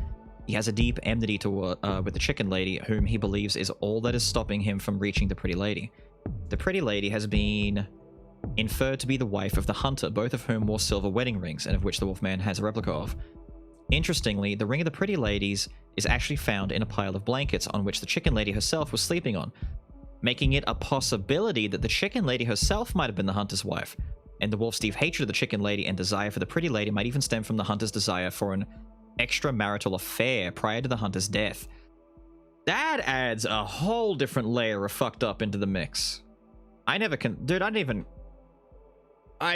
He has a deep enmity with the chicken lady, whom he believes is all that is stopping him from reaching the pretty lady. The pretty lady has been inferred to be the wife of the hunter, both of whom wore silver wedding rings, and of which the Wolfman has a replica of. Interestingly, the ring of the pretty ladies is actually found in a pile of blankets on which the chicken lady herself was sleeping on, making it a possibility that the chicken lady herself might have been the hunter's wife, and the wolf's deep hatred of the chicken lady and desire for the pretty lady might even stem from the hunter's desire for an extramarital affair prior to the hunter's death. That adds a whole different layer of fucked up into the mix. I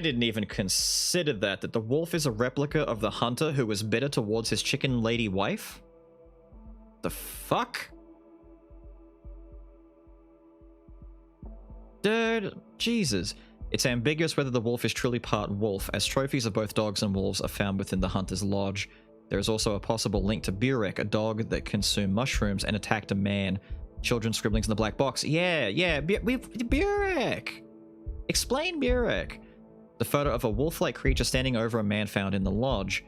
didn't even consider that the wolf is a replica of the hunter who was bitter towards his chicken lady wife? The fuck? Dude, Jesus. It's ambiguous whether the wolf is truly part wolf, as trophies of both dogs and wolves are found within the hunter's lodge. There is also a possible link to Burek, a dog that consumed mushrooms and attacked a man. Children's scribblings in the black box. Yeah, Burek! Explain Burek. The photo of a wolf-like creature standing over a man found in the lodge.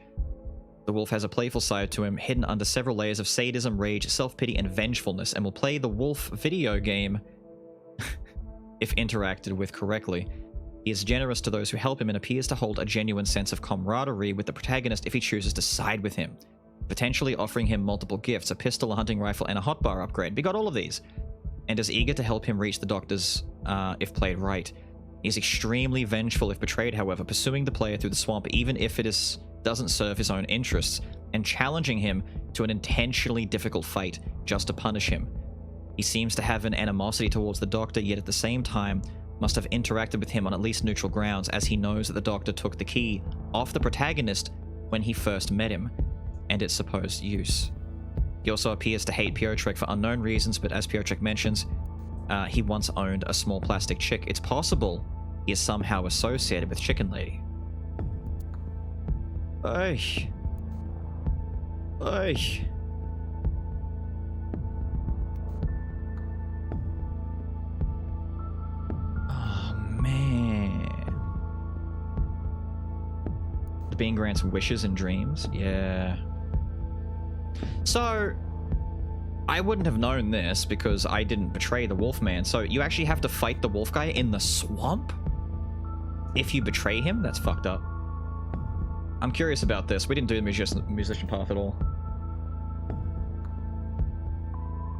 The wolf has a playful side to him, hidden under several layers of sadism, rage, self-pity, and vengefulness, and will play the wolf video game if interacted with correctly. He is generous to those who help him and appears to hold a genuine sense of camaraderie with the protagonist if he chooses to side with him, potentially offering him multiple gifts, a pistol, a hunting rifle, and a hotbar upgrade. We got all of these. And is eager to help him reach the doctors if played right. He is extremely vengeful if betrayed, however, pursuing the player through the swamp even if it is doesn't serve his own interests, and challenging him to an intentionally difficult fate just to punish him. He seems to have an animosity towards the Doctor, yet at the same time must have interacted with him on at least neutral grounds, as he knows that the Doctor took the key off the protagonist when he first met him, and its supposed use. He also appears to hate Piotrek for unknown reasons, but as Piotrek mentions, he once owned a small plastic chick. It's possible he is somehow associated with Chicken Lady. Oy. Oy. Oh, man. The being grants wishes and dreams? Yeah. So, I wouldn't have known this because I didn't betray the Wolfman. So you actually have to fight the wolf guy in the swamp? If you betray him? That's fucked up. I'm curious about this. We didn't do the musician path at all.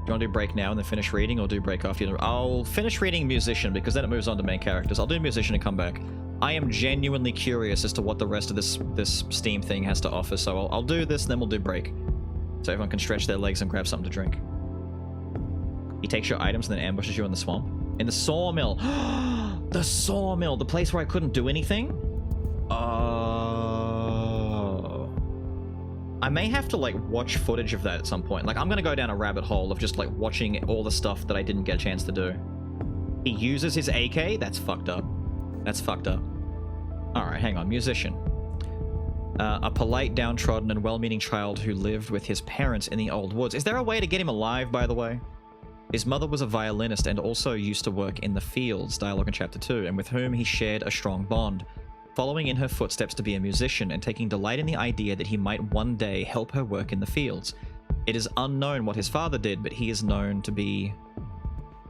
Do you want to do break now and then finish reading, or do break after? I'll finish reading musician because then it moves on to main characters. I'll do musician and come back. I am genuinely curious as to what the rest of this Steam thing has to offer, so I'll do this and then we'll do break. So everyone can stretch their legs and grab something to drink. He takes your items and then ambushes you in the swamp. In the sawmill. The sawmill, the place where I couldn't do anything? Oh. I may have to, like, watch footage of that at some point. Like, I'm gonna go down a rabbit hole of just, like, watching all the stuff that I didn't get a chance to do. He uses his AK? That's fucked up. That's fucked up. Alright, hang on. Musician. A polite, downtrodden, and well-meaning child who lived with his parents in the old woods. Is there a way to get him alive, by the way? His mother was a violinist and also used to work in the fields, dialogue in Chapter 2, and with whom he shared a strong bond, following in her footsteps to be a musician and taking delight in the idea that he might one day help her work in the fields. It is unknown what his father did, but he is known to be...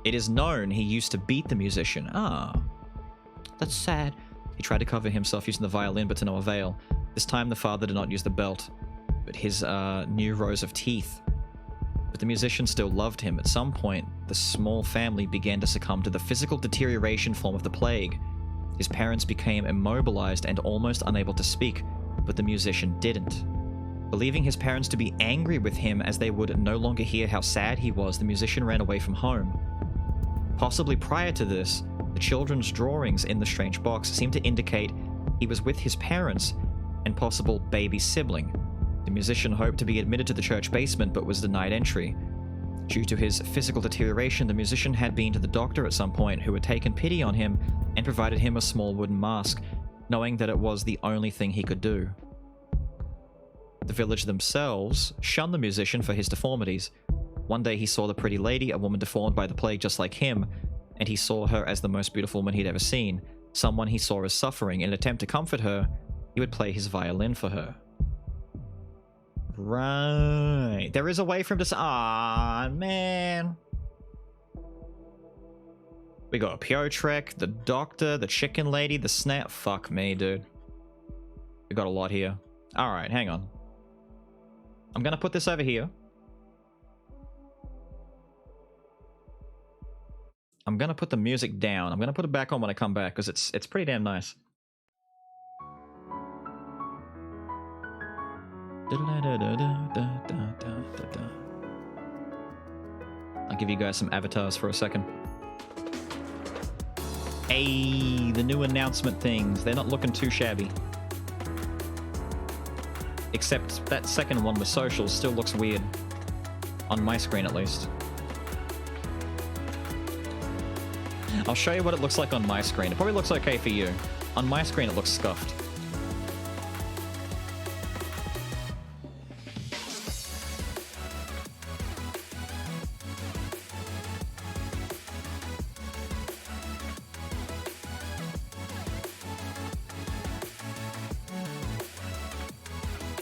It is known he used to beat the musician. Ah. That's sad. He tried to cover himself using the violin, but to no avail. This time the father did not use the belt, but his new rows of teeth. But the musician still loved him. At some point, the small family began to succumb to the physical deterioration form of the plague. His parents became immobilized and almost unable to speak, but the musician didn't. Believing his parents to be angry with him as they would no longer hear how sad he was, the musician ran away from home. Possibly prior to this, the children's drawings in the strange box seemed to indicate he was with his parents and possible baby sibling. The musician hoped to be admitted to the church basement but was denied entry. Due to his physical deterioration, the musician had been to the doctor at some point, who had taken pity on him and provided him a small wooden mask, knowing that it was the only thing he could do. The village themselves shunned the musician for his deformities. One day he saw the pretty lady, a woman deformed by the plague just like him, and he saw her as the most beautiful woman he'd ever seen, someone he saw as suffering. In an attempt to comfort her, he would play his violin for her. Right. There is a way for him to... Ah, man. We got Piotrek, the doctor, the chicken lady, the snap... Fuck me, dude. We got a lot here. Alright, hang on. I'm gonna put this over here. I'm gonna put the music down. I'm gonna put it back on when I come back, because it's pretty damn nice. I'll give you guys some avatars for a second. Hey, the new announcement things. They're not looking too shabby. Except that second one with socials still looks weird. On my screen, at least. I'll show you what it looks like on my screen. It probably looks okay for you. On my screen, it looks scuffed.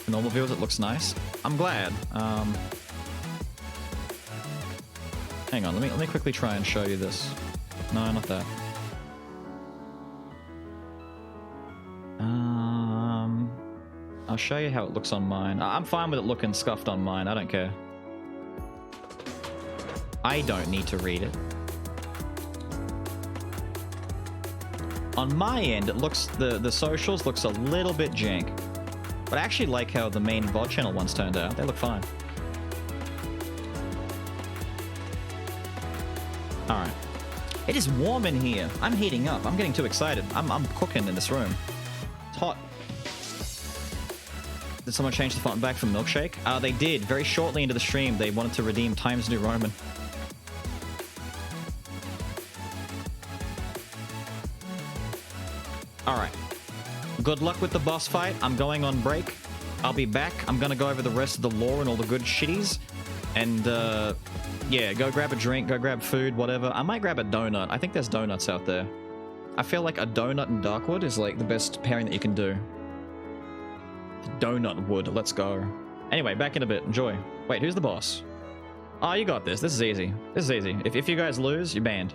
Normal viewers, it looks nice. I'm glad. Hang on, let me quickly try and show you this. No, not that. I'll show you how it looks on mine. I'm fine with it looking scuffed on mine. I don't care. I don't need to read it. On my end, it looks the socials looks a little bit jank. But I actually like how the main VOD channel ones turned out. They look fine. Alright. It is warm in here. I'm heating up. I'm getting too excited. I'm cooking in this room. It's hot. Did someone change the font back from Milkshake? They did. Very shortly into the stream, they wanted to redeem Times New Roman. Alright. Good luck with the boss fight. I'm going on break. I'll be back. I'm gonna go over the rest of the lore and all the good shitties. And, yeah, go grab a drink, go grab food, whatever. I might grab a donut. I think there's donuts out there. I feel like a donut and Darkwood is, like, the best pairing that you can do. Donut wood. Let's go. Anyway, back in a bit. Enjoy. Wait, who's the boss? Oh, you got this. This is easy. This is easy. If you guys lose, you're banned.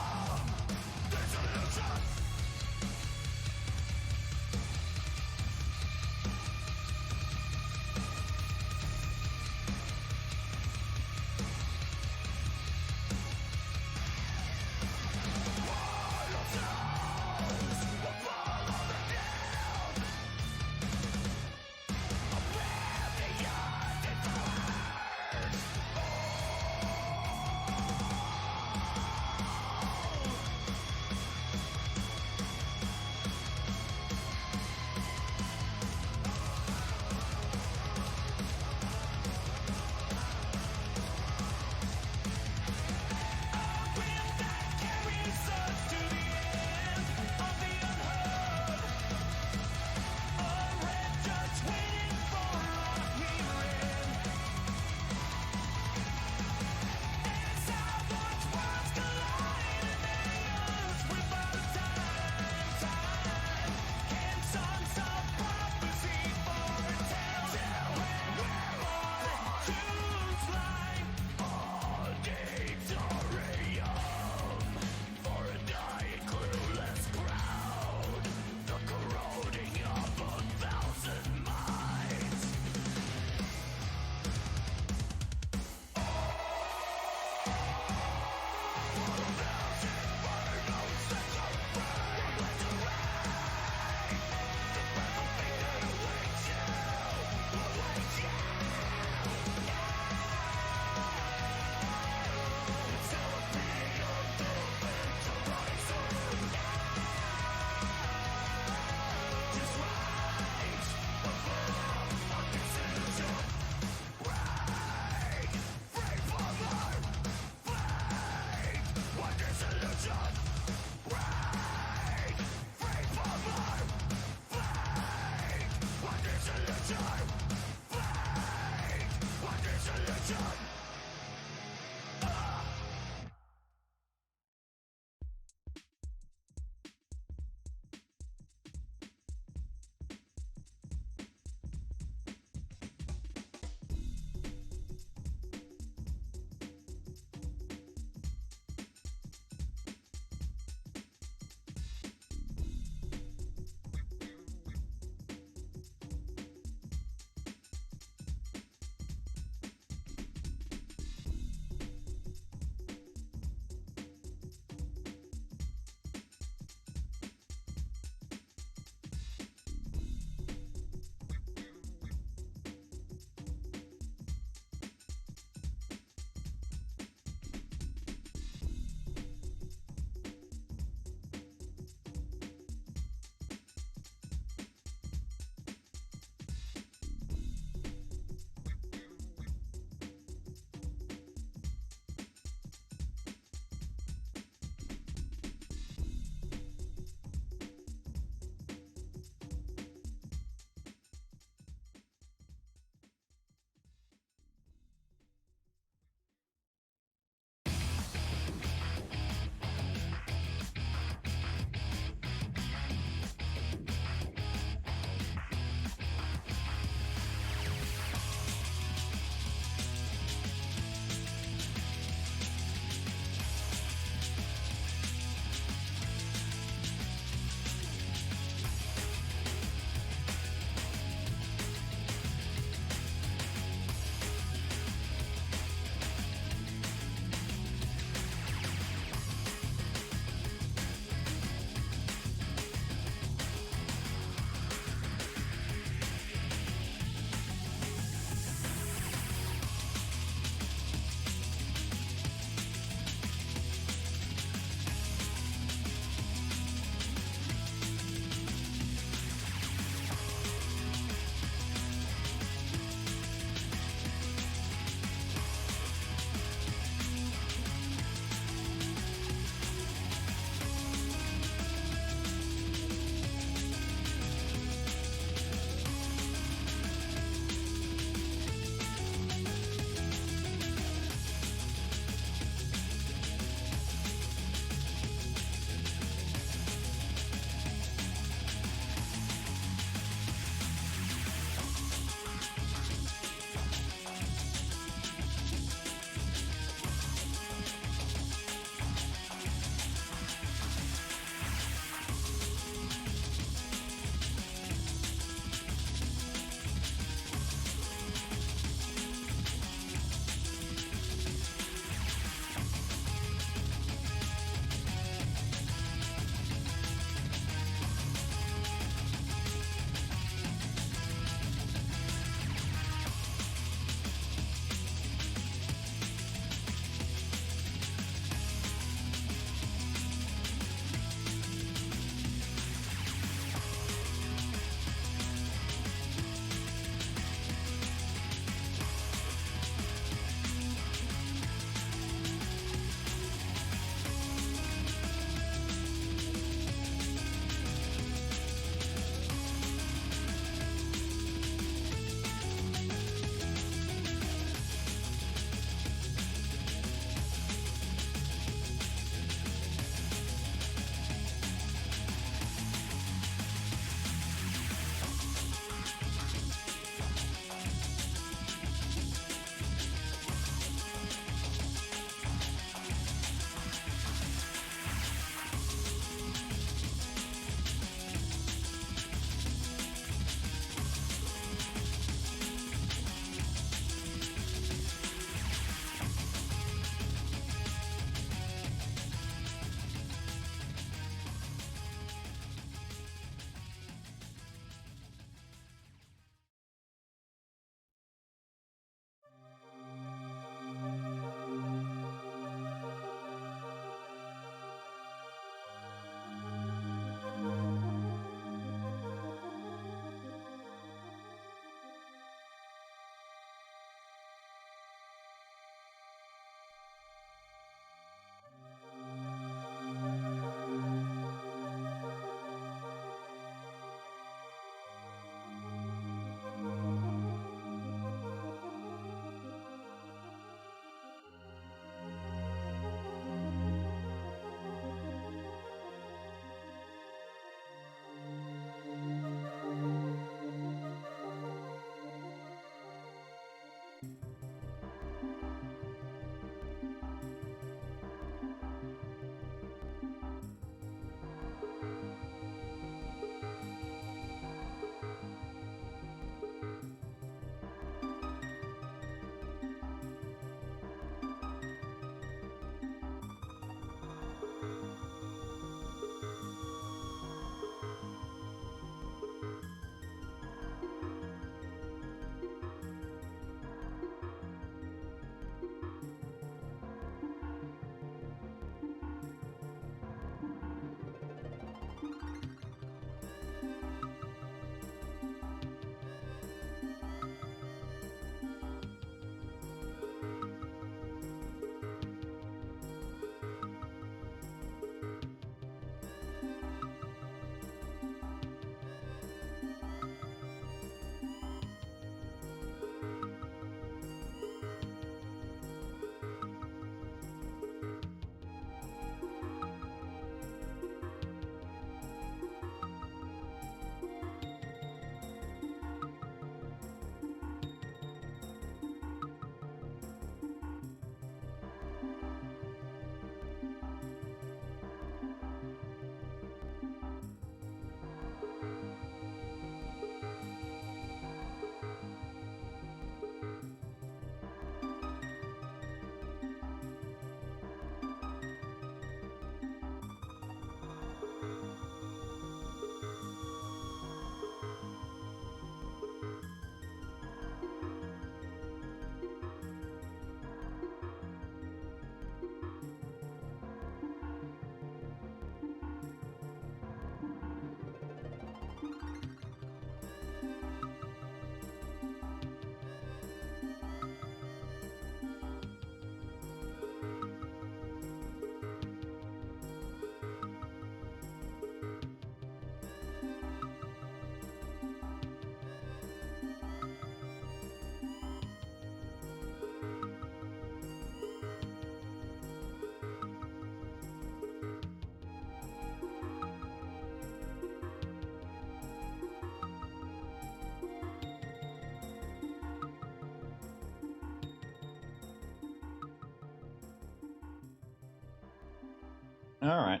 Alright.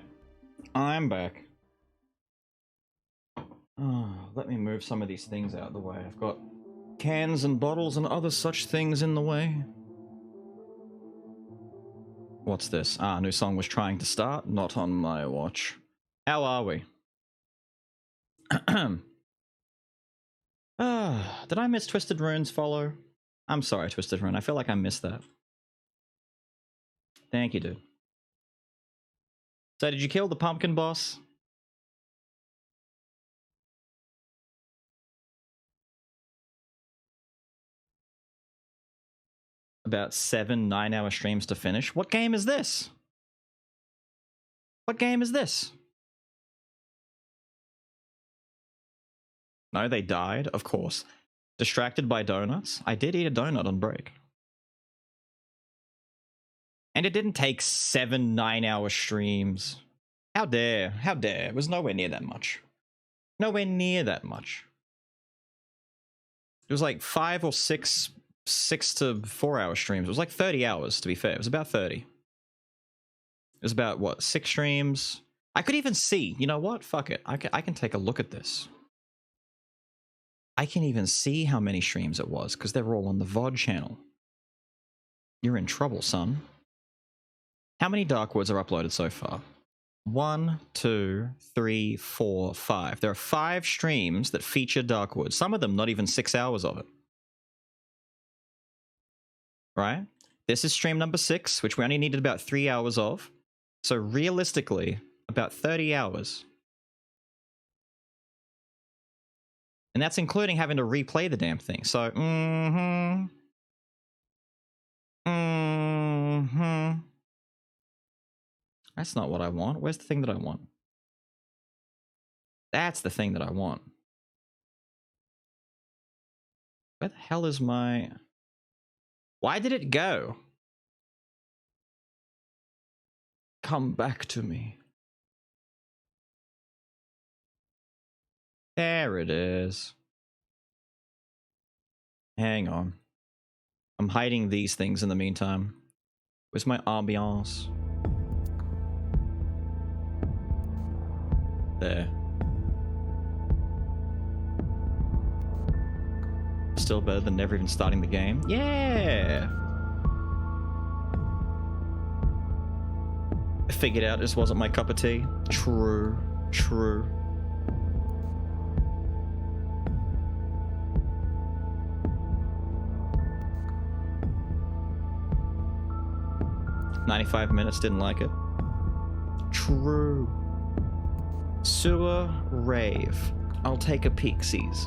I'm back. Oh, let me move some of these things out of the way. I've got cans and bottles and other such things in the way. What's this? Ah, new song was trying to start. Not on my watch. How are we? Did I miss Twisted Rune's follow? I'm sorry, Twisted Rune. I feel like I missed that. Thank you, dude. So, did you kill the pumpkin boss? About 7-9 hour streams to finish. What game is this? What game is this? No, they died, of course. Distracted by donuts? I did eat a donut on break. And it didn't take 7-9 hour streams. How dare? How dare? It was nowhere near that much. Nowhere near that much. It was like 5 or 6 to 4 hour streams. It was like 30 hours, to be fair. It was about 30. It was about, what, 6 streams? I could even see. You know what? Fuck it. I can take a look at this. I can even see how many streams it was, because they're all on the VOD channel. You're in trouble, son. How many Darkwoods are uploaded so far? 1, 2, 3, 4, 5. There are 5 streams that feature Darkwood. Some of them not even 6 hours of it. Right? This is stream number 6, which we only needed about 3 hours of. So realistically, about 30 hours. And that's including having to replay the damn thing. So, That's not what I want. Where's the thing that I want? That's the thing that I want. Where the hell is my... Why did it go? Come back to me. There it is. Hang on. I'm hiding these things in the meantime. Where's my ambiance? There. Still better than never even starting the game. Yeah! I figured out this wasn't my cup of tea. True. True. "95 minutes, didn't like it." True. Sewer Rave. I'll take a peeksies.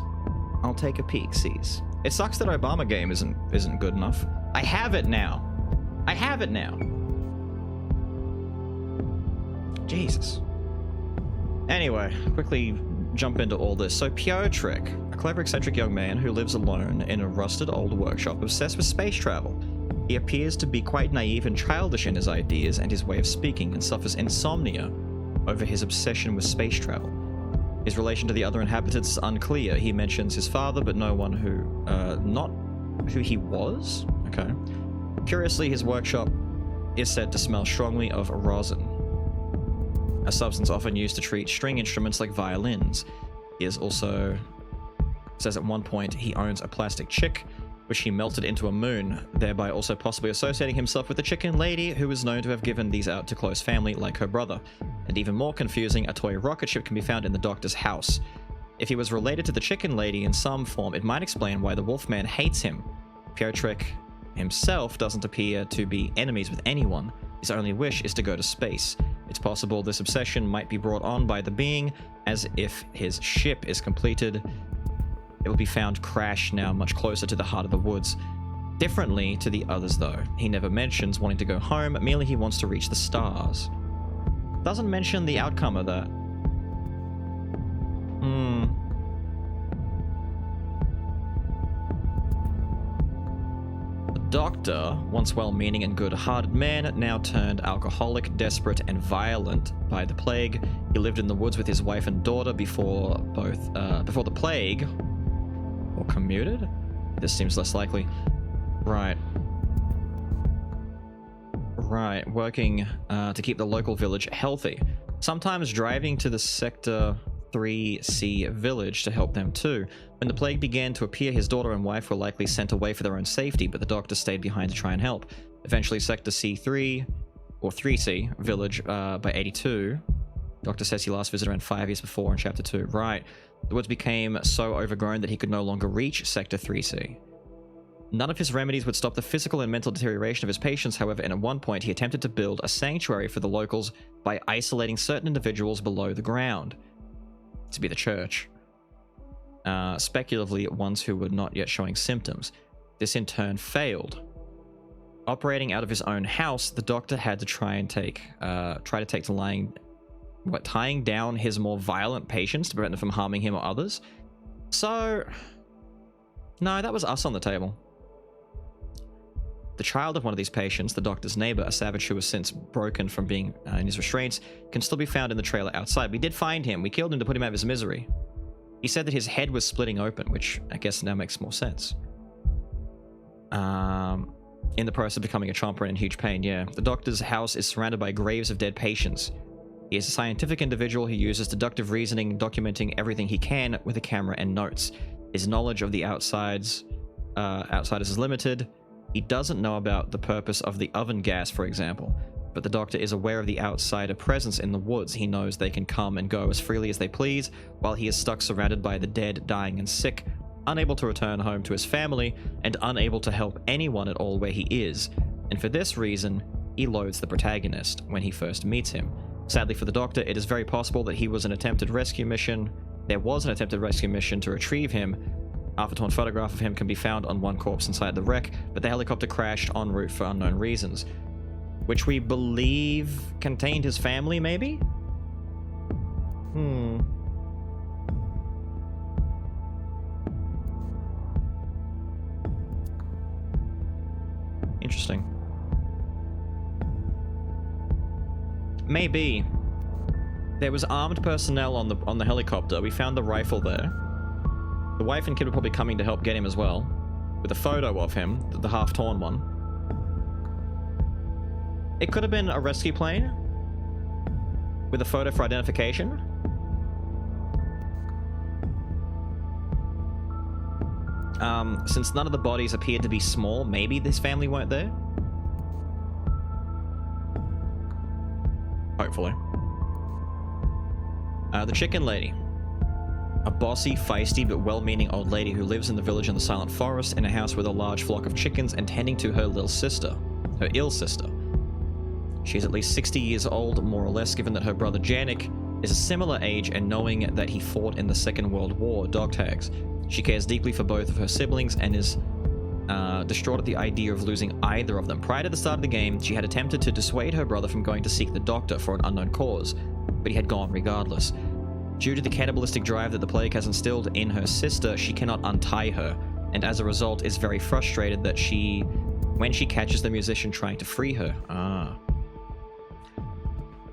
I'll take a peeksies. It sucks that Obama game isn't good enough. I have it now. I have it now. Jesus. Anyway, quickly jump into all this. So Piotrek, a clever, eccentric young man who lives alone in a rusted old workshop obsessed with space travel. He appears to be quite naive and childish in his ideas and his way of speaking, and suffers insomnia over his obsession with space travel. His relation to the other inhabitants is unclear. He mentions his father, but no one who, not who he was? Okay. Curiously, his workshop is said to smell strongly of rosin, a substance often used to treat string instruments like violins. He is also, says at one point, he owns a plastic chick, which he melted into a moon, thereby also possibly associating himself with the chicken lady, who is known to have given these out to close family like her brother. And even more confusing, a toy rocket ship can be found in the doctor's house. If he was related to the chicken lady in some form, it might explain why the Wolfman hates him. Piotrek himself doesn't appear to be enemies with anyone. His only wish is to go to space. It's possible this obsession might be brought on by the being, as if his ship is completed, it will be found crashed now much closer to the heart of the woods. Differently to the others though, he never mentions wanting to go home, merely he wants to reach the stars. Doesn't mention the outcome of that. The doctor, once well-meaning and good-hearted man, now turned alcoholic, desperate, and violent by the plague. He lived in the woods with his wife and daughter before the plague. Or commuted? This seems less likely. Right. Right, working to keep the local village healthy. Sometimes driving to the Sector 3C village to help them too. When the plague began to appear, his daughter and wife were likely sent away for their own safety, but the doctor stayed behind to try and help. Eventually, Sector C3, or 3C village by 82. Doctor says he last visited around 5 years before in Chapter 2. Right. The woods became so overgrown that he could no longer reach Sector 3C. None of his remedies would stop the physical and mental deterioration of his patients, however, and at one point he attempted to build a sanctuary for the locals by isolating certain individuals below the ground. To be the church. Speculatively, ones who were not yet showing symptoms. This in turn failed. Operating out of his own house, the doctor had to try to take to tying down his more violent patients to prevent them from harming him or others. So, no, that was us on the table. The child of one of these patients, the doctor's neighbor, a savage who has since broken from being in his restraints, can still be found in the trailer outside. We did find him. We killed him to put him out of his misery. He said that his head was splitting open, which I guess now makes more sense. In the process of becoming a chomper and in huge pain, yeah. The doctor's house is surrounded by graves of dead patients. He is a scientific individual who uses deductive reasoning, documenting everything he can with a camera and notes. His knowledge of the outsiders is limited. He doesn't know about the purpose of the oven gas, for example, but the doctor is aware of the outsider presence in the woods. He knows they can come and go as freely as they please, while he is stuck surrounded by the dead, dying, and sick, unable to return home to his family, and unable to help anyone at all where he is. And for this reason, he loathes the protagonist when he first meets him. Sadly for the doctor, it is very possible that there was an attempted rescue mission to retrieve him. Half-a-torn photograph of him can be found on one corpse inside the wreck, but the helicopter crashed en route for unknown reasons. Which we believe contained his family, maybe? Interesting. Maybe. There was armed personnel on the helicopter. We found the rifle there. The wife and kid were probably coming to help get him as well. With a photo of him, the half-torn one. It could have been a rescue plane. With a photo for identification. Since none of the bodies appeared to be small, maybe this family weren't there? Hopefully. The chicken lady. A bossy, feisty, but well-meaning old lady who lives in the village in the Silent Forest in a house with a large flock of chickens and tending to her ill sister. She is at least 60 years old, more or less, given that her brother Janik is a similar age, and knowing that he fought in the Second World War, dog tags. She cares deeply for both of her siblings and is distraught at the idea of losing either of them. Prior to the start of the game, she had attempted to dissuade her brother from going to seek the doctor for an unknown cause, but he had gone regardless. Due to the cannibalistic drive that the plague has instilled in her sister, she cannot untie her, and as a result is very frustrated that when she catches the musician trying to free her.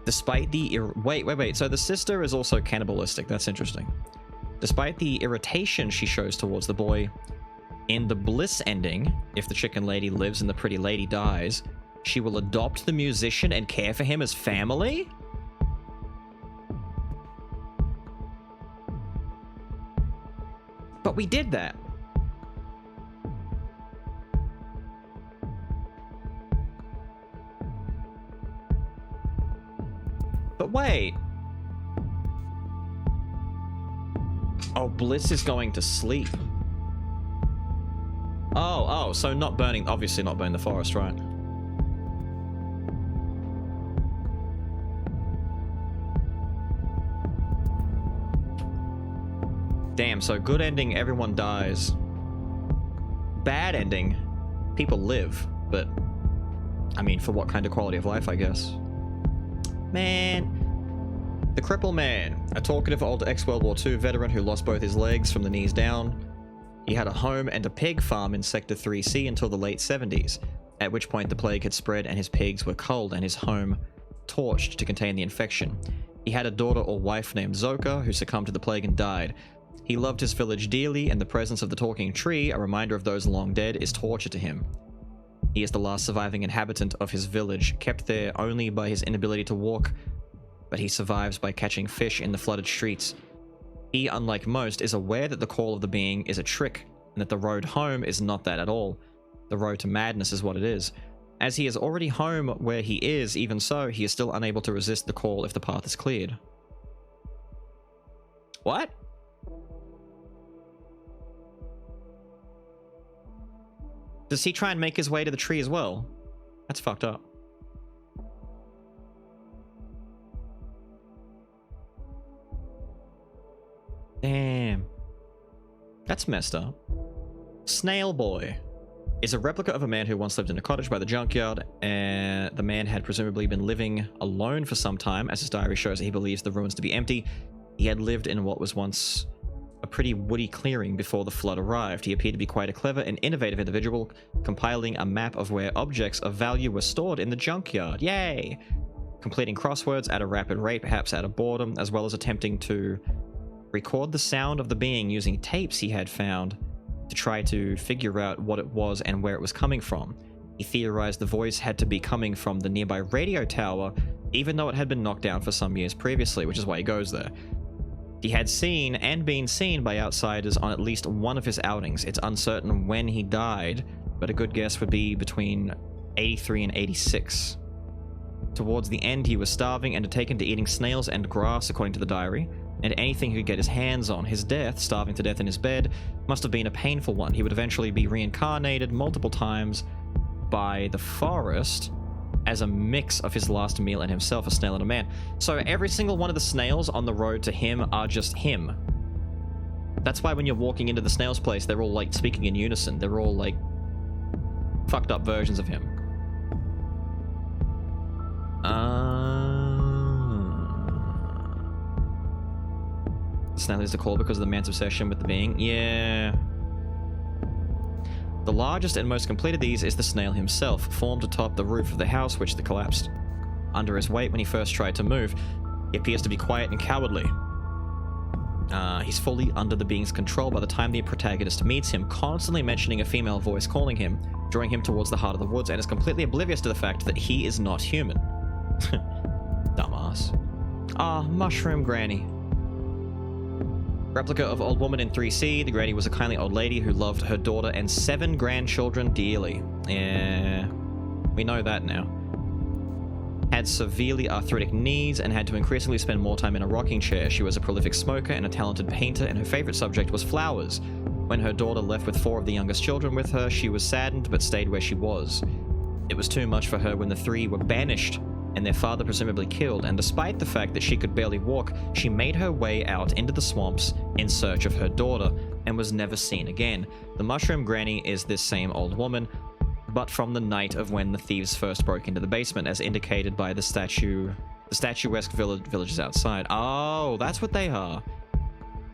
Despite the wait, so the sister is also cannibalistic. That's interesting. Despite the irritation she shows towards the boy, in the bliss ending, if the chicken lady lives and the pretty lady dies, she will adopt the musician and care for him as family? But we did that. But wait. Oh, Bliss is going to sleep. Oh, so not burning, obviously not burning the forest, right? Damn, so good ending, everyone dies. Bad ending, people live, but I mean, for what kind of quality of life, I guess. Man. The Cripple Man, a talkative old ex-World War II veteran who lost both his legs from the knees down. He had a home and a pig farm in Sector 3C until the late 70s, at which point the plague had spread and his pigs were culled and his home torched to contain the infection. He had a daughter or wife named Zoka who succumbed to the plague and died. He loved his village dearly, and the presence of the talking tree, a reminder of those long dead, is torture to him. He is the last surviving inhabitant of his village, kept there only by his inability to walk, but he survives by catching fish in the flooded streets. He, unlike most, is aware that the call of the being is a trick, and that the road home is not that at all. The road to madness is what it is. As he is already home where he is, even so, he is still unable to resist the call if the path is cleared. What? Does he try and make his way to the tree as well? That's fucked up. Damn. That's messed up. Snail Boy is a replica of a man who once lived in a cottage by the junkyard, and the man had presumably been living alone for some time, as his diary shows that he believes the ruins to be empty. He had lived in what was once a pretty woody clearing before the flood arrived. He appeared to be quite a clever and innovative individual, compiling a map of where objects of value were stored in the junkyard. Yay! Completing crosswords at a rapid rate, perhaps out of boredom, as well as attempting to record the sound of the being using tapes he had found to try to figure out what it was and where it was coming from. He theorized the voice had to be coming from the nearby radio tower, even though it had been knocked down for some years previously, which is why he goes there. He had seen and been seen by outsiders on at least one of his outings. It's uncertain when he died, but a good guess would be between 83 and 86. Towards the end, he was starving and had taken to eating snails and grass, according to the diary, and anything he could get his hands on. His death, starving to death in his bed, must have been a painful one. He would eventually be reincarnated multiple times by the forest as a mix of his last meal and himself, a snail and a man. So every single one of the snails on the road to him are just him. That's why when you're walking into the snail's place, they're all like speaking in unison. They're all like fucked up versions of him. Snail is the call because of the man's obsession with the being. Yeah. The largest and most complete of these is the snail himself, formed atop the roof of the house which collapsed under his weight when he first tried to move. He appears to be quiet and cowardly. He's fully under the being's control by the time the protagonist meets him, constantly mentioning a female voice calling him, drawing him towards the heart of the woods, and is completely oblivious to the fact that he is not human. Dumbass. Mushroom Granny. Replica of Old Woman in 3C, the granny was a kindly old lady who loved her daughter and 7 grandchildren dearly. Yeah, we know that now. Had severely arthritic knees and had to increasingly spend more time in a rocking chair. She was a prolific smoker and a talented painter, and her favorite subject was flowers. When her daughter left with 4 of the youngest children with her, she was saddened but stayed where she was. It was too much for her when the 3 were banished and their father presumably killed, and despite the fact that she could barely walk, she made her way out into the swamps in search of her daughter, and was never seen again. The Mushroom Granny is this same old woman, but from the night of when the thieves first broke into the basement, as indicated by the statuesque villages outside. Oh, that's what they are.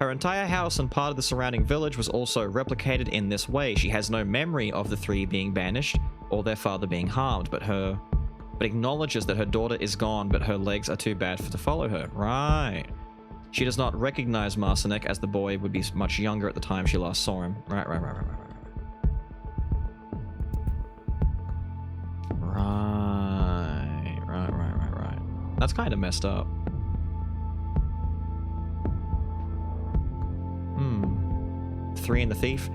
Her entire house and part of the surrounding village was also replicated in this way. She has no memory of the 3 being banished, or their father being harmed, but acknowledges that her daughter is gone, but her legs are too bad to follow her. Right. She does not recognize Marcinek, as the boy would be much younger at the time she last saw him. Right. That's kind of messed up. 3 and the thief.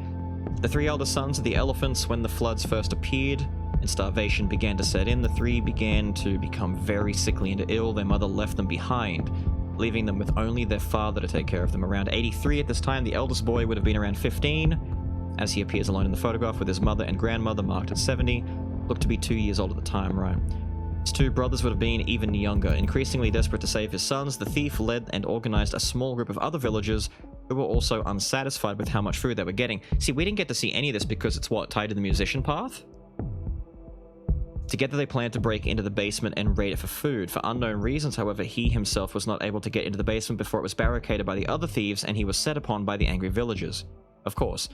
The 3 elder sons of the elephants when the floods first appeared and starvation began to set in. The 3 began to become very sickly and ill. Their mother left them behind, leaving them with only their father to take care of them. Around 83 at this time, the eldest boy would have been around 15, as he appears alone in the photograph with his mother and grandmother marked at 70. Looked to be 2 years old at the time, right? His 2 brothers would have been even younger. Increasingly desperate to save his sons, the thief led and organized a small group of other villagers who were also unsatisfied with how much food they were getting. See, we didn't get to see any of this because it's tied to the musician path? Together they planned to break into the basement and raid it for food. For unknown reasons, however, he himself was not able to get into the basement before it was barricaded by the other thieves, and he was set upon by the angry villagers. Of course.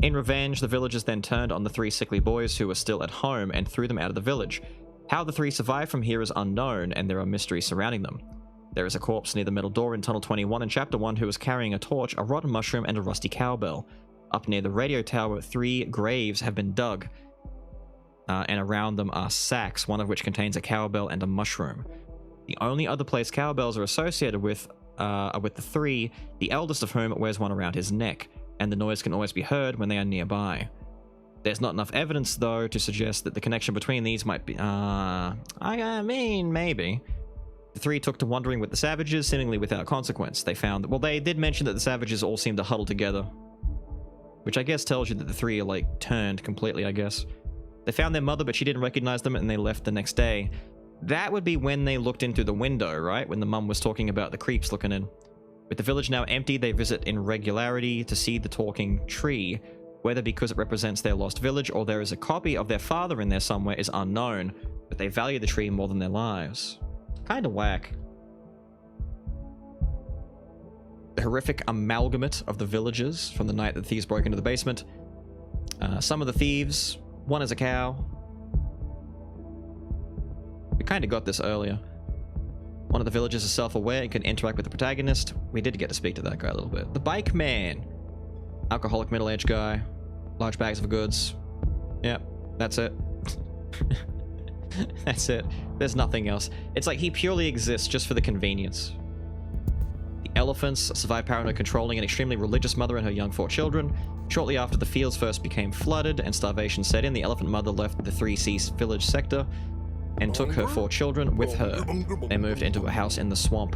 In revenge, the villagers then turned on the 3 sickly boys who were still at home and threw them out of the village. How the 3 survived from here is unknown, and there are mysteries surrounding them. There is a corpse near the middle door in Tunnel 21 in Chapter 1 who is carrying a torch, a rotten mushroom, and a rusty cowbell. Up near the radio tower, 3 graves have been dug. and around them are sacks, one of which contains a cowbell and a mushroom. The only other place cowbells are associated with are with the three, the eldest of whom wears one around his neck, and the noise can always be heard when they are nearby. There's not enough evidence, though, to suggest that the connection between these might be... I mean, maybe. The three took to wandering with the savages, seemingly without consequence. They found... Well, they did mention that the savages all seemed to huddle together, which I guess tells you that the three are, like, turned completely, I guess. They found their mother, but she didn't recognize them, and they left the next day. That would be when they looked in through the window, right? When the mum was talking about the creeps looking in. With the village now empty, they visit in regularity to see the talking tree. Whether because it represents their lost village or there is a copy of their father in there somewhere is unknown, but they value the tree more than their lives. Kinda whack. The horrific amalgamate of the villagers from the night that thieves broke into the basement. Some of the thieves, one is a cow. We kinda got this earlier. One of the villagers is self-aware and can interact with the protagonist. We did get to speak to that guy a little bit. The bike man. Alcoholic middle-aged guy. Large bags of goods. Yep, that's it. That's it. There's nothing else. It's like he purely exists just for the convenience. The elephants survived paranoid controlling an extremely religious mother and her young 4 children. Shortly after the fields first became flooded and starvation set in, the elephant mother left the 3C village sector and took her 4 children with her. They moved into a house in the swamp,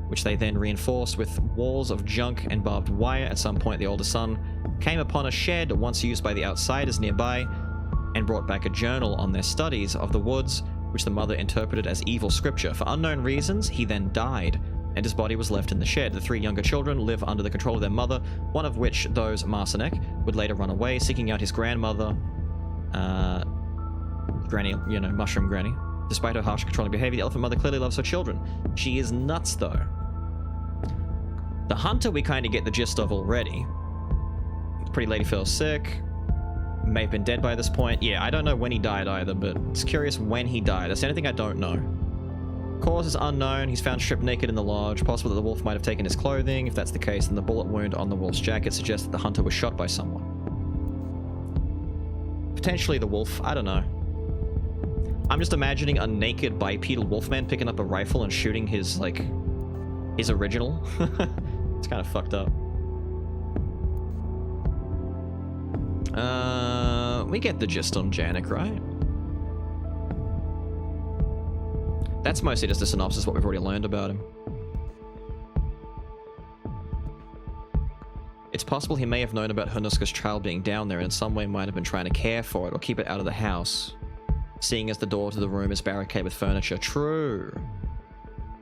which they then reinforced with walls of junk and barbed wire. At some point, the oldest son came upon a shed once used by the outsiders nearby and brought back a journal on their studies of the woods, which the mother interpreted as evil scripture. For unknown reasons, he then died, and his body was left in the shed. The 3 younger children live under the control of their mother, one of which, those Marcinek, would later run away, seeking out his grandmother, Granny, you know, Mushroom Granny. Despite her harsh controlling behavior, the elephant mother clearly loves her children. She is nuts, though. The hunter we kind of get the gist of already. The pretty lady feels sick. May have been dead by this point. Yeah, I don't know when he died either, but it's curious when he died. That's the only thing I don't know. Cause is unknown. He's found stripped naked in the lodge. Possible that the wolf might have taken his clothing. If that's the case, then the bullet wound on the wolf's jacket suggests that the hunter was shot by someone. Potentially the wolf. I don't know. I'm just imagining a naked bipedal wolfman picking up a rifle and shooting his, like, his original. It's kind of fucked up. We get the gist on Janek, right? That's mostly just a synopsis of what we've already learned about him. It's possible he may have known about Hanuska's child being down there and in some way might have been trying to care for it or keep it out of the house, seeing as the door to the room is barricaded with furniture. True.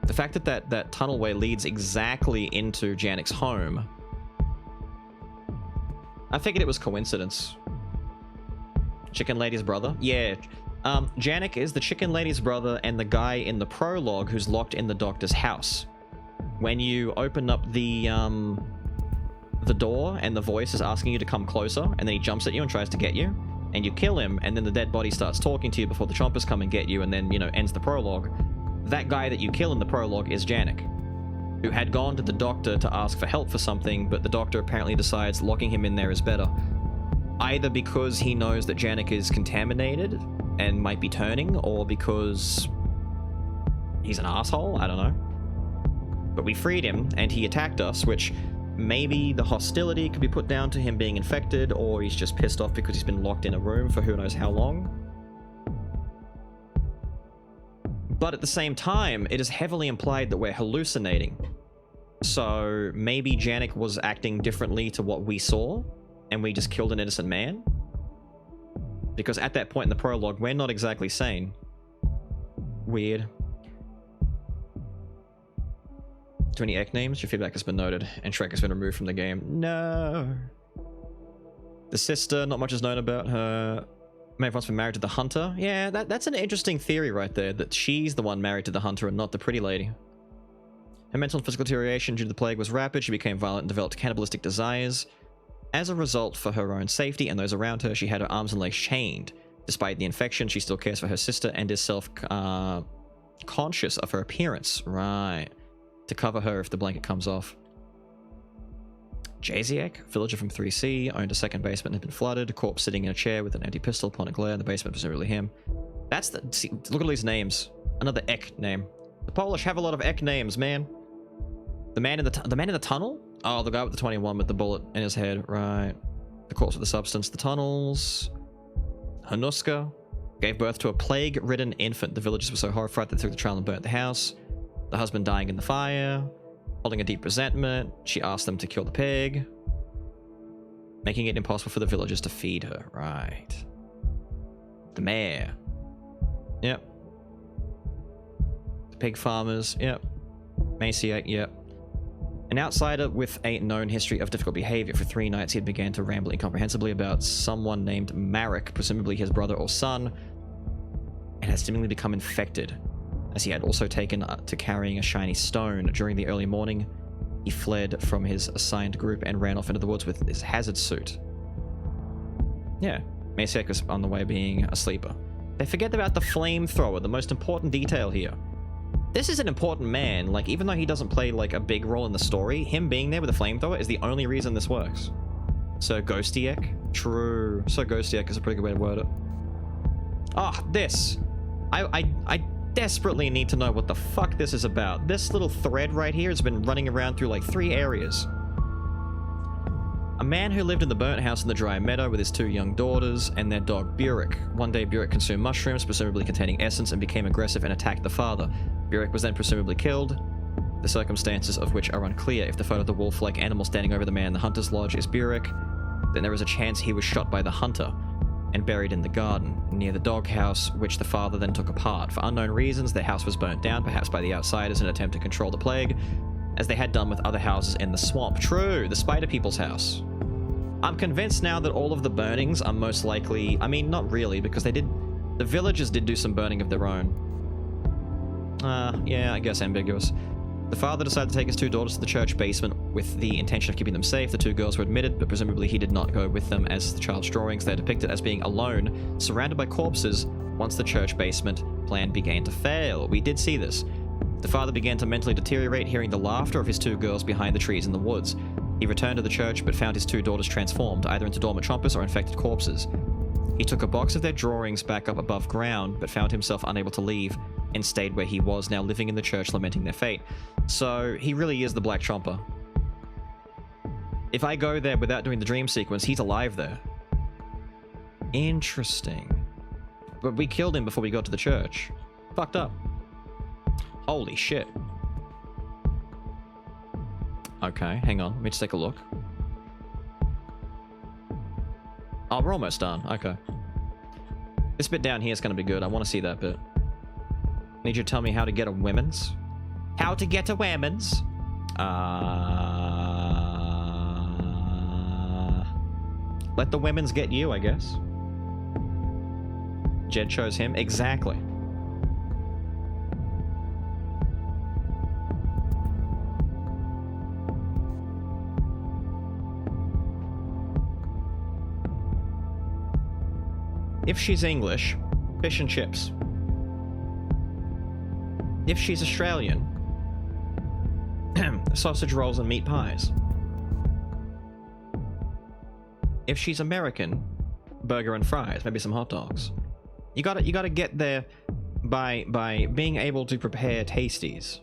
The fact that that tunnelway leads exactly into Janek's home, I figured it was coincidence. Chicken Lady's brother? Yeah. Janek is the Chicken Lady's brother and the guy in the prologue who's locked in the doctor's house. When you open up the door and the voice is asking you to come closer, and then he jumps at you and tries to get you, and you kill him, and then the dead body starts talking to you before the chompers come and get you, and then, you know, ends the prologue. That guy that you kill in the prologue is Janek, who had gone to the doctor to ask for help for something, but the doctor apparently decides locking him in there is better. Either because he knows that Janek is contaminated and might be turning, or because he's an asshole, I don't know. But we freed him, and he attacked us, which maybe the hostility could be put down to him being infected, or he's just pissed off because he's been locked in a room for who knows how long. But at the same time, it is heavily implied that we're hallucinating. So maybe Janek was acting differently to what we saw, and we just killed an innocent man? Because at that point in the prologue, we're not exactly sane. Weird. Too many egg names? Your feedback has been noted, and Shrek has been removed from the game. No. The sister, not much is known about her. May have once been married to the hunter. Yeah, that's an interesting theory right there, that she's the one married to the hunter and not the pretty lady. Her mental and physical deterioration due to the plague was rapid. She became violent and developed cannibalistic desires. As a result, for her own safety and those around her, she had her arms and legs chained. Despite the infection, she still cares for her sister and is self-conscious of her appearance. Right. To cover her if the blanket comes off. Jaziek, villager from 3C, owned a second basement and had been flooded. A corpse sitting in a chair with an empty pistol upon a glare in the basement, presumably him. That's the... See, look at all these names. Another Ek name. The Polish have a lot of Ek names, man. The man in the tunnel? Oh, the guy with the 21 with the bullet in his head. Right. The corpse with the substance. The tunnels. Hanuska gave birth to a plague-ridden infant. The villagers were so horrified they took the child and burnt the house. The husband dying in the fire. Holding a deep resentment, she asked them to kill the pig. Making it impossible for the villagers to feed her. Right. The mayor. Yep. The pig farmers. Yep. Maciate. Yep. An outsider with a known history of difficult behavior. For 3 nights he had began to ramble incomprehensibly about someone named Marek, presumably his brother or son, and had seemingly become infected, as he had also taken to carrying a shiny stone. During the early morning, he fled from his assigned group and ran off into the woods with his hazard suit. Yeah, Masiak was on the way being a sleeper. They forget about the flamethrower, the most important detail here. This is an important man. Like, even though he doesn't play like a big role in the story, him being there with a flamethrower is the only reason this works. So Ghostiek? True. So Ghostiek is a pretty good way to word it. Ah, this. I desperately need to know what the fuck this is about. This little thread right here has been running around through like 3 areas. A man who lived in the burnt house in the dry meadow with his 2 young daughters and their dog Burek. One day Burek consumed mushrooms, presumably containing essence, and became aggressive and attacked the father. Burek was then presumably killed, the circumstances of which are unclear. If the photo of the wolf-like animal standing over the man in the hunter's lodge is Burek, then there is a chance he was shot by the hunter and buried in the garden near the doghouse, which the father then took apart. For unknown reasons, their house was burnt down, perhaps by the outsiders in an attempt to control the plague, as they had done with other houses in the swamp. True, the Spider People's house. I'm convinced now that all of the burnings are most likely... I mean, not really, because they did... The villagers did do some burning of their own. Yeah, I guess ambiguous. The father decided to take his 2 daughters to the church basement with the intention of keeping them safe. The 2 girls were admitted, but presumably he did not go with them, as the child's drawings. They're depicted as being alone, surrounded by corpses, once the church basement plan began to fail. We did see this. The father began to mentally deteriorate, hearing the laughter of his 2 girls behind the trees in the woods. He returned to the church, but found his 2 daughters transformed, either into dormant chompers or infected corpses. He took a box of their drawings back up above ground, but found himself unable to leave, and stayed where he was, now living in the church, lamenting their fate. So, he really is the Black Chomper. If I go there without doing the dream sequence, he's alive there. Interesting. But we killed him before we got to the church. Fucked up. Holy shit. Okay, hang on. Let me just take a look. Oh, we're almost done. Okay. This bit down here is going to be good. I want to see that bit. Need you to tell me how to get a women's? How to get a women's? Let the women's get you, I guess. Jed chose him. Exactly. If she's English, fish and chips. If she's Australian, sausage rolls and meat pies. If she's American, burger and fries, maybe some hot dogs. You gotta get there by being able to prepare tasties.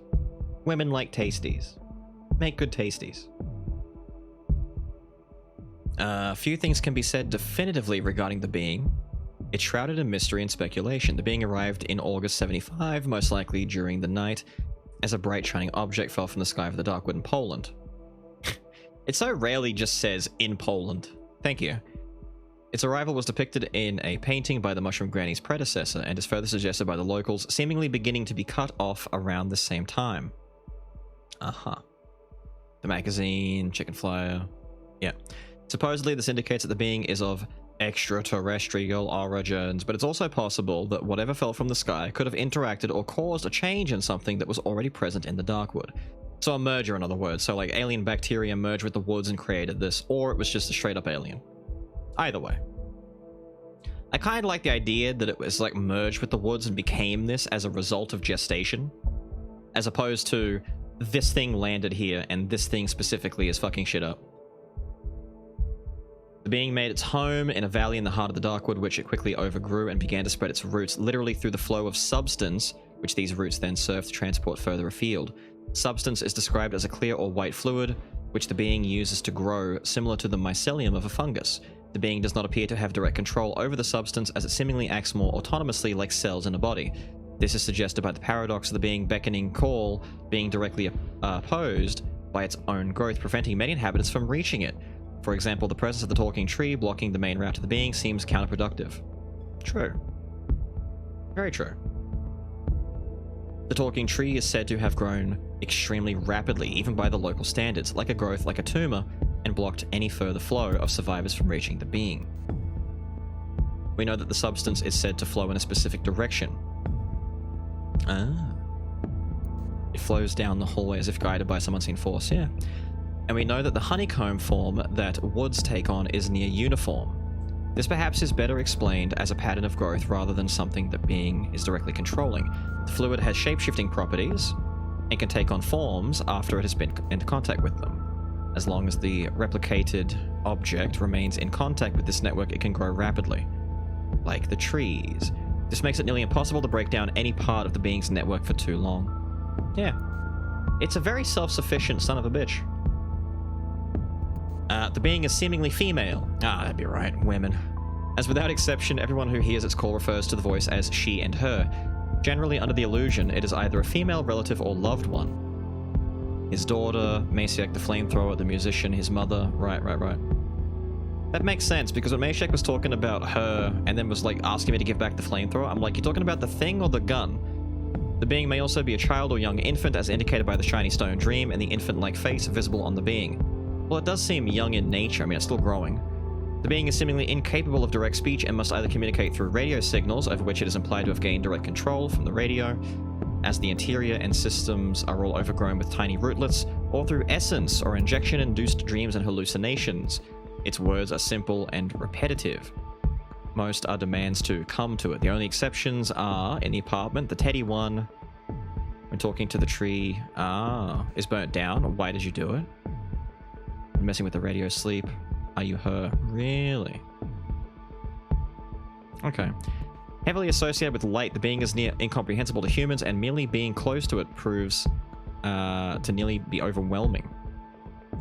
Women like tasties. Make good tasties. A few things can be said definitively regarding the being. It's shrouded in mystery and speculation. The being arrived in August 75, most likely during the night, as a bright shining object fell from the sky over the Darkwood in Poland. It so rarely just says, in Poland. Thank you. Its arrival was depicted in a painting by the Mushroom Granny's predecessor, and is further suggested by the locals, seemingly beginning to be cut off around the same time. The magazine, chicken flyer. Yeah. Supposedly, this indicates that the being is of extraterrestrial origins, but it's also possible that whatever fell from the sky could have interacted or caused a change in something that was already present in the Darkwood. So a merger, in other words. So like alien bacteria merged with the woods and created this, or it was just a straight up alien. Either way. I kind of like the idea that it was like merged with the woods and became this as a result of gestation, as opposed to this thing landed here and this thing specifically is fucking shit up. being made its home in a valley in the heart of the Darkwood, which it quickly overgrew and began to spread its roots literally through the flow of substance, which these roots then serve to transport further afield. Substance is described as a clear or white fluid, which the being uses to grow, similar to the mycelium of a fungus. The being does not appear to have direct control over the substance, as it seemingly acts more autonomously like cells in a body. This is suggested by the paradox of the being beckoning call being directly opposed by its own growth, preventing many inhabitants from reaching it. For example, the presence of the talking tree blocking the main route to the being seems counterproductive. True. Very true. The talking tree is said to have grown extremely rapidly, even by the local standards, like a tumor, and blocked any further flow of survivors from reaching the being. We know that the substance is said to flow in a specific direction. It flows down the hallway as if guided by some unseen force, yeah. And we know that the honeycomb form that woods take on is near uniform. This perhaps is better explained as a pattern of growth rather than something that being is directly controlling. The fluid has shape-shifting properties and can take on forms after it has been into contact with them. As long as the replicated object remains in contact with this network, it can grow rapidly, like the trees. This makes it nearly impossible to break down any part of the being's network for too long. Yeah. It's a very self-sufficient son of a bitch. The being is seemingly female. That'd be right, women. As without exception, everyone who hears its call refers to the voice as she and her. Generally under the illusion, it is either a female relative or loved one. His daughter, Masiak the flamethrower, the musician, his mother. Right. That makes sense, because when Masiak was talking about her and then was like asking me to give back the flamethrower, I'm like, you talking about the thing or the gun? The being may also be a child or young infant, as indicated by the shiny stone dream and the infant-like face visible on the being. Well, it does seem young in nature. I mean, it's still growing. The being is seemingly incapable of direct speech and must either communicate through radio signals, over which it is implied to have gained direct control from the radio, as the interior and systems are all overgrown with tiny rootlets, or through essence or injection-induced dreams and hallucinations. Its words are simple and repetitive. Most are demands to come to it. The only exceptions are, in the apartment, the teddy one, when talking to the tree, is burnt down. Why did you do it? Messing with the radio sleep. Are you her? Really? Okay. Heavily associated with light, the being is near incomprehensible to humans, and merely being close to it proves to nearly be overwhelming.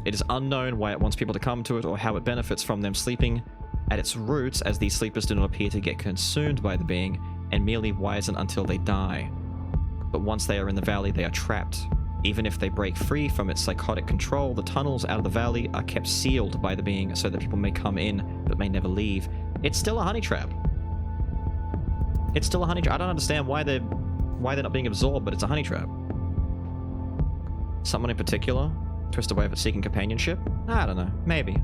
It is unknown why it wants people to come to it or how it benefits from them sleeping at its roots, as these sleepers do not appear to get consumed by the being and merely wisen until they die. But once they are in the valley, they are trapped. Even if they break free from its psychotic control, the tunnels out of the valley are kept sealed by the being so that people may come in but may never leave. It's still a honey trap. It's still a honey trap. I don't understand why they're not being absorbed, but it's a honey trap. Someone in particular twist away of it seeking companionship? I don't know. Maybe.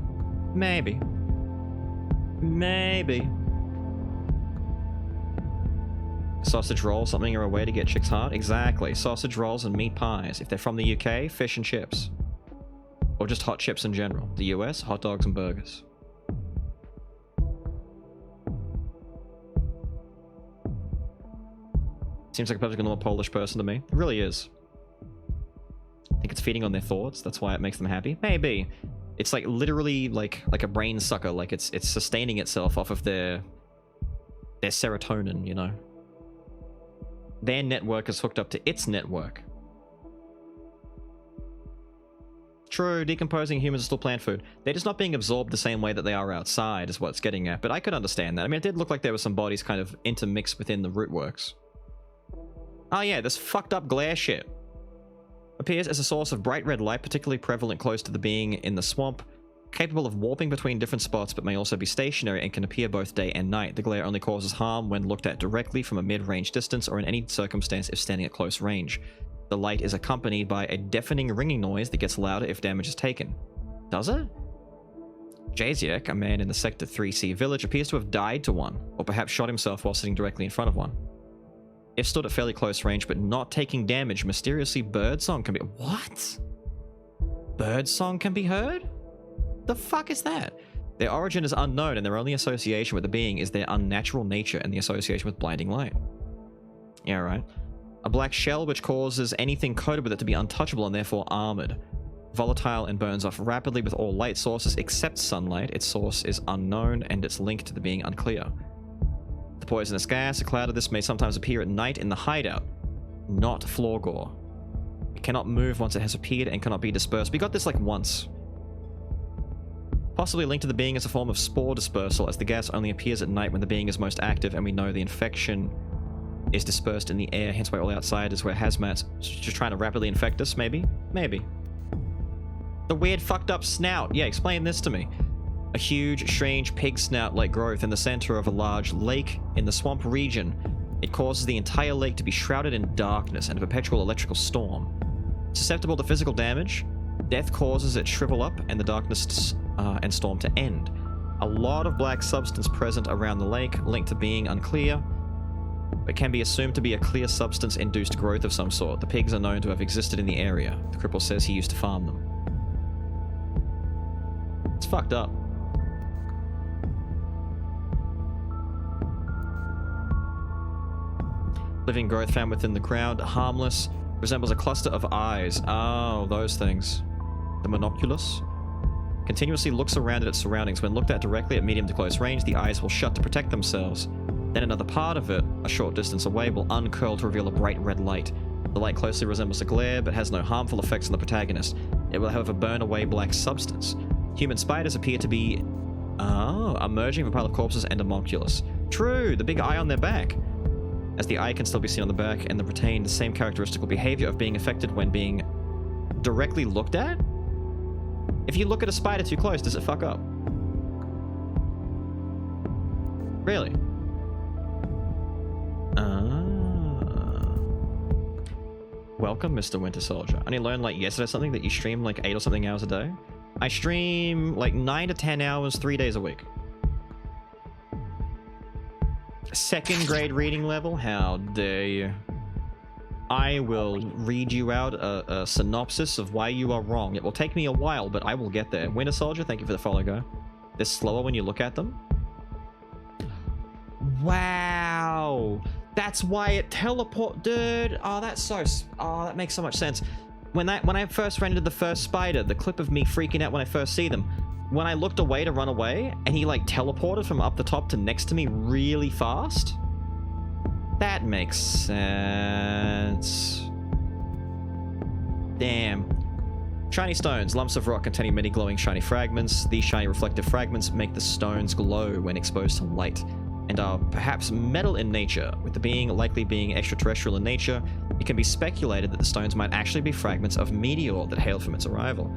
Sausage rolls, something or a way to get chicks hard? Exactly. Sausage rolls and meat pies. If they're from the UK, fish and chips. Or just hot chips in general. The US, hot dogs and burgers. Seems like a perfectly normal Polish person to me. It really is. I think it's feeding on their thoughts. That's why it makes them happy. Maybe. It's like literally like a brain sucker. Like it's sustaining itself off of their serotonin, you know. Their network is hooked up to its network. True, decomposing humans are still plant food. They're just not being absorbed the same way that they are outside, is what it's getting at. But I could understand that. I mean, it did look like there were some bodies kind of intermixed within the rootworks. Oh yeah, this fucked up glare shit. Appears as a source of bright red light, particularly prevalent close to the being in the swamp. Capable of warping between different spots, but may also be stationary and can appear both day and night. The glare only causes harm when looked at directly from a mid-range distance or in any circumstance if standing at close range. The light is accompanied by a deafening ringing noise that gets louder if damage is taken. Does it? Jaziak, a man in the Sector 3C village, appears to have died to one, or perhaps shot himself while sitting directly in front of one. If stood at fairly close range but not taking damage, mysteriously birdsong can be... What? Birdsong can be heard? The fuck is that? Their origin is unknown, and their only association with the being is their unnatural nature and the association with blinding light. Yeah, right. A black shell which causes anything coated with it to be untouchable and therefore armored. volatile and burns off rapidly with all light sources except sunlight. Its source is unknown and its link to the being unclear. The poisonous gas, a cloud of this, may sometimes appear at night in the hideout, not floor gore. It cannot move once it has appeared and cannot be dispersed. We got this like once. Possibly linked to the being as a form of spore dispersal, as the gas only appears at night when the being is most active, and we know the infection is dispersed in the air, hence why all outsiders wear hazmats. Just trying to rapidly infect us, maybe? Maybe. The weird fucked up snout. Yeah, explain this to me. A huge, strange pig snout-like growth in the center of a large lake in the swamp region. It causes the entire lake to be shrouded in darkness and a perpetual electrical storm. Susceptible to physical damage, death causes it to shrivel up and the darkness and storm to end. A lot of black substance present around the lake, linked to being unclear, but can be assumed to be a clear substance-induced growth of some sort. The pigs are known to have existed in the area. The cripple says he used to farm them. It's fucked up. Living growth found within the ground, harmless, resembles a cluster of eyes. Oh, those things. The monoculus continuously looks around at its surroundings. When looked at directly at medium to close range, the eyes will shut to protect themselves. Then another part of it, a short distance away, will uncurl to reveal a bright red light. The light closely resembles a glare, but has no harmful effects on the protagonist. It will, however, burn away black substance. Human spiders appear to be emerging from a pile of corpses and homunculus. True, the big eye on their back. As the eye can still be seen on the back and retain the same characteristical behavior of being affected when being directly looked at? If you look at a spider too close, does it fuck up? Really? Welcome, Mr. Winter Soldier. I only learned like yesterday something that you stream like 8 or something hours a day. I stream like 9 to 10 hours, 3 days a week. Second grade reading level? How dare you? I will read you out a synopsis of why you are wrong. It will take me a while, but I will get there. Winter Soldier, thank you for the follow, go. They're slower when you look at them. Wow. That's why it teleport, dude. Oh, that's so... Oh, that makes so much sense. When I first ran into the first spider, the clip of me freaking out when I first see them, when I looked away to run away, and he like teleported from up the top to next to me really fast, that makes sense. Damn. Shiny stones, lumps of rock containing many glowing shiny fragments. These shiny reflective fragments make the stones glow when exposed to light, and are perhaps metal in nature. With the being likely being extraterrestrial in nature, it can be speculated that the stones might actually be fragments of meteor that hailed from its arrival.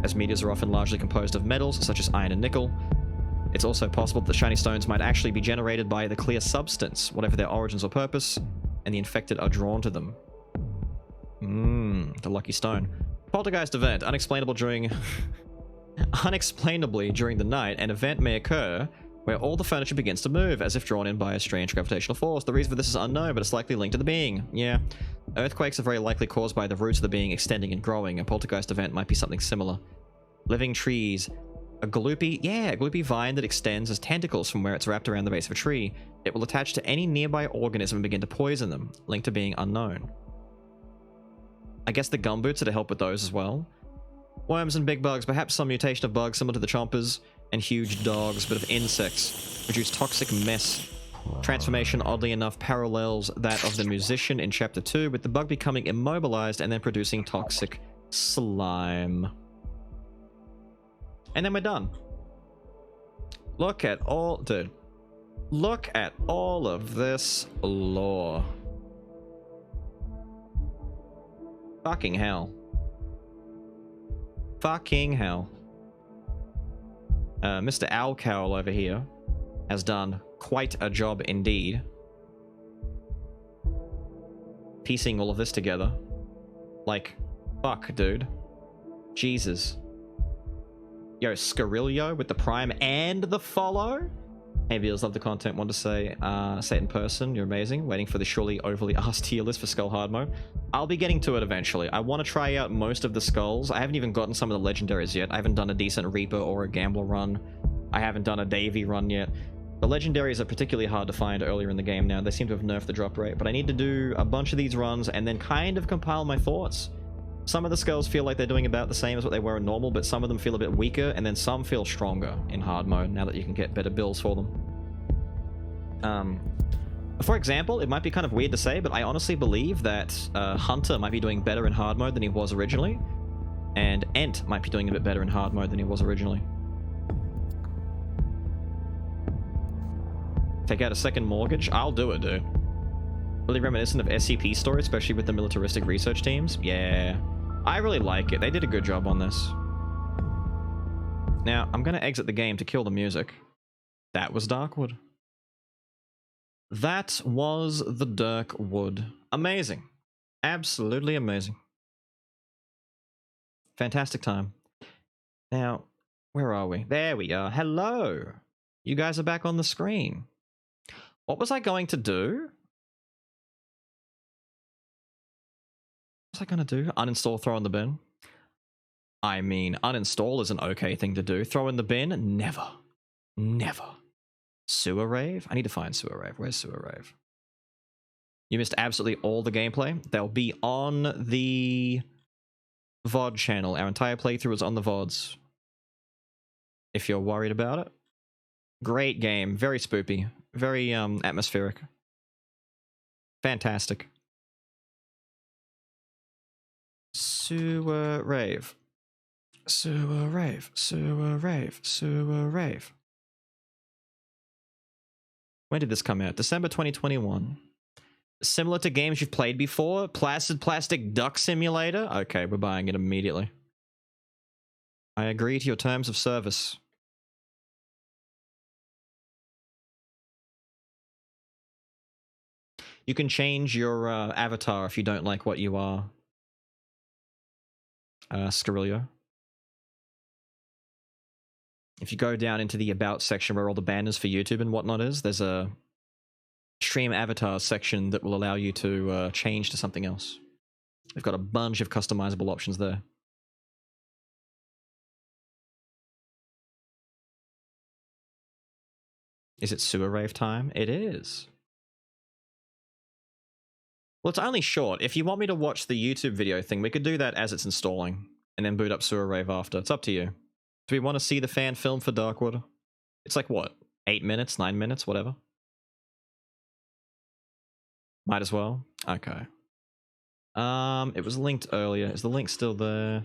As meteors are often largely composed of metals, such as iron and nickel, it's also possible that the shiny stones might actually be generated by the clear substance, whatever their origins or purpose, and the infected are drawn to them. The lucky stone. Poltergeist event. Unexplainably during the night, an event may occur where all the furniture begins to move, as if drawn in by a strange gravitational force. The reason for this is unknown, but it's likely linked to the being. Yeah. Earthquakes are very likely caused by the roots of the being extending and growing. A poltergeist event might be something similar. Living trees. A gloopy vine that extends as tentacles from where it's wrapped around the base of a tree. It will attach to any nearby organism and begin to poison them, linked to being unknown. I guess the gumboots are to help with those as well. Worms and big bugs, perhaps some mutation of bugs similar to the chompers, and huge dogs, but of insects, produce toxic mess. Transformation, oddly enough, parallels that of the musician in Chapter 2, with the bug becoming immobilized and then producing toxic slime. And then we're done. Look at all... Dude. Look at all of this lore. Fucking hell. Fucking hell. Mr. Owlcowl over here has done quite a job indeed. Piecing all of this together. Like, fuck, dude. Jesus. Yo, Scarillo with the prime and the follow? Hey, viewers, love the content. Want to say it in person. You're amazing. Waiting for the surely overly asked tier list for Skull Hard Mode. I'll be getting to it eventually. I want to try out most of the skulls. I haven't even gotten some of the legendaries yet. I haven't done a decent Reaper or a Gambler run. I haven't done a Davy run yet. The legendaries are particularly hard to find earlier in the game now. They seem to have nerfed the drop rate, but I need to do a bunch of these runs and then kind of compile my thoughts Some of the skulls feel like they're doing about the same as what they were in normal, but some of them feel a bit weaker, and then some feel stronger in hard mode now that you can get better builds for them. For example, it might be kind of weird to say, but I honestly believe that Hunter might be doing better in hard mode than he was originally, and Ent might be doing a bit better in hard mode than he was originally. Take out a second mortgage? I'll do it, dude. Really reminiscent of SCP story, especially with the militaristic research teams. Yeah, I really like it. They did a good job on this. Now, I'm going to exit the game to kill the music. That was Darkwood. That was the Darkwood. Amazing. Absolutely amazing. Fantastic time. Now, where are we? There we are. Hello. You guys are back on the screen. What was I going to do? What was I going to do? Uninstall, throw in the bin? I mean, uninstall is an okay thing to do. Throw in the bin? Never. Never. Sewer Rave? I need to find Sewer Rave. Where's Sewer Rave? You missed absolutely all the gameplay. They'll be on the VOD channel. Our entire playthrough is on the VODs. If you're worried about it. Great game. Very spoopy. Very atmospheric. Fantastic. Sewer Rave. Sewer Rave. Sewer Rave. Sewer Rave. When did this come out? December 2021. Similar to games you've played before? Placid Plastic Duck Simulator? Okay, we're buying it immediately. I agree to your terms of service. You can change your avatar if you don't like what you are. Scarillo. If you go down into the About section where all the banners for YouTube and whatnot is, there's a stream avatar section that will allow you to change to something else. We've got a bunch of customizable options there. Is it Sewer Rave time? It is. Well, it's only short. If you want me to watch the YouTube video thing, we could do that as it's installing, and then boot up Sewer Rave after. It's up to you. Do we want to see the fan film for Darkwood? It's like, what? 8 minutes? 9 minutes? Whatever. Might as well. Okay. It was linked earlier. Is the link still there?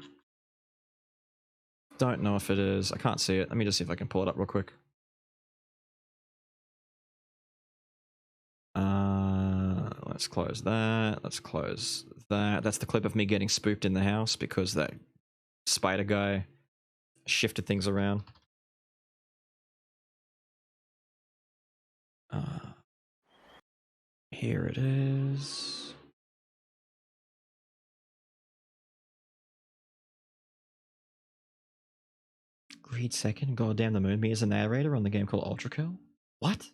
Don't know if it is. I can't see it. Let me just see if I can pull it up real quick. Let's close that. Let's close that. That's the clip of me getting spooked in the house because that spider guy shifted things around. Here it is. Greed second. Goddamn the moon. Me as a narrator on the game called Ultra Kill. What?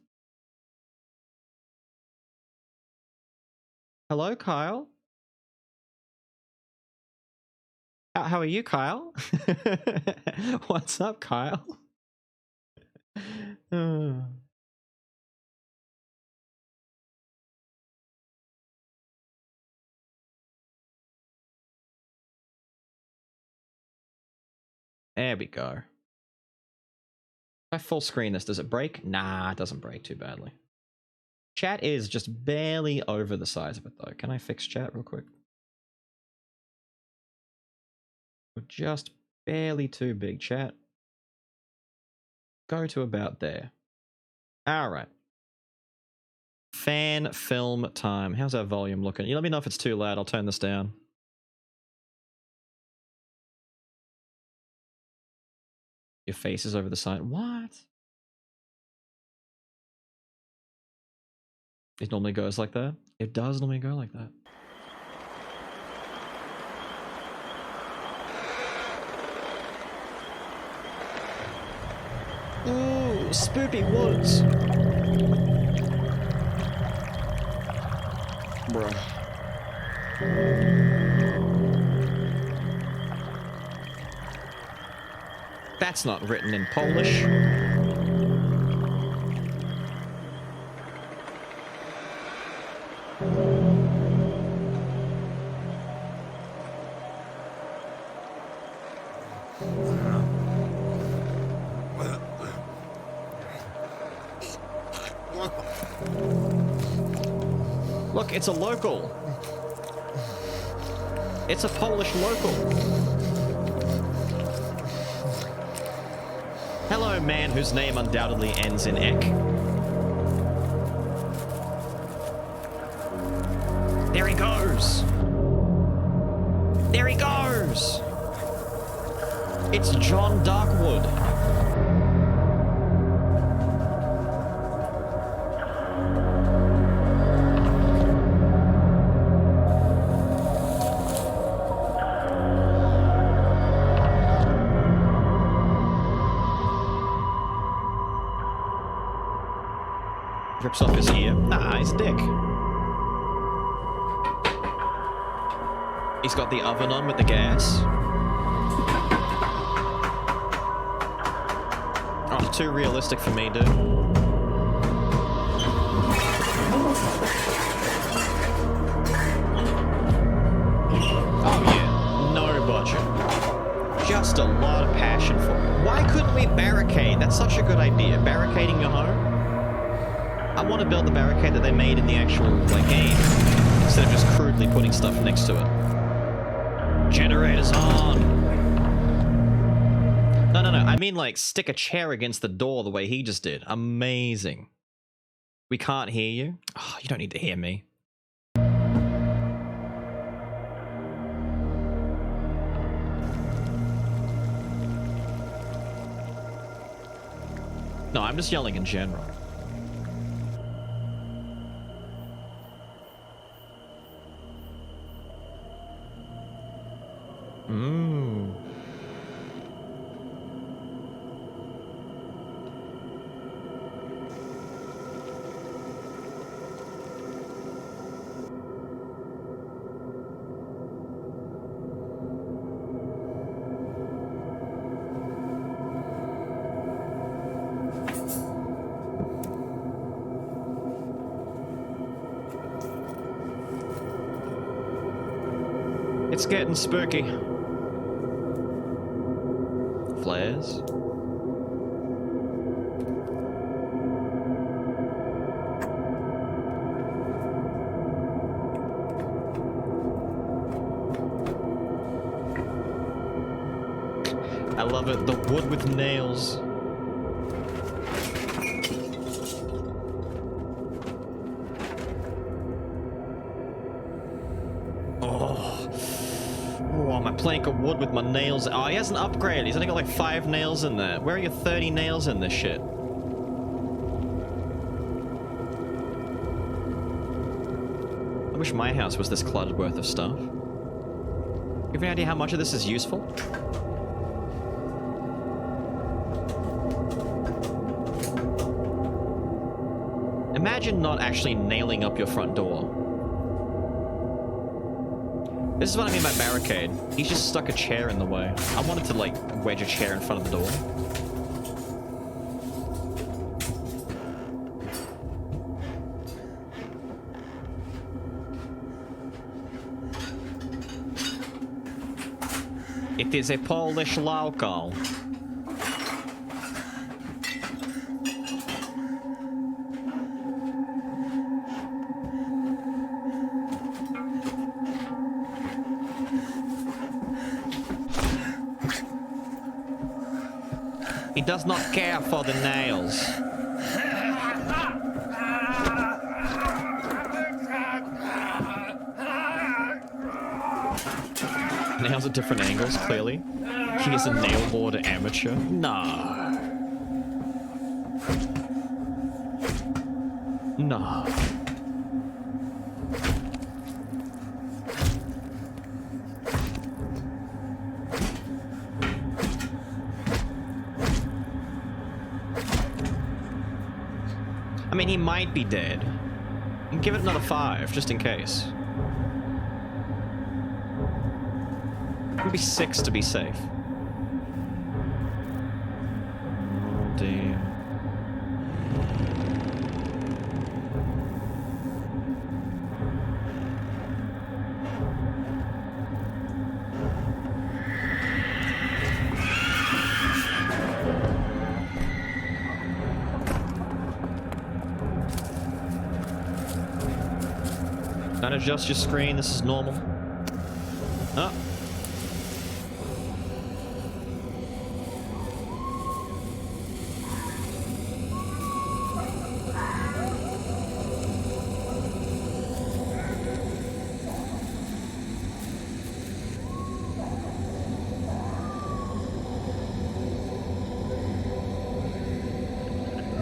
Hello, Kyle. How are you, Kyle? What's up, Kyle? There we go. If I full screen this, does it break? Nah, it doesn't break too badly. Chat is just barely over the size of it, though. Can I fix chat real quick? We're just barely too big, chat. Go to about there. Alright. Fan film time. How's our volume looking? You let me know if it's too loud. I'll turn this down. Your face is over the side. What? It normally goes like that? It does normally go like that. Ooh, spoopy woods. Bruh. That's not written in Polish. Look, it's a local. It's a Polish local. Hello, man whose name undoubtedly ends in ek. There he goes. There he goes. It's John Darkwood. Rips off his ear. Ah, his dick. He's got the oven on with the gas. Oh, too realistic for me, dude. Oh yeah, no budget. Just a lot of passion for it. Why couldn't we barricade? That's such a good idea. Barricading your home? I want to build the barricade that they made in the actual game, instead of just crudely putting stuff next to it. Generators on! No, I mean like stick a chair against the door the way he just did. Amazing. We can't hear you? Oh, you don't need to hear me. No, I'm just yelling in general. It's getting spooky. Flares. I love it. The wood with nails. My plank of wood with my nails. Oh, he hasn't upgraded. He's only got like 5 nails in there. Where are your 30 nails in this shit? I wish my house was this cluttered worth of stuff. You have any idea how much of this is useful? Imagine not actually nailing up your front door. This is what I mean by barricade. He's just stuck a chair in the way. I wanted to, like, wedge a chair in front of the door. It is a Polish local. He does not care for the nails. Nails at different angles, clearly. He is a nail board amateur. No. No. I mean, he might be dead. Give it another 5, just in case. Maybe 6 to be safe. Oh, dear. adjust your screen. This is normal. Oh.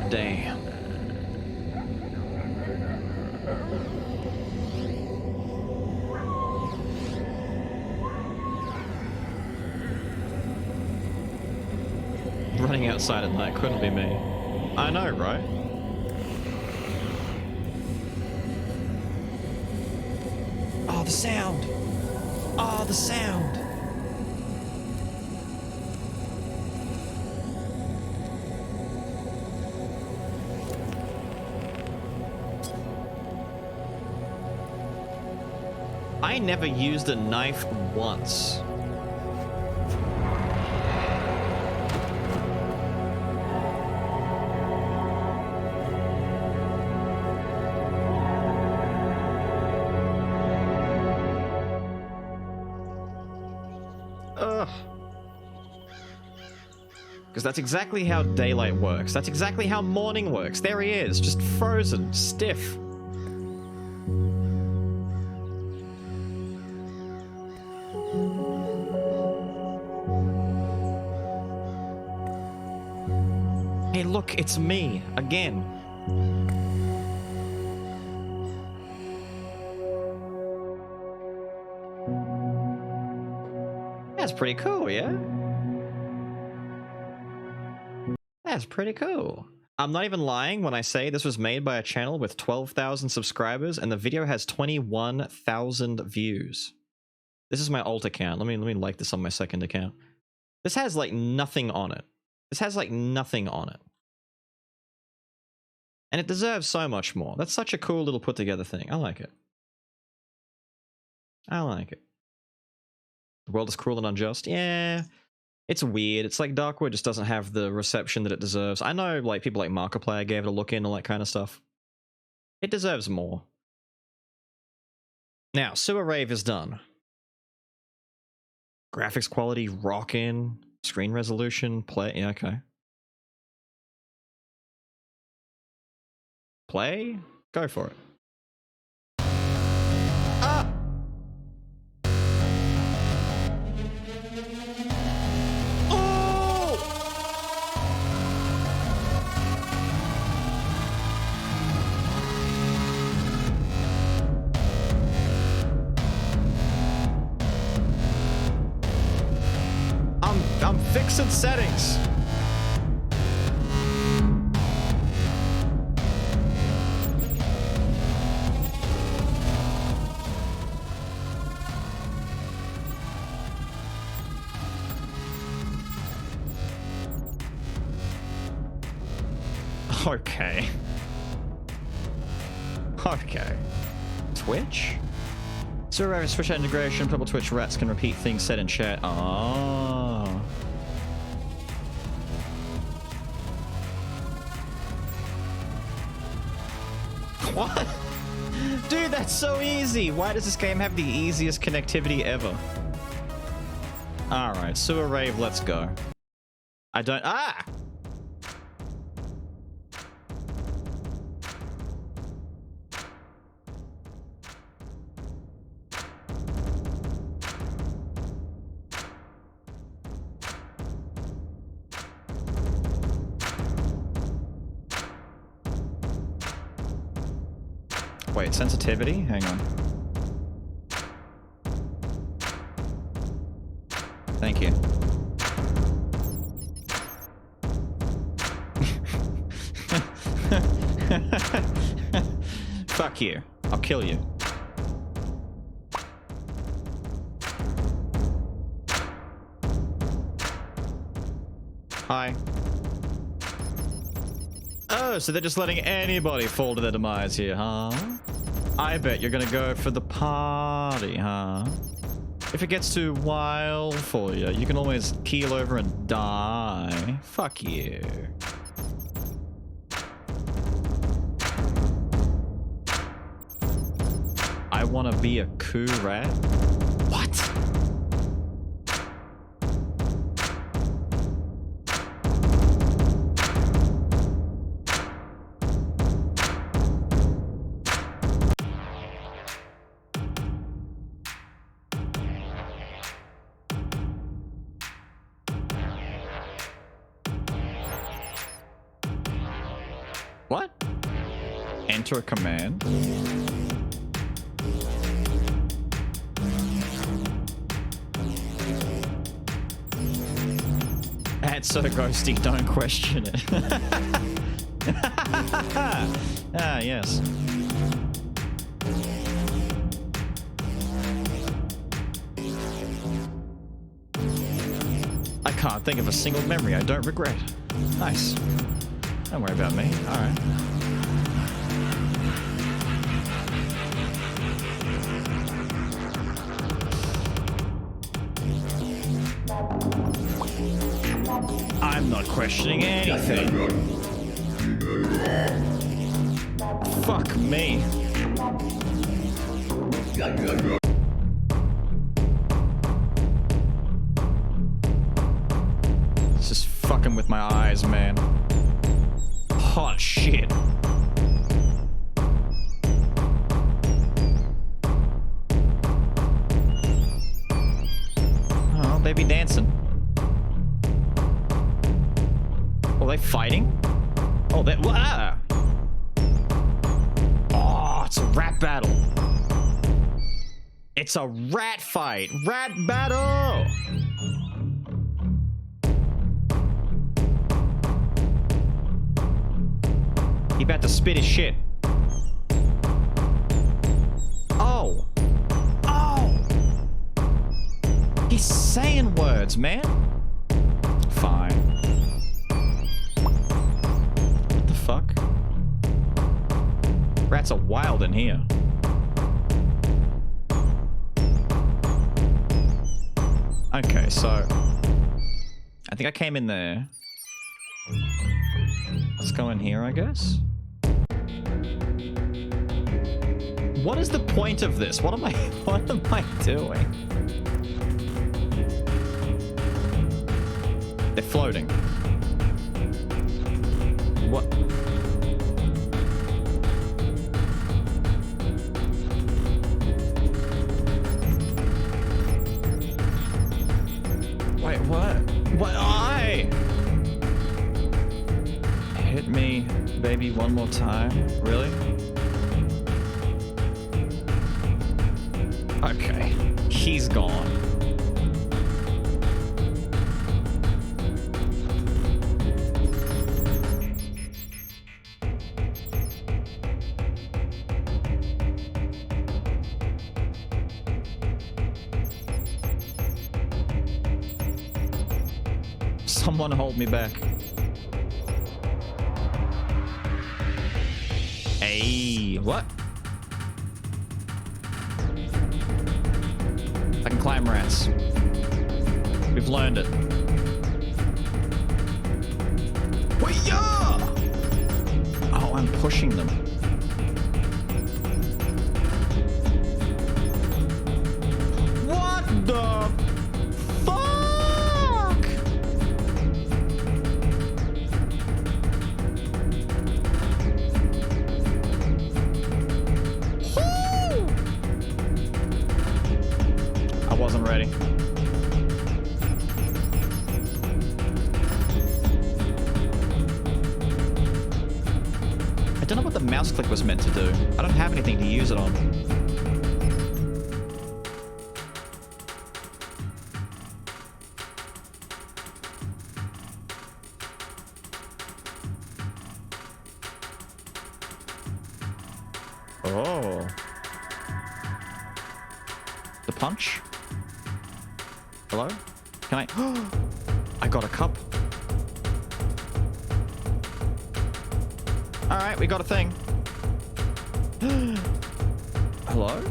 Damn. Running outside at night couldn't be me. I know, right? Oh, the sound! Oh, the sound! I never used a knife once. Ugh. Because that's exactly how daylight works. That's exactly how morning works. There he is, just frozen, stiff. Hey, look, it's me, again. That's pretty cool, yeah? That's pretty cool. I'm not even lying when I say this was made by a channel with 12,000 subscribers and the video has 21,000 views. This is my alt account. Let me like this on my second account. This has like nothing on it. This has like nothing on it. And it deserves so much more. That's such a cool little put together thing. I like it. I like it. The world is cruel and unjust. Yeah. It's weird. It's like Darkwood just doesn't have the reception that it deserves. I know like people like Markiplier gave it a look in, all that kind of stuff. It deserves more. Now, Sewer Rave is done. Graphics quality, rockin', screen resolution, play. Yeah, okay. Play? Go for it. Ah! Oh! I'm fixing settings. Okay. Okay. Twitch? So Rave Switch integration, purple Twitch rats can repeat things said in chat. Oh. What? Dude, that's so easy. Why does this game have the easiest connectivity ever? Alright, Sewer Rave, let's go. I don't... Ah! Wait, sensitivity? Hang on. Thank you. Fuck you. I'll kill you. Hi. Oh, so they're just letting anybody fall to their demise here, huh? I bet you're gonna go for the party, huh? If it gets too wild for you, you can always keel over and die. Fuck you. I want to be a cool rat? What? What? Enter a command? That's so ghosty, don't question it. Ah, yes. I can't think of a single memory I don't regret. Nice. Don't worry about me. Alright. I'm not questioning anything. Fuck me. This is fucking with my eyes, man. Hot shit. Oh, they be dancing. Oh, they fighting? Oh, they... Ah! Oh, it's a rat battle. It's a rat fight. Rat battle! He about to spit his shit. Oh. Oh. He's saying words, man. Fine. What the fuck? Rats are wild in here. Okay, so I think I came in there. Let's go in here, I guess. What is the point of this? What am I doing? They're floating. What? Wait, what? What? Hit me, baby, one more time. Really? Okay, he's gone. Someone hold me back. Hey, what? I can climb rats. We've learned it. Wait-ya! Oh, I'm pushing them. What the fuck? Woo! I wasn't ready. I don't know what the mouse click was meant to do. I don't have anything to use it on. Oh. The punch? Hello? Can I... I got a cup. Alright, we got a thing. Hello?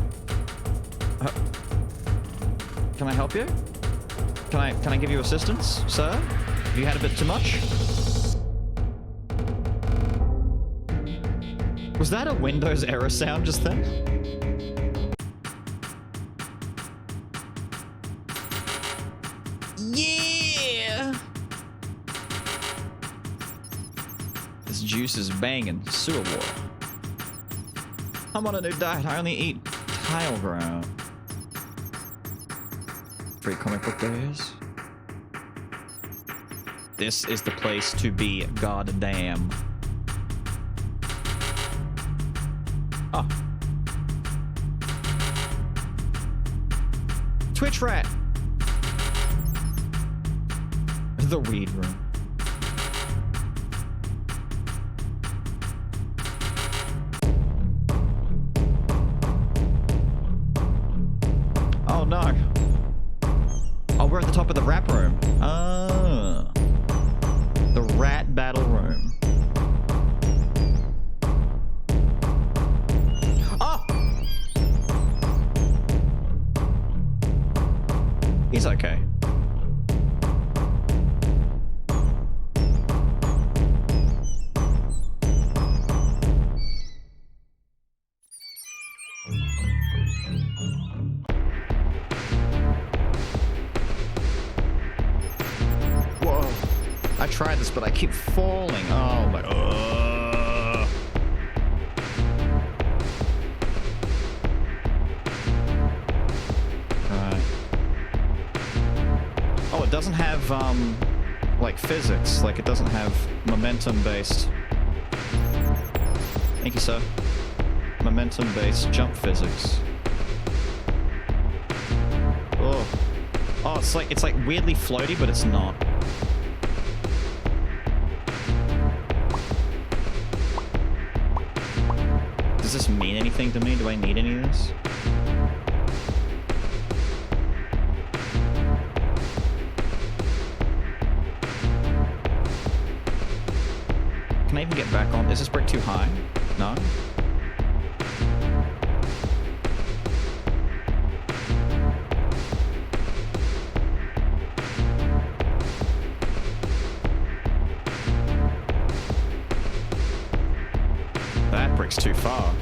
Can I help you? Can I give you assistance, sir? Have you had a bit too much? Was that a Windows error sound just then? This juice is banging. Sewer water. I'm on a new diet. I only eat tile ground. Free comic book days. This is the place to be. Goddamn. Oh. Twitch rat. The weed room. Oh no. Oh, we're at the top of the rap room. Ah. The rat battle room. Oh! He's okay. I tried this, but I keep falling. Oh my. Right. Oh, it doesn't have like physics. Like it doesn't have momentum-based. Thank you, sir. Momentum-based jump physics. Oh. Oh, it's like weirdly floaty, but it's not. Does this mean anything to me? Do I need any of this? Can I even get back on? Is this brick too high? No? That brick's too far.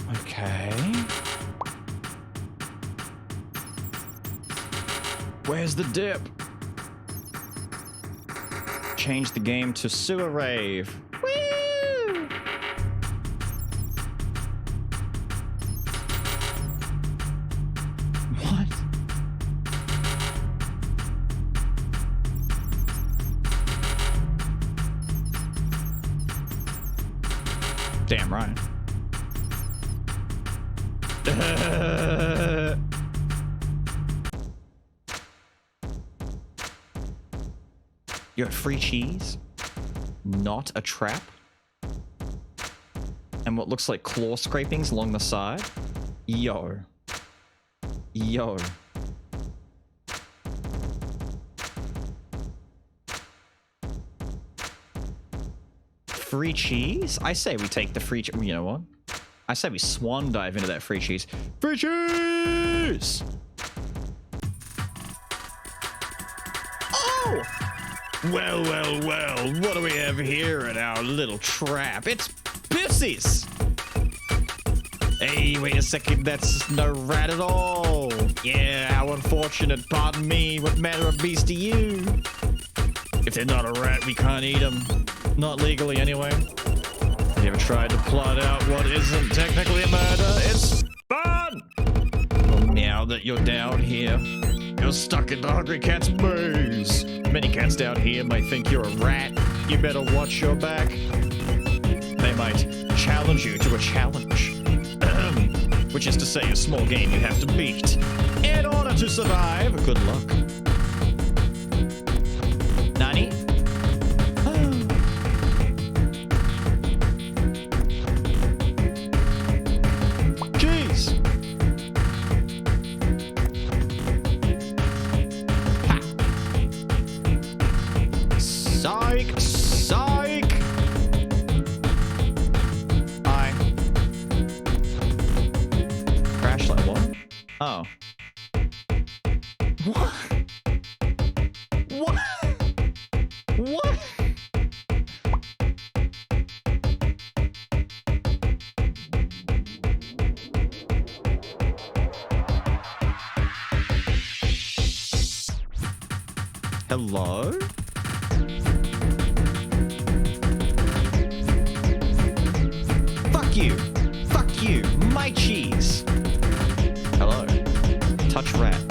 Okay. Where's the dip? Change the game to Sewer Rave. Woo! What? Damn right. You got free cheese? Not a trap? And what looks like claw scrapings along the side? Yo. Yo. Free cheese? I say we take the free cheese. You know what? I say we swan dive into that free cheese. Free cheese! Oh! Well, well, well. What do we have here in our little trap? It's pissies! Hey, wait a second. That's no rat at all. Yeah, how unfortunate. Pardon me. What manner of beast are you? If they're not a rat, we can't eat them. Not legally, anyway. Have you ever tried to plot out what isn't technically a murder? It's fun! Well, now that you're down here, you're stuck in the hungry cat's maze. Many cats down here might think you're a rat. You better watch your back. They might challenge you to a challenge. Which is to say, a small game you have to beat. In order to survive, good luck. Nani? Psych! Psych! Hi. Crash like what? Oh. What? What? What? Hello? Fuck you. Fuck you. My cheese. Hello. Touch rat.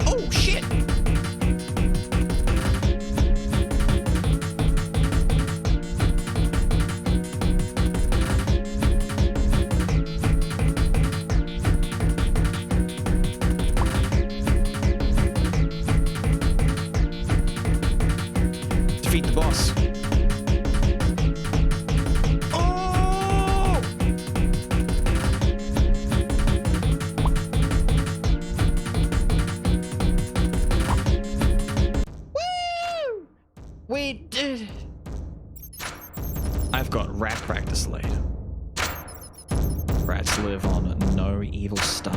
Oh, shit. Defeat the boss. Oh! Woo! We did it. I've got rat practice later. Rats live on no evil star.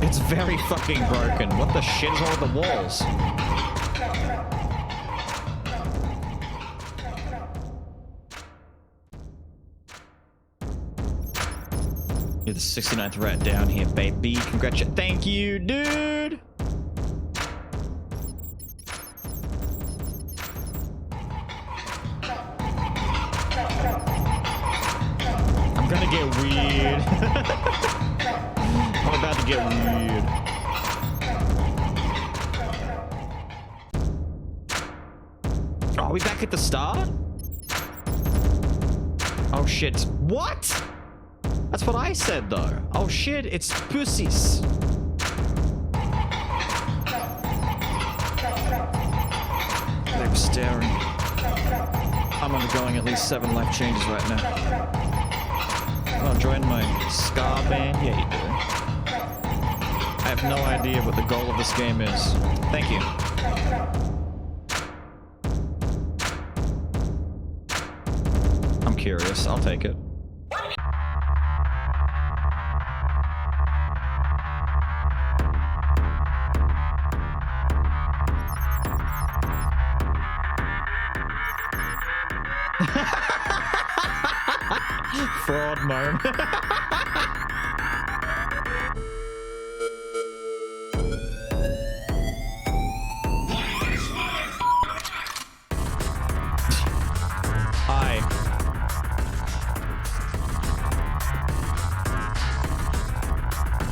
It's very fucking broken. What the shit is all with the walls? You're the 69th rat down here, baby. Congratulations. Thank you, dude. I'm gonna get weird. I'm about to get weird. Oh, are we back at the start? Oh shit. What? That's what I said though. Oh shit, it's pussies. They were staring. I'm undergoing at least 7 life changes right now. Want to join my ska band? Yeah, you do. I have no idea what the goal of this game is. Thank you. I'm curious. I'll take it. Fraud moment. Hi.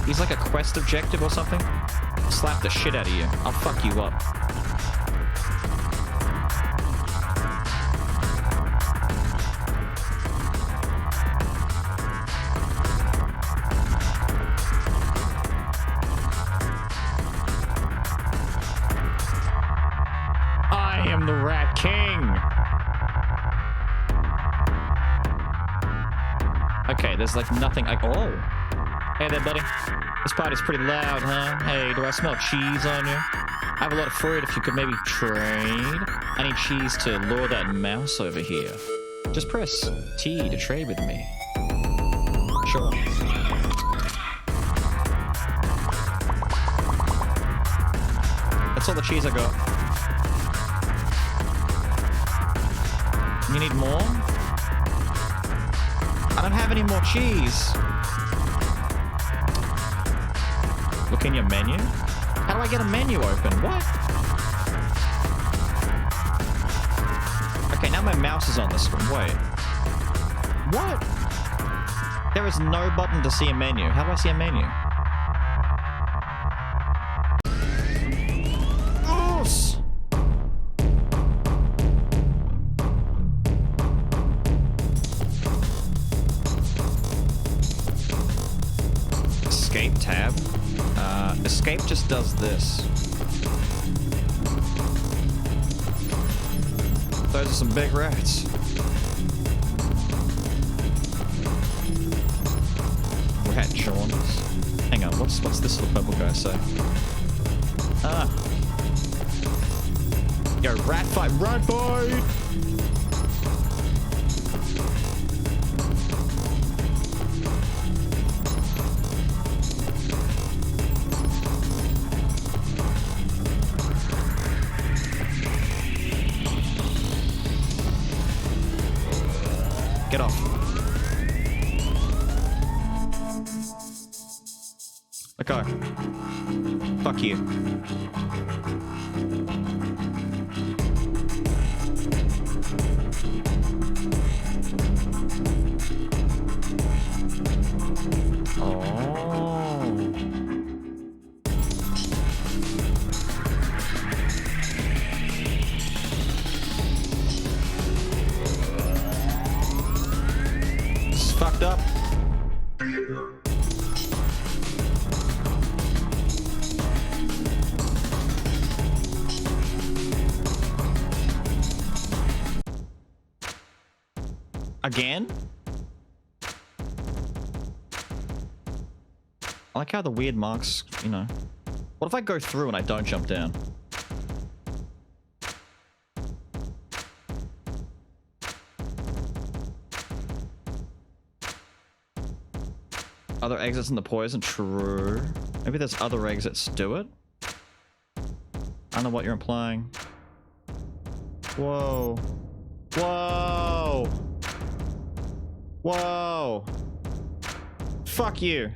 He's like a quest objective or something. Slap the shit out of you. I'll fuck you up. I am the Rat King. Okay, there's like nothing. Oh. Hey there, buddy. This party's pretty loud, huh? Hey, do I smell cheese on you? I have a lot of fruit if you could maybe trade. I need cheese to lure that mouse over here. Just press T to trade with me. Sure. That's all the cheese I got. You need more? I don't have any more cheese. Look in your menu. How do I get a menu open? What? Okay, now my mouse is on the screen. Wait. What? There is no button to see a menu. How do I see a menu? Oops. Escape tab. Escape just does this. Those are some big rats. Rat jaundice. Hang on, what's this little purple guy say? Ah. Yo, rat fight, rat fight! Okay. Fuck you. Fucked up. Again? I like how the weird marks, you know. What if I go through and I don't jump down? Other exits in the poison? True. Maybe there's other exits. Do it? I don't know what you're implying. Whoa. Whoa. Whoa. Fuck you.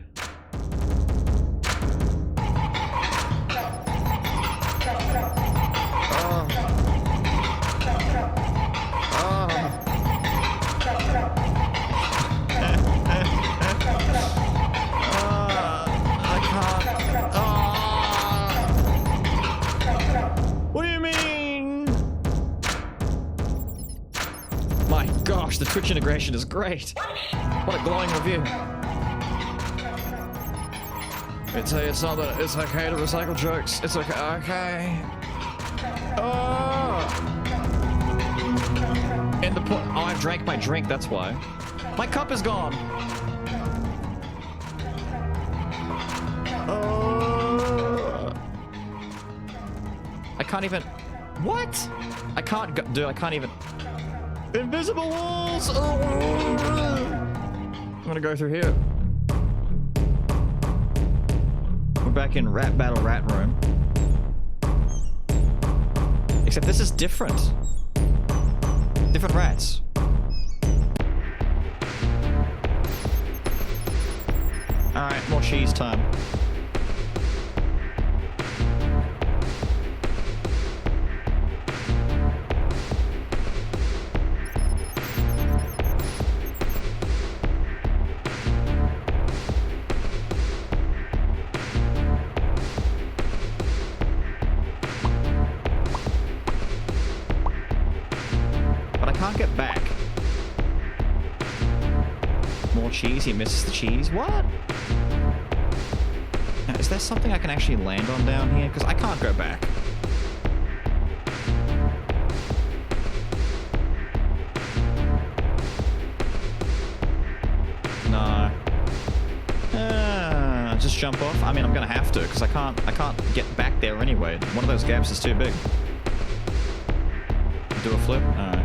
What do you mean? My gosh, the Twitch integration is great. What a glowing review. It's okay to recycle jokes. It's okay. Okay. In the point. Oh, I drank my drink. That's why. My cup is gone. I can't even. What? I can't go. Dude, I can't even. Invisible walls. I'm gonna go through here. We're back in Rat Battle Rat Room. Except this is different. Different rats. Alright, more cheese time. Get back. More cheese, he misses the cheese. What? Now, is there something I can actually land on down here? Because I can't go back. No. Just jump off? I mean, I'm gonna have to, because I can't get back there anyway. One of those gaps is too big. Do a flip? Alright.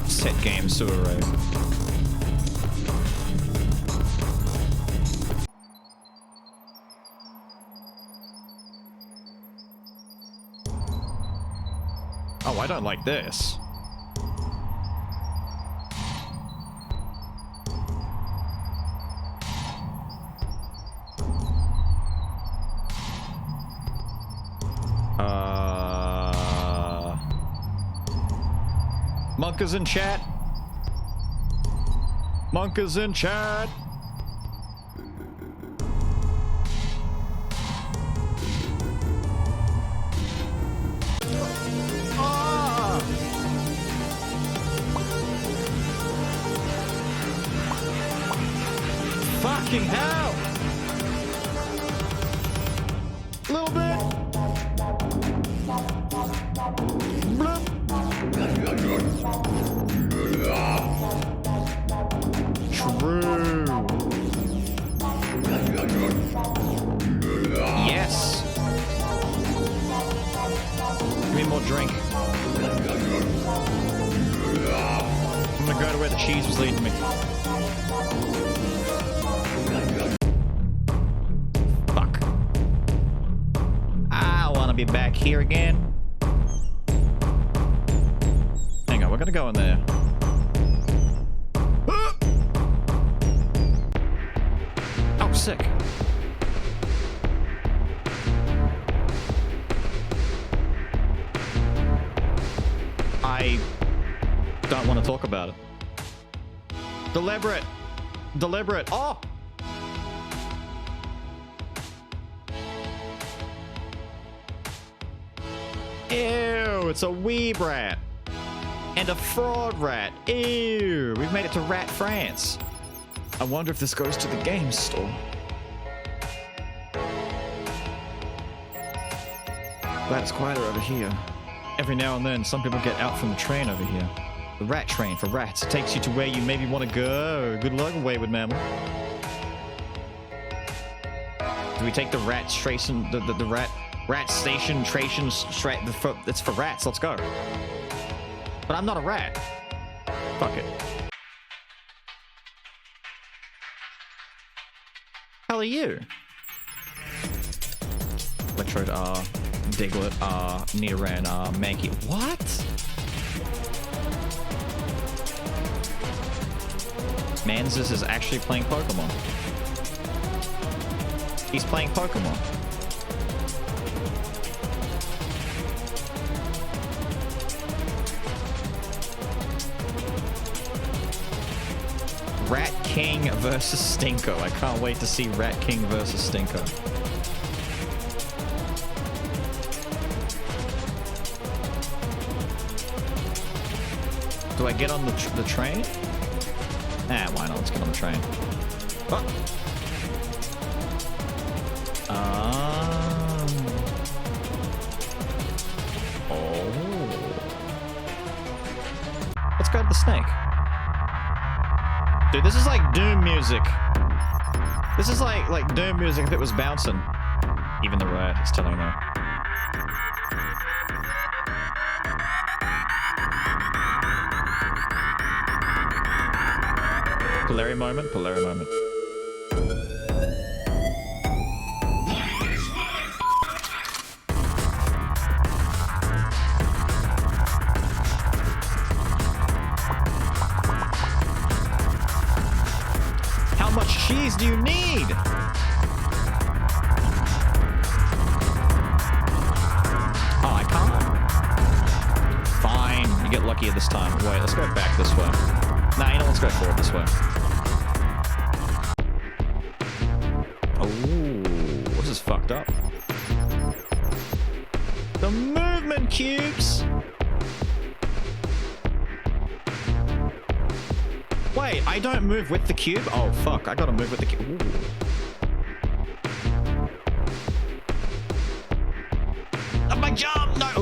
Set game sewer Rave. Oh, I don't like this. Monk is in chat. Monk is in chat. Fucking hell! Little bit. Bloop. True. Yes. Give me more drink. I'm gonna gonna go to where the cheese was leading me. Fuck. I wanna be back here again. Hang on, we're gonna go in there. Oh, sick. I don't want to talk about it. Deliberate. Deliberate. Oh! Ew, it's a weeb rat. And a fraud rat. Ew, we've made it to Rat France. I wonder if this goes to the game store. Glad it's quieter over here. Every now and then, some people get out from the train over here. The rat train for rats. It takes you to where you maybe want to go. Good luck, wayward mammal. Do we take the rat station, the rat station, it's for rats. Let's go. But I'm not a rat. Fuck it. Hell are you? Electrode R, Diglett R, Nidoran R, Mankey. What? Manzus is actually playing Pokemon. He's playing Pokemon. Rat King versus Stinko. I can't wait to see Rat King versus Stinko. Do I get on the train? Nah, why not? Let's get on the train. Oh. Let's grab the snake. Dude, this is like Doom music. This is like Doom music if it was bouncing. Even the rat is telling me. Polari moment, Polari moment. How much cheese do you need? Oh, I can't? Fine, you get luckier this time. Wait, let's go back this way. Nah, you know, let's go forward this way. Oh, this is fucked up. The movement cubes! Wait, I don't move with the cube? Oh, fuck, I gotta move with the cube. Ooh. Oh, my jump! No!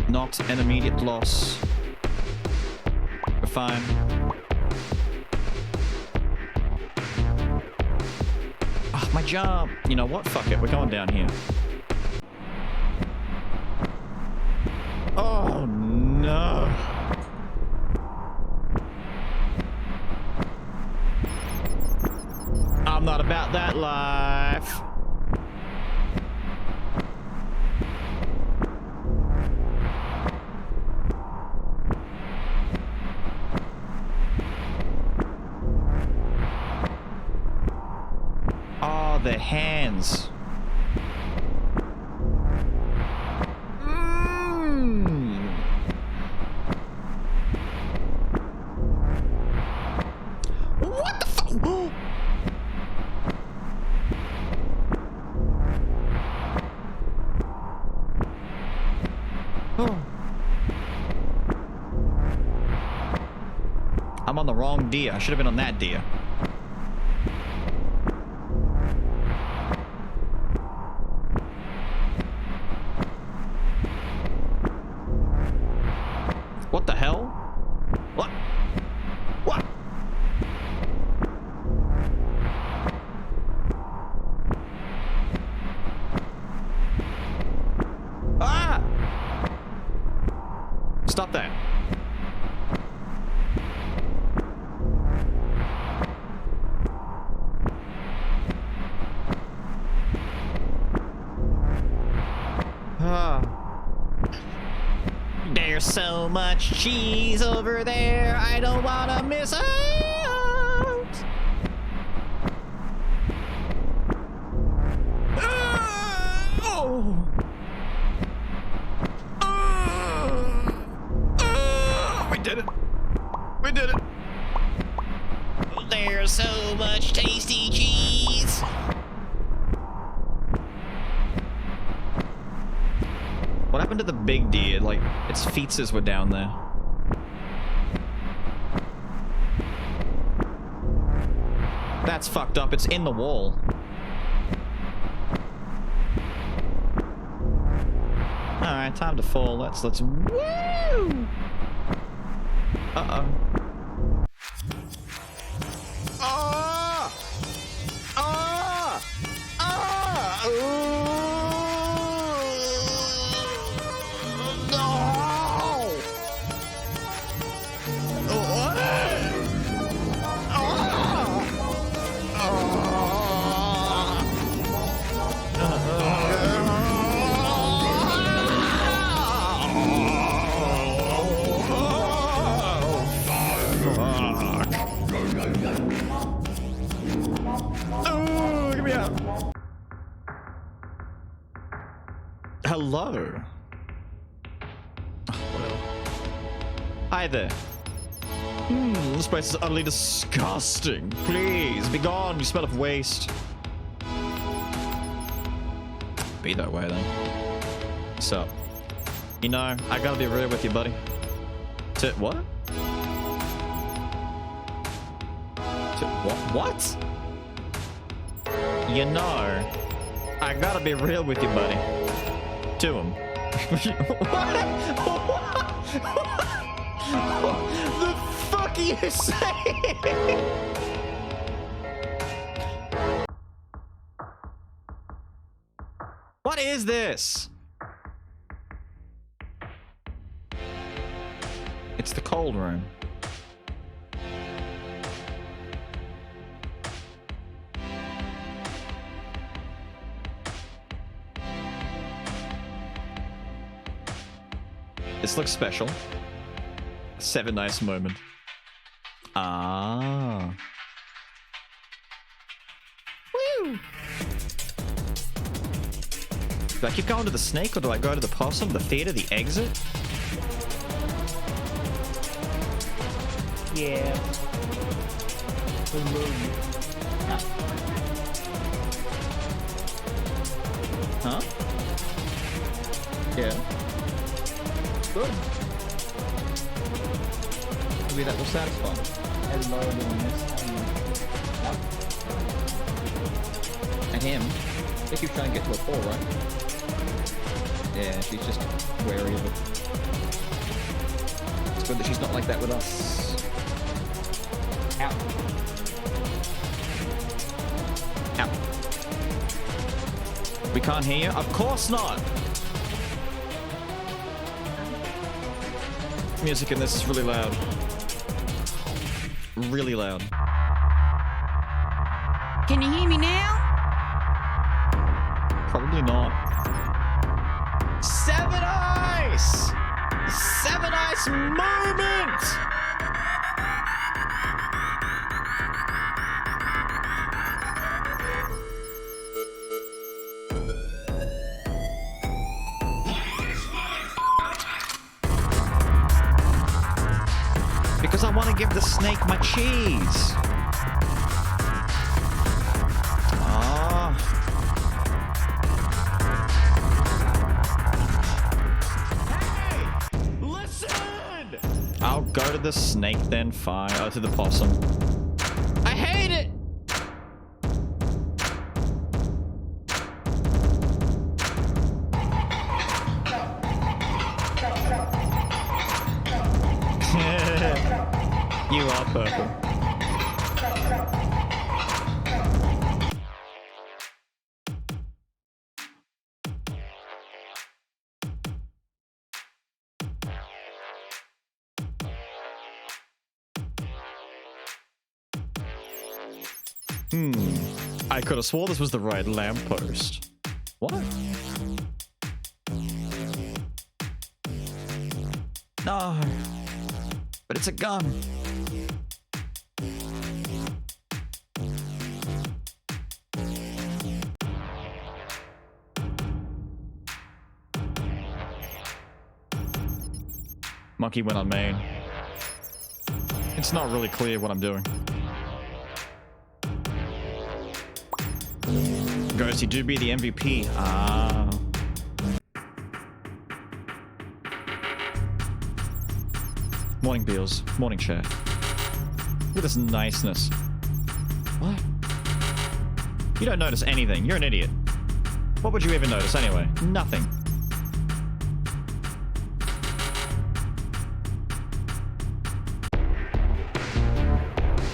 Not an immediate loss. We're fine. Ah, my jump! You know what? Fuck it, we're going down here. Oh, no. I'm not about that life. Oh, their hands. What the fuck? Oh. I'm on the wrong deer. I should have been on that deer. What the hell? What? What? Stop that. There's so much cheese over there, I don't want to miss out. We did it. We did it. There's so much tasty cheese. What happened to the big deer? Like, its feetses were down there. That's fucked up. It's in the wall. Alright, time to fall. Let's woo! Uh-oh. Ah! Ah! Ah! No! Hello. Hi there. This place is utterly disgusting. Please, be gone. You smell of waste. Be that way, then. So, you know, I gotta be real with you, buddy. What? What? You know, I gotta be real with you, buddy. To him. What the fuck are you saying? What is this? It's the cold room. This looks special. 7 nice moment. Ah. Woo! Do I keep going to the snake or do I go to the possum, the theater, the exit? Yeah. Huh? Yeah. Good. Maybe that will satisfy. Hello, Luminous. And him. I think he was trying to get to a 4, right? Yeah, she's just wary of it. It's good that she's not like that with us. Ow. Ow. We can't hear you? Of course not! Music in this is really loud. Really loud. Can you hear me now? Probably not. 7 Ice! 7 Ice moment! Because I want to give the snake my cheese. I'll go to the snake then, fine. Oh, to the possum. I hate it! You are purple. I could have swore this was the right lamppost. What? No. But it's a gun. Monkey went on main. It's not really clear what I'm doing. Ghosty do be the MVP. Ah. Morning, Beals. Morning, chat. Look at this niceness. What? You don't notice anything. You're an idiot. What would you even notice anyway? Nothing.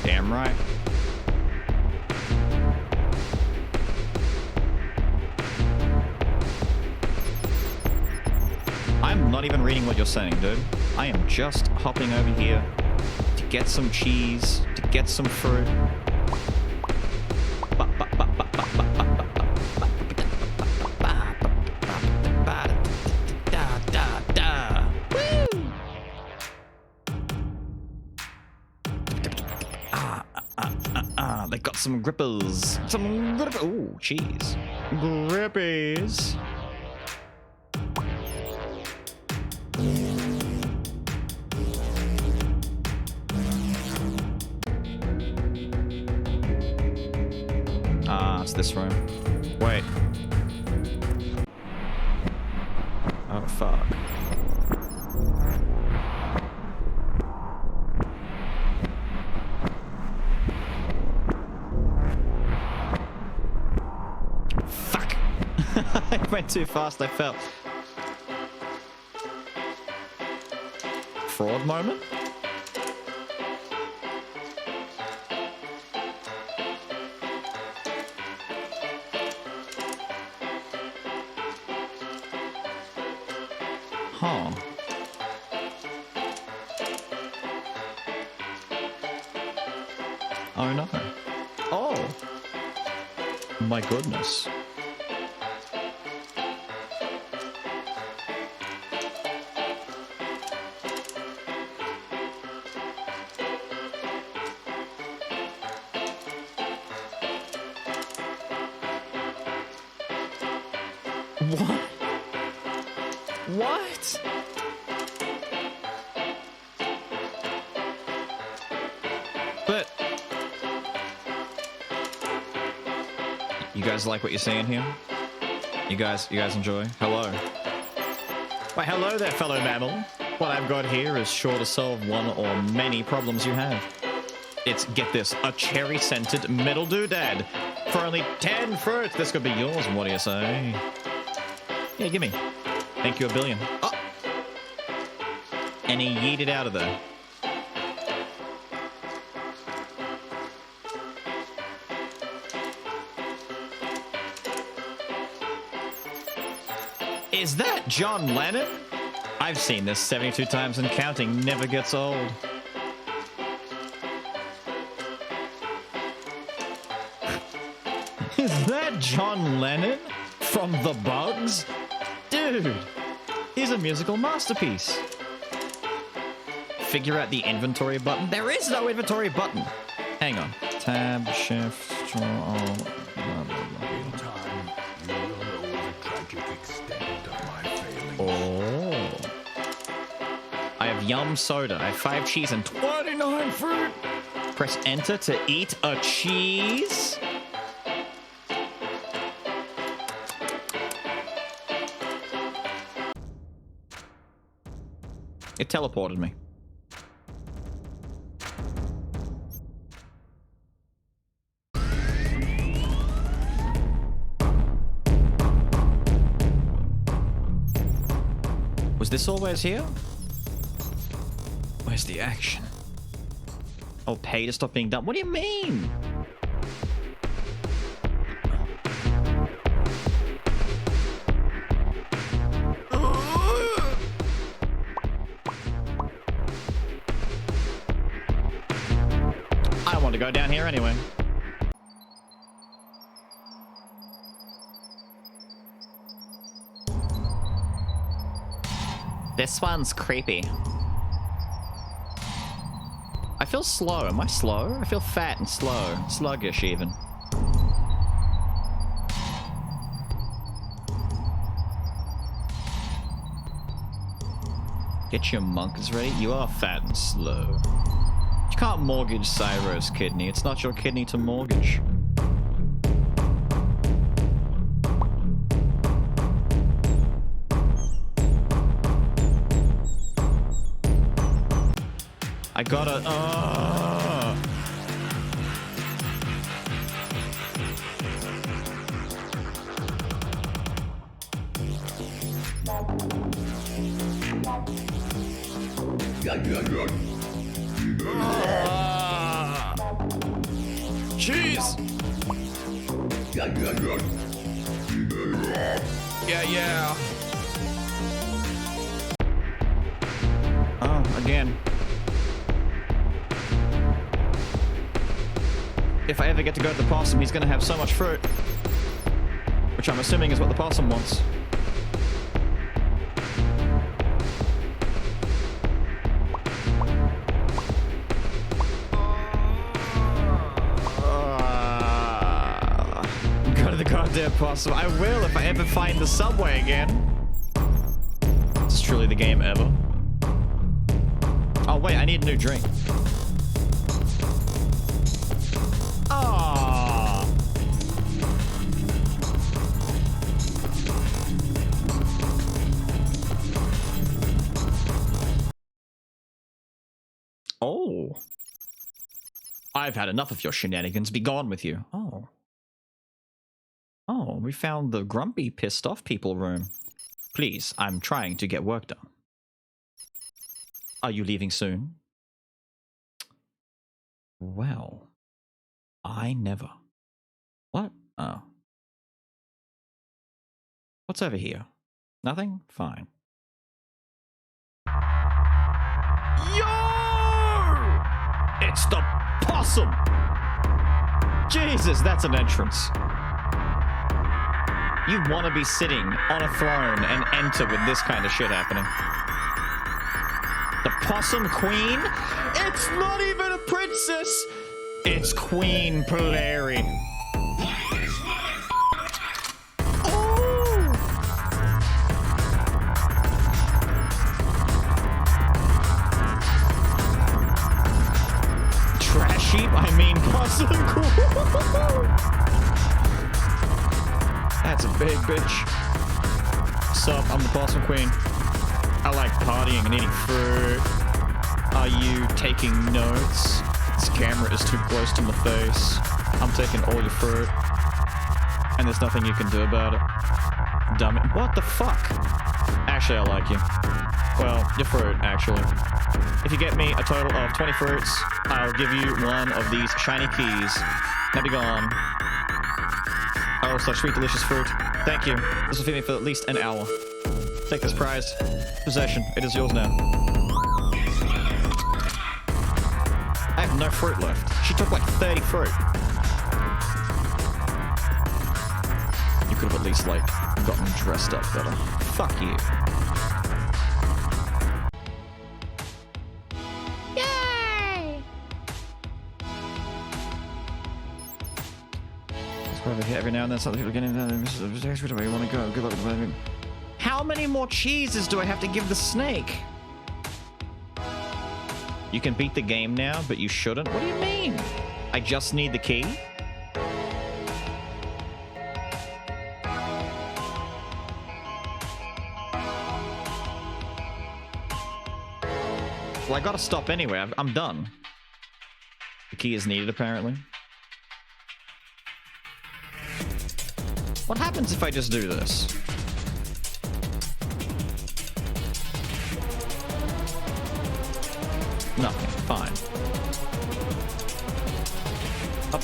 Damn right. I'm not even reading what you're saying, dude. I am just hopping over here to get some cheese, to get some fruit. They got some grippers. Some grippers. Ooh, cheese. Grippies. Ah, it's this room. Wait. Oh, fuck. Fuck! I went too fast, I fell. Fraud moment? Huh. Oh no. Oh. My goodness. What? What? But you guys like what you're seeing here? You guys enjoy? Hello. Why, hello there, fellow mammal. What I've got here is sure to solve one or many problems you have. It's, get this, a cherry-scented metal doodad. For only 10 fruits, this could be yours, what do you say? Yeah, gimme. Thank you a billion. Oh! And he yeeted out of there. Is that John Lennon? I've seen this 72 times and counting, never gets old. Is that John Lennon from The Bugs? Dude, he's a musical masterpiece. Figure out the inventory button. There is no inventory button. Hang on. Tab, shift, draw, blah, blah, blah. In time, you will know the tragic extent of my failing. Oh. I have yum soda. I have 5 cheese and 29 fruit. Press enter to eat a cheese. It teleported me. Was this always here? Where's the action? Oh, pay to stop being done. What do you mean? I want to go down here anyway. This one's creepy. I feel slow. Am I slow? I feel fat and slow. Sluggish, even. Get your monkeys ready. You are fat and slow. You can't mortgage Cyro's kidney. It's not your kidney to mortgage. I gotta... Cheese! Yeah. Oh, again. If I ever get to go to the possum, he's gonna have so much fruit. Which I'm assuming is what the possum wants. Go to the goddamn possum. I will if I ever find the subway again. It's truly the game ever. Oh wait, I need a new drink. Oh. I've had enough of your shenanigans. Be gone with you. Oh. Oh, we found the grumpy, pissed off people room. Please, I'm trying to get work done. Are you leaving soon? Well, I never. What? Oh. What's over here? Nothing? Fine. Yo! It's the possum! Jesus, that's an entrance. You want to be sitting on a throne and enter with this kind of shit happening. The Possum Queen? It's not even a princess! It's Queen Polari. Trash heap? I mean Possum Queen. That's a big bitch. Sup, I'm the Possum Queen. I like partying and eating fruit. Are you taking notes? This camera is too close to my face. I'm taking all your fruit. And there's nothing you can do about it. Dumb it. What the fuck? Actually, I like you. Well, your fruit, actually. If you get me a total of 20 fruits, I'll give you one of these shiny keys. Now be gone. Oh, such sweet, delicious fruit. Thank you. This will feed me for at least an hour. Take this prized possession. It is yours now. I have no fruit left. She took like 30 fruit. You could have at least, like, gotten dressed up better. Fuck you. Yay! Let's go over here every now and then. Some people get in there. Where you want to go? Good luck with the... How many more cheeses do I have to give the snake? You can beat the game now, but you shouldn't? What do you mean? I just need the key? Well, I gotta stop anyway. I'm done. The key is needed, apparently. What happens if I just do this? Nothing. Fine. Up.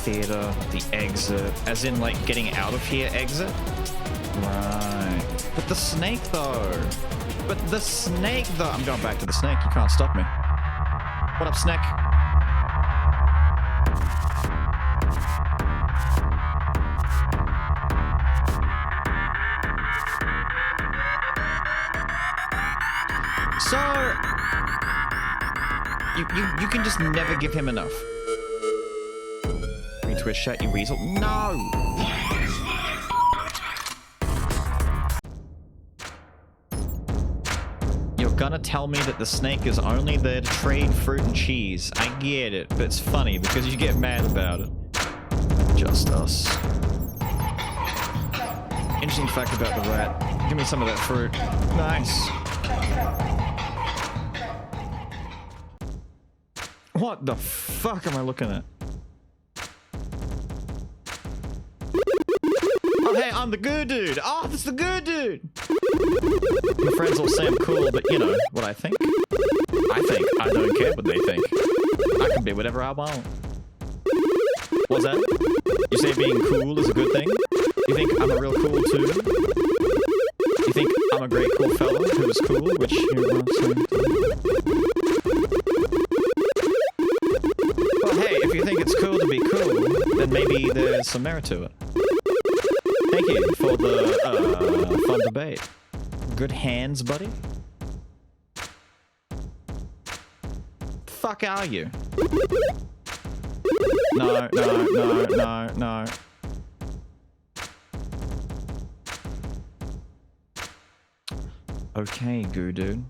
Theater, the exit. As in, like, getting out of here exit? Right. But the snake, though. But the snake, though. I'm going back to the snake. You can't stop me. What up, snake? So you can just never give him enough. You Twitch chat, you weasel. No. You're gonna tell me that the snake is only there to trade fruit and cheese. I get it, but it's funny because you get mad about it. Just us. Interesting fact about the rat. Give me some of that fruit. Nice. What the fuck am I looking at? Oh, hey, I'm the good dude. Oh, that's the good dude. My friends all say I'm cool, but you know what I think. I don't care what they think. I can be whatever I want. What's that? You say being cool is a good thing? You think I'm a real cool too? You think I'm a great cool fella who is cool, which you're not saying? Well, hey, if you think it's cool to be cool, then maybe there's some merit to it. Thank you for the fun debate. Good hands, buddy. Fuck are you? No, no, no, no, no. Okay, goo dude.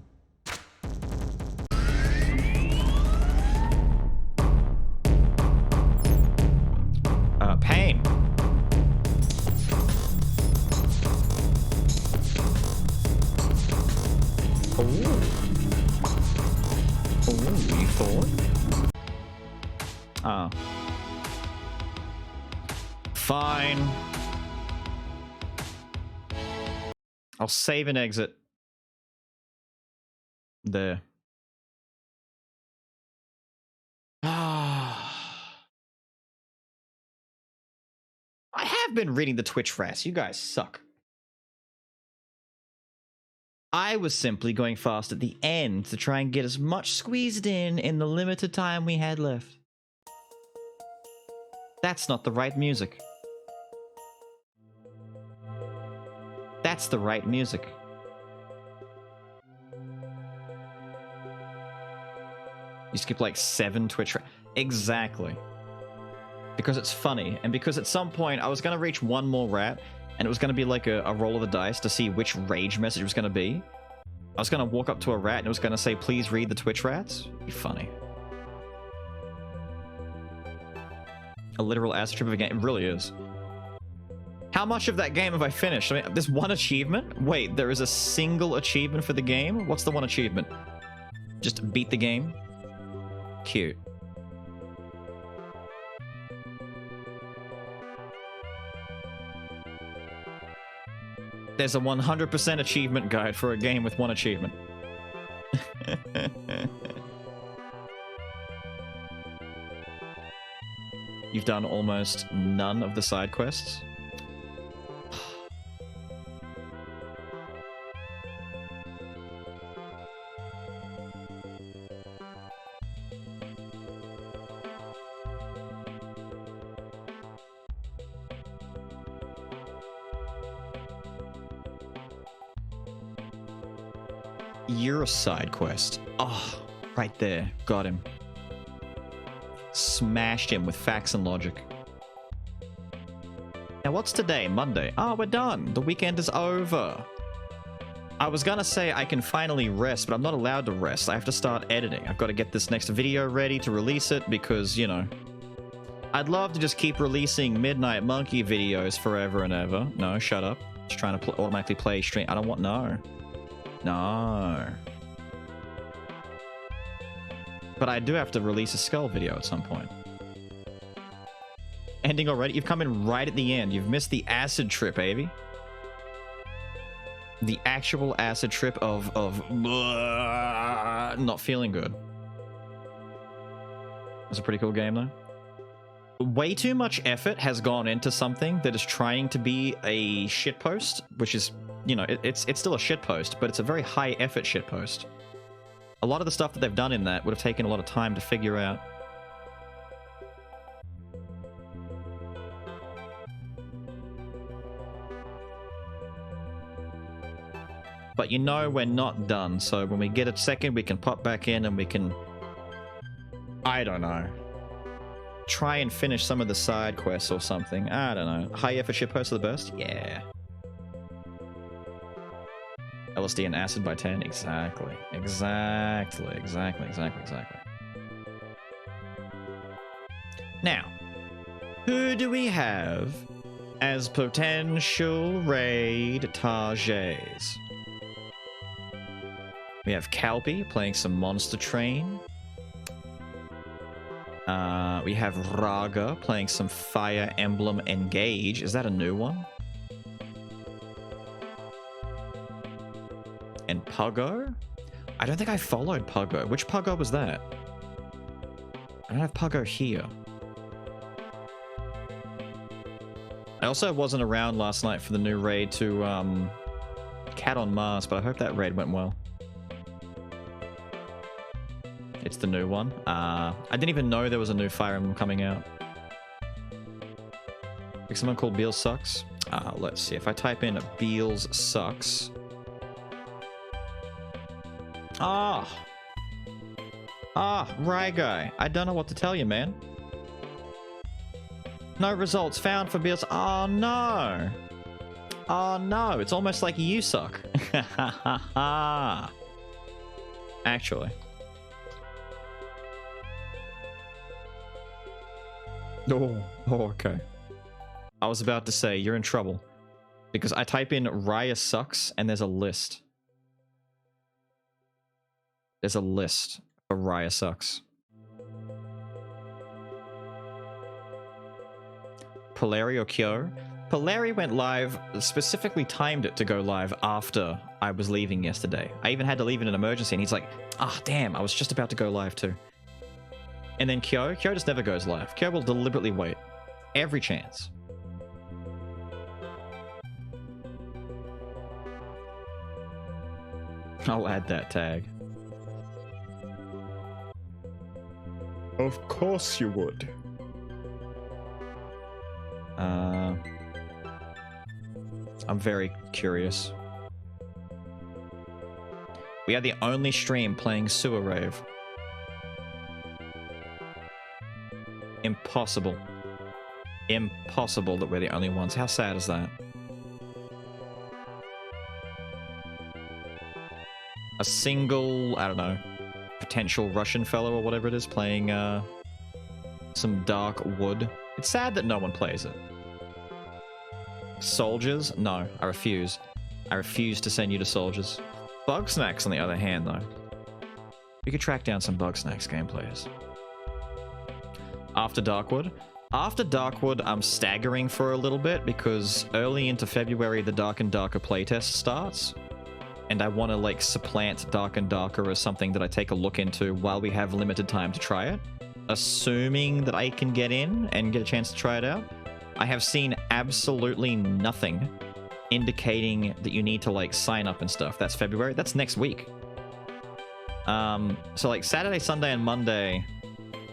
Pain. Oh. Oh, you thought? Oh. Fine. I'll save and exit. There. I have been reading the Twitch rats. You guys suck. I was simply going fast at the end to try and get as much squeezed in the limited time we had left. That's not the right music. That's the right music. You skip like 7 Twitch. Exactly. Because it's funny, and because at some point I was going to reach one more rat, and it was going to be like a roll of the dice to see which rage message was going to be. I was going to walk up to a rat and it was going to say, please read the Twitch rats. Be funny. A literal acid trip of a game. It really is. How much of that game have I finished? I mean, there's one achievement? Wait, there is a single achievement for the game? What's the one achievement? Just beat the game? Cute. There's a 100% achievement guide for a game with one achievement. You've done almost none of the side quests? You're a side quest. Oh, right there. Got him. Smashed him with facts and logic. Now what's today? Monday. Oh, we're done. The weekend is over. I was gonna say I can finally rest, but I'm not allowed to rest. I have to start editing. I've got to get this next video ready to release it because, you know, I'd love to just keep releasing Midnight Monkey videos forever and ever. No, shut up. Just trying to automatically play stream. I don't want... No. No. But I do have to release a Skull video at some point. Ending already? You've come in right at the end. You've missed the acid trip, baby. The actual acid trip of not feeling good. It's a pretty cool game, though. Way too much effort has gone into something that is trying to be a shitpost, which is... You know, it's still a shitpost, but it's a very high effort shitpost. A lot of the stuff that they've done in that would have taken a lot of time to figure out. But but you know we're not done. So when we get a second, we can pop back in and we can, I don't know, try and finish some of the side quests or something. I don't know. High effort shitpost of the burst? Yeah. LSD and acid by 10? Exactly. Exactly. Now, who do we have as potential raid targets? We have Calpy playing some Monster Train. We have Raga playing some Fire Emblem Engage. Is that a new one? And Puggo? I don't think I followed Puggo. Which Puggo was that? I don't have Puggo here. I also wasn't around last night for the new raid to Cat on Mars, but I hope that raid went well. It's the new one. I didn't even know there was a new Fire Emblem coming out. Like someone called Beals Sucks. Let's see. If I type in Beals Sucks. Right guy. I don't know what to tell you, man. No results found for Beals. Oh no. Oh no. It's almost like you suck. Actually. Oh, okay. I was about to say, you're in trouble. Because I type in Raya sucks and there's a list. There's a list for Raya sucks. Polari or Kyo? Polari went live, specifically timed it to go live after I was leaving yesterday. I even had to leave in an emergency and he's like, ah, damn, I was just about to go live too. And then Kyo just never goes live. Kyo will deliberately wait. Every chance. I'll add that tag. Of course you would. I'm very curious. We are the only stream playing Sewer Rave. Impossible. Impossible that we're the only ones. How sad is that? A single, I don't know, potential Russian fellow or whatever it is playing some Darkwood. It's sad that no one plays it. Soldiers? No, I refuse. I refuse to send you to Soldiers. Bugsnax, on the other hand, though. We could track down some Bugsnax gameplayers. After Darkwood? After Darkwood, I'm staggering for a little bit because early into February, the Dark and Darker playtest starts. And I want to, like, supplant Dark and Darker as something that I take a look into while we have limited time to try it. Assuming that I can get in and get a chance to try it out. I have seen absolutely nothing indicating that you need to, like, sign up and stuff. That's February. That's next week. So, like, Saturday, Sunday, and Monday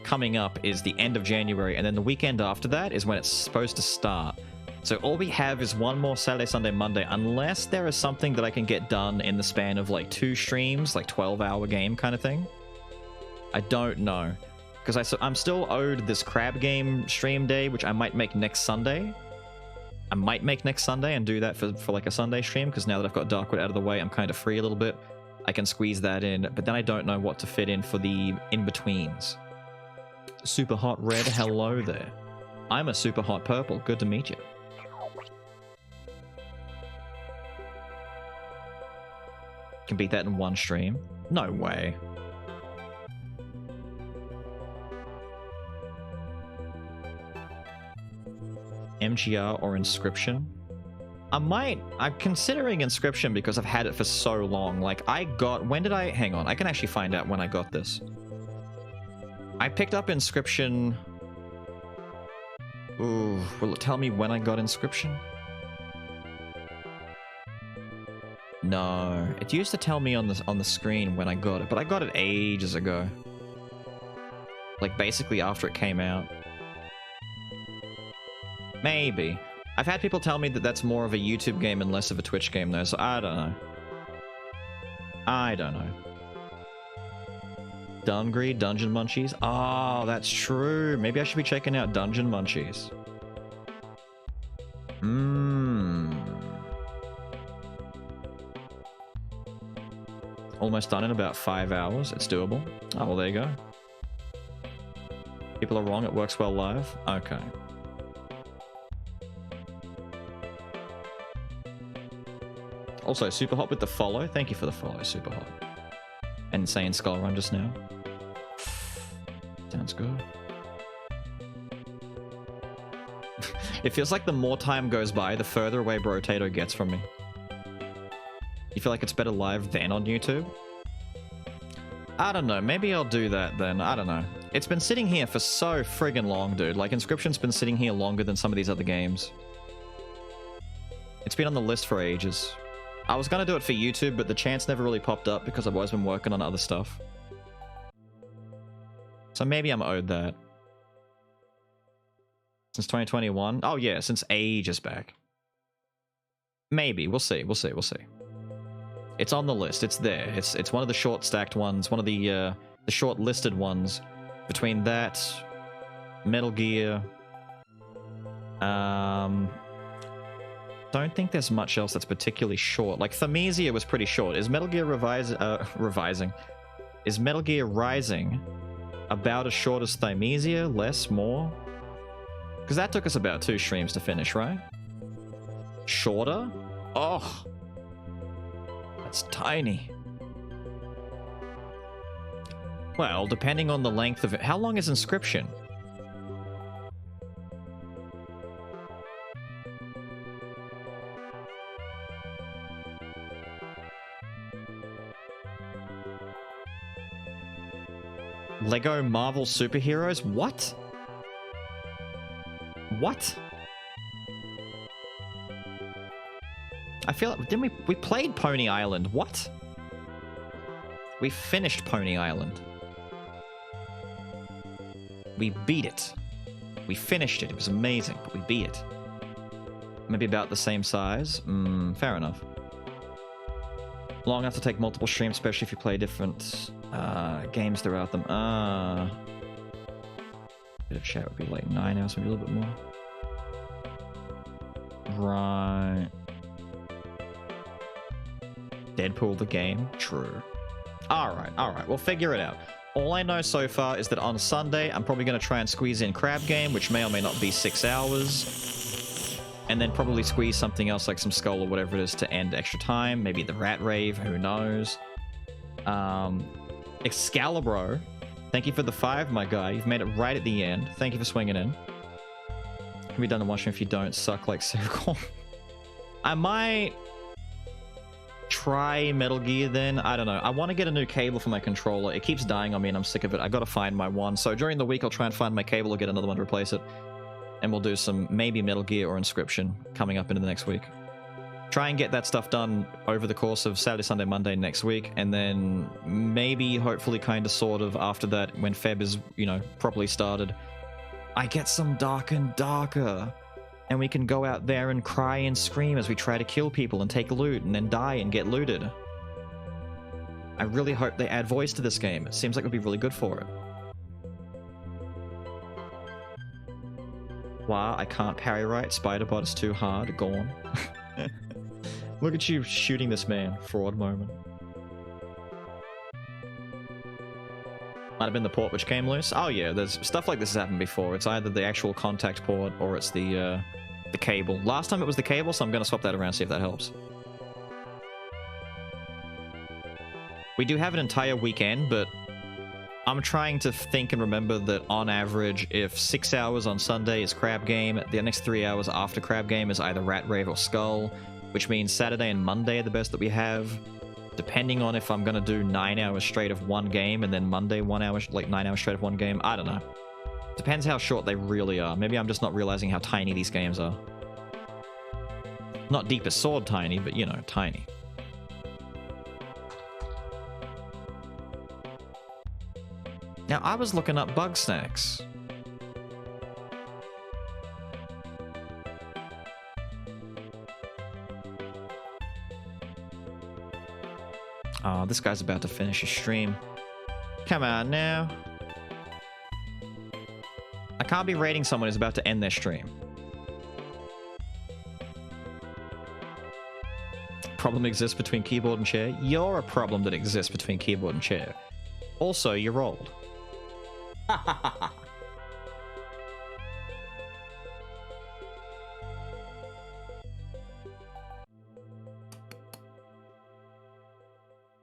coming up is the end of January, and then the weekend after that is when it's supposed to start. So all we have is one more Saturday, Sunday, Monday, unless there is something that I can get done in the span of, like, 2 streams, like 12-hour game kind of thing. I don't know. Because I'm still owed this crab game stream day, which I might make next Sunday. I might make next Sunday and do that for like a Sunday stream, because now that I've got Darkwood out of the way, I'm kind of free a little bit. I can squeeze that in, but then I don't know what to fit in for the in-betweens. Super Hot Red, hello there. I'm a Super Hot Purple, good to meet you. Can beat that in 1 stream? No way. MGR or Inscription? I'm considering Inscription because I've had it for so long. Like, hang on, I can actually find out when I got this. I picked up Inscription. Ooh, will it tell me when I got Inscription? No, it used to tell me on the screen when I got it, but I got it ages ago. Like, basically after it came out. Maybe. I've had people tell me that that's more of a YouTube game and less of a Twitch game though, so I don't know. I don't know. Dungry, Dungeon Munchies. Oh, that's true. Maybe I should be checking out Dungeon Munchies. Almost done in about 5 hours. It's doable. Oh, well, there you go. People are wrong. It works well live. Okay. Also, super hot with the follow. Thank you for the follow, super hot. Insane skull run just now. Sounds good. It feels like the more time goes by, the further away Brotato gets from me. You feel like it's better live than on YouTube? I don't know. Maybe I'll do that then. I don't know. It's been sitting here for so friggin' long, dude. Like, Inscription's been sitting here longer than some of these other games. It's been on the list for ages. I was gonna do it for YouTube, but the chance never really popped up because I've always been working on other stuff. So maybe I'm owed that. Since 2021? Oh yeah, since ages back. Maybe. We'll see. We'll see. We'll see. It's on the list. It's there. It's one of the short stacked ones. One of the short listed ones. Between that, Metal Gear. Don't think there's much else that's particularly short. Like Thymesia was pretty short. Is Metal Gear revising? Is Metal Gear Rising about as short as Thymesia? Less? More? Because that took us about 2 streams to finish, right? Shorter? Oh, that's tiny. Well, depending on the length of it. How long is Inscription? Lego Marvel Superheroes? What? What? I feel like, didn't we played Pony Island? What? We finished Pony Island. We beat it. We finished it. It was amazing, but we beat it. Maybe about the same size? Fair enough. Long enough to take multiple streams, especially if you play different games throughout them. Bit of chat would be like 9 hours, maybe a little bit more. Right. Deadpool the game? True. Alright, we'll figure it out. All I know so far is that on Sunday, I'm probably going to try and squeeze in Crab Game, which may or may not be 6 hours. And then probably squeeze something else like some Skull or whatever it is to end extra time. Maybe the Rat Rave, who knows. Excalibur, thank you for the 5, my guy. You've made it right at the end. Thank you for swinging in. Can be done to watch if you don't suck like Circle. I might try Metal Gear then. I don't know. I want to get a new cable for my controller. It keeps dying on me and I'm sick of it. I gotta find my one. So during the week, I'll try and find my cable or get another one to replace it. And we'll do some maybe Metal Gear or Inscription coming up into the next week. Try and get that stuff done over the course of Saturday, Sunday, Monday next week. And then maybe, hopefully, kind of, sort of, after that, when Feb is, you know, properly started, I get some Dark and Darker. And we can go out there and cry and scream as we try to kill people and take loot and then die and get looted. I really hope they add voice to this game. It seems like it would be really good for it. Wow, I can't parry right. Spider-Bot is too hard. Gone. Look at you shooting this man. Fraud moment. Might have been the port which came loose. Oh yeah, there's stuff like this has happened before. It's either the actual contact port or it's the cable. Last time it was the cable, so I'm going to swap that around, see if that helps. We do have an entire weekend, but I'm trying to think and remember that on average, if 6 hours on Sunday is Crab Game, the next 3 hours after Crab Game is either Rat Rave or Skull, which means Saturday and Monday are the best that we have. Depending on if I'm going to do 9 hours straight of one game and then Monday 1 hour, like 9 hours straight of one game. I don't know. Depends how short they really are. Maybe I'm just not realizing how tiny these games are. Not Deepest Sword tiny, but you know, tiny. Now, I was looking up bug snacks. Oh, this guy's about to finish his stream. Come on now. I can't be rating someone who's about to end their stream. Problem exists between keyboard and chair. You're a problem that exists between keyboard and chair. Also, you're old.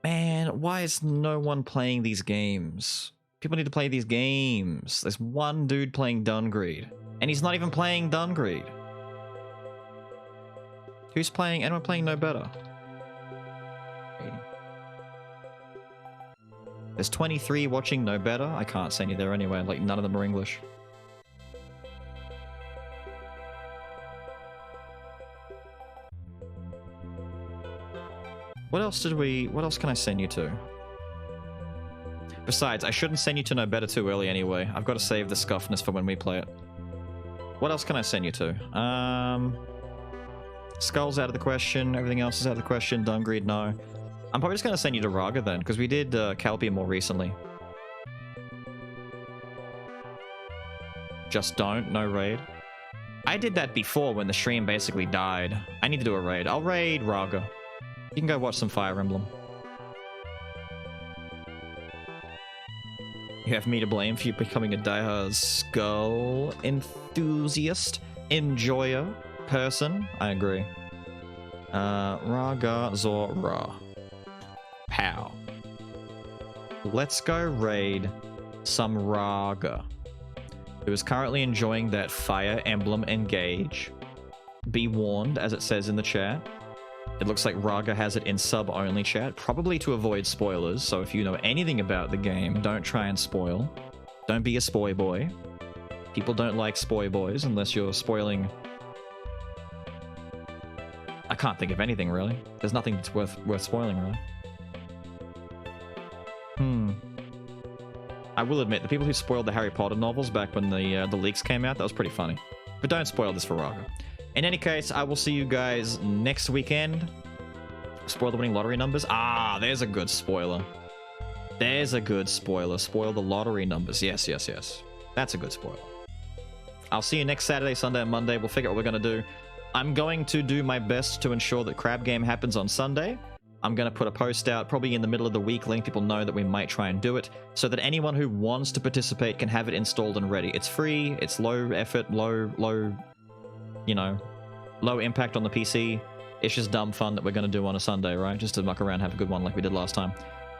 Man, why is no one playing these games? People need to play these games. There's one dude playing Dungreed, and he's not even playing Dungreed. Who's playing? Anyone playing No Better? There's 23 watching No Better. I can't send you there anyway. Like, none of them are English. What else can I send you to? Besides, I shouldn't send you to No Better too early anyway. I've got to save the scuffness for when we play it. What else can I send you to? Skull's out of the question. Everything else is out of the question. Dungreed, no. I'm probably just going to send you to Raga then, because we did Calpy more recently. Just don't. No raid. I did that before when the stream basically died. I need to do a raid. I'll raid Raga. You can go watch some Fire Emblem. You have me to blame for you becoming a diehard Skull enthusiast, enjoyer, person. I agree. Raga Zora. Pow. Let's go raid some Raga, who is currently enjoying that Fire Emblem Engage. Be warned, as it says in the chat. It looks like Raga has it in sub-only chat, probably to avoid spoilers, so if you know anything about the game, don't try and spoil. Don't be a spoy boy. People don't like spoy boys unless you're spoiling... I can't think of anything, really. There's nothing that's worth spoiling, really. I will admit, the people who spoiled the Harry Potter novels back when the leaks came out, that was pretty funny. But don't spoil this for Raga. In any case, I will see you guys next weekend. Spoil the winning lottery numbers. Ah, there's a good spoiler. There's a good spoiler. Spoil the lottery numbers. Yes, yes, yes. That's a good spoiler. I'll see you next Saturday, Sunday, and Monday. We'll figure out what we're going to do. I'm going to do my best to ensure that Crab Game happens on Sunday. I'm going to put a post out probably in the middle of the week letting people know that we might try and do it so that anyone who wants to participate can have it installed and ready. It's free. It's low effort, low, you know, low impact on the PC. It's just dumb fun that we're going to do on a Sunday, right? Just to muck around, have a good one like we did last time.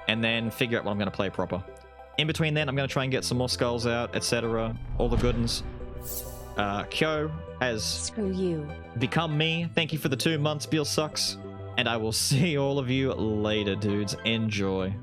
And then figure out what I'm going to play proper. In between then, I'm going to try and get some more skulls out, etc. All the good ones. Kyo has Screw you. become me. Thank you for the 2 months. Beal sucks. And I will see all of you later, dudes. Enjoy.